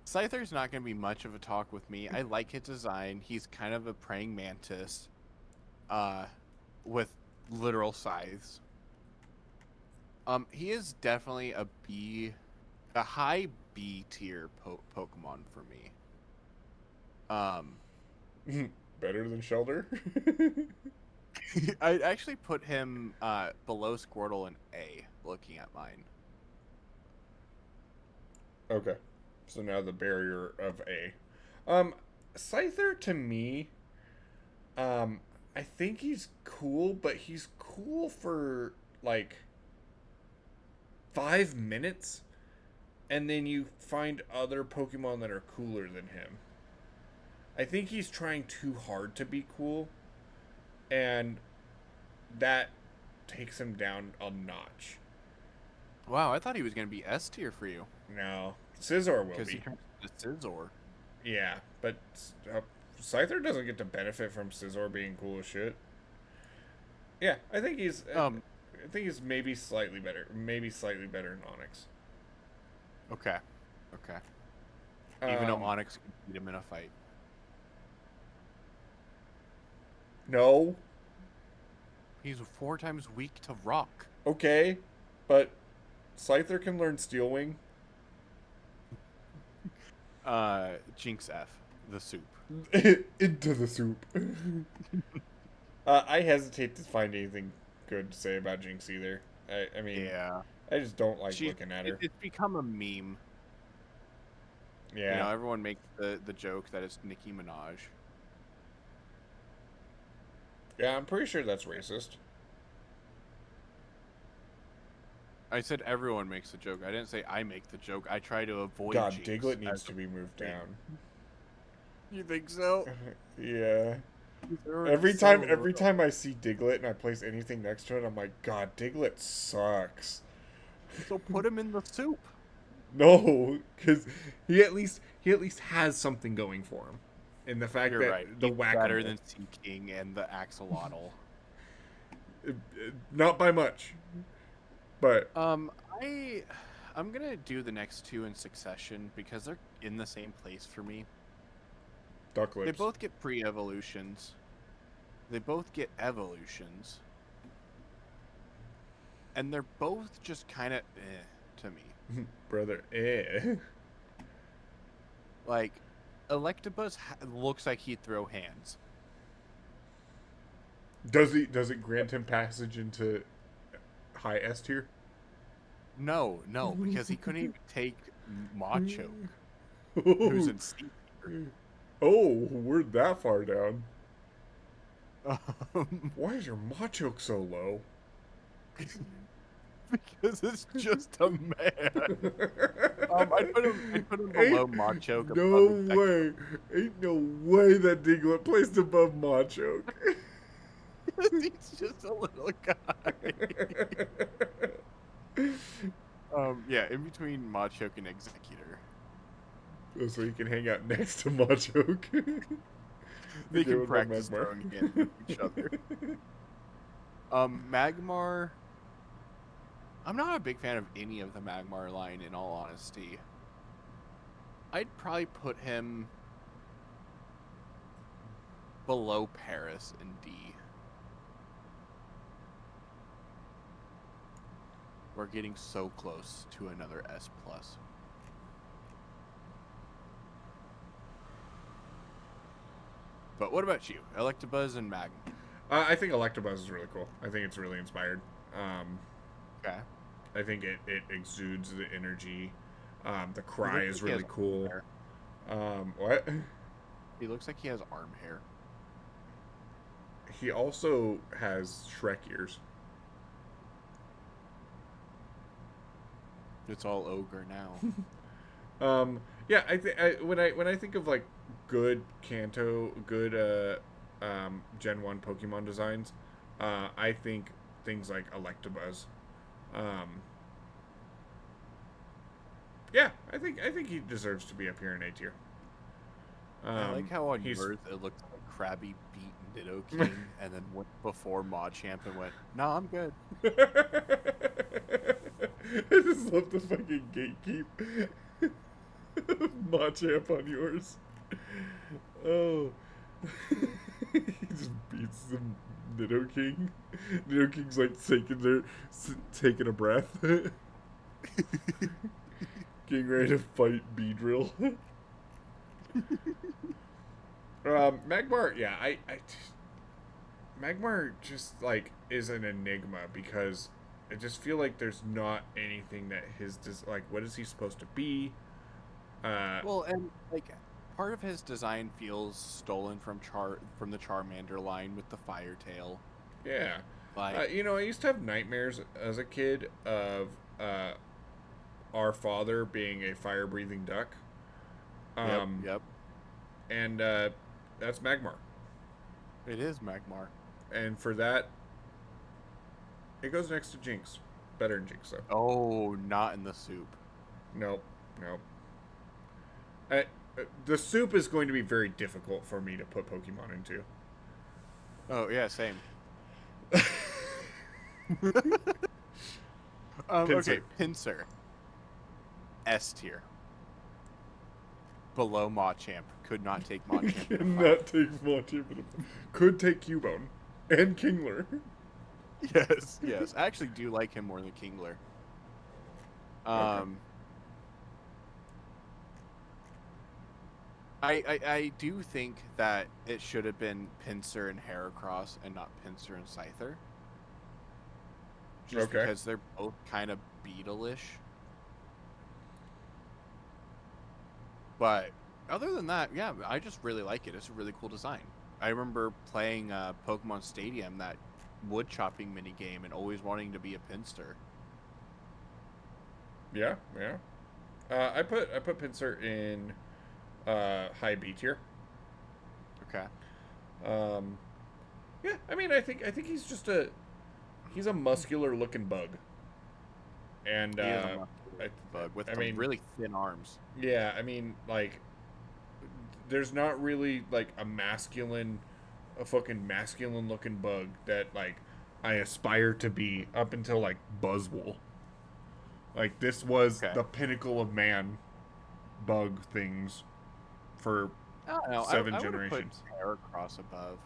Scyther's not gonna be much of a talk with me. I like his design. He's kind of a praying mantis, uh, with literal scythes. He is definitely a high B tier Pokemon for me. Um, Better than Shelter. I'd actually put him below Squirtle and A. Looking at mine. Okay, so now the barrier of A. Scyther to me, I think he's cool, but he's cool for like 5 minutes, and then you find other Pokemon that are cooler than him. I think he's trying too hard to be cool, and that takes him down a notch. Wow, I thought he was gonna be S tier for you No, Scizor will because he be. turns into Scizor. Yeah, but Scyther doesn't get to benefit from Scizor being cool as shit. Yeah, I think he's. I think he's maybe slightly better. Maybe slightly better than Onyx. Okay. Okay. Even though Um, Onyx could beat him in a fight. no. He's 4 times weak to rock. Okay, but Scyther can learn Steel Wing. Jinx F, the soup. Into the soup. I hesitate to find anything good to say about Jinx either. I mean, Yeah. I just don't like She's looking at her. it's become a meme. You Yeah. know, everyone makes the joke that it's Nicki Minaj. Yeah, I'm pretty sure that's racist. I said everyone makes the joke. I didn't say I make the joke. I try to avoid God, Jinx Diglett needs as to be moved a thing. down. You think so? Yeah. They're Every so time I see Diglett and I place anything next to it, I'm like, God, Diglett sucks. So put him in the soup. No, because he at least has something going for him, in the fact You're that right. the He's better whack-a-mole, than Sea King and the Axolotl. not by much, but Um, I I'm gonna do the next two in succession because they're in the same place for me. duck They lips. both get pre-evolutions. They both get evolutions. And they're both just kind of to me. Brother, Like, Electabuzz looks like he'd throw hands. Does it grant him passage into high S tier? No, because he couldn't even take Machoke, who's in C tier. Oh, we're that far down. Um, Why is your Machoke so low? because it's just a man. I'd put him below Machoke. No Above way. Ain't no way that Diglett placed above Machoke. He's just a little guy. Yeah, in between Machoke and Executor. Oh, so he can hang out next to Machoke. They Okay, can what about practice Magmar? throwing hands at each other. Magmar. I'm not a big fan of any of the Magmar line, in all honesty. I'd probably put him below Paris in D. We're getting so close to another S+. But what about you? Electabuzz and Magmar. I think Electabuzz is really cool. I think it's really inspired. Okay. I think it exudes the energy. The cry He looks is like he really has cool. arm hair. What? He looks like he has arm hair. He also has Shrek ears. It's all ogre now. Yeah, when I think of like good Kanto, good Gen 1 Pokemon designs, I think things like Electabuzz. Yeah, I think he deserves to be up here in A tier. I like how on he's- yours it looked like Krabby beat Nidoking and then went before Machamp and went, "No, I'm good." I just love the fucking gatekeep. Machamp on yours. Oh. He just beats the Nidoking. Nidoking's like taking a breath. Getting ready to fight Beedrill. Magmar, yeah, Magmar just like is an enigma because I just feel like there's not anything that like what is he supposed to be? Well, and like part of his design feels stolen from the Charmander line with the fire tail. Yeah. Like, I used to have nightmares as a kid of our father being a fire-breathing duck. yep. And that's Magmar. It is Magmar. And for that, it goes next to Jinx. Better than Jinx, though. Oh, not in the soup. Nope. The soup is going to be very difficult for me to put Pokemon into. Oh, yeah, same. Okay, Pinsir. S tier. Below Machamp. Could not take Machamp. Cannot take Machamp. Could take Cubone. And Kingler. Yes. I actually do like him more than Kingler. Okay. I do think that it should have been Pinsir and Heracross and not Pinsir and Scyther. Just Okay. because they're both kind of Beetle-ish. But other than that, yeah, I just really like it. It's a really cool design. I remember playing Pokemon Stadium, that wood chopping mini game, and always wanting to be a Pinsir. Yeah, yeah. I put Pinsir in high B tier. Okay. Um, yeah, I mean, I think he's a muscular looking bug, and He is a muscular I bug with I some mean, really thin arms. yeah, I mean, like, there's not really like a fucking masculine looking bug that like I aspire to be up until like Buzzwole. Like this was Okay. the pinnacle of man bug things for I don't know. seven I would have put generations. Heracross above.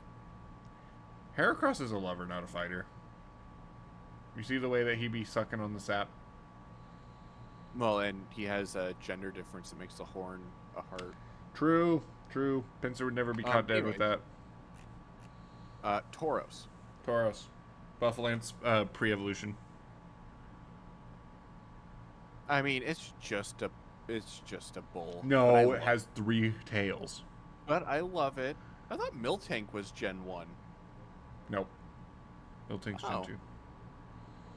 Heracross is a lover, not a fighter. You see the way that he be sucking on the sap? Well, and he has a gender difference that makes the horn a heart. True, true. Pinsir would never be caught dead with Anyways, that. Tauros. Tauros. Buffalance, pre-evolution. I mean, it's just a bull. No, it has 3 tails. But I love it. I thought Miltank was Gen 1. Nope. Miltank's Gen Oh.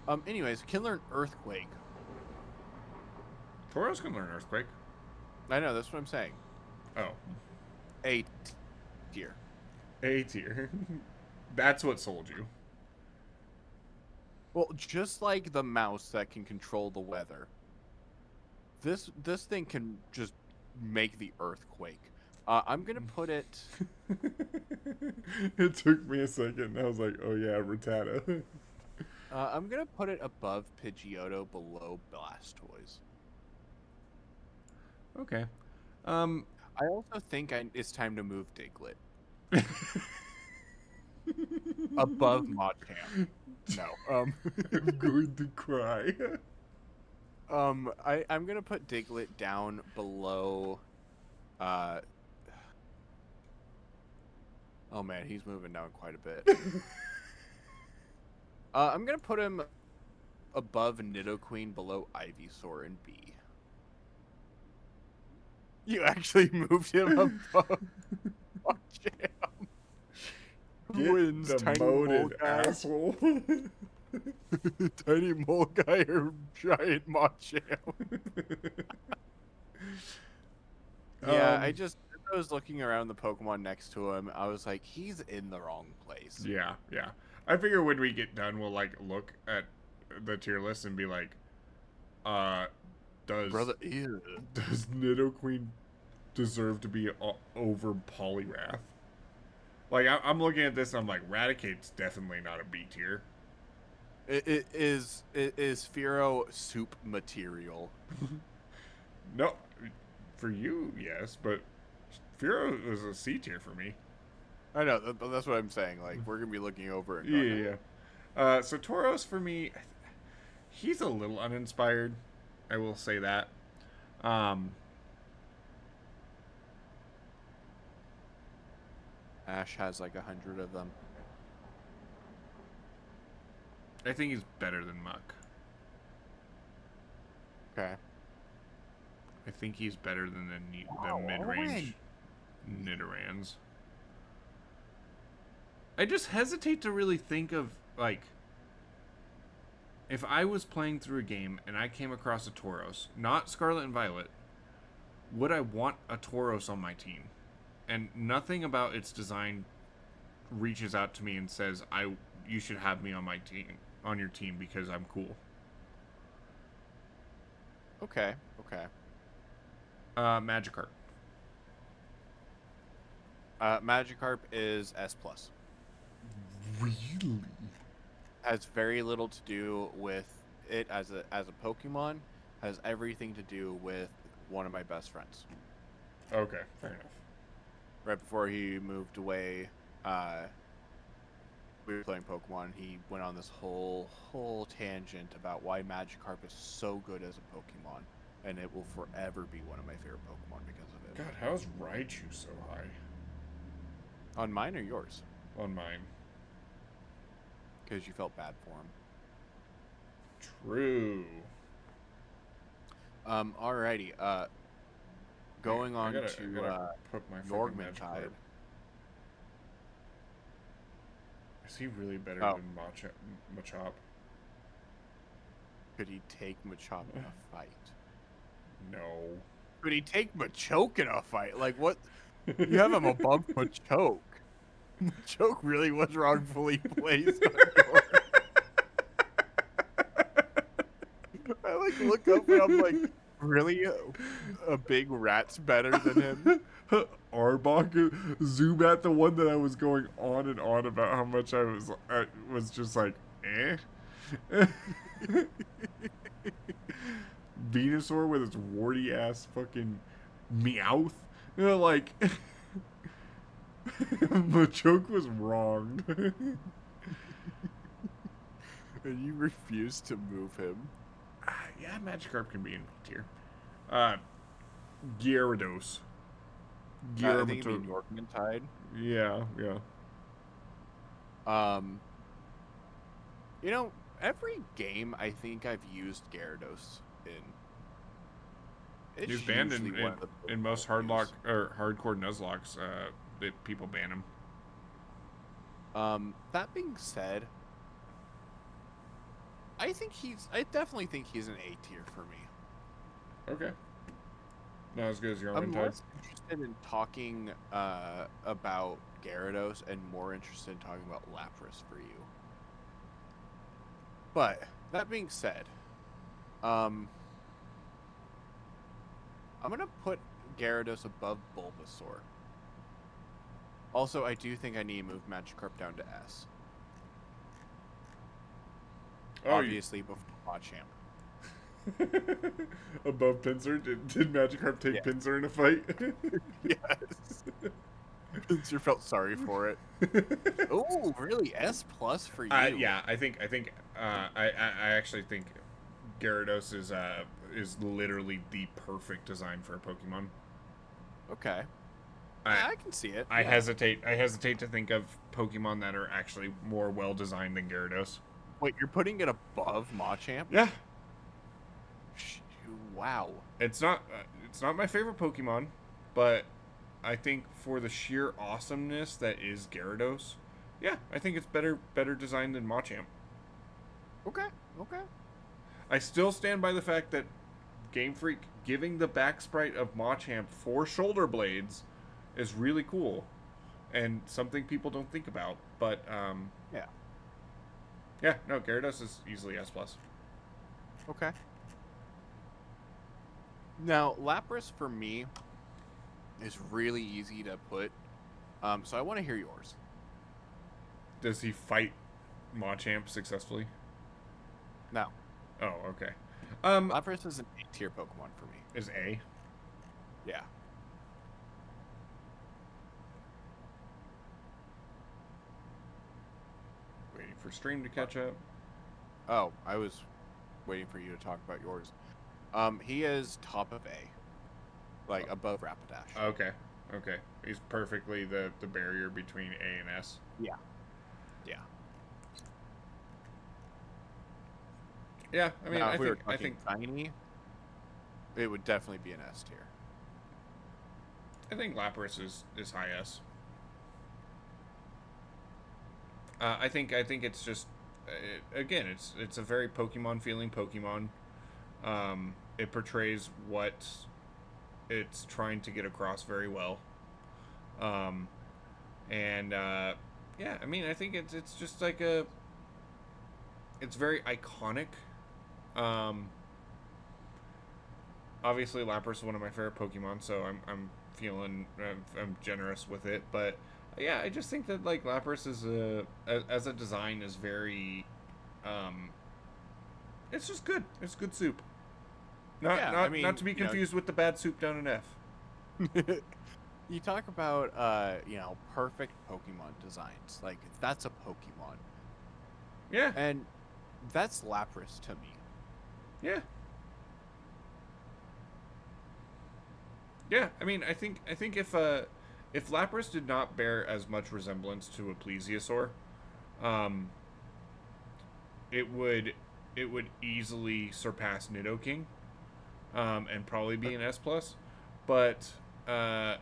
2. Anyways, can learn Earthquake. Tauros can learn Earthquake. I know, that's what I'm saying. Oh. A tier. A tier. That's what sold you. Well, just like the mouse that can control the weather, this thing can just make the earthquake. I'm gonna put it. It took me a second. I was like, oh yeah, Rattata. I'm gonna put it above Pidgeotto, below Blastoise. Okay. I also think it's time to move Diglett above Machamp. No. I'm going to cry. I'm gonna put Diglett down below. Oh man, he's moving down quite a bit. I'm gonna put him above Nidoqueen, below Ivysaur and B. You actually moved him above Machamp. Get Wins the tiny mole molded guy. asshole. Tiny mole guy or giant Machamp? Yeah, as I was looking around the Pokemon next to him, I was like, he's in the wrong place. Yeah, yeah. I figure when we get done, we'll like look at the tier list and be like, does Brother, ew. does Nidoqueen deserve to be over Poliwrath? Like I'm looking at this and I'm like, Raticate's definitely not a B tier. It is Fearow soup material. No, for you, yes, but Fearow is a C tier for me. I know, that's what I'm saying. Like, we're gonna be looking over and Yeah, going, yeah. So Tauros for me, he's a little uninspired. I will say that. Ash has like 100 of them. I think he's better than Muck. Okay. I think he's better than the Wow, mid-range Nidorans. I just hesitate to really think of, like, if I was playing through a game and I came across a Tauros, not Scarlet and Violet, would I want a Tauros on my team? And nothing about its design reaches out to me and says, you should have me on my team, on your team, because I'm cool. Okay. Magikarp. Magikarp is S+. Really? Has very little to do with it as a Pokemon. Has everything to do with one of my best friends. Okay, fair enough. Right before he moved away, we were playing Pokemon. He went on this whole tangent about why Magikarp is so good as a Pokemon. and it will forever be one of my favorite Pokemon because of it. God, how's Raichu so high? On mine or yours? On mine. Because you felt bad for him. True. Alrighty. Going on I gotta to put my fucking Norgman Magikarp. Tide. Is he really better Oh. than Machop? Could he take Machop in a fight? No. Could he take Machoke in a fight? Like, what? You have him above Machoke. Machoke really was wrongfully placed on yours. I, like, look up and I'm like, really? A big rat's better than him? Arbok, Zubat, the one that I was going on and on about how much I was just like, eh. Venusaur with its warty ass fucking Meowth. You know, like, Machoke was wronged. And you refuse to move him? Yeah, Magikarp can be in tier. Gyarados. I think you mean Norgman Tide. Yeah. You know, every game I think I've used Gyarados in. It's He's banned usually one of the in most Pokemon hardcore Nuzlocks. That people ban him. That being said, I definitely think he's an A tier for me. Okay. Not as good as your I'm own type. less interested in talking about Gyarados and more interested in talking about Lapras for you. But that being said, I'm gonna put Gyarados above Bulbasaur. Also, I do think I need to move Magikarp down to S. Oh, Obviously, before Machamp. above Pinsir? Did Magikarp take Pinsir in a fight? Yes. Pinsir felt sorry for it. Oh, really? S plus for you? Yeah, I actually think Gyarados is literally the perfect design for a Pokemon. Okay. I can see it. I hesitate to think of Pokemon that are actually more well designed than Gyarados. Wait, you're putting it above Machamp? Yeah. Wow. It's not my favorite Pokemon, but I think for the sheer awesomeness that is Gyarados, yeah, I think it's better designed than Machamp. Okay. I still stand by the fact that Game Freak giving the back sprite of Machamp 4 shoulder blades is really cool, and something people don't think about. But yeah, no, Gyarados is easily S+. Okay. Now, Lapras for me is really easy to put, so I want to hear yours. Does he fight Machamp successfully? No. Oh, okay. Lapras is an A tier Pokemon for me. Is A? Yeah. Waiting for stream to catch up. Oh, I was waiting for you to talk about yours. He is top of A, like above Rapidash. Okay. He's perfectly the barrier between A and S. Yeah. Yeah, I mean, now, I I think tiny, it would definitely be an S tier. I think Lapras is high S. I think it's just again, it's a very Pokemon feeling Pokemon. It portrays what it's trying to get across very well. Yeah, I mean, I think it's just like it's very iconic. Obviously Lapras is one of my favorite Pokemon, so I'm generous with it, but yeah, I just think that like Lapras as a design is very it's just good. It's good soup. Not to be confused with the bad soup down in F. You talk about perfect Pokemon designs. Like, that's a Pokemon. Yeah. And that's Lapras to me. Yeah. Yeah, I mean, I think if Lapras did not bear as much resemblance to a plesiosaur, um, it would it would easily surpass Nidoking, and probably be an S plus. But uh,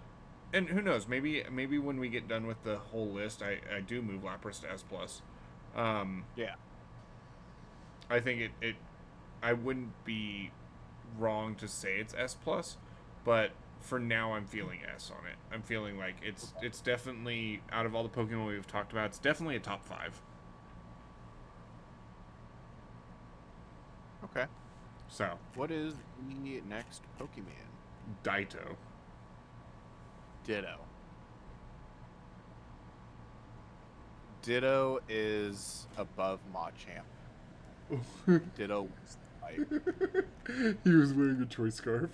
and who knows? Maybe when we get done with the whole list, I do move Lapras to S plus. Um, Yeah. I think it I wouldn't be wrong to say it's S plus, but for now I'm feeling S on it. I'm feeling like it's definitely, out of all the Pokemon we've talked about, it's definitely a top 5. Okay. So What is the next Pokemon? Daito. Ditto. Ditto is above Machamp. Ditto was like He was wearing a choice scarf.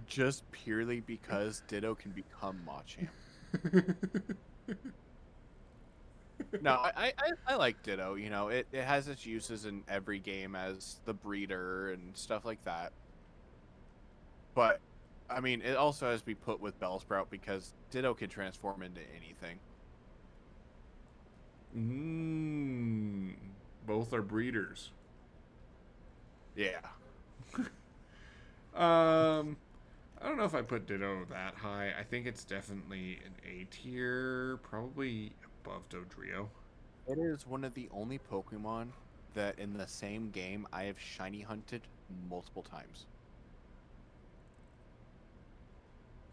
just purely because Ditto can become Machamp. No, I like Ditto. You know, it has its uses in every game as the breeder and stuff like that. But I mean, it also has to be put with Bellsprout because Ditto can transform into anything. Mmm. Both are breeders. Yeah. I don't know if I put Ditto that high. I think it's definitely an A tier, probably above Dodrio. It is one of the only Pokemon that in the same game I have shiny hunted multiple times.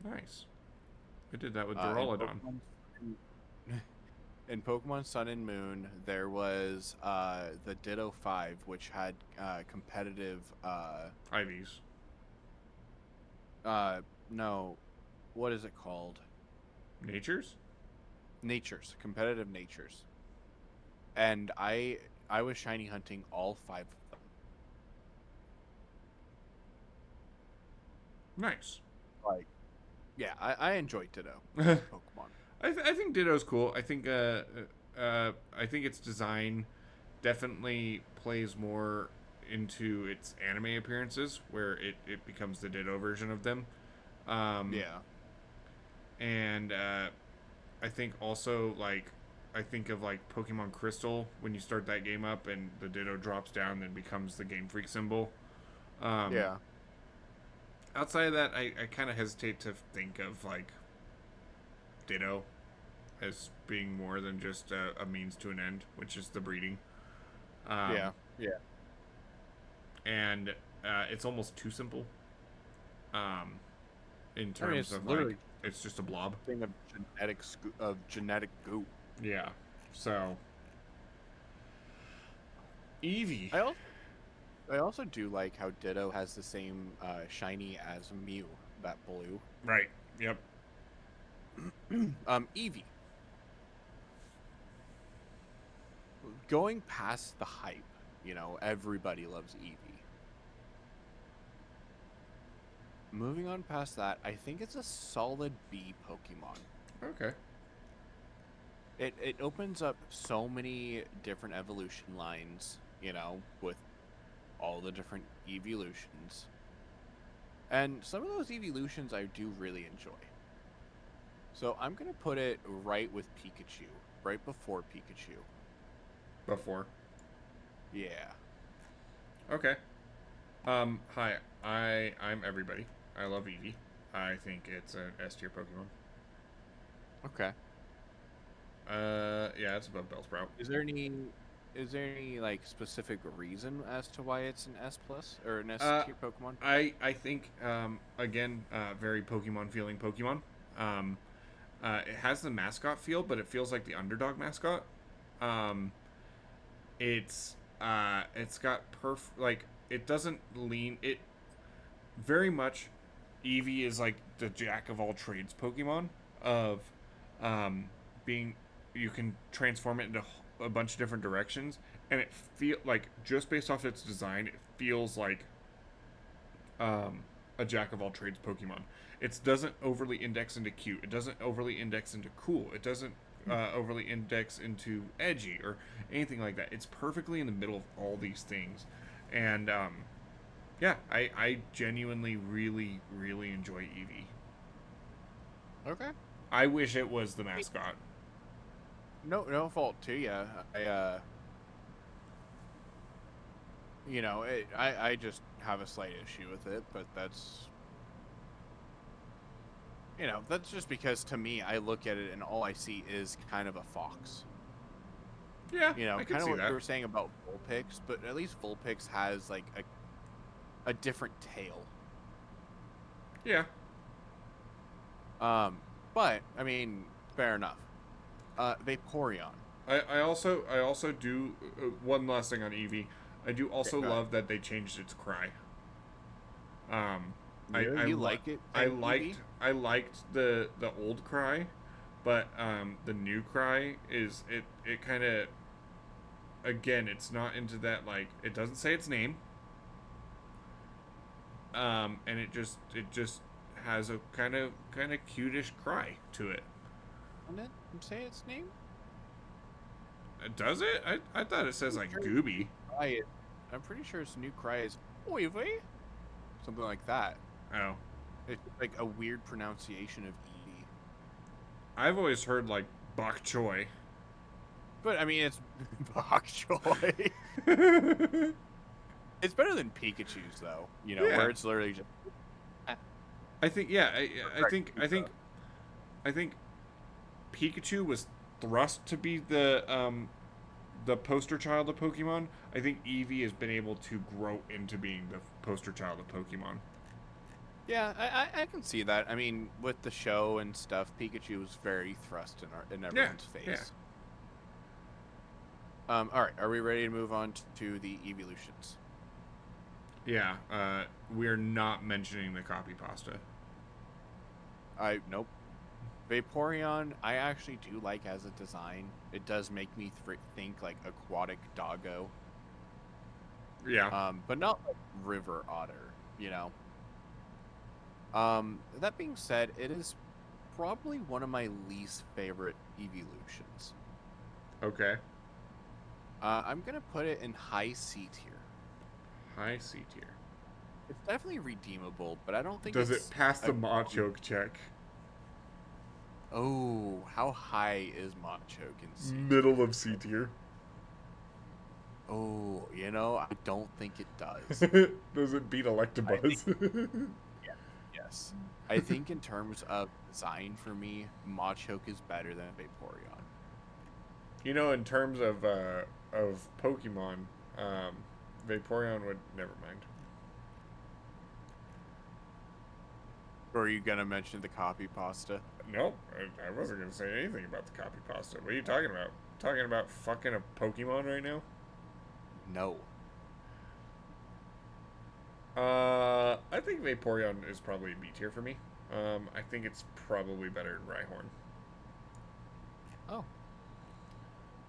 Nice. I did that with Uh, in Duraludon. Pokemon in Pokemon Sun and Moon, there was the Ditto 5, which had competitive Ivies. no, what is it called? Natures? Natures, competitive natures. And I was shiny hunting all 5 of them. Nice. Like, yeah, I enjoy Ditto as a Pokemon. I think Ditto's cool. I think its design definitely plays more into its anime appearances, where it becomes the Ditto version of them. Yeah. And I think also, like, I think of like Pokemon Crystal when you start that game up and the Ditto drops down and becomes the Game Freak symbol. Um, Yeah. Outside of that, I kind of hesitate to think of like Ditto as being more than just a means to an end, which is the breeding. Yeah. Um, Yeah. and it's almost too simple. Um, in I mean, terms it's of like, literally it's just a blob. a thing of genetic goo. Yeah. So Eevee. I also do like how Ditto has the same shiny as Mew, that blue. Right. Yep. Eevee. Going past the hype, you know, everybody loves Eevee. Moving on past that, I think it's a solid B Pokemon. Okay. It opens up so many different evolution lines, you know, with all the different evolutions. And some of those evolutions I do really enjoy. So I'm going to put it right with Pikachu, right before Pikachu. Before. Yeah. Okay. Hi. I'm everybody. I love Eevee. I think it's an S tier Pokemon. Okay. Yeah, it's above Bellsprout. Is there any like specific reason as to why it's an S plus or an S tier Pokemon? I think again, very Pokemon feeling Pokemon. It has the mascot feel, but it feels like the underdog mascot. Um, it's got like, it doesn't lean it very much. Eevee is like the jack of all trades Pokemon of being, you can transform it into a bunch of different directions, and it feel like, just based off its design, it feels like a jack of all trades Pokemon. It doesn't overly index into cute. It doesn't overly index into cool. It doesn't overly index into edgy or anything like that. It's perfectly in the middle of all these things, and Yeah, I genuinely really really enjoy Eevee. Okay. I wish it was the mascot. No fault to you. I I just have a slight issue with it, but that's just because to me, I look at it and all I see is kind of a fox. Yeah, I could Kind of see what you that. were saying about Vulpix, but at least Vulpix has like a different tail. Yeah. Um, but I mean, fair enough. Vaporeon. I also do one last thing on Eevee. I do Yeah, also go ahead. love that they changed its cry. Um, I Really, I you lo- like it in Eevee? I liked the old cry, but the new cry is it kind of, again, it's not into that, like, it doesn't say its name. And it just has a kind of cutish cry to it. And then say its name. Does it? I thought it says Pretty like sure its new Gooby. cry is- I'm pretty sure its new cry is Oivey, something like that. Oh, It's like a weird pronunciation of Eevee. I've always heard like bok choy. But I mean, it's bok choy. It's better than Pikachu's though. Yeah, Where it's literally just I think, yeah, I correct think I pizza. think I think Pikachu was thrust to be the poster child of Pokemon. I think Eevee has been able to grow into being the poster child of Pokemon. Yeah, I can see that. I mean, with the show and stuff, Pikachu was very thrust in Yeah, everyone's yeah, face. All right, are we ready to move on to the evolutions? yeah. We're not mentioning the copy pasta. Nope. Vaporeon, I actually do like as a design. It does make me think like aquatic doggo, Yeah. but not like river otter. That being said, it is probably one of my least favorite evolutions. Okay. I'm gonna put it in high C tier. High C tier. It's definitely redeemable, but I don't think Does it it's pass a. the Machoke check? Oh, how high is Machoke in C tier? Middle of C tier. Oh, I don't think it does. Does it beat I think Electabuzz? yes. I think in terms of design for me, Machoke is better than Vaporeon. In terms of Pokemon, Vaporeon would, never mind. Or are you gonna mention the copy pasta? Nope, I wasn't gonna say anything about the copy pasta. What are you talking about? Talking about fucking a Pokemon right now? No. I think Vaporeon is probably a B tier for me. I think it's probably better than Rhyhorn. Oh,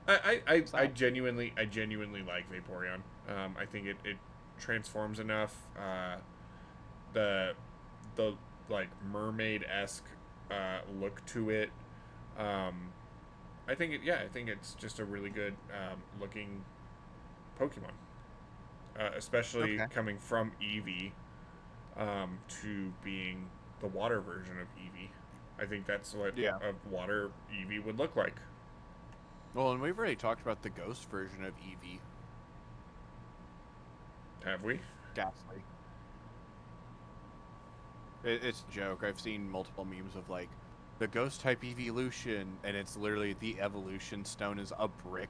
I sad. genuinely like Vaporeon. I think it transforms enough. The the like mermaid esque look to it. Um, I think it's just a really good looking Pokemon, especially Okay. coming from Eevee to being the water version of Eevee. I think that's what Yeah. a water Eevee would look like. Well, and we've already talked about the ghost version of Eevee, Have we? Ghastly. It's a joke. I've seen multiple memes of like the ghost type evolution, and it's literally the evolution stone is a brick.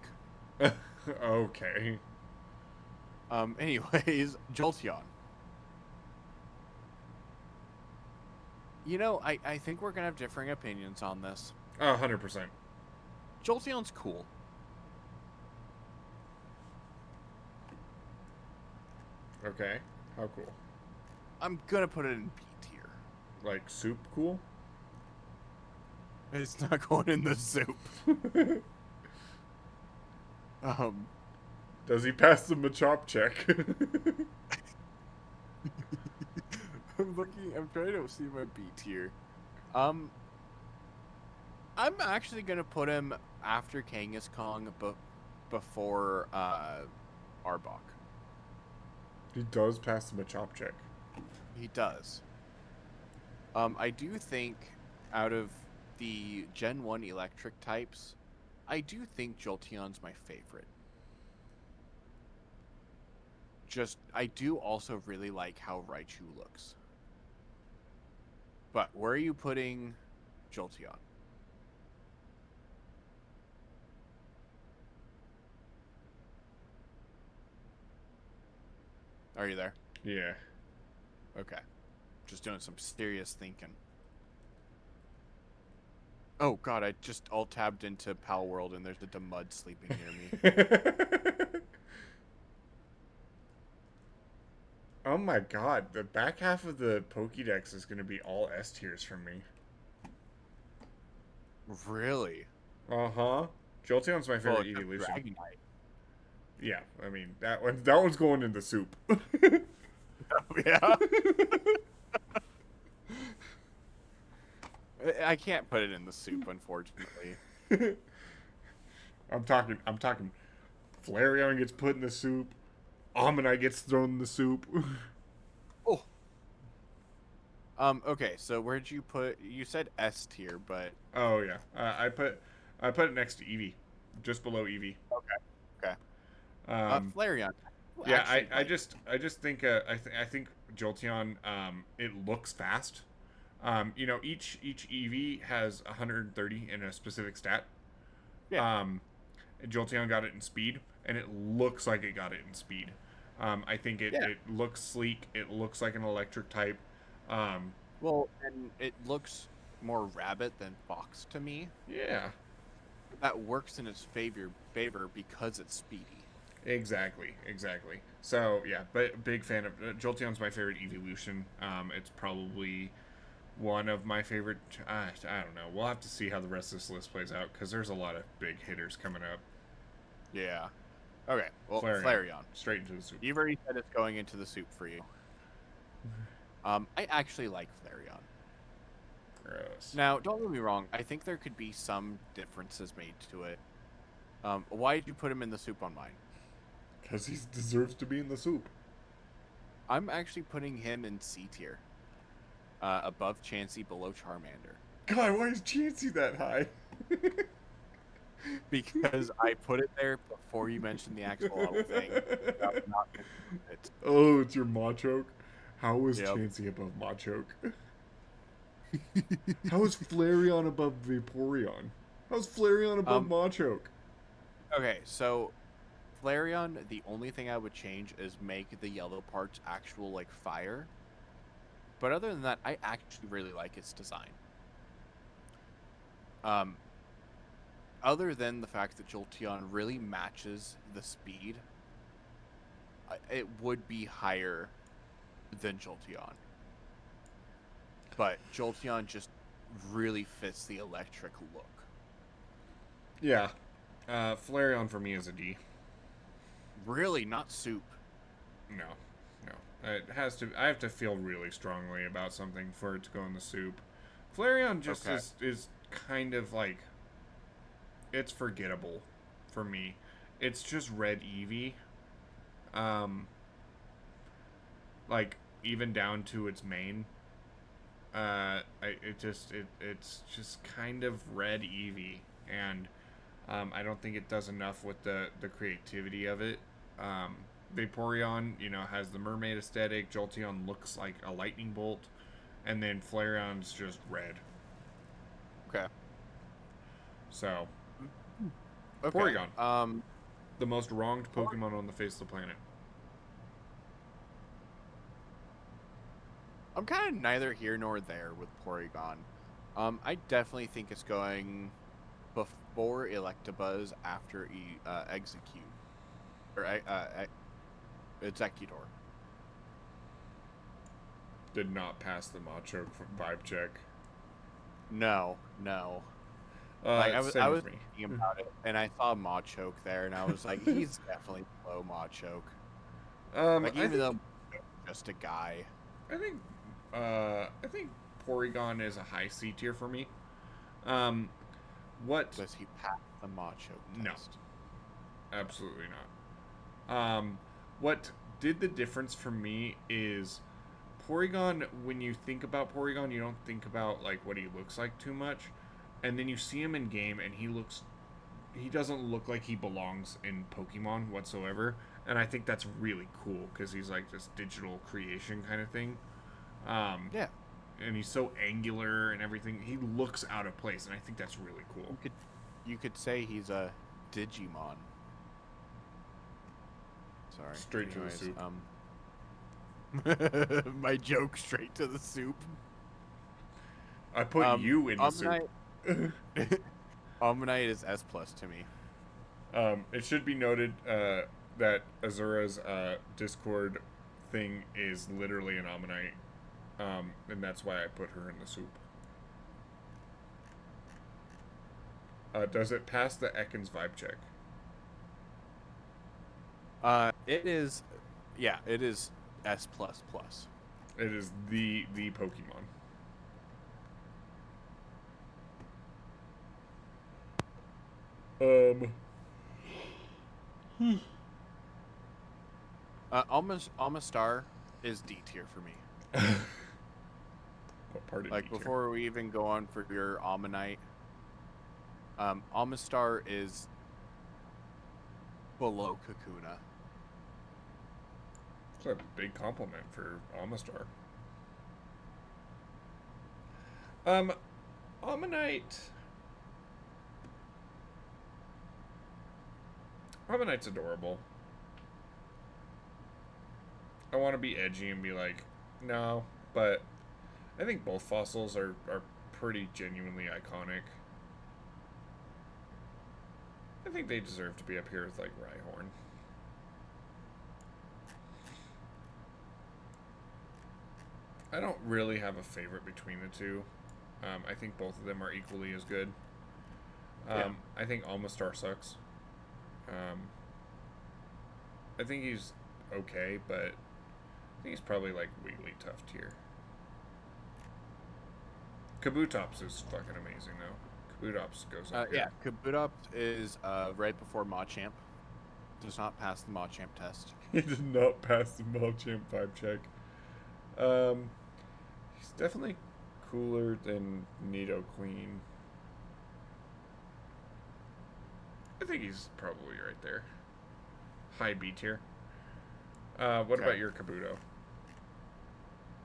Okay. Anyways, Jolteon. I think we're gonna have differing opinions on this. 100%. Jolteon's cool. Okay. How cool? I'm gonna put it in B tier. Like soup cool? It's not going in the soup. Um, Does he pass the Machop check? I'm trying to see my B tier. Um, I'm actually gonna put him after Kangaskong, but before Arbok. He does pass the Machop check. He does. I do think out of the Gen 1 electric types, I do think Jolteon's my favorite. I do also really like how Raichu looks. But where are you putting Jolteon? Are you there? Yeah. Okay. Just doing some serious thinking. Oh god, I just alt-tabbed into Palworld and there's a Demud sleeping near me. Oh my god, the back half of the Pokédex is going to be all S tiers from me. Really? Uh-huh. Jolteon's my Well, favorite except evolution. Dragonite. Yeah, I mean, that one's going in the soup. Yeah. I can't put it in the soup, unfortunately. I'm talking Flareon gets put in the soup. Ammonite gets thrown in the soup. Oh. Okay, so where'd you put... You said S tier, but... Oh yeah. I put it next to Eevee. Just below Eevee. Okay. Flareon. Yeah, I just think I think Jolteon it looks fast. Each EV has 130 in a specific stat. Yeah. Jolteon got it in speed, and it looks like it got it in speed. I think it looks sleek. It looks like an electric type. Well, and it looks more rabbit than fox to me. Yeah, That works in its favor because it's speedy. exactly. So yeah, but big fan of Jolteon's my favorite evolution. It's probably one of my favorite. I don't know. We'll have to see how the rest of this list plays out because there's a lot of big hitters coming up. Yeah. Okay. Well, Flareon. Straight into the soup. You've already said it's going into the soup for you. I actually like Flareon. Gross. Now, don't get me wrong. I think there could be some differences made to it. Why did you put him in the soup on mine? Because he deserves to be in the soup. I'm actually putting him in C tier. Above Chansey, below Charmander. God, why is Chansey that high? Because I put it there before you mentioned the axolotl thing. Oh, it's your Machoke? How is Yep. Chansey above Machoke? How is Flareon above Vaporeon? How's Flareon above Machoke? Okay, so Flareon, the only thing I would change is make the yellow parts actual, like, fire. But other than that, I actually really like its design. Other than the fact that Jolteon really matches the speed, it would be higher than Jolteon. But Jolteon just really fits the electric look. Yeah. Flareon for me is a D. Really, not soup. No. It has to. I have to feel really strongly about something for it to go in the soup. Flareon just is kind of like, it's forgettable for me. It's just red Eevee. Like even down to its mane. It's just kind of red Eevee, and I don't think it does enough with the creativity of it. Vaporeon, has the mermaid aesthetic. Jolteon looks like a lightning bolt, and then Flareon's just red. Okay. So, okay. Porygon. The most wronged Pokemon on the face of the planet. I'm kind of neither here nor there with Porygon. I definitely think it's going before Electabuzz, after Execute. Or Executor. Did not pass the Machoke vibe check. No. I was thinking about it, and I saw Machoke there, and I was like, he's definitely below Machoke. Even though he's just a guy. I think Porygon is a high C tier for me. What does he pass the Machoke test? No, absolutely not. What did the difference for me is Porygon. When you think about Porygon, you don't think about like what he looks like too much, and then you see him in game, and he doesn't look like he belongs in Pokemon whatsoever. And I think that's really cool because he's like this digital creation kind of thing. Yeah. And he's so angular and everything. He looks out of place, and I think that's really cool. You could say he's a Digimon. Sorry. Straight to the soup. My joke straight to the soup. I put you in the Omanyte, soup. Omanyte is S+ to me. It should be noted that Azura's Discord thing is literally an Ammonite, and that's why I put her in the soup. Does it pass the Ekans vibe check? It is, yeah, it is S++. It is the Pokemon. Amistar is D tier for me. What part of Like, D-tier? before we even go on for your Ammonite, Amistar is below Kakuna. It's a big compliment for Amistar. Ammonite. Ammonite's adorable. I want to be edgy and be like, no, but I think both fossils are pretty genuinely iconic. I think they deserve to be up here with, like, Rhyhorn. I don't really have a favorite between the two. I think both of them are equally as good. I think Almastar sucks. I think he's okay, but I think he's probably, like, Wiggly tough tier. Kabutops is fucking amazing, though. Kabutops goes up here. Yeah, Kabutops is right before Machamp. Does not pass the Machamp test. He did not pass the Machamp vibe check. He's definitely cooler than Nidoqueen. I think he's probably right there. High B tier. What about your Kabuto?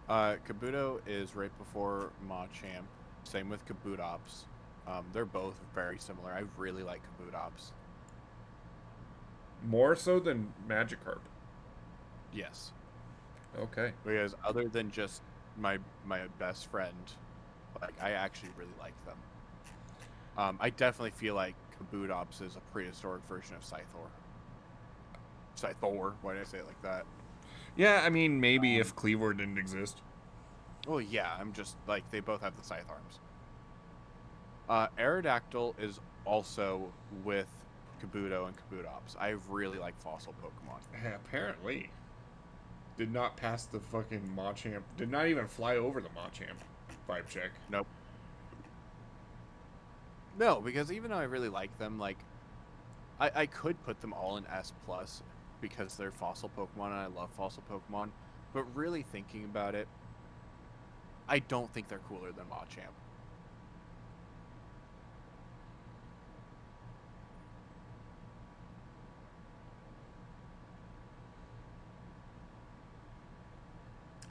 Kabuto is right before Machamp. Same with Kabutops. They're both very similar. I really like Kabutops. More so than Magikarp. Yes. Okay. Because other than just my best friend, like, I actually really like them. I definitely feel like Kabutops is a prehistoric version of Scythor. Scythor, why did I say it like that? Yeah, I mean, maybe if Cleavor didn't exist. Well, yeah, I'm just, like, they both have the Scythe arms. Aerodactyl is also with Kabuto and Kabutops. I really like fossil Pokemon. Yeah, apparently. Did not pass the fucking Machamp. Did not even fly over the Machamp vibe check. Nope. No, because even though I really like them, like, I could put them all in S+, because they're fossil Pokemon and I love fossil Pokemon, but really thinking about it, I don't think they're cooler than Machamp.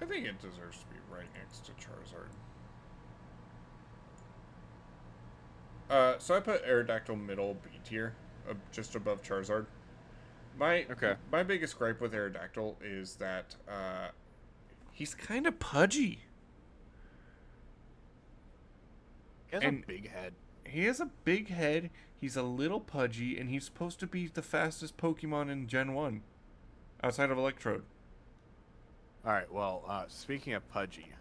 I think it deserves to be right next to Charizard. So I put Aerodactyl middle B tier, just above Charizard. My biggest gripe with Aerodactyl is that he's kind of pudgy. He has a big head. He has a big head. He's a little pudgy, and he's supposed to be the fastest Pokemon in Gen 1, outside of Electrode. All right, well, speaking of pudgy.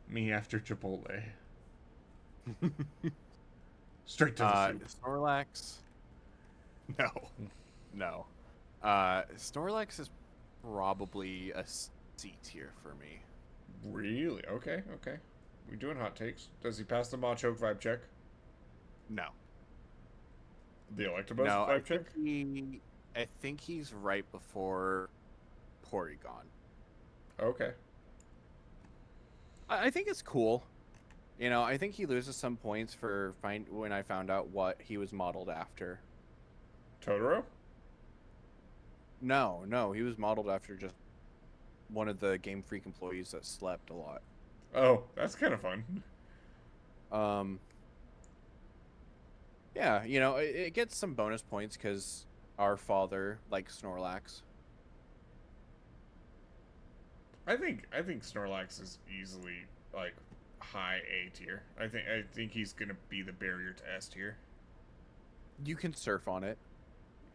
Me after Chipotle. Straight to the soup. Snorlax. No. No. Snorlax is probably a C tier for me. Really? Okay, okay. We doing hot takes. Does he pass the Machoke vibe check? No. The Electabuzz No, vibe check? I think he's right before Porygon. Okay. I think it's cool. You know, I think he loses some points for when I found out what he was modeled after. Totoro? No, he was modeled after just one of the Game Freak employees that slept a lot. Oh, that's kind of fun. Um, yeah, you know, it gets some bonus points because our father likes Snorlax. I think Snorlax is easily like high A tier. I think he's gonna be the barrier to S tier. You can surf on it.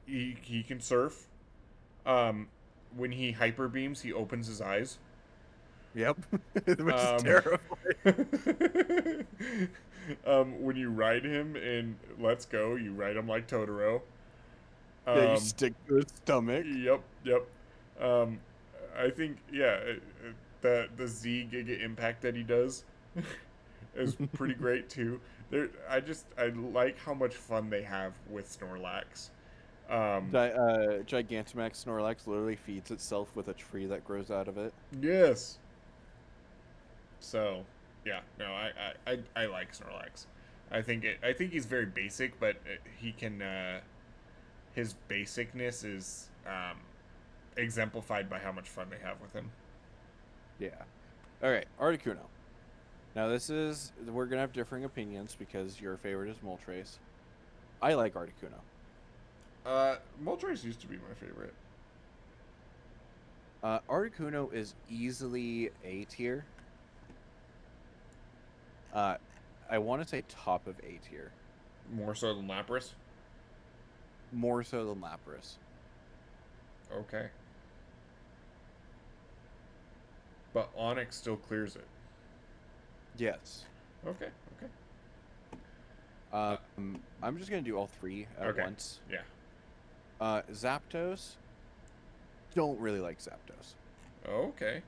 He can surf. Um, when he hyper beams, he opens his eyes. Yep, which is Um, terrifying. when you ride him in Let's Go, you ride him like Totoro. Yeah, you Um, stick to his stomach. yep. Um, I think the Z Giga Impact that he does is pretty great too. I like how much fun they have with Snorlax. Gigantamax Snorlax literally feeds itself with a tree that grows out of it. Yes. So, yeah, no, I like Snorlax. I think he's very basic, but he can his basicness is exemplified by how much fun they have with him. Yeah. All right, Articuno. Now we're gonna have differing opinions because your favorite is Moltres. I like Articuno. Moltres used to be my favorite. Articuno is easily A tier. I want to say top of A tier. More so than Lapras. More so than Lapras. Okay. But Onyx still clears it. Yes. Okay. I'm just gonna do all three at once. Yeah. Zapdos. Don't really like Zapdos. Okay.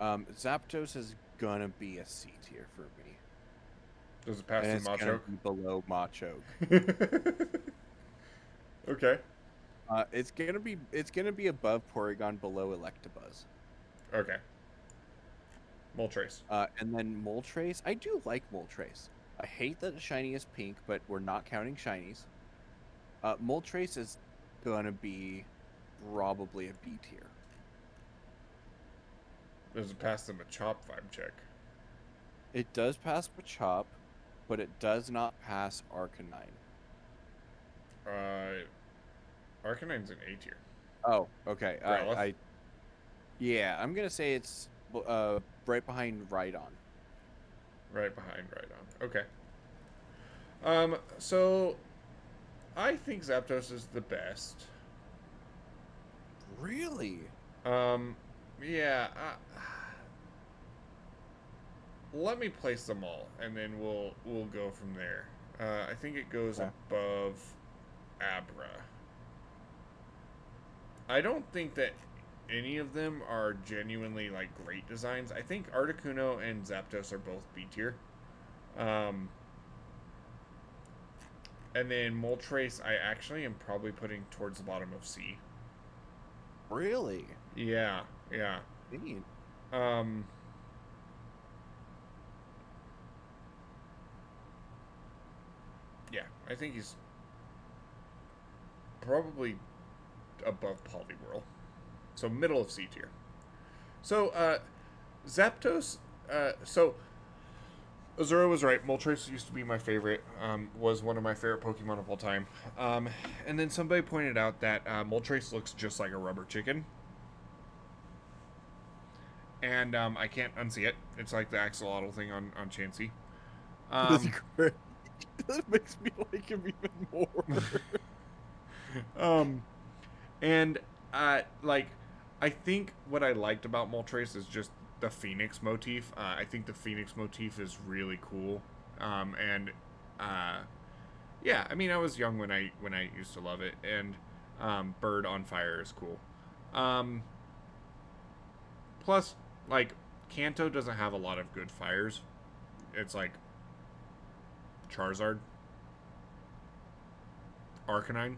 Zapdos is gonna be a C tier for me. Does it pass And the it's gonna Machoke? be below Machoke. Okay. It's gonna be above Porygon, below Electabuzz. Okay. Moltres. And then Moltres. I do like Moltres. I hate that the shiny is pink, but we're not counting shinies. Moltres is gonna be probably a B tier. Does it pass the Machop vibe check? It does pass Machop, but it does not pass Arcanine. Arcanine's an A tier. Oh, okay. Growlithe? Yeah, I'm gonna say it's right behind Rhydon. Right behind Rhydon. Okay. So I think Zapdos is the best. Really? Yeah. Let me place them all, and then we'll go from there. I think it goes above Abra. I don't think that any of them are genuinely like great designs. I think Articuno and Zapdos are both B tier. And then Moltres, I actually am probably putting towards the bottom of C. Really? Yeah. Neat. Yeah, I think he's probably above Poliwhirl. So middle of C tier. So, Zapdos, so Azura was right. Moltres used to be my favorite, was one of my favorite Pokemon of all time. And then somebody pointed out that Moltres looks just like a rubber chicken. And I can't unsee it. It's like the axolotl thing on Chansey. That's great. That makes me like him even more. And like, I think what I liked about Moltres is just the Phoenix motif. I think the Phoenix motif is really cool. Yeah, I mean, I was young when I used to love it, and Bird on Fire is cool. Plus, like, Kanto doesn't have a lot of good fires. It's like Charizard, Arcanine,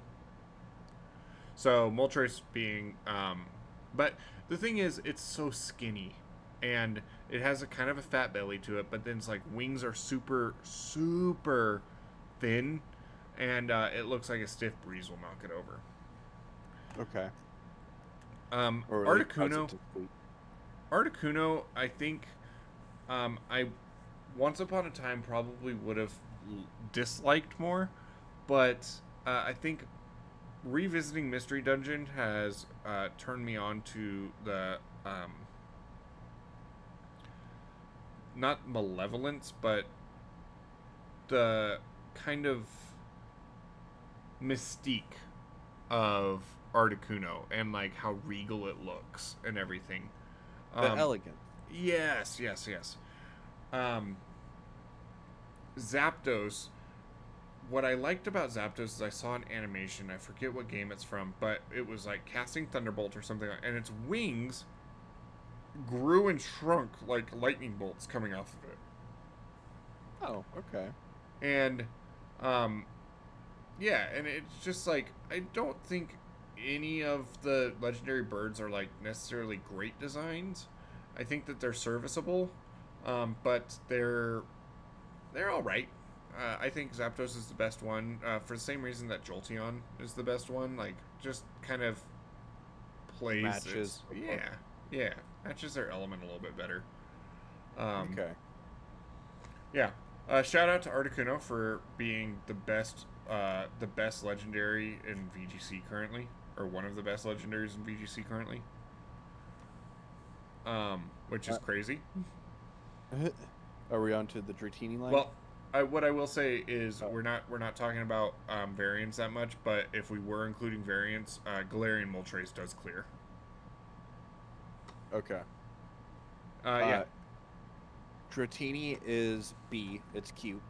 So Moltres being, but the thing is, it's so skinny, and it has a kind of a fat belly to it. But then it's like wings are super super thin, and it looks like a stiff breeze will knock it over. Okay. Or at least cause it Articuno, to sleep. Articuno, I think, I once upon a time probably would have disliked more, but I think revisiting Mystery Dungeon has turned me on to the not malevolence, but the kind of mystique of Articuno and like how regal it looks and everything. The Um, elegant. yes, yes, yes. Um, Zapdos. What I liked about Zapdos is I saw an animation. I forget what game it's from, but it was like casting Thunderbolt or something, and its wings grew and shrunk like lightning bolts coming off of it. Oh, okay. And um, yeah, and it's just like I don't think any of the legendary birds are like necessarily great designs. I think that they're serviceable, but they're all right. I think Zapdos is the best one for the same reason that Jolteon is the best one. Like, just kind of plays its Matches the look. yeah matches their element a little bit better. Um, Okay. yeah. Shout out to Articuno for being the best legendary in VGC currently, or one of the best legendaries in VGC currently. Which is Uh, crazy. Are we on to the Dratini line? Well, what I will say is Oh, we're not talking about variants that much, but if we were including variants, Galarian Moltres does clear. okay. Yeah. Dratini is B. It's cute.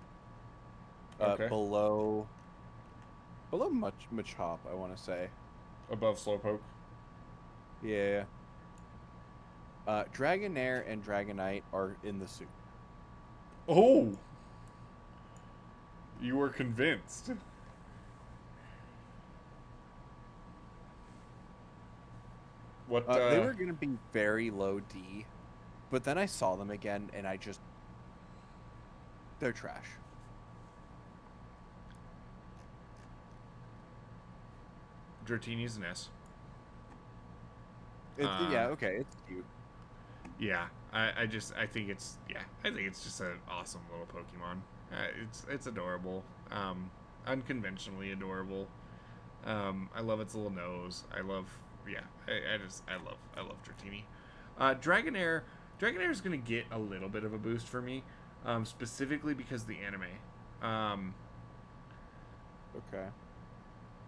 Okay. Below Machop, I want to say. Above Slowpoke. Yeah. Dragonair and Dragonite are in the soup. Oh, you were convinced. What? They were gonna be very low D, but then I saw them again, and they're trash. Dratini's an S. Yeah, okay, it's cute. Yeah. I think it's just an awesome little Pokemon. It's adorable. Unconventionally adorable. I love its little nose. I love yeah. I love Dratini. Dragonair. Dragonair is gonna get a little bit of a boost for me, specifically because of the anime. Um, Okay.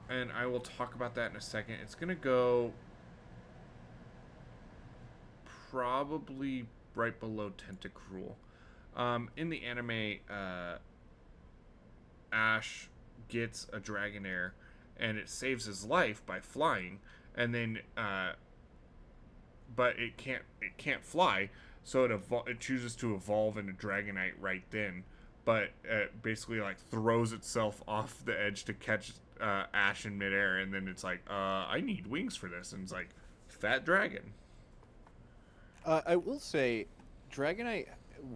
and I will talk about that in a second. It's gonna go probably right below Tentacruel. In the anime, Ash gets a Dragonair, and it saves his life by flying, and then but it can't fly, so it chooses to evolve into Dragonite right then, but basically like throws itself off the edge to catch Ash in midair, and then it's like I need wings for this, and it's like fat dragon. I will say, Dragonite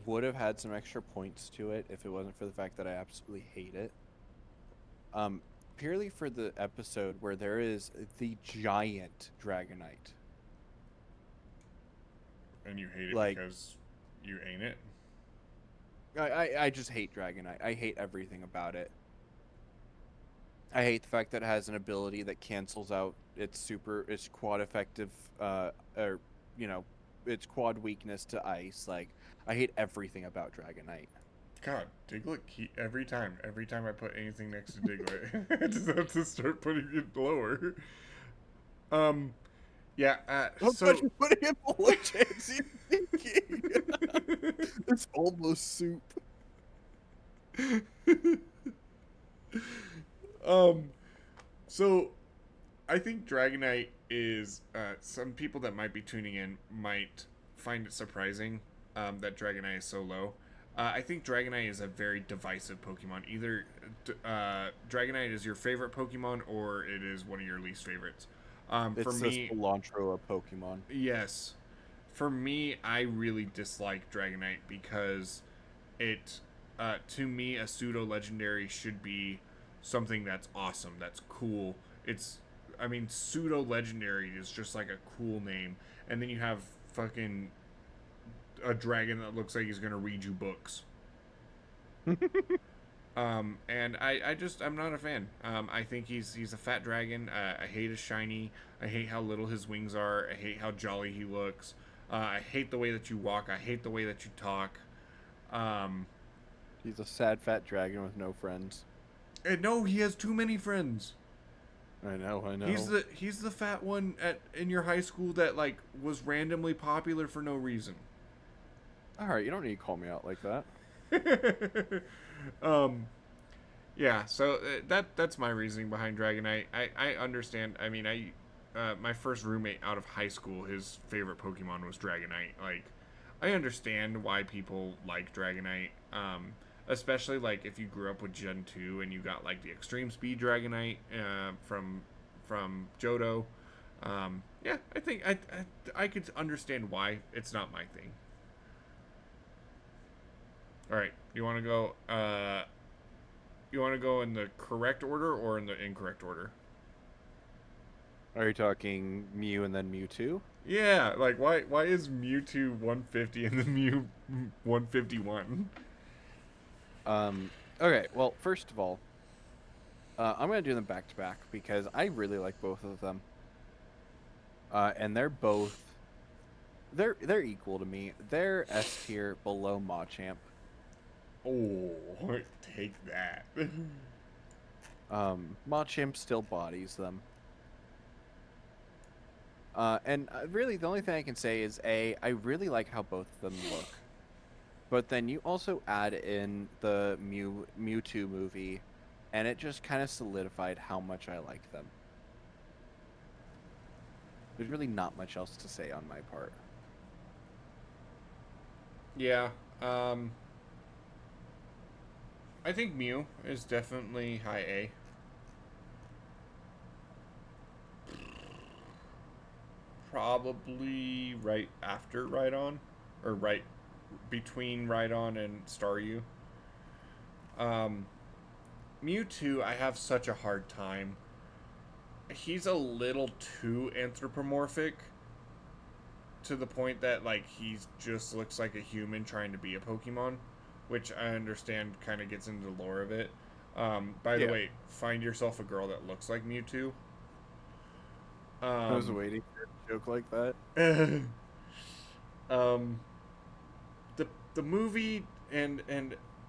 would have had some extra points to it if it wasn't for the fact that I absolutely hate it. Purely for the episode where there is the giant Dragonite. And you hate it Like, because you ain't it. I just hate Dragonite. I hate everything about it. I hate the fact that it has an ability that cancels out its quad effective, or, you know, its quad weakness to ice. Like, I hate everything about Dragonite. God, Diglett every time I put anything next to Diglett, I just have to start putting it lower. Um, yeah. How So much you putting in below chance you thinking? It's almost soup. um, so I think Dragonite is some people that might be tuning in might find it surprising that Dragonite is so low. I think Dragonite is a very divisive Pokemon. Either Dragonite is your favorite Pokemon, or it is one of your least favorites. For It's this me, cilantro of Pokemon. yes. For me, I really dislike Dragonite because it, to me, a pseudo legendary should be something that's awesome, that's cool. I mean, pseudo legendary is just like a cool name, and then you have fucking a dragon that looks like he's gonna read you books. And I'm not a fan. I think he's a fat dragon. I hate his shiny. I hate how little his wings are. I hate how jolly he looks. I hate the way that you walk. I hate the way that you talk. Um, He's a sad fat dragon with no friends. and no, he has too many friends. I know, I know. He's the fat one in your high school that like was randomly popular for no reason. All right, you don't need to call me out like that. Yeah, so that's my reasoning behind Dragonite. I understand. I mean, my first roommate out of high school, his favorite Pokemon was Dragonite. Like, I understand why people like Dragonite. Especially like if you grew up with Gen 2 and you got like the Extreme Speed Dragonite from Johto. Yeah, I think I could understand why it's not my thing. All right, you want to go? You want to go in the correct order or in the incorrect order? Are you talking Mew and then Mewtwo? Yeah, like why is Mewtwo 150 and the Mew 151? Okay, well, first of all, I'm going to do them back to back because I really like both of them. And they're both, they're equal to me. They're S tier below Machamp. Oh, take that. Machamp still bodies them. And really, the only thing I can say is, I really like how both of them look. But then you also add in the Mewtwo movie, and it just kind of solidified how much I like them. There's really not much else to say on my part. Yeah. I think Mew is definitely high A. Probably right after Rhydon, or right between Rhydon and Staryu. Mewtwo, I have such a hard time. He's a little too anthropomorphic to the point that like he just looks like a human trying to be a Pokemon, which I understand kind of gets into the lore of it. By the way, find yourself a girl that looks like Mewtwo. I was waiting for a joke like that. The movie and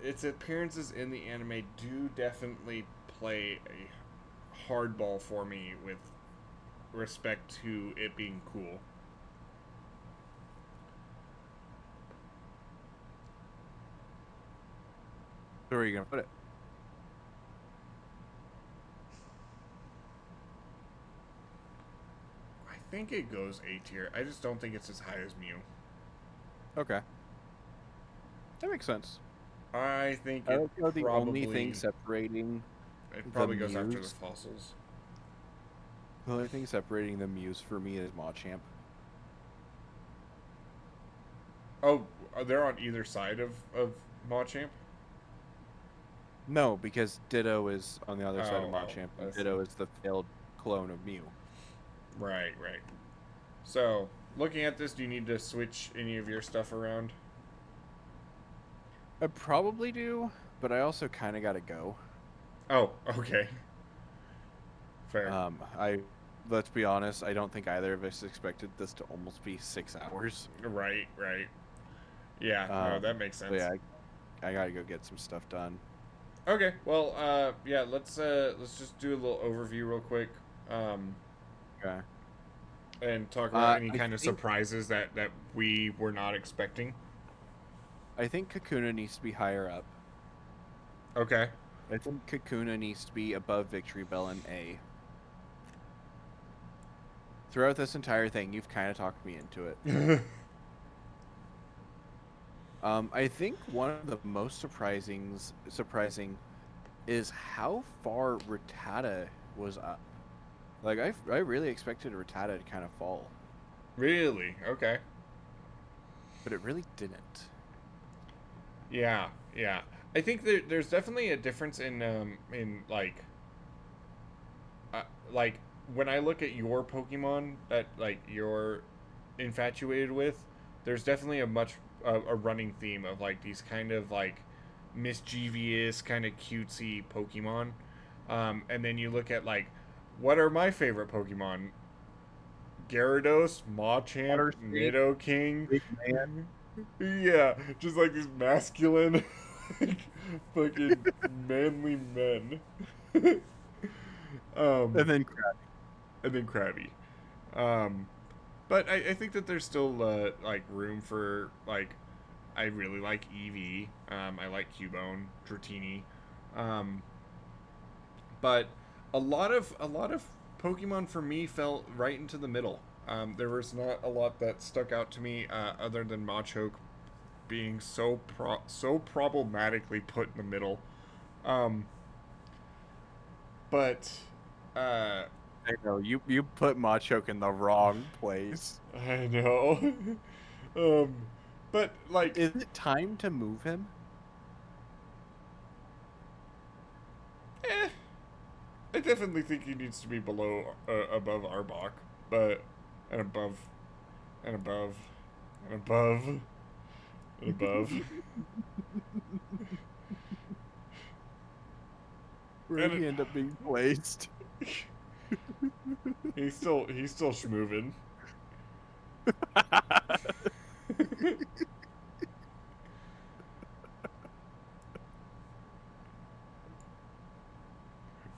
its appearances in the anime do definitely play a hardball for me with respect to it being cool. So where are you gonna put it? I think it goes A tier. I just don't think it's as high as Mew. Okay. That makes sense. I think I it like how the probably only thing separating it probably the goes after the Mews- fossils. the only thing separating the Mews for me is Machamp. Oh, they're on either side of Machamp? No, because Ditto is on the other side of Oh, Machamp, I and see. Ditto is the failed clone of Mew. Right, right. So, looking at this, do you need to switch any of your stuff around? I probably do, but I also kind of gotta go. Oh, okay. Fair. Let's be honest, I don't think either of us expected this to almost be 6 hours. Right, right. Yeah, no, that makes sense. So yeah, I gotta go get some stuff done. Okay, well, yeah, let's just do a little overview real quick, Okay. and talk about any I kind of think- surprises that we were not expecting. I think Kakuna needs to be higher up. Okay. I think Kakuna needs to be above Victory Bell and A. Throughout this entire thing, you've kind of talked me into it. I think one of the most surprising is how far Rattata was up. Like I really expected Rattata to kind of fall, Really? Okay. but it really didn't. Yeah, yeah. I think there's definitely a difference in uh, like when I look at your Pokemon that like you're infatuated with, there's definitely a running theme of like these kind of like mischievous, kind of cutesy Pokemon. And then you look at like what are my favorite Pokemon? Gyarados, Machamp, Water Snake, Nidoking. big man, Yeah, just like these masculine, like, fucking manly men. um, and then crap. and then Krabby. Um, but I think that there's still like room for like I really like Eevee. I like Cubone, Dratini. Um, but a lot of Pokemon for me fell right into the middle. There was not a lot that stuck out to me other than Machoke being so problematically put in the middle. Um, but uh, I know you put Machoke in the wrong place. I know. um, but like, Is it time to move him? eh, I definitely think he needs to be above Arbok, but and above and above and above and above. Where did And he end up being placed? he's still schmoving.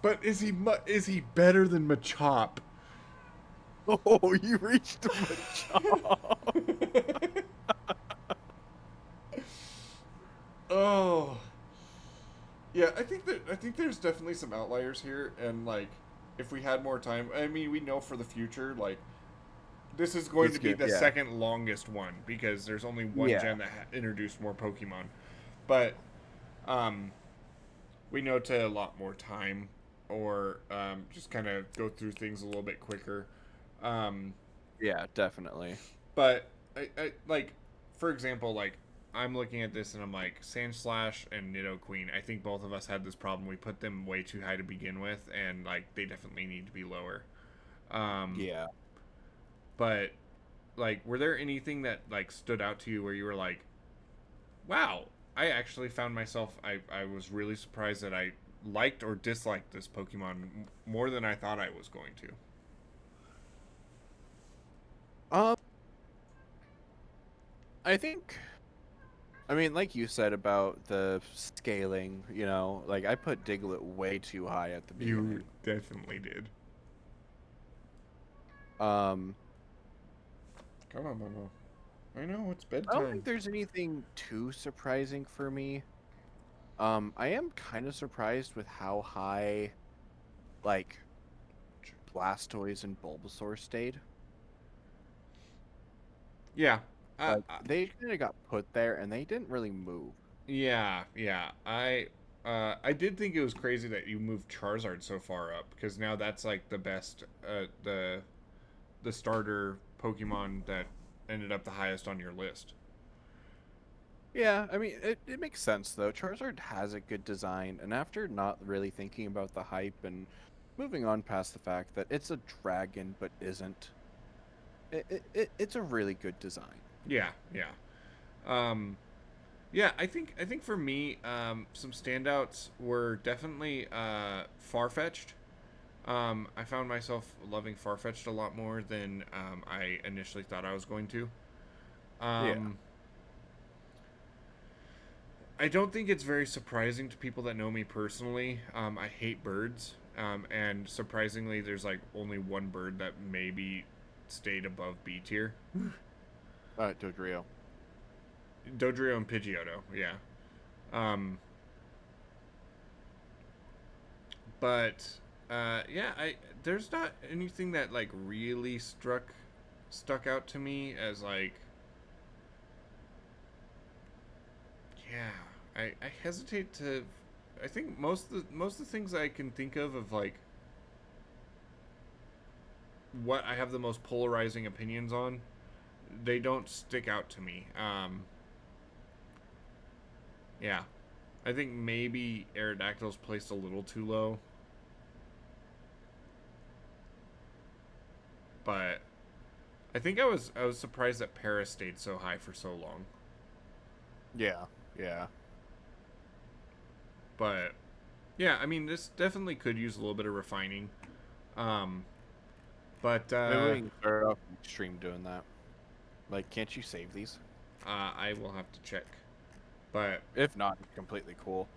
But is he better than Machop? Oh, you reached Machop. Oh, yeah. I think there's definitely some outliers here, and like, if we had more time, I mean, we know for the future, like, this is going That's to be good. the Yeah. second longest one because there's only one Yeah. gen that introduced more Pokemon, but um, we know to a lot more time, or just kind of go through things a little bit quicker. Um, Yeah, definitely. But I like, for example, like I'm looking at this and I'm like Sandslash and Nidoqueen. I think both of us had this problem. We put them way too high to begin with, and like they definitely need to be lower. Um, Yeah. but like, were there anything that like stood out to you where you were like, "Wow, I actually found myself. I was really surprised that I liked or disliked this Pokemon more than I thought I was going to." Um, I think I mean, like you said about the scaling, like I put Diglett way too high at the You beginning. definitely did. Um, Come on, Momo. I know it's I don't bedtime. think there's anything too surprising for me. I am kind of surprised with how high, like, Blastoise and Bulbasaur stayed. Yeah. Like, they kind of got put there and they didn't really move. Yeah, yeah. I did think it was crazy that you moved Charizard so far up because now that's like the best the starter Pokemon that ended up the highest on your list. Yeah, I mean, it makes sense though. Charizard has a good design, and after not really thinking about the hype and moving on past the fact that it's a dragon but isn't, it's a really good design. Yeah, yeah. Um yeah, I think for me some standouts were definitely Farfetch'd. I found myself loving Farfetch'd a lot more than I initially thought I was going to. Yeah. Um I don't think it's very surprising to people that know me personally. I hate birds, and surprisingly, there's like only one bird that maybe stayed above B tier. Dodrio. Dodrio and Pidgeotto, yeah. Um, but yeah, I there's not anything that like really stuck out to me as like yeah, I hesitate to. I think most of the things I can think of like what I have the most polarizing opinions on, they don't stick out to me. Yeah, I think maybe Aerodactyl's placed a little too low, but I think I was surprised that Paris stayed so high for so long. Yeah, yeah. But yeah, I mean, this definitely could use a little bit of refining. Um, but Maybe we can start off stream doing that. Like, can't you save these? I will have to check. But If not, it's completely cool.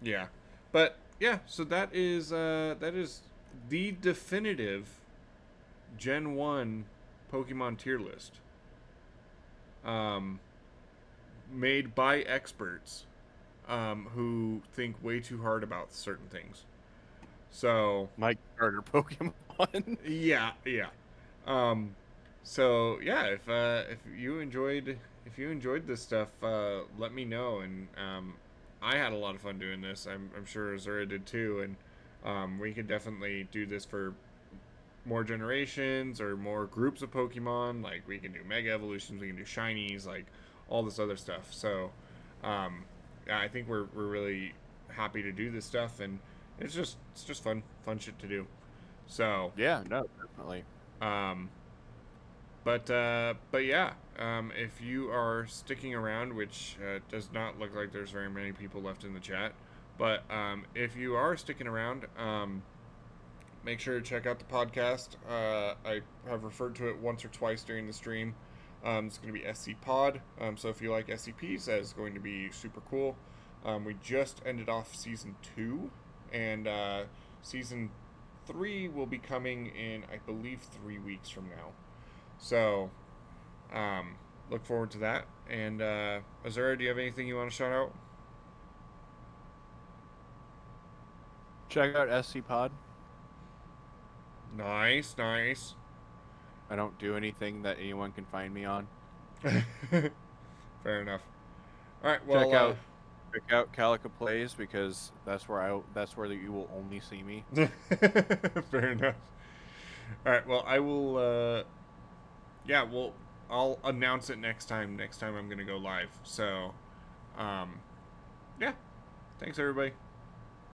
yeah, but yeah, so that is the definitive Gen 1 Pokemon tier list. Um, Made by experts who think way too hard about certain things. So My starter Pokemon. yeah, yeah. Um, so yeah, if you enjoyed this stuff, let me know. And I had a lot of fun doing this. I'm sure Azura did too. And we could definitely do this for more generations or more groups of Pokemon. Like we can do Mega Evolutions, we can do Shinies, like all this other stuff. So yeah, I think we're really happy to do this stuff, and it's just fun shit to do. So Yeah, no, definitely. um, but yeah, if you are sticking around, which does not look like there's very many people left in the chat, but if you are sticking around, make sure to check out the podcast. I have referred to it once or twice during the stream. It's going to be SCPod. So if you like SCPs, that is going to be super cool. We just ended off season 2, and season 3 will be coming in, I believe, 3 weeks from now. So, look forward to that. And Azura, do you have anything you want to shout out? Check out SCPod. Nice, nice. I don't do anything that anyone can find me on. Fair enough. All right, well, Check out Calica Plays, because that's where you will only see me. fair enough. All right, well, I will. Yeah, well, I'll announce it next time. Next time I'm gonna go live. So, yeah. Thanks, everybody.